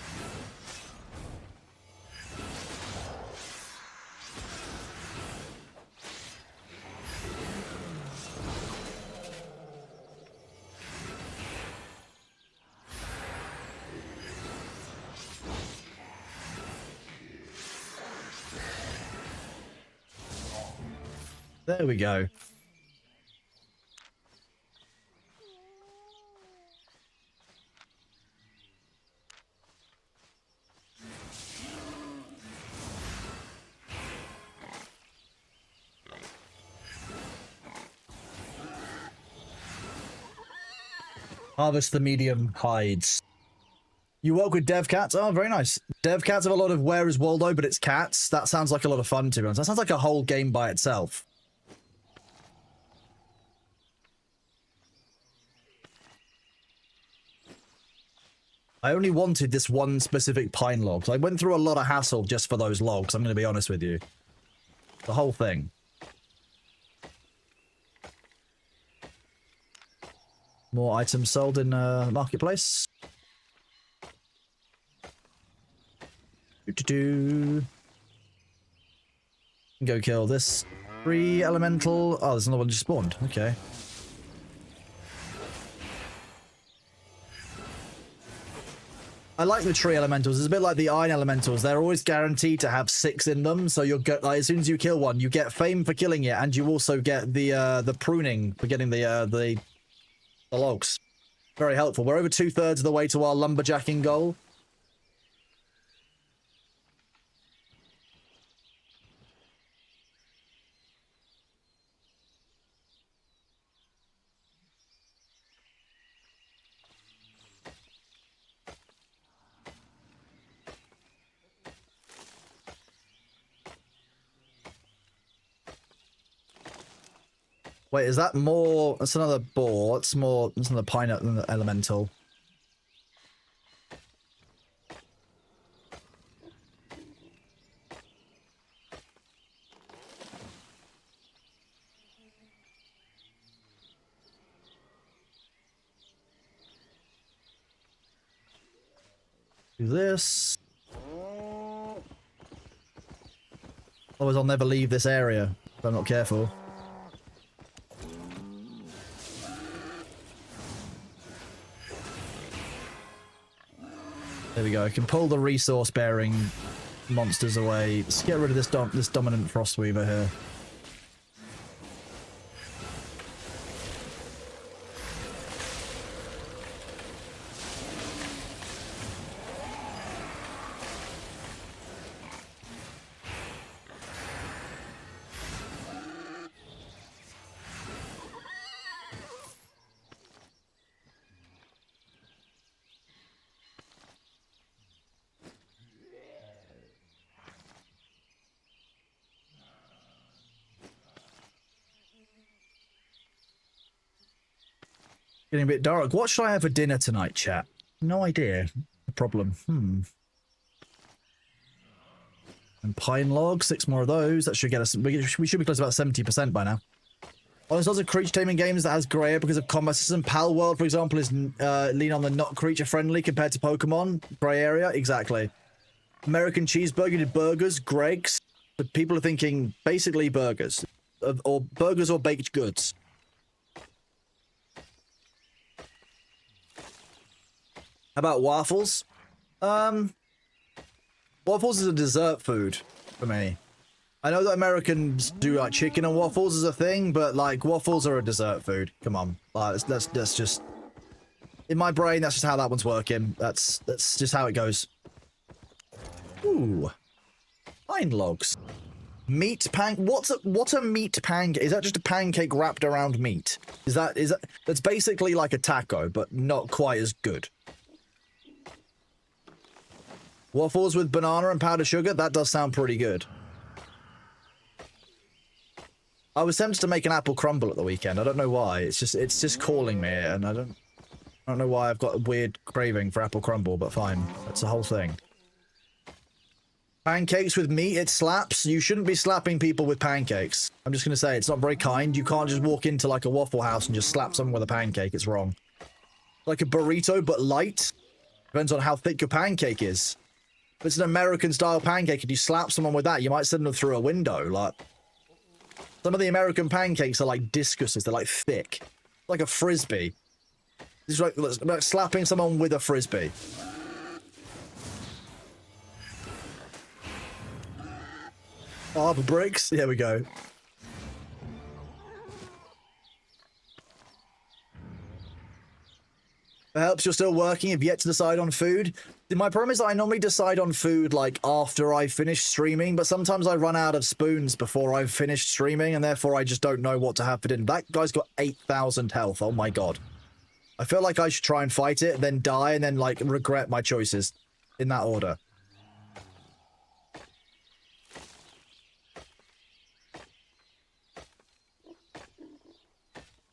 Speaker 1: There we go. Harvest the medium hides. You work with dev cats? Oh, very nice. Dev cats have a lot of Where is Waldo, but it's cats. That sounds like a lot of fun, to be honest. That sounds like a whole game by itself. I only wanted this one specific pine log. So I went through a lot of hassle just for those logs, I'm going to be honest with you. The whole thing. More items sold in marketplace. Go kill this 3 elemental. Oh, there's another one just spawned. Okay. I like the tree elementals. It's a bit like the iron elementals. They're always guaranteed to have 6 in them. So you'll get, like, as soon as you kill one, you get fame for killing it, and you also get the pruning for getting the logs. Very helpful. We're over 2/3 of the way to our lumberjacking goal. Wait, is that more? That's another boar. It's more. It's another pineapple elemental. Do this. Otherwise, I'll never leave this area if I'm not careful. There we go. I can pull the resource-bearing monsters away. Let's get rid of this dominant Frostweaver here. Getting a bit dark. What should I have for dinner tonight, chat? No idea. The problem. And pine logs, 6 more of those. That should get us. We should be close to about 70% by now. Oh, there's lots of creature taming games that has grey because of combat system. Pal World, for example, is lean on the not creature friendly compared to Pokemon. Grey area, exactly. American Cheeseburger did burgers, Greg's. But people are thinking basically burgers, or burgers or baked goods. How about waffles? Waffles is a dessert food for me. I know that Americans do like chicken and waffles as a thing, but like waffles are a dessert food. Come on, that's just in my brain. That's just how that one's working. That's just how it goes. Ooh, pine logs, meat pan. What's a meat pancake? Is that just a pancake wrapped around meat? Is that that's basically like a taco, but not quite as good. Waffles with banana and powdered sugar? That does sound pretty good. I was tempted to make an apple crumble at the weekend. I don't know why. It's just calling me, and I don't know why I've got a weird craving for apple crumble, but fine. That's the whole thing. Pancakes with meat, it slaps. You shouldn't be slapping people with pancakes. I'm just gonna say, it's not very kind. You can't just walk into like a Waffle House and just slap someone with a pancake. It's wrong. Like a burrito, but light. Depends on how thick your pancake is. If it's an American-style pancake and you slap someone with that, you might send them through a window. Like, some of the American pancakes are like discuses. They're like thick. Like a Frisbee. It's like slapping someone with a Frisbee. Arbor bricks? Here we go. Perhaps you're still working, have yet to decide on food. My problem is that I normally decide on food like after I finish streaming, but sometimes I run out of spoons before I've finished streaming, and therefore I just don't know what to have for dinner. That guy's got 8,000 health. Oh my god. I feel like I should try and fight it, then die, and then like regret my choices in that order.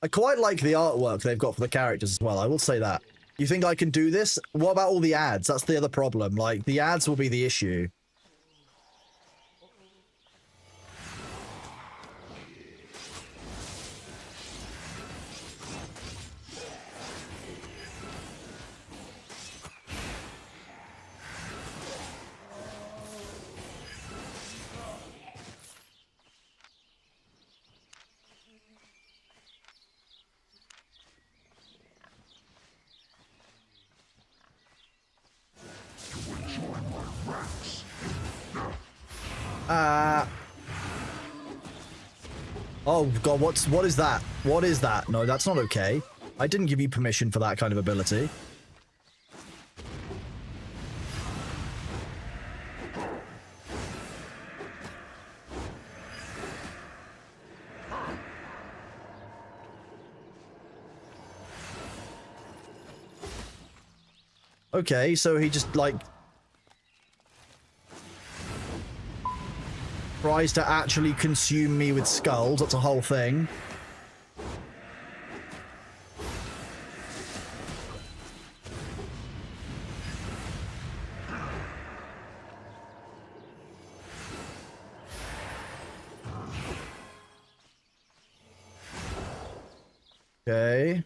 Speaker 1: I quite like the artwork they've got for the characters as well, I will say that. You think I can do this? What about all the ads? That's the other problem. Like, the ads will be the issue. Oh god, what is that? What is that? No, that's not okay. I didn't give you permission for that kind of ability. Okay, so he just like tries to actually consume me with skulls. That's a whole thing. Okay.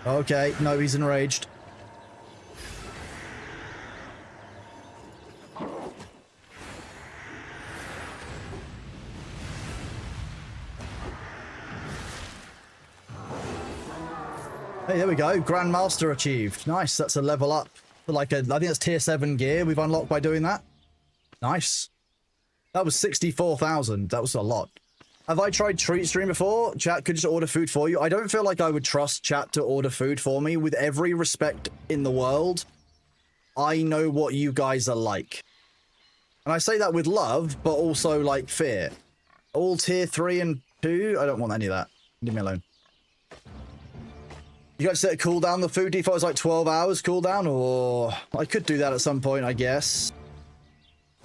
Speaker 1: Okay, no, he's enraged. Hey, there we go. Grandmaster achieved. Nice. That's a level up. Like I think that's tier 7 gear we've unlocked by doing that. Nice. That was 64,000. That was a lot. Have I tried Treat Stream before? Chat could just order food for you. I don't feel like I would trust chat to order food for me. With every respect in the world, I know what you guys are like. And I say that with love, but also like fear. All tier 3 and 2? I don't want any of that. Leave me alone. You guys set a cooldown. The food default is like 12 hours cooldown, or I could do that at some point, I guess.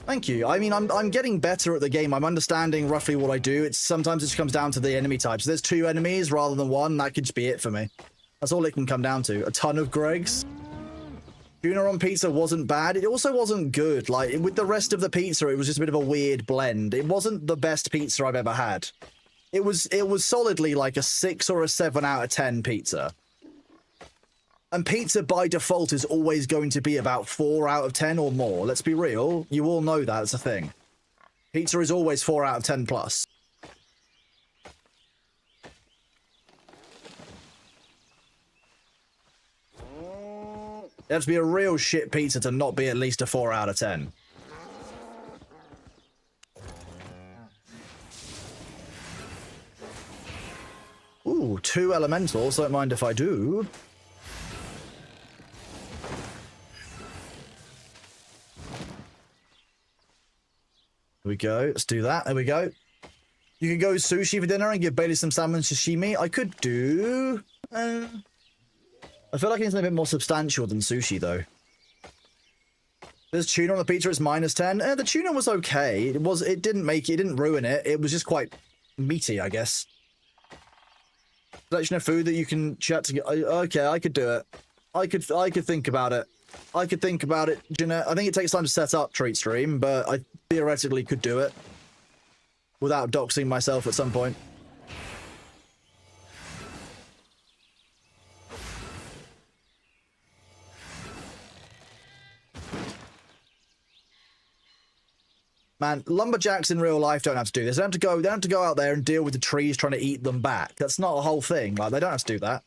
Speaker 1: Thank you. I mean, I'm getting better at the game. I'm understanding roughly what I do. Sometimes it just comes down to the enemy types. There's 2 enemies rather than 1. That could just be it for me. That's all it can come down to. A ton of Greg's. Tuna on pizza wasn't bad. It also wasn't good. Like, with the rest of the pizza, it was just a bit of a weird blend. It wasn't the best pizza I've ever had. It was solidly like a 6 or a 7 out of 10 pizza. And pizza by default is always going to be about 4 out of 10 or more. Let's be real. You all know that's a thing. Pizza is always 4 out of 10 plus. It has to be a real shit pizza to not be at least a 4 out of 10. Ooh, 2 elementals. Don't mind if I do. There we go. Let's do that. There we go. You can go sushi for dinner and give Bailey some salmon sashimi. I could do... I feel like it's a bit more substantial than sushi, though. There's tuna on the pizza. It's -10. The tuna was okay. It didn't ruin it. It was just quite meaty, I guess. Selection of food that you can chat to get. Okay, I could do it. I could think about it. I could think about it, Jeanette. I think it takes time to set up Treat Stream, but I theoretically could do it without doxing myself at some point. Man, lumberjacks in real life don't have to do this. They don't have to go out there and deal with the trees trying to eat them back. That's not a whole thing. Like, they don't have to do that.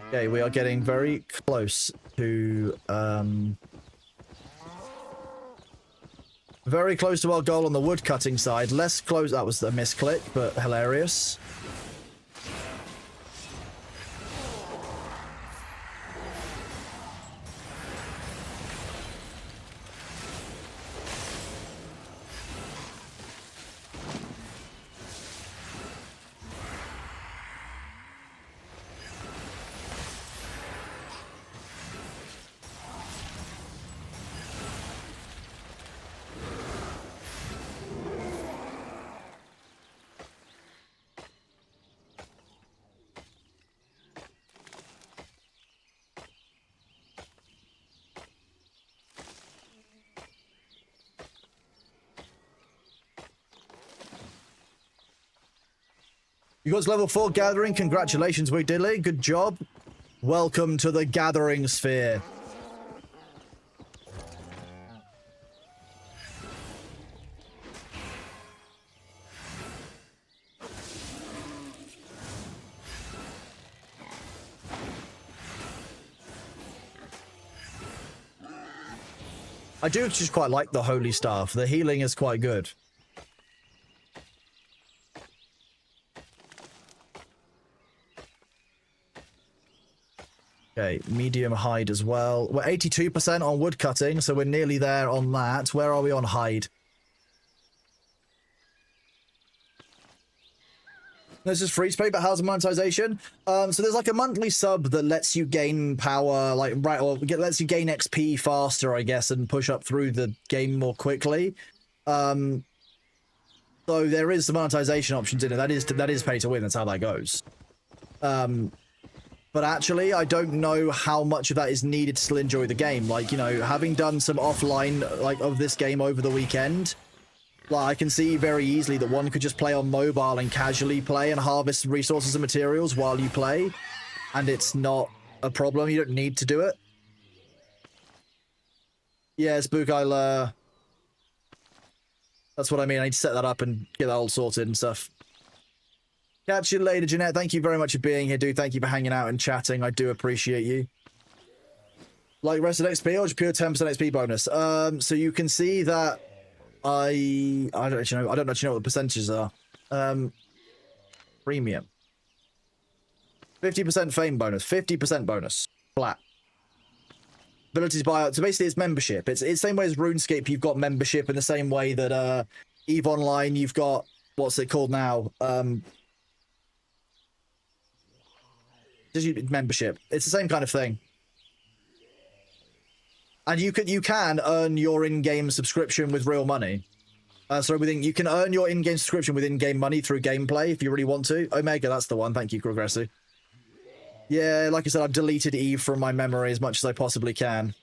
Speaker 1: Okay, we are getting very close to very close to our goal on the wood cutting side. Less close. That was a misclick, but hilarious. You got to level 4 gathering. Congratulations, Wig Diddley. Good job. Welcome to the gathering sphere. I do just quite like the holy staff. The healing is quite good. Okay, medium hide as well. We're 82% on wood cutting, so we're nearly there on that. Where are we on hide? This is free to pay, but how's the monetization? So there's like a monthly sub that lets you gain power, like, right, or lets you gain XP faster, I guess, and push up through the game more quickly. So there is the monetization options in it. That is pay to win. That's how that goes. But actually, I don't know how much of that is needed to still enjoy the game. Like, you know, having done some offline, like, of this game over the weekend, like, I can see very easily that one could just play on mobile and casually play and harvest resources and materials while you play, and it's not a problem. You don't need to do it. Yeah, Spook, that's what I mean. I need to set that up and get that all sorted and stuff. Catch you later, Jeanette. Thank you very much for being here, dude. Thank you for hanging out and chatting. I do appreciate you. Like rest of XP or just pure 10% XP bonus? So you can see that I don't actually know what the percentages are. Premium. 50% fame bonus, 50% bonus. Flat. Abilities buyout. So basically it's membership. It's the same way as RuneScape, you've got membership in the same way that EVE Online, you've got, what's it called now? Membership. It's the same kind of thing. And you can earn your in-game subscription with real money. You can earn your in-game subscription with in-game money through gameplay if you really want to. Omega, that's the one. Thank you, Progressi. Yeah, like I said, I've deleted EVE from my memory as much as I possibly can.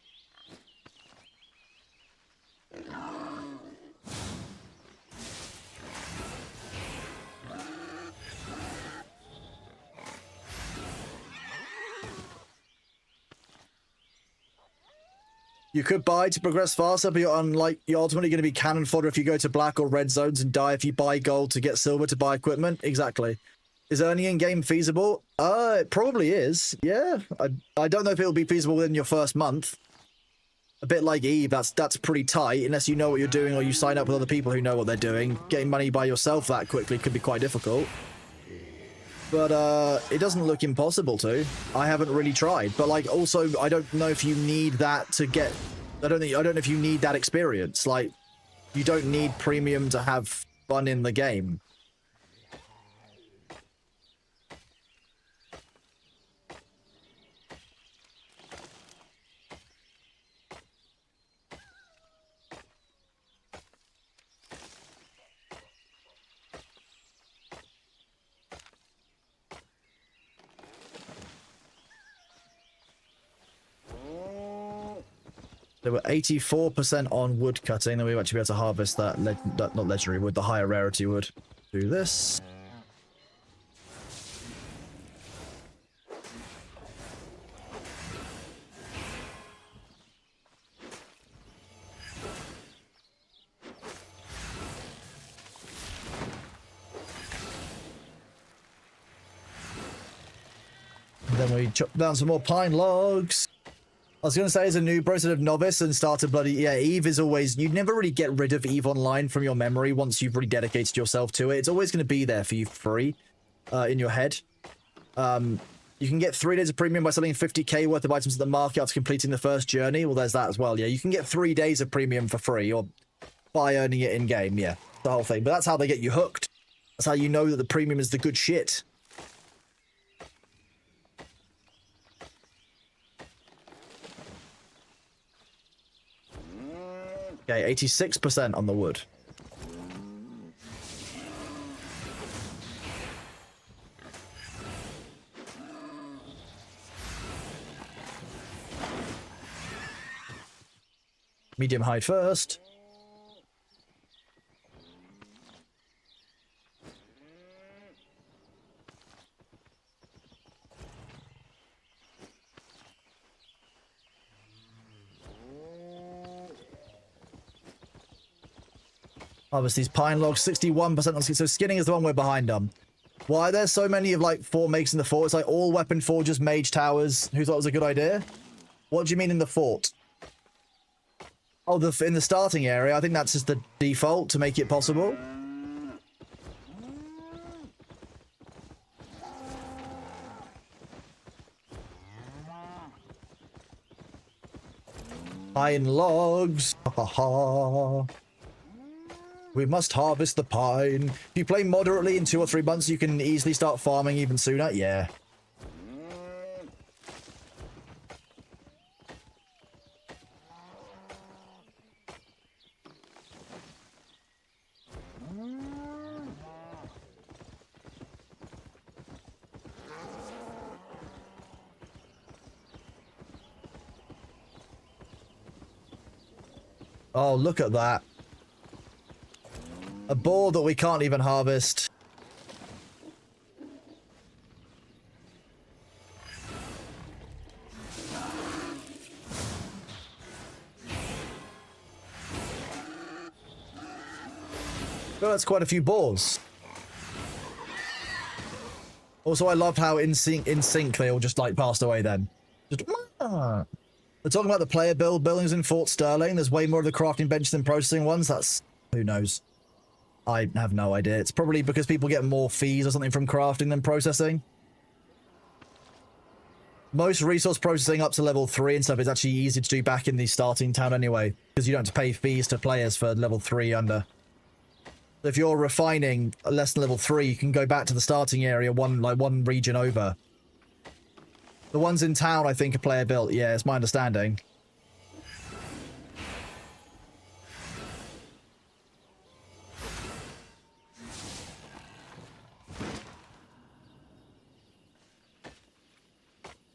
Speaker 1: You could buy to progress faster, but you're ultimately going to be cannon fodder if you go to black or red zones and die if you buy gold to get silver to buy equipment. Exactly. Is earning in-game feasible? It probably is. Yeah. I don't know if it'll be feasible within your first month. A bit like EVE, that's pretty tight, unless you know what you're doing or you sign up with other people who know what they're doing. Getting money by yourself that quickly could be quite difficult. But it doesn't look impossible to. I haven't really tried. But like, also, I don't know if you need that to get. I don't know if you need that experience. Like, you don't need premium to have fun in the game. They were 84% on wood cutting, then we actually be able to harvest that, not legendary wood, the higher rarity wood. Do this. And then we chop down some more pine logs. I was going to say, as a noob, bro, sort of novice and started yeah, EVE is always, you never really get rid of EVE Online from your memory once you've really dedicated yourself to it. It's always going to be there for you free in your head. You can get 3 days of premium by selling 50k worth of items at the market after completing the first journey. Well, there's that as well. Yeah, you can get 3 days of premium for free or by earning it in-game. Yeah, the whole thing. But that's how they get you hooked. That's how you know that the premium is the good shit. Okay, 86% on the wood. Medium hide first. Harvest these pine logs, 61% on skin. So skinning is the one we're behind on. Why are there so many of like 4 makes in the fort? It's like all weapon forges, mage towers. Who thought it was a good idea? What do you mean in the fort? Oh, in the starting area. I think that's just the default to make it possible. Pine logs. Ha ha ha. We must harvest the pine. If you play moderately in 2 or 3 months, you can easily start farming even sooner. Yeah. Oh, look at that. A boar that we can't even harvest. Well, that's quite a few boars. Also, I loved how in sync they all just like passed away then. Just, ah. They're talking about the player buildings in Fort Sterling. There's way more of the crafting benches than processing ones. That's... who knows? I have no idea. It's probably because people get more fees or something from crafting than processing. Most resource processing up to level 3 and stuff is actually easy to do back in the starting town anyway, because you don't have to pay fees to players for level 3 under. If you're refining less than level 3, you can go back to the starting area one region over. The ones in town, I think, are player built. Yeah, it's my understanding.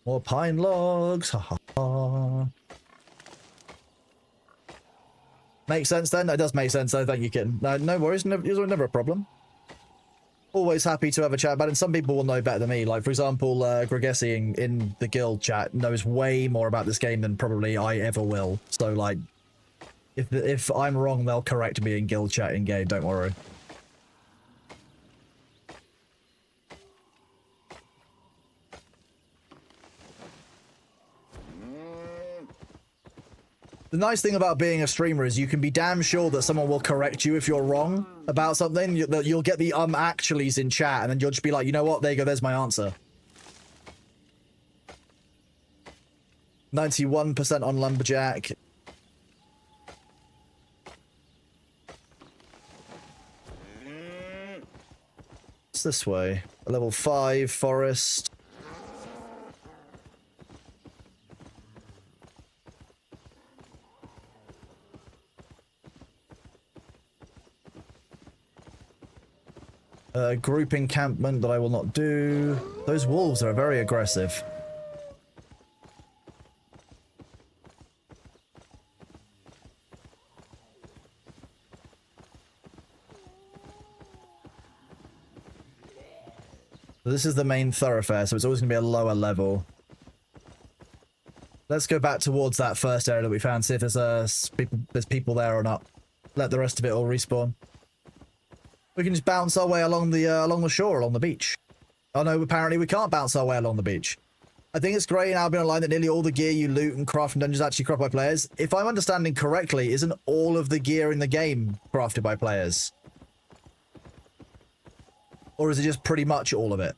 Speaker 1: More pine logs. Ha ha ha. Makes sense then? That does make sense though, thank you, Kitten. No worries, never a problem. Always happy to have a chat about it. And some people will know better than me. Like, for example, Gregesi in the guild chat knows way more about this game than probably I ever will. So, like, if I'm wrong, they'll correct me in guild chat in game, don't worry. The nice thing about being a streamer is you can be damn sure that someone will correct you if you're wrong about something. You'll get the actuallys in chat, and then you'll just be like, you know what? There you go. There's my answer. 91% on Lumberjack. It's this way. Level 5 forest. Group encampment that I will not do. Those wolves are very aggressive. This is the main thoroughfare, so it's always going to be a lower level. Let's go back towards that first area that we found, see if there's people there or not. Let the rest of it all respawn. We can just bounce our way along the shore, along the beach. Oh no, apparently we can't bounce our way along the beach. I think it's great in Albion Online that nearly all the gear you loot and craft from dungeons actually crafted by players. If I'm understanding correctly, isn't all of the gear in the game crafted by players? Or is it just pretty much all of it?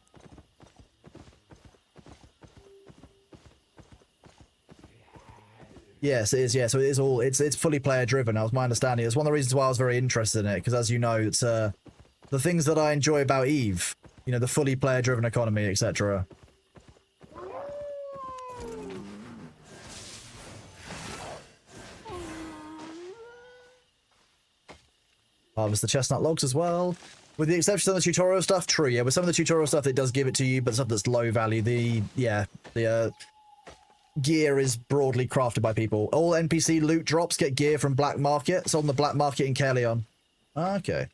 Speaker 1: Yes, it is. Yeah, so it is all. It's fully player driven. That was my understanding. It's one of the reasons why I was very interested in it, because as you know, it's the things that I enjoy about Eve. You know, the fully player driven economy, etc. Harvest the chestnut logs as well. With the exception of the tutorial stuff, true. Yeah, with some of the tutorial stuff, it does give it to you, but stuff that's low value, the gear is broadly crafted by people. All NPC loot drops get gear from black market. It's on the black market in Caerleon. Okay.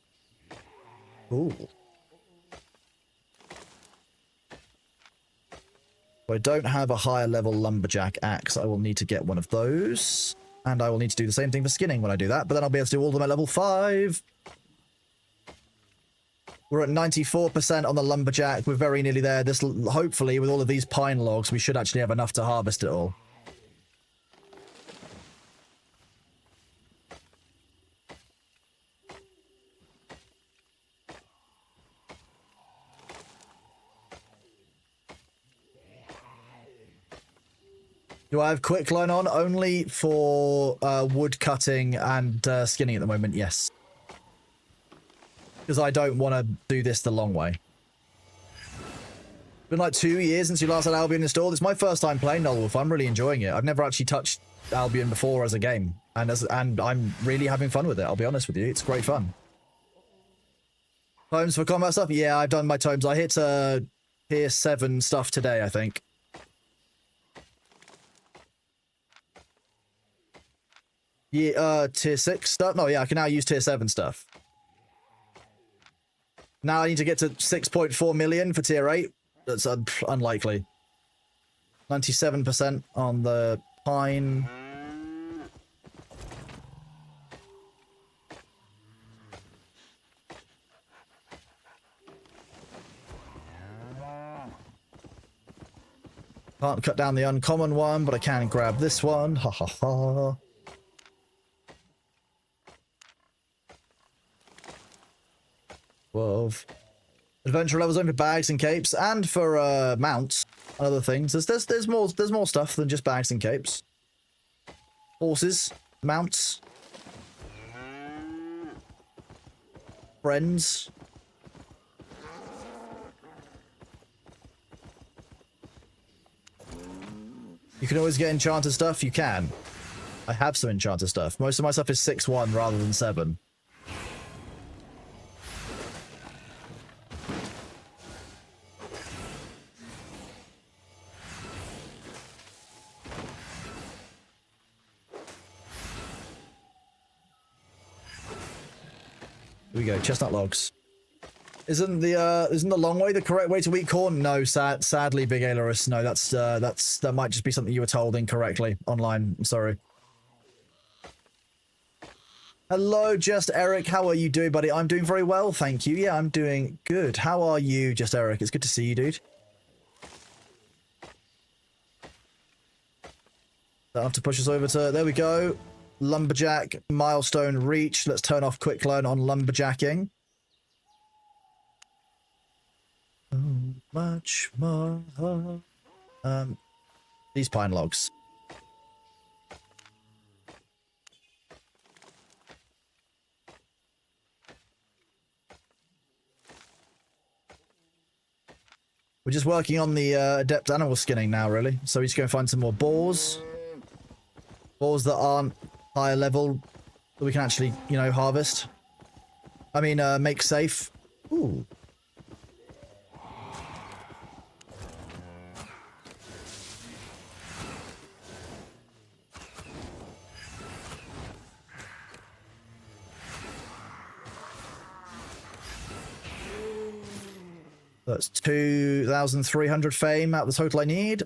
Speaker 1: Cool. I don't have a higher level lumberjack axe. I will need to get one of those. And I will need to do the same thing for skinning when I do that, but then I'll be able to do all of them at level 5. We're at 94% on the lumberjack. We're very nearly there. This, hopefully, with all of these pine logs, we should actually have enough to harvest it all. Do I have quicklime on? Only for wood cutting and skinning at the moment, yes. Because I don't want to do this the long way. It's been like 2 years since you last had Albion installed. It's my first time playing Null Wolf. I'm really enjoying it. I've never actually touched Albion before as a game. And I'm really having fun with it, I'll be honest with you. It's great fun. Tomes for combat stuff? Yeah, I've done my tomes. I hit tier 7 stuff today, I think. Yeah, tier 6 stuff? No, yeah, I can now use tier 7 stuff. Now I need to get to 6.4 million for tier 8. That's unlikely. 97% on the pine. Can't cut down the uncommon one, but I can grab this one. Ha ha ha. Adventure levels only for bags and capes, and for mounts and other things. There's more stuff than just bags and capes. Horses, mounts, friends. You can always get enchanted stuff. You can. I have some enchanted stuff. Most of my stuff is 6-1 rather than 7. Here we go, chestnut logs. Isn't the long way the correct way to eat corn? No, sadly, Big Aelorus. No, that might just be something you were told incorrectly online. I'm sorry. Hello, Just Eric. How are you doing, buddy? I'm doing very well, thank you. Yeah, I'm doing good. How are you, Just Eric? It's good to see you, dude. Don't have to push us over to... There we go. Lumberjack milestone reach. Let's turn off quick learn on lumberjacking. So much more. These pine logs. We're just working on the adept animal skinning now, really. So we just go and find some more boars. Boars that aren't higher level that we can actually, you know, harvest. I mean, make safe. Ooh. That's 2,300 fame out of the total I need.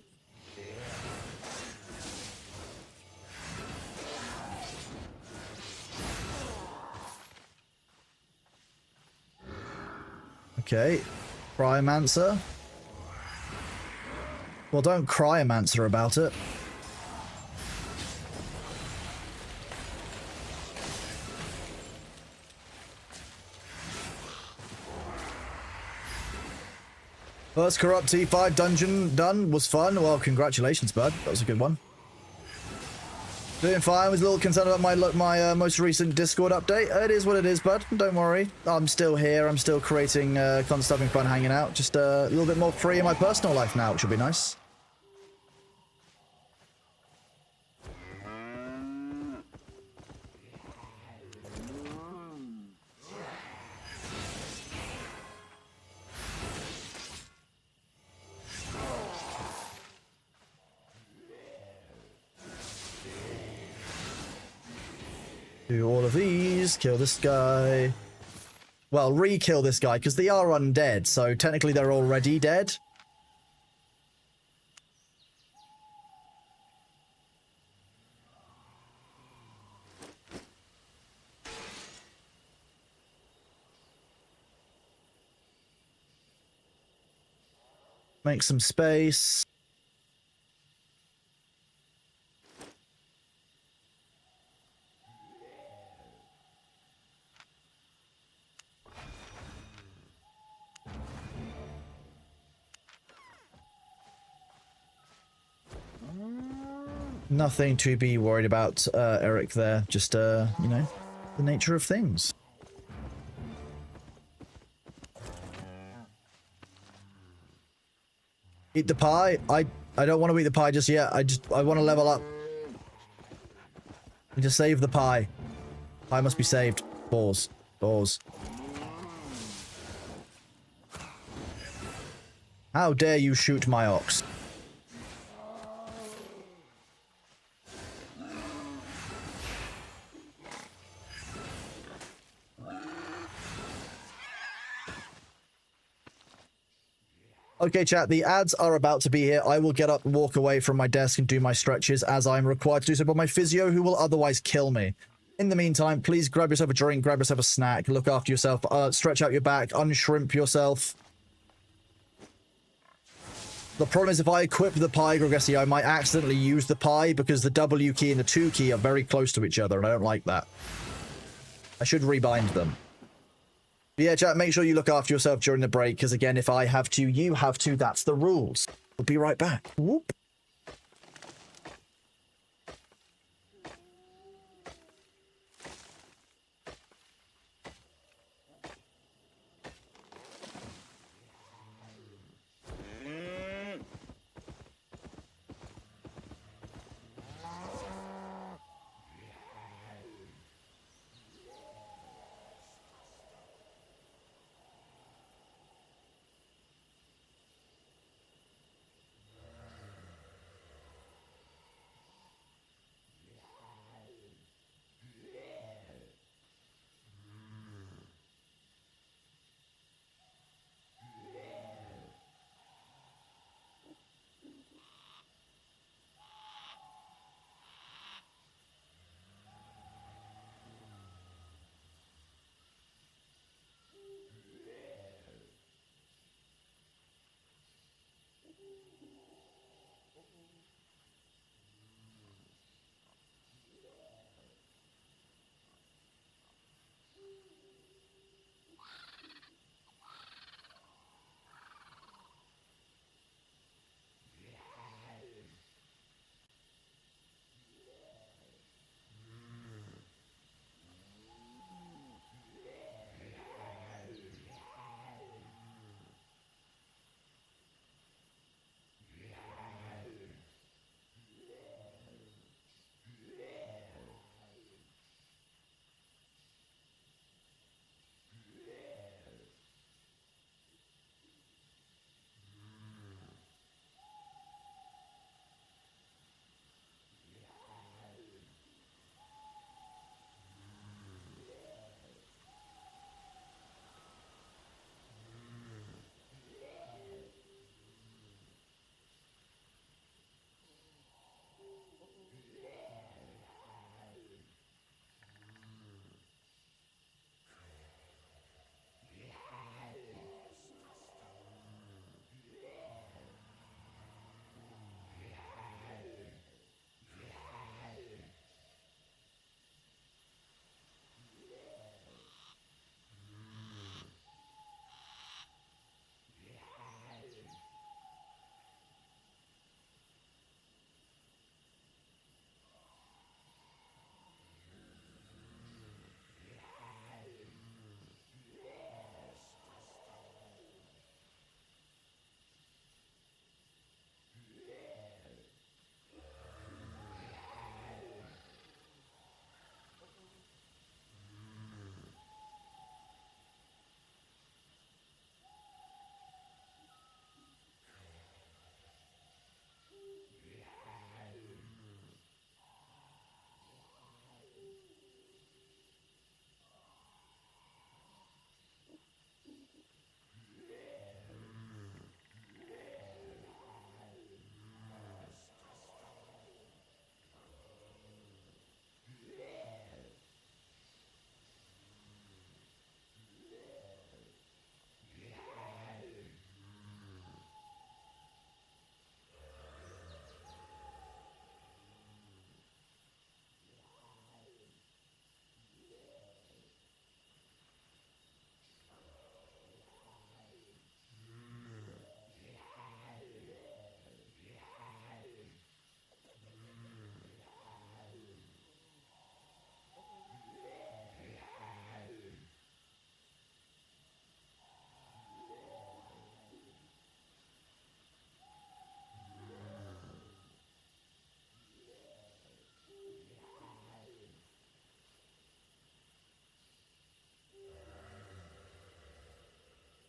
Speaker 1: Okay. Cryomancer. Well, don't Cryomancer about it. First corrupt T5 dungeon done was fun. Well, congratulations, bud. That was a good one. Doing fine. Was a little concerned about my most recent Discord update. It is what it is, bud. Don't worry. I'm still here. I'm still creating content, having fun, hanging out. Just a little bit more free in my personal life now, which will be nice. Do all of these, kill this guy. Well, re-kill this guy, because they are undead, so technically they're already dead. Make some space. Nothing to be worried about, Eric, there. Just, you know, the nature of things. Eat the pie? I don't want to eat the pie just yet. I want to level up. And just save the pie. Pie must be saved. Balls. Balls. How dare you shoot my ox? Okay, chat, the ads are about to be here. I will get up, walk away from my desk and do my stretches as I'm required to do so by my physio, who will otherwise kill me. In the meantime, please grab yourself a drink, grab yourself a snack, look after yourself, stretch out your back, unshrimp yourself. The problem is if I equip the pie Gregressi, I might accidentally use the pie because the W key and the 2 key are very close to each other, and I don't like that. I should rebind them. But yeah, chat, make sure you look after yourself during the break, because again, if I have to, you have to. That's the rules. We'll be right back. Whoop.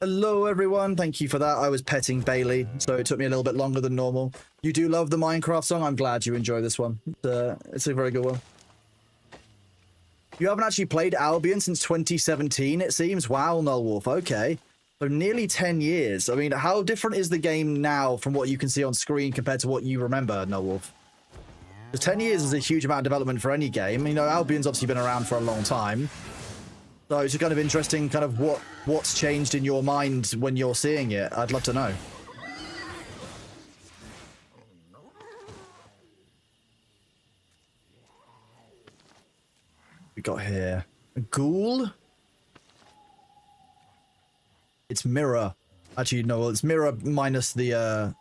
Speaker 1: Hello, everyone. Thank you for that. I was petting Bailey, so it took me a little bit longer than normal. You do love the Minecraft song? I'm glad you enjoy this one. It's a very good one. You haven't actually played Albion since 2017, it seems? Wow, Nullwolf. Okay. So nearly 10 years. I mean, how different is the game now from what you can see on screen compared to what you remember, No Wolf? Because 10 years is a huge amount of development for any game. You know, Albion's obviously been around for a long time. So it's just kind of interesting kind of what's changed in your mind when you're seeing it. I'd love to know. We got here a ghoul. It's mirror. Actually, no, it's mirror minus the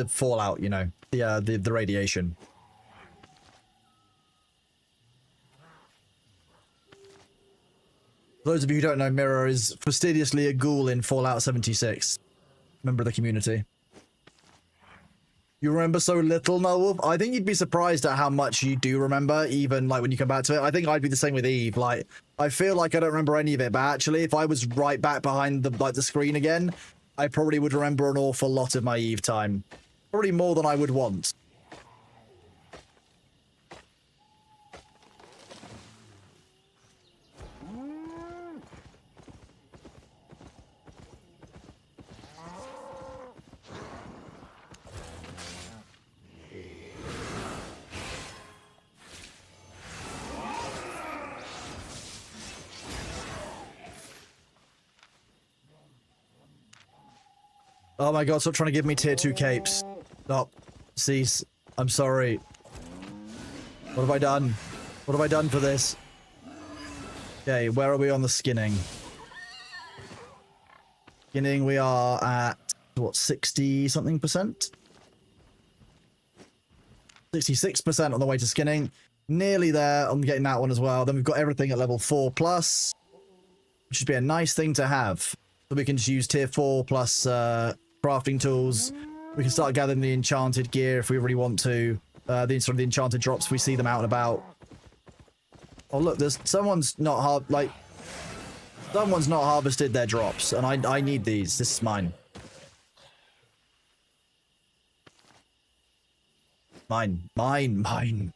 Speaker 1: fallout, you know, the radiation. For those of you who don't know, Mirror is fastidiously a ghoul in Fallout 76. Member of the community. You remember so little, Noel? I think you'd be surprised at how much you do remember, even like when you come back to it. I think I'd be the same with Eve. Like, I feel like I don't remember any of it, but actually, if I was right back behind the screen again, I probably would remember an awful lot of my Eve time. Probably more than I would want. Oh my god, stop trying to give me tier 2 capes. Stop. Cease. I'm sorry. What have I done? What have I done for this? Okay, where are we on the skinning? Skinning, we are at, what, 60-something percent? 66% on the way to skinning. Nearly there. I'm getting that one as well. Then we've got everything at level 4+, which should be a nice thing to have. So we can just use tier 4 plus crafting tools. We can start gathering the enchanted gear if we really want to. The sort of the enchanted drops, we see them out and about. Oh look, there's someone's not harvested their drops, and I need these. This is mine. Mine.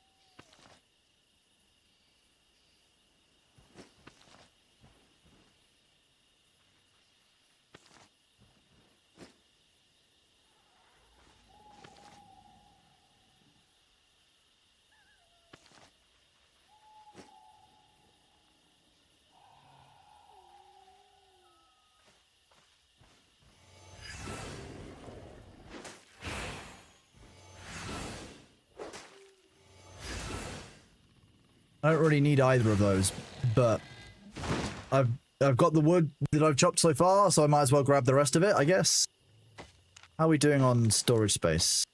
Speaker 1: I don't really need either of those, but I've got the wood that I've chopped so far, so I might as well grab the rest of it, I guess. How are we doing on storage space?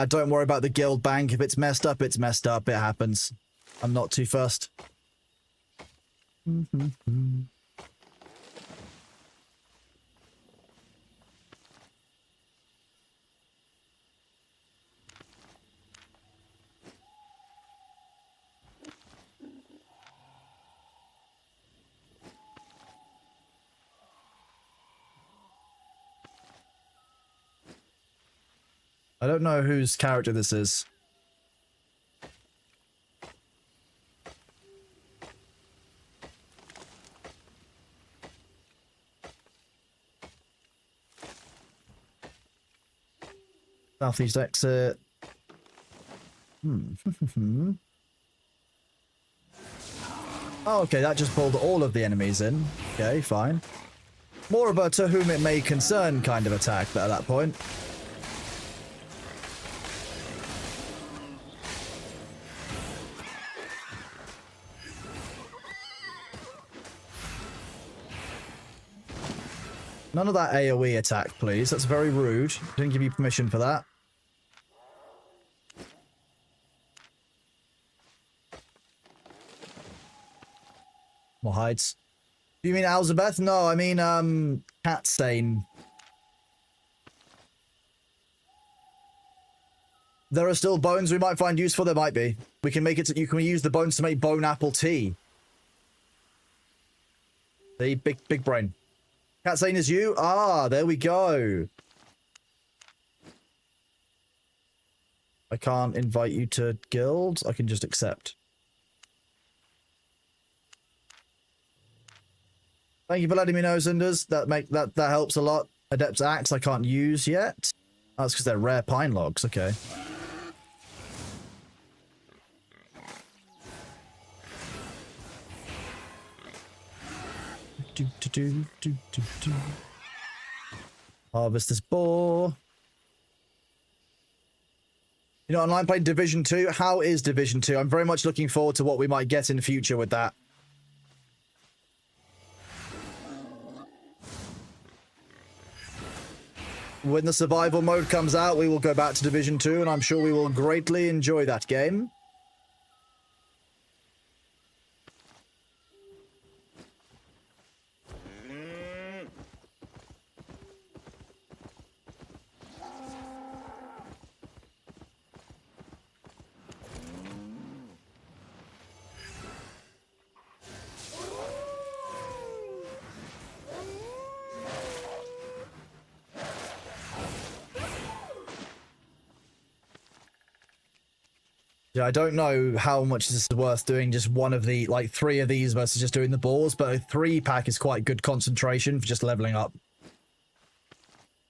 Speaker 1: Don't worry about the guild bank. If it's messed up, it's messed up. It happens. I'm not too fussed. I don't know whose character this is. Southeast exit. Oh, okay, that just pulled all of the enemies in. Okay, fine. More of a to whom it may concern kind of attack at that point. None of that AoE attack, please. That's very rude. Didn't give you permission for that. More hides. Do you mean Elizabeth? No, I mean, Cat Stain. There are still bones we might find useful. There might be. We can make it. You can use the bones to make bone apple tea. The big brain. Catsane is you? Ah, there we go. I can't invite you to guild. I can just accept. Thank you for letting me know, Cinders. That helps a lot. Adept's Axe I can't use yet. Oh, that's because they're rare pine logs. Okay. Harvest this boar. You know, online playing Division 2. How is Division 2? I'm very much looking forward to what we might get in the future with that. When the survival mode comes out, we will go back to Division 2, and I'm sure we will greatly enjoy that game. Yeah, I don't know how much this is worth doing just one of the, like, 3 of these versus just doing the boars, but a 3-pack is quite good concentration for just leveling up.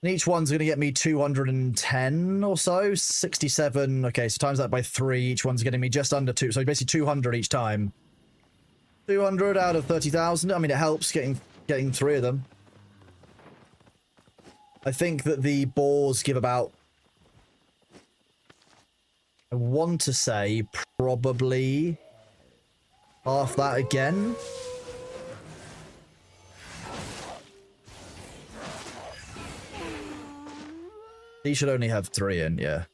Speaker 1: And each one's going to get me 210 or so, 67. Okay, so times that by 3, each one's getting me just under 2, so basically 200 each time. 200 out of 30,000. I mean, it helps getting 3 of them. I think that the boars give about, I want to say probably half that again. These should only have 3 in, yeah.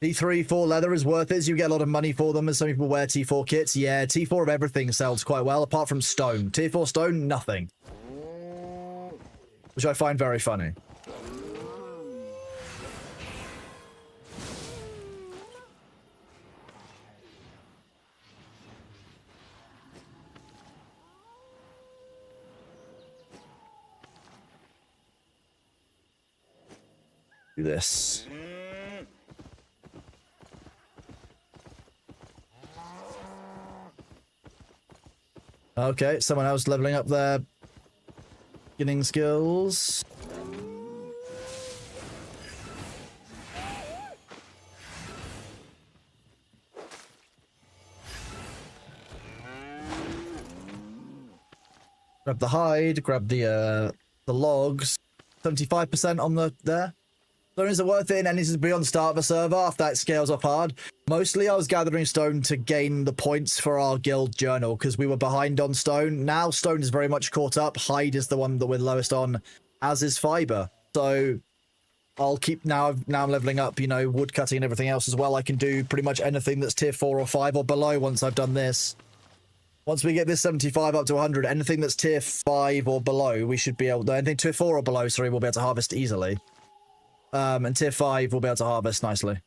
Speaker 1: T3 for leather is worth it, as you get a lot of money for them, as some people wear T4 kits. Yeah, T4 of everything sells quite well, apart from stone. Tier 4 stone, nothing. Which I find very funny. Do this. Okay, someone else leveling up their beginning skills. Grab the hide, grab the logs. 75% on the there. Stone isn't worth it, and this is beyond the start of a server after that scales off hard. Mostly I was gathering stone to gain the points for our guild journal because we were behind on stone. Now stone is very much caught up. Hide is the one that we're lowest on, as is fiber. So I'll keep now I'm leveling up, you know, wood cutting and everything else as well. I can do pretty much anything that's tier 4 or 5 or below once I've done this. Once we get this 75 up to 100, anything that's tier 5 or below, we should be able to, anything tier 4 or below, sorry, we'll be able to harvest easily. And tier 5 we'll be able to harvest nicely.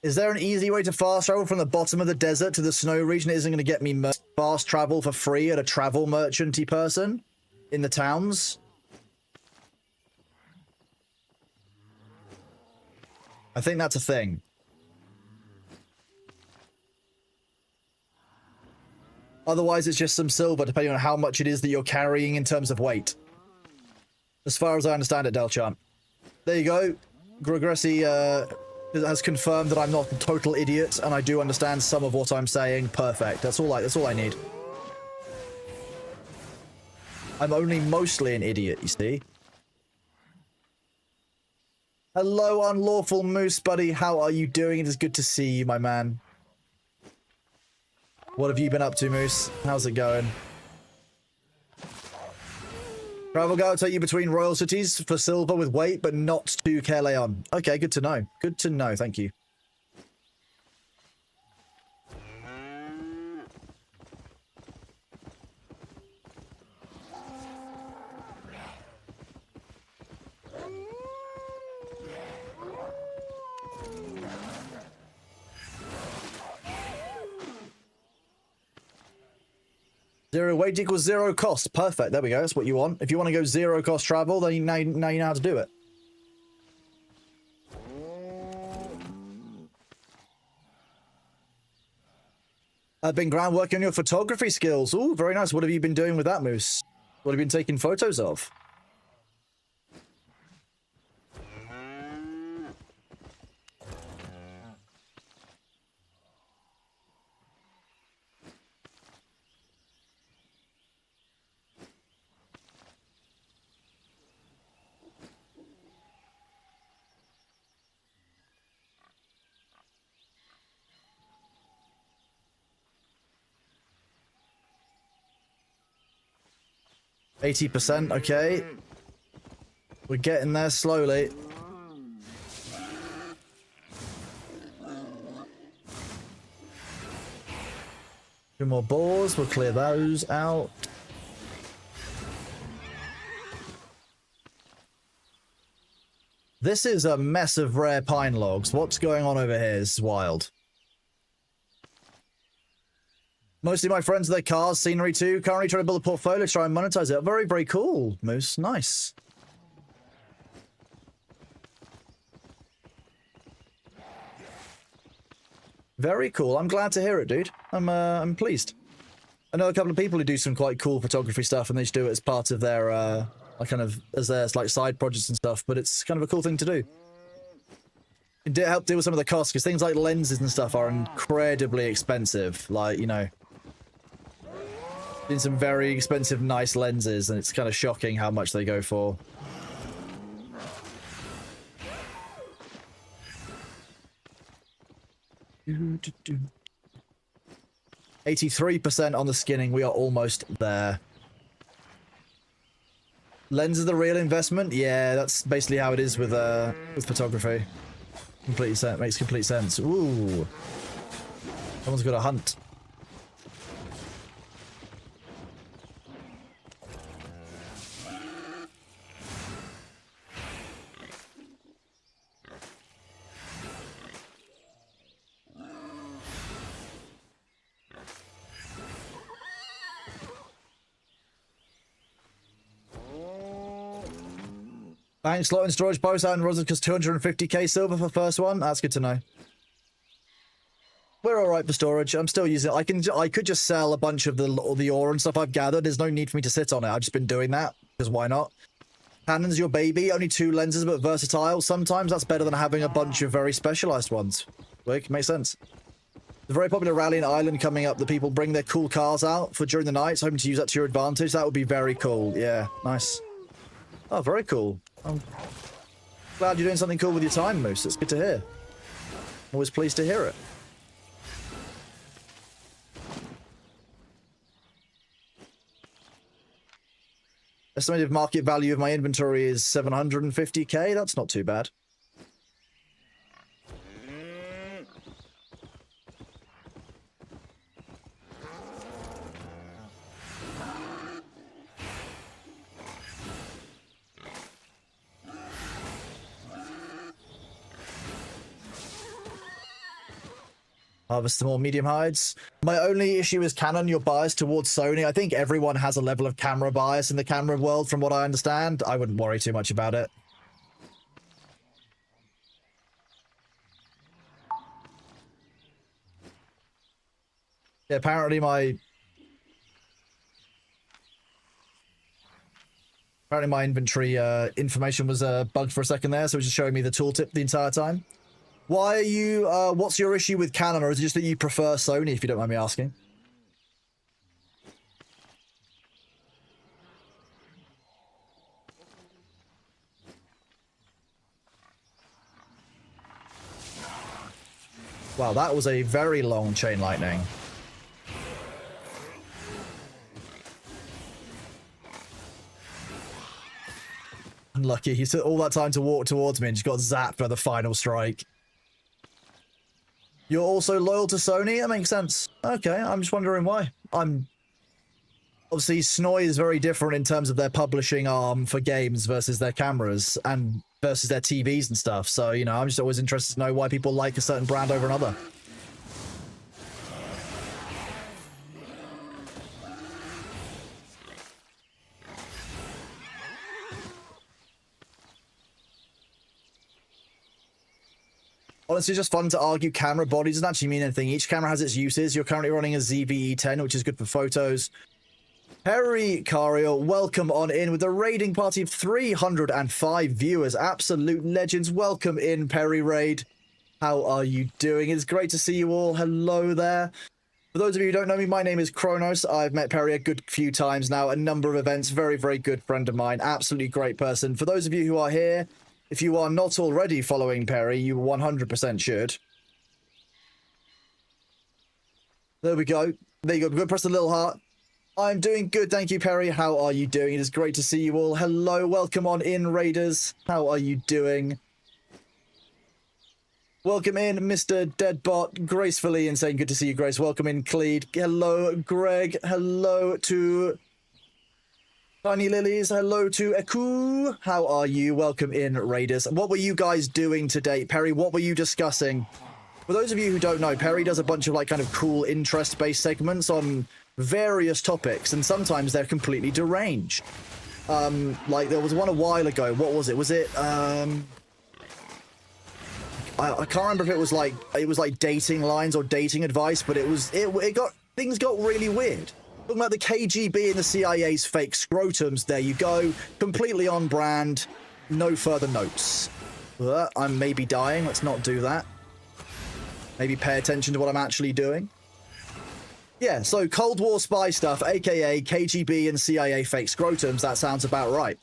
Speaker 1: Is there an easy way to fast travel from the bottom of the desert to the snow region? It isn't going to get me fast travel for free at a travel merchanty person in the towns. I think that's a thing. Otherwise, it's just some silver, depending on how much it is that you're carrying in terms of weight. As far as I understand it, Delchan. There you go. Gregressi, has confirmed that I'm not a total idiot and I do understand some of what I'm saying. Perfect. That's all I need. I'm only mostly an idiot, you see. Hello, Unlawful Moose, buddy. How are you doing? It is good to see you, my man. What have you been up to, Moose? How's it going? Travel guide will take you between royal cities for silver with weight, but not to Caerleon. Okay, good to know. Good to know. Thank you. 0 weight equals 0 cost. Perfect. There we go. That's what you want. If you want to go 0 cost travel, then now you know how to do it. I've been groundworking on your photography skills. Ooh, very nice. What have you been doing with that, Moose? What have you been taking photos of? %, okay. We're getting there slowly. Two more balls, we'll clear those out. This is a mess of rare pine logs. What's going on over here? This is wild. Mostly my friends, their cars, scenery too. Currently trying to build a portfolio, try and monetize it. Very, very cool, Moose. Nice. Very cool. I'm glad to hear it, dude. I'm pleased. I know a couple of people who do some quite cool photography stuff, and they just do it as part of their, like kind of as their like side projects and stuff. But it's kind of a cool thing to do. It did help deal with some of the costs because things like lenses and stuff are incredibly expensive. Like, you know, in some very expensive, nice lenses, and it's kind of shocking how much they go for. Do. 83% on the skinning. We are almost there. Lens is the real investment. Yeah, that's basically how it is with photography. Makes complete sense. Ooh, someone's got a hunt. Thanks, slot and storage post out in Rosicus 250k silver for first one. That's good to know. We're all right for storage. I'm still using it. I could just sell a bunch of the ore and stuff I've gathered. There's no need for me to sit on it. I've just been doing that because why not? Canon's your baby. Only 2 lenses, but versatile. Sometimes that's better than having a bunch of very specialized ones. Like, makes sense. The very popular rally in Ireland coming up. The people bring their cool cars out for during the nights, hoping to use that to your advantage. That would be very cool. Yeah, nice. Oh, very cool. I'm glad you're doing something cool with your time, Moose. It's good to hear. Always pleased to hear it. Estimated market value of my inventory is 750k. That's not too bad. Harvest some more medium hides. My only issue is Canon, you're biased towards Sony. I think everyone has a level of camera bias in the camera world, from what I understand. I wouldn't worry too much about it. Yeah, apparently my inventory information was bugged for a second there, so it was just showing me the tooltip the entire time. Why are you, what's your issue with Canon, or is it just that you prefer Sony, if you don't mind me asking? Wow, that was a very long chain lightning. Unlucky, he took all that time to walk towards me and just got zapped by the final strike. You're also loyal to Sony? That makes sense. Okay, I'm just wondering why. Obviously, Snoy is very different in terms of their publishing arm for games versus their cameras and versus their TVs and stuff. So, you know, I'm just always interested to know why people like a certain brand over another. honestly just fun to argue. Camera body doesn't actually mean anything. Each camera has its uses. You're currently running a ZVE10, which is good for photos. Perry Cario, welcome on in with a raiding party of 305 viewers. Absolute legends. Welcome in, Perry Raid. How are you doing? It's great to see you all. Hello there. For those of you who don't know me, my name is Kronos. I've met Perry a good few times now, a number of events. Very, very good friend of mine. Absolutely great person. For those of you who are here, if you are not already following Perry, you 100% should. There we go. There you go. Go press the little heart. I'm doing good, thank you, Perry. How are you doing? It is great to see you all. Hello, welcome on in, Raiders. How are you doing? Welcome in, Mr. Deadbot, gracefully and saying good to see you, Grace. Welcome in, Cleed. Hello, Greg. Hello to Tiny Lilies. Hello to Eku. How are you? Welcome in, Raiders. What were you guys doing today? Perry, what were you discussing? For those of you who don't know, Perry does a bunch of like kind of cool interest-based segments on various topics, and sometimes they're completely deranged. Like there was one a while ago. What was it? Was it I can't remember if it was like dating lines or dating advice, but things got really weird. Talking about the KGB and the CIA's fake scrotums. There you go. Completely on brand. No further notes. I'm maybe dying. Let's not do that. Maybe pay attention to what I'm actually doing. Yeah, so Cold War spy stuff, aka KGB and CIA fake scrotums. That sounds about right.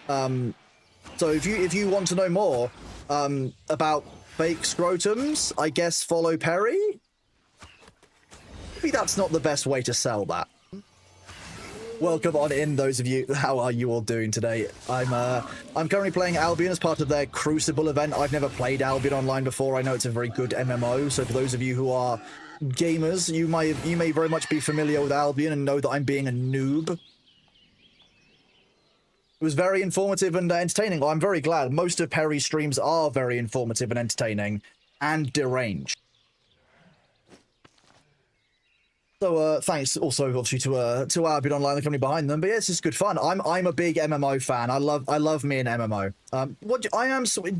Speaker 1: So if you want to know more about fake scrotums, I guess follow Perry. Maybe that's not the best way to sell that. Welcome on in, those of you. How are you all doing today? I'm currently playing Albion as part of their Crucible event. I've never played Albion online before. I know it's a very good MMO. So for those of you who are gamers, you may very much be familiar with Albion and know that I'm being a noob. It was very informative and entertaining. Well, I'm very glad. Most of Perry's streams are very informative and entertaining and deranged. So thanks also obviously to Albion Online, the company behind them. But yeah, it's just good fun. I'm a big MMO fan. I love me an MMO.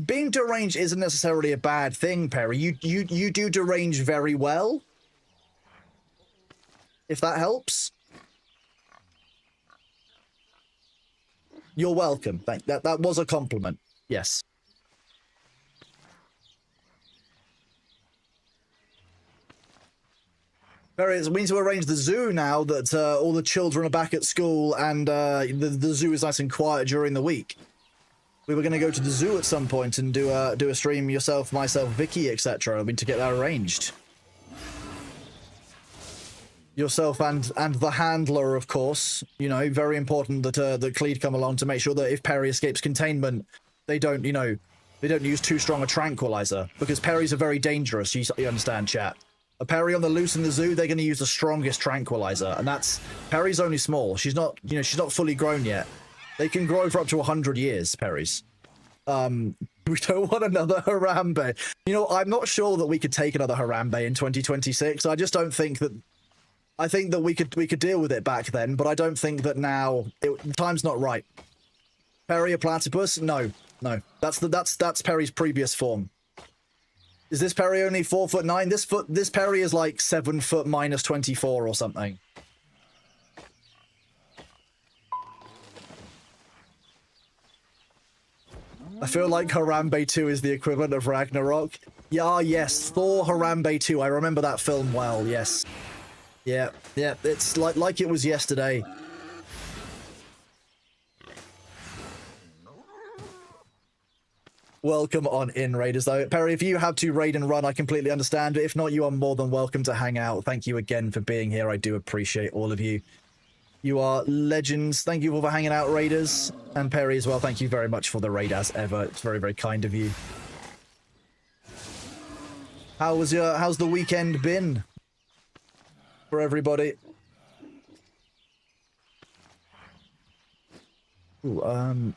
Speaker 1: Being deranged isn't necessarily a bad thing, Perry. You do derange very well. If that helps. You're welcome. That was a compliment. Yes. We need to arrange the zoo now that all the children are back at school and the zoo is nice and quiet during the week. We were going to go to the zoo at some point and do a stream, yourself, myself, Vicky, etc. I mean, to get that arranged. Yourself and the handler, of course. You know, very important that that Cleed come along to make sure that if Perry escapes containment, they don't use too strong a tranquilizer, because Perry's are very dangerous. You understand, chat? A Perry on the loose in the zoo, they're going to use the strongest tranquilizer, and Perry's only small. She's not fully grown yet. They can grow for up to 100 years, Perry's. We don't want another Harambe. You know, I'm not sure that we could take another Harambe in 2026. I just don't think that. I think that we could deal with it back then, but I don't think that now. The time's not right. Perry a platypus? No. That's Perry's previous form. Is this Perry only 4'9"? This Perry is like 7 foot minus 24 or something. I feel like Harambe 2 is the equivalent of Ragnarok. Yeah, yes, Thor Harambe 2. I remember that film well, yes. Yeah, it's like it was yesterday. Welcome on in, Raiders, though. Perry, if you have to raid and run, I completely understand. But if not, you are more than welcome to hang out. Thank you again for being here. I do appreciate all of you. You are legends. Thank you all for hanging out, Raiders. And Perry as well, thank you very much for the raid as ever. It's very, very kind of you. How's the weekend been for everybody? Ooh,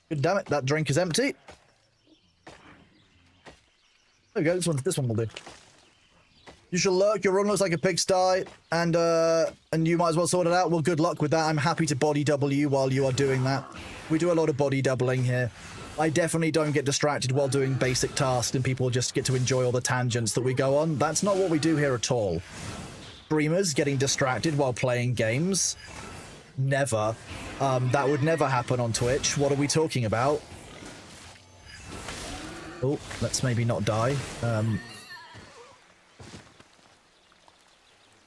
Speaker 1: God damn it, that drink is empty. There we go, this one will do. You shall lurk. Your run looks like a pigsty, and you might as well sort it out. Well, good luck with that. I'm happy to body double you while you are doing that. We do a lot of body doubling here. I definitely don't get distracted while doing basic tasks, and people just get to enjoy all the tangents that we go on. That's not what we do here at all. Streamers getting distracted while playing games? Never. That would never happen on Twitch. What are we talking about? Oh, let's maybe not die.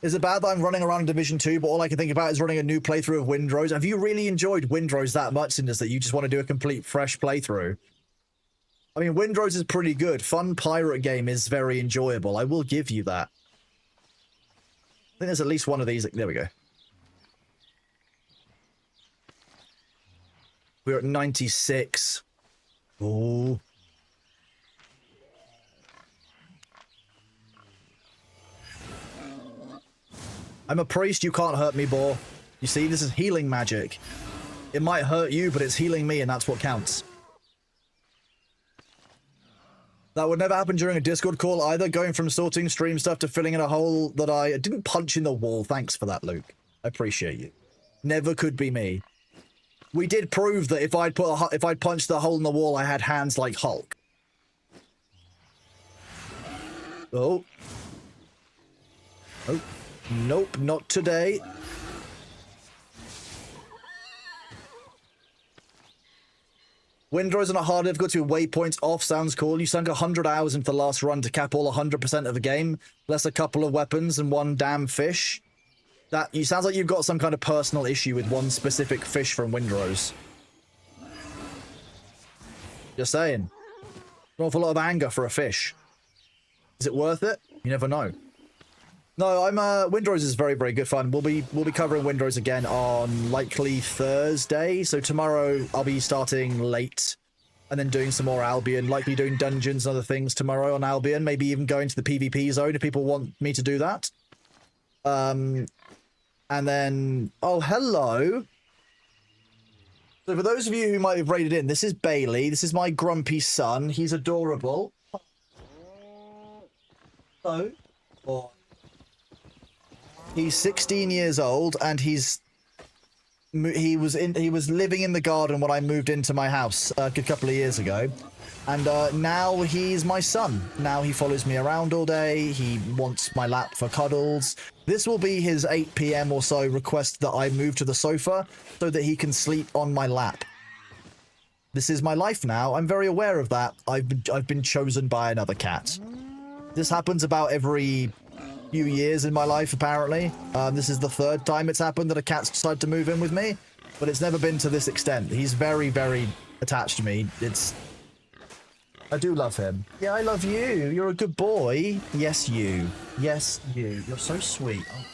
Speaker 1: Is it bad that I'm running around Division 2, but all I can think about is running a new playthrough of Windrose? Have you really enjoyed Windrose that much, Cinders, that you just want to do a complete fresh playthrough? I mean, Windrose is pretty good. Fun pirate game is very enjoyable. I will give you that. I think there's at least one of these. There we go. We're at 96. Oh. I'm a priest, you can't hurt me, boy. You see, this is healing magic. It might hurt you, but it's healing me, and that's what counts. That would never happen during a Discord call either, going from sorting stream stuff to filling in a hole that I didn't punch in the wall. Thanks for that, Luke. I appreciate you. Never could be me. We did prove that if I'd punched the hole in the wall, I had hands like Hulk. Oh. Oh. Nope, not today. Windrose on a hard difficulty with waypoints off sounds cool. You sunk 100 hours into the last run to cap all 100% of the game, less a couple of weapons and one damn fish. That you sounds like you've got some kind of personal issue with one specific fish from Windrose. Just saying. An awful lot of anger for a fish. Is it worth it? You never know. No, Windrose is very, very good fun. We'll be covering Windrose again on likely Thursday. So tomorrow I'll be starting late and then doing some more Albion, likely doing dungeons and other things tomorrow on Albion, maybe even going to the PvP zone if people want me to do that. And then, oh, hello. So for those of you who might have raided in, this is Bailey. This is my grumpy son. He's adorable. Hello. Oh. He's 16 years old, and he was living in the garden when I moved into my house a couple of years ago, and now he's my son. Now he follows me around all day. He wants my lap for cuddles. This will be his 8 PM or so request that I move to the sofa so that he can sleep on my lap. This is my life now. I'm very aware of that. I've been chosen by another cat. This happens about every few years in my life, apparently. This is the third time it's happened that a cat's decided to move in with me, but it's never been to this extent. He's very, very attached to me. I do love him. Yeah, I love you. You're a good boy. Yes, you. Yes, you. You're so sweet. Oh.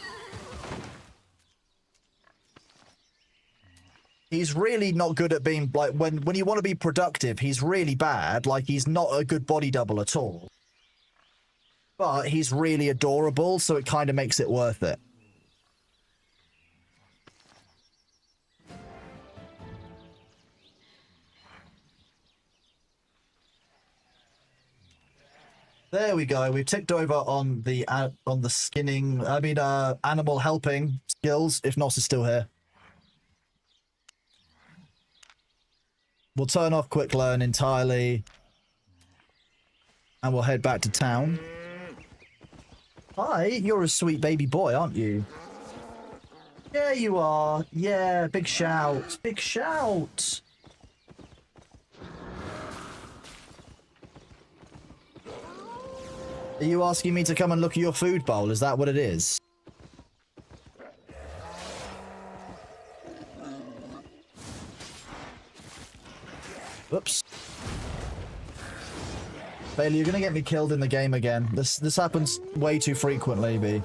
Speaker 1: He's really not good at being, like, when you want to be productive, he's really bad. Like, he's not a good body double at all. But he's really adorable, so it kind of makes it worth it. There we go. We've ticked over on the skinning. I mean, animal helping skills. If Nos is still here, we'll turn off quick learn entirely, and we'll head back to town. Hi, you're a sweet baby boy, aren't you? Yeah, you are. Yeah, big shout. Big shout. Are you asking me to come and look at your food bowl? Is that what it is? Whoops. Bailey, you're gonna get me killed in the game again. This happens way too frequently, B.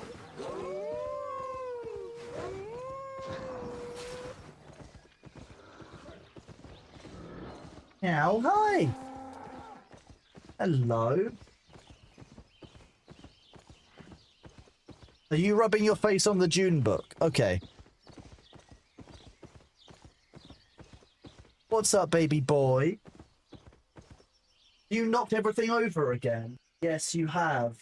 Speaker 1: Meow, hi. Hello. Are you rubbing your face on the June book? Okay. What's up, baby boy? You knocked everything over again. Yes, you have.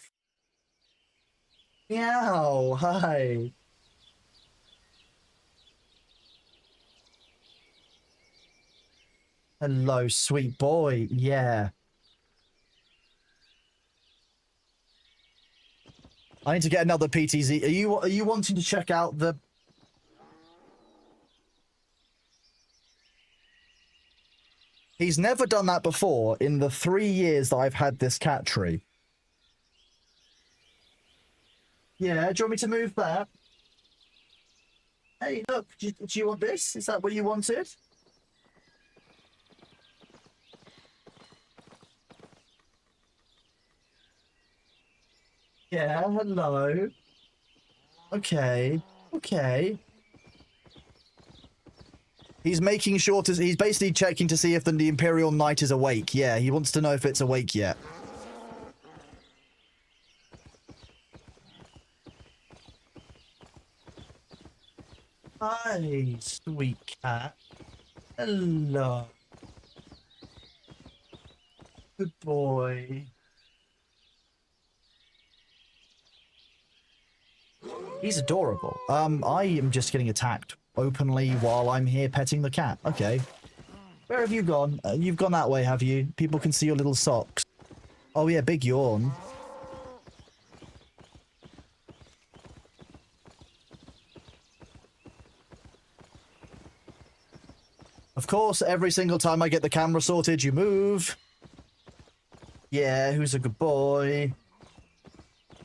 Speaker 1: Meow. Hi. Hello, sweet boy. Yeah. I need to get another PTZ. Are you wanting to check out the... He's never done that before in the 3 years that I've had this cat tree. Yeah, do you want me to move that? Hey, look, do you want this? Is that what you wanted? Yeah, hello. Okay, okay. He's making sure to... He's basically checking to see if the Imperial Knight is awake. Yeah, he wants to know if it's awake yet. Hi, sweet cat. Hello. Good boy. He's adorable. I am just getting attacked openly while I'm here petting the cat. Okay. Where have you gone? You've gone that way, have you? People can see your little socks. Oh yeah, big yawn. Of course, every single time I get the camera sorted, you move. Yeah, who's a good boy?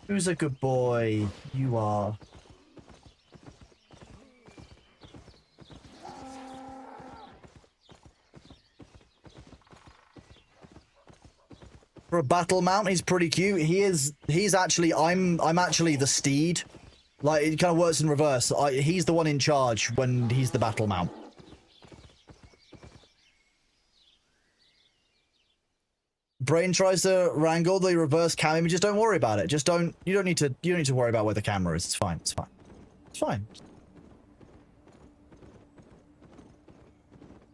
Speaker 1: Who's a good boy? You are. For a battle mount, he's pretty cute. He's actually, I'm actually the steed. Like, it kind of works in reverse. He's the one in charge when he's the battle mount. Brain tries to wrangle the reverse cam images. Don't worry about it. You don't need to worry about where the camera is. It's fine. It's fine. It's fine.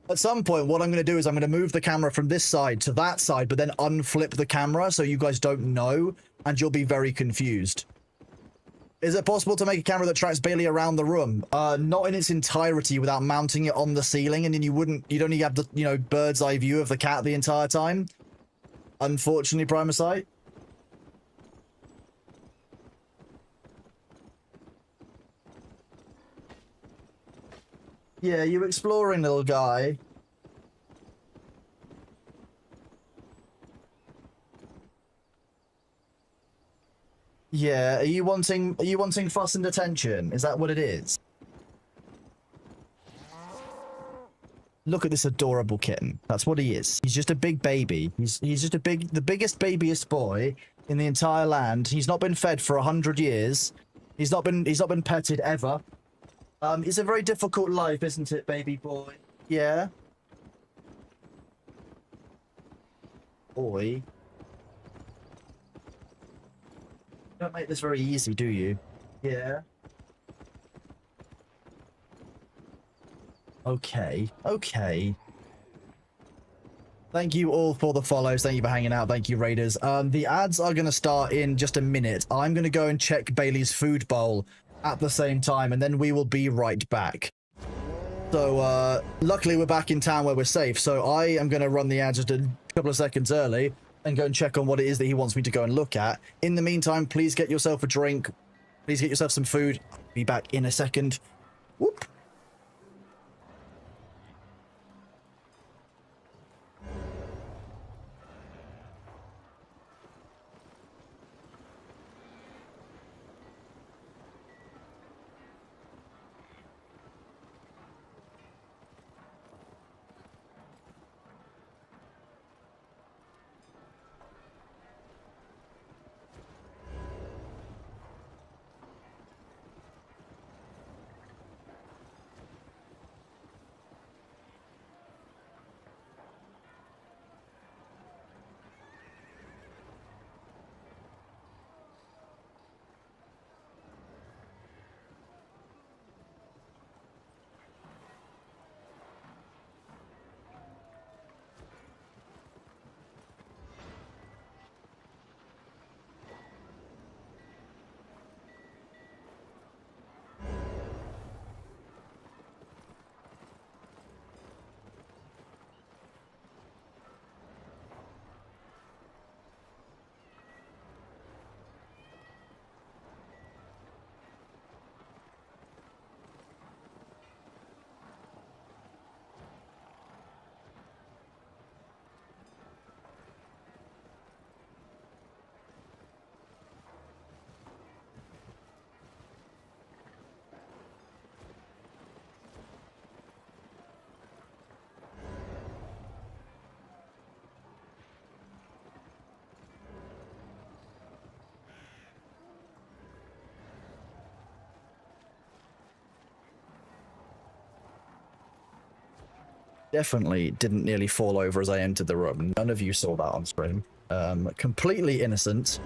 Speaker 1: At some point, what I'm going to do is I'm going to move the camera from this side to that side, but then unflip the camera so you guys don't know, and you'll be very confused. Is it possible to make a camera that tracks Bailey around the room? Not in its entirety without mounting it on the ceiling, and then you'd only have the, bird's eye view of the cat the entire time. Unfortunately, Primacyte. Yeah, you exploring, little guy. Yeah, are you wanting fuss and attention? Is that what it is? Look at this adorable kitten. That's what he is. He's just a big baby. He's just the biggest babyest boy in the entire land. He's not been fed for 100 years. He's not been petted ever. It's a very difficult life, isn't it, baby boy? Yeah. Boy. Don't make this very easy, do you? Yeah. Okay. Okay. Thank you all for the follows. Thank you for hanging out. Thank you, Raiders. The ads are going to start in just a minute. I'm going to go and check Bailey's food bowl at the same time, and then we will be right back. So, luckily we're back in town where we're safe, so I am going to run the ads just a couple of seconds early and go and check on what it is that he wants me to go and look at. In the meantime, please get yourself a drink. Please get yourself some food. I'll be back in a second. Whoop. definitely didn't nearly fall over as I entered the room. None of you saw that on stream. Completely innocent.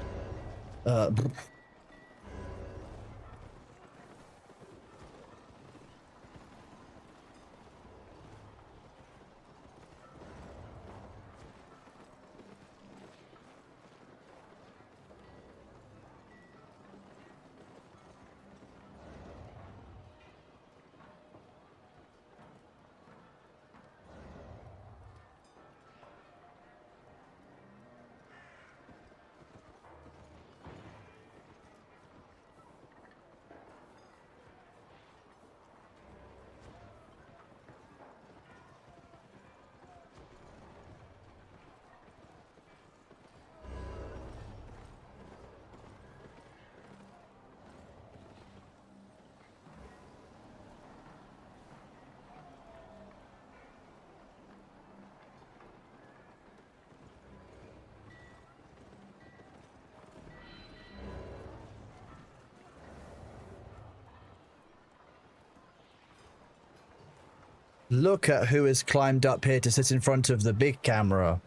Speaker 1: Look at who has climbed up here to sit in front of the big camera.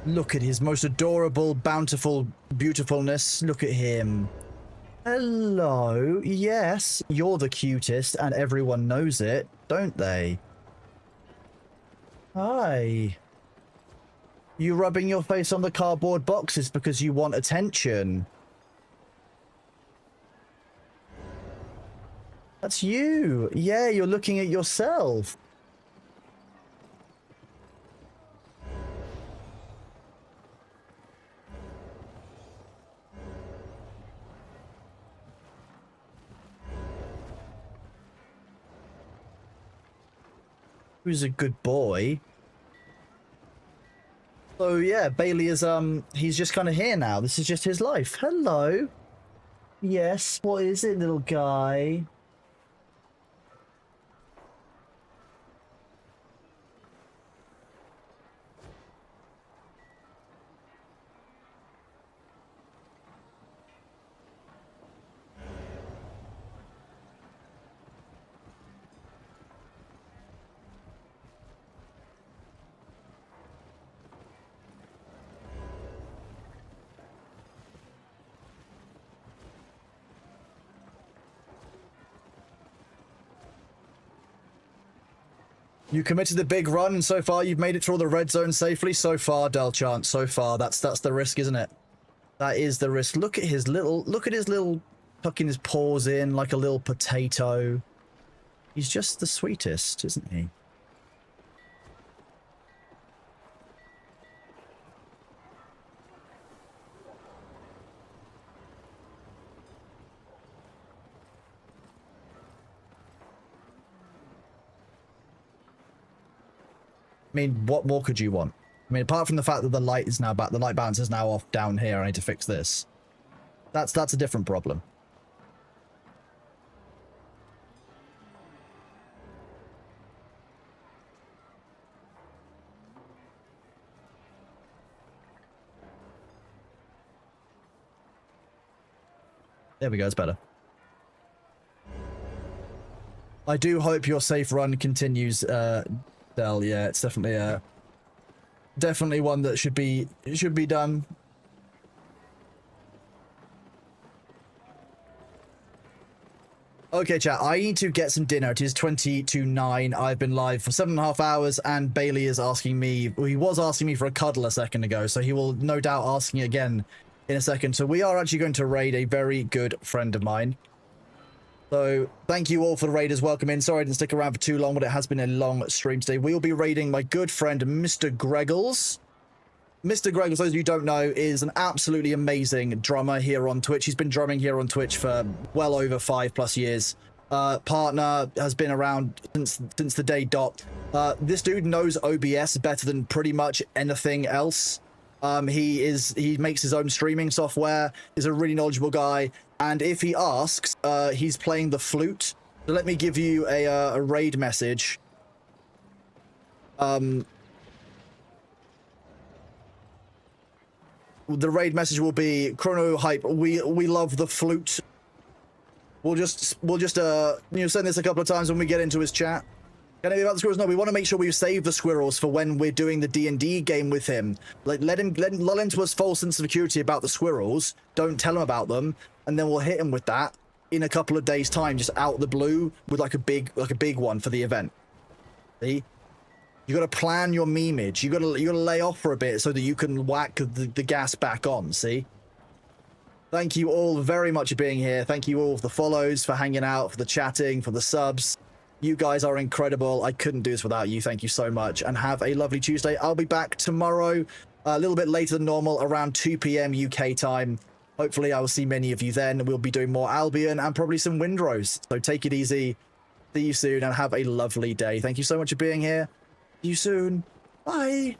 Speaker 1: Look at his most adorable, bountiful beautifulness. Look at him. Hello. Yes, you're the cutest, and everyone knows it, don't they? Hi. You rubbing your face on the cardboard boxes because you want attention. That's you. Yeah, you're looking at yourself. Who's a good boy? So yeah, Bailey is he's just kind of here now. This is just his life. Hello. Yes, what is it, little guy? You committed the big run, and so far you've made it through the red zone safely. So far, Delchant. So far, that's the risk, isn't it? That is the risk. Look at his little tucking his paws in like a little potato. He's just the sweetest, isn't he? I mean, what more could you want? I mean, apart from the fact that the light is now back, the light balance is now off down here. I need to fix this. That's a different problem. There we go, it's better. I do hope your safe run continues, Del. Yeah, it's definitely one that should be done. Okay, chat, I need to get some dinner. It is 20 to 9. I've been live for 7.5 hours, and Bailey is asking me, well, he was asking me for a cuddle a second ago, so he will no doubt ask me again in a second. So we are actually going to raid a very good friend of mine. So thank you all for the raiders. Welcome in. Sorry I didn't stick around for too long, but it has been a long stream today. We will be raiding my good friend, Mr. Greggles. Mr. Greggles, those of you who don't know, is an absolutely amazing drummer here on Twitch. He's been drumming here on Twitch for well over 5+ years. Partner has been around since the day dot. This dude knows OBS better than pretty much anything else. He makes his own streaming software, is a really knowledgeable guy, and if he asks, he's playing the flute. So let me give you a raid message. The raid message will be Chrono Hype. We love the flute. We'll just send this a couple of times when we get into his chat. Can it be about the squirrels? No, we want to make sure we save the squirrels for when we're doing the D&D game with him. Like, let him lull into us false sense of security about the squirrels. Don't tell him about them, and then we'll hit him with that in a couple of days' time, just out of the blue with like a big one for the event. See? You got to plan your memeage. You got to lay off for a bit so that you can whack the gas back on. See? Thank you all very much for being here. Thank you all for the follows, for hanging out, for the chatting, for the subs. You guys are incredible. I couldn't do this without you. Thank you so much. And have a lovely Tuesday. I'll be back tomorrow, a little bit later than normal, around 2 p.m. UK time. Hopefully, I will see many of you then. We'll be doing more Albion and probably some Windrose. So take it easy. See you soon and have a lovely day. Thank you so much for being here. See you soon. Bye.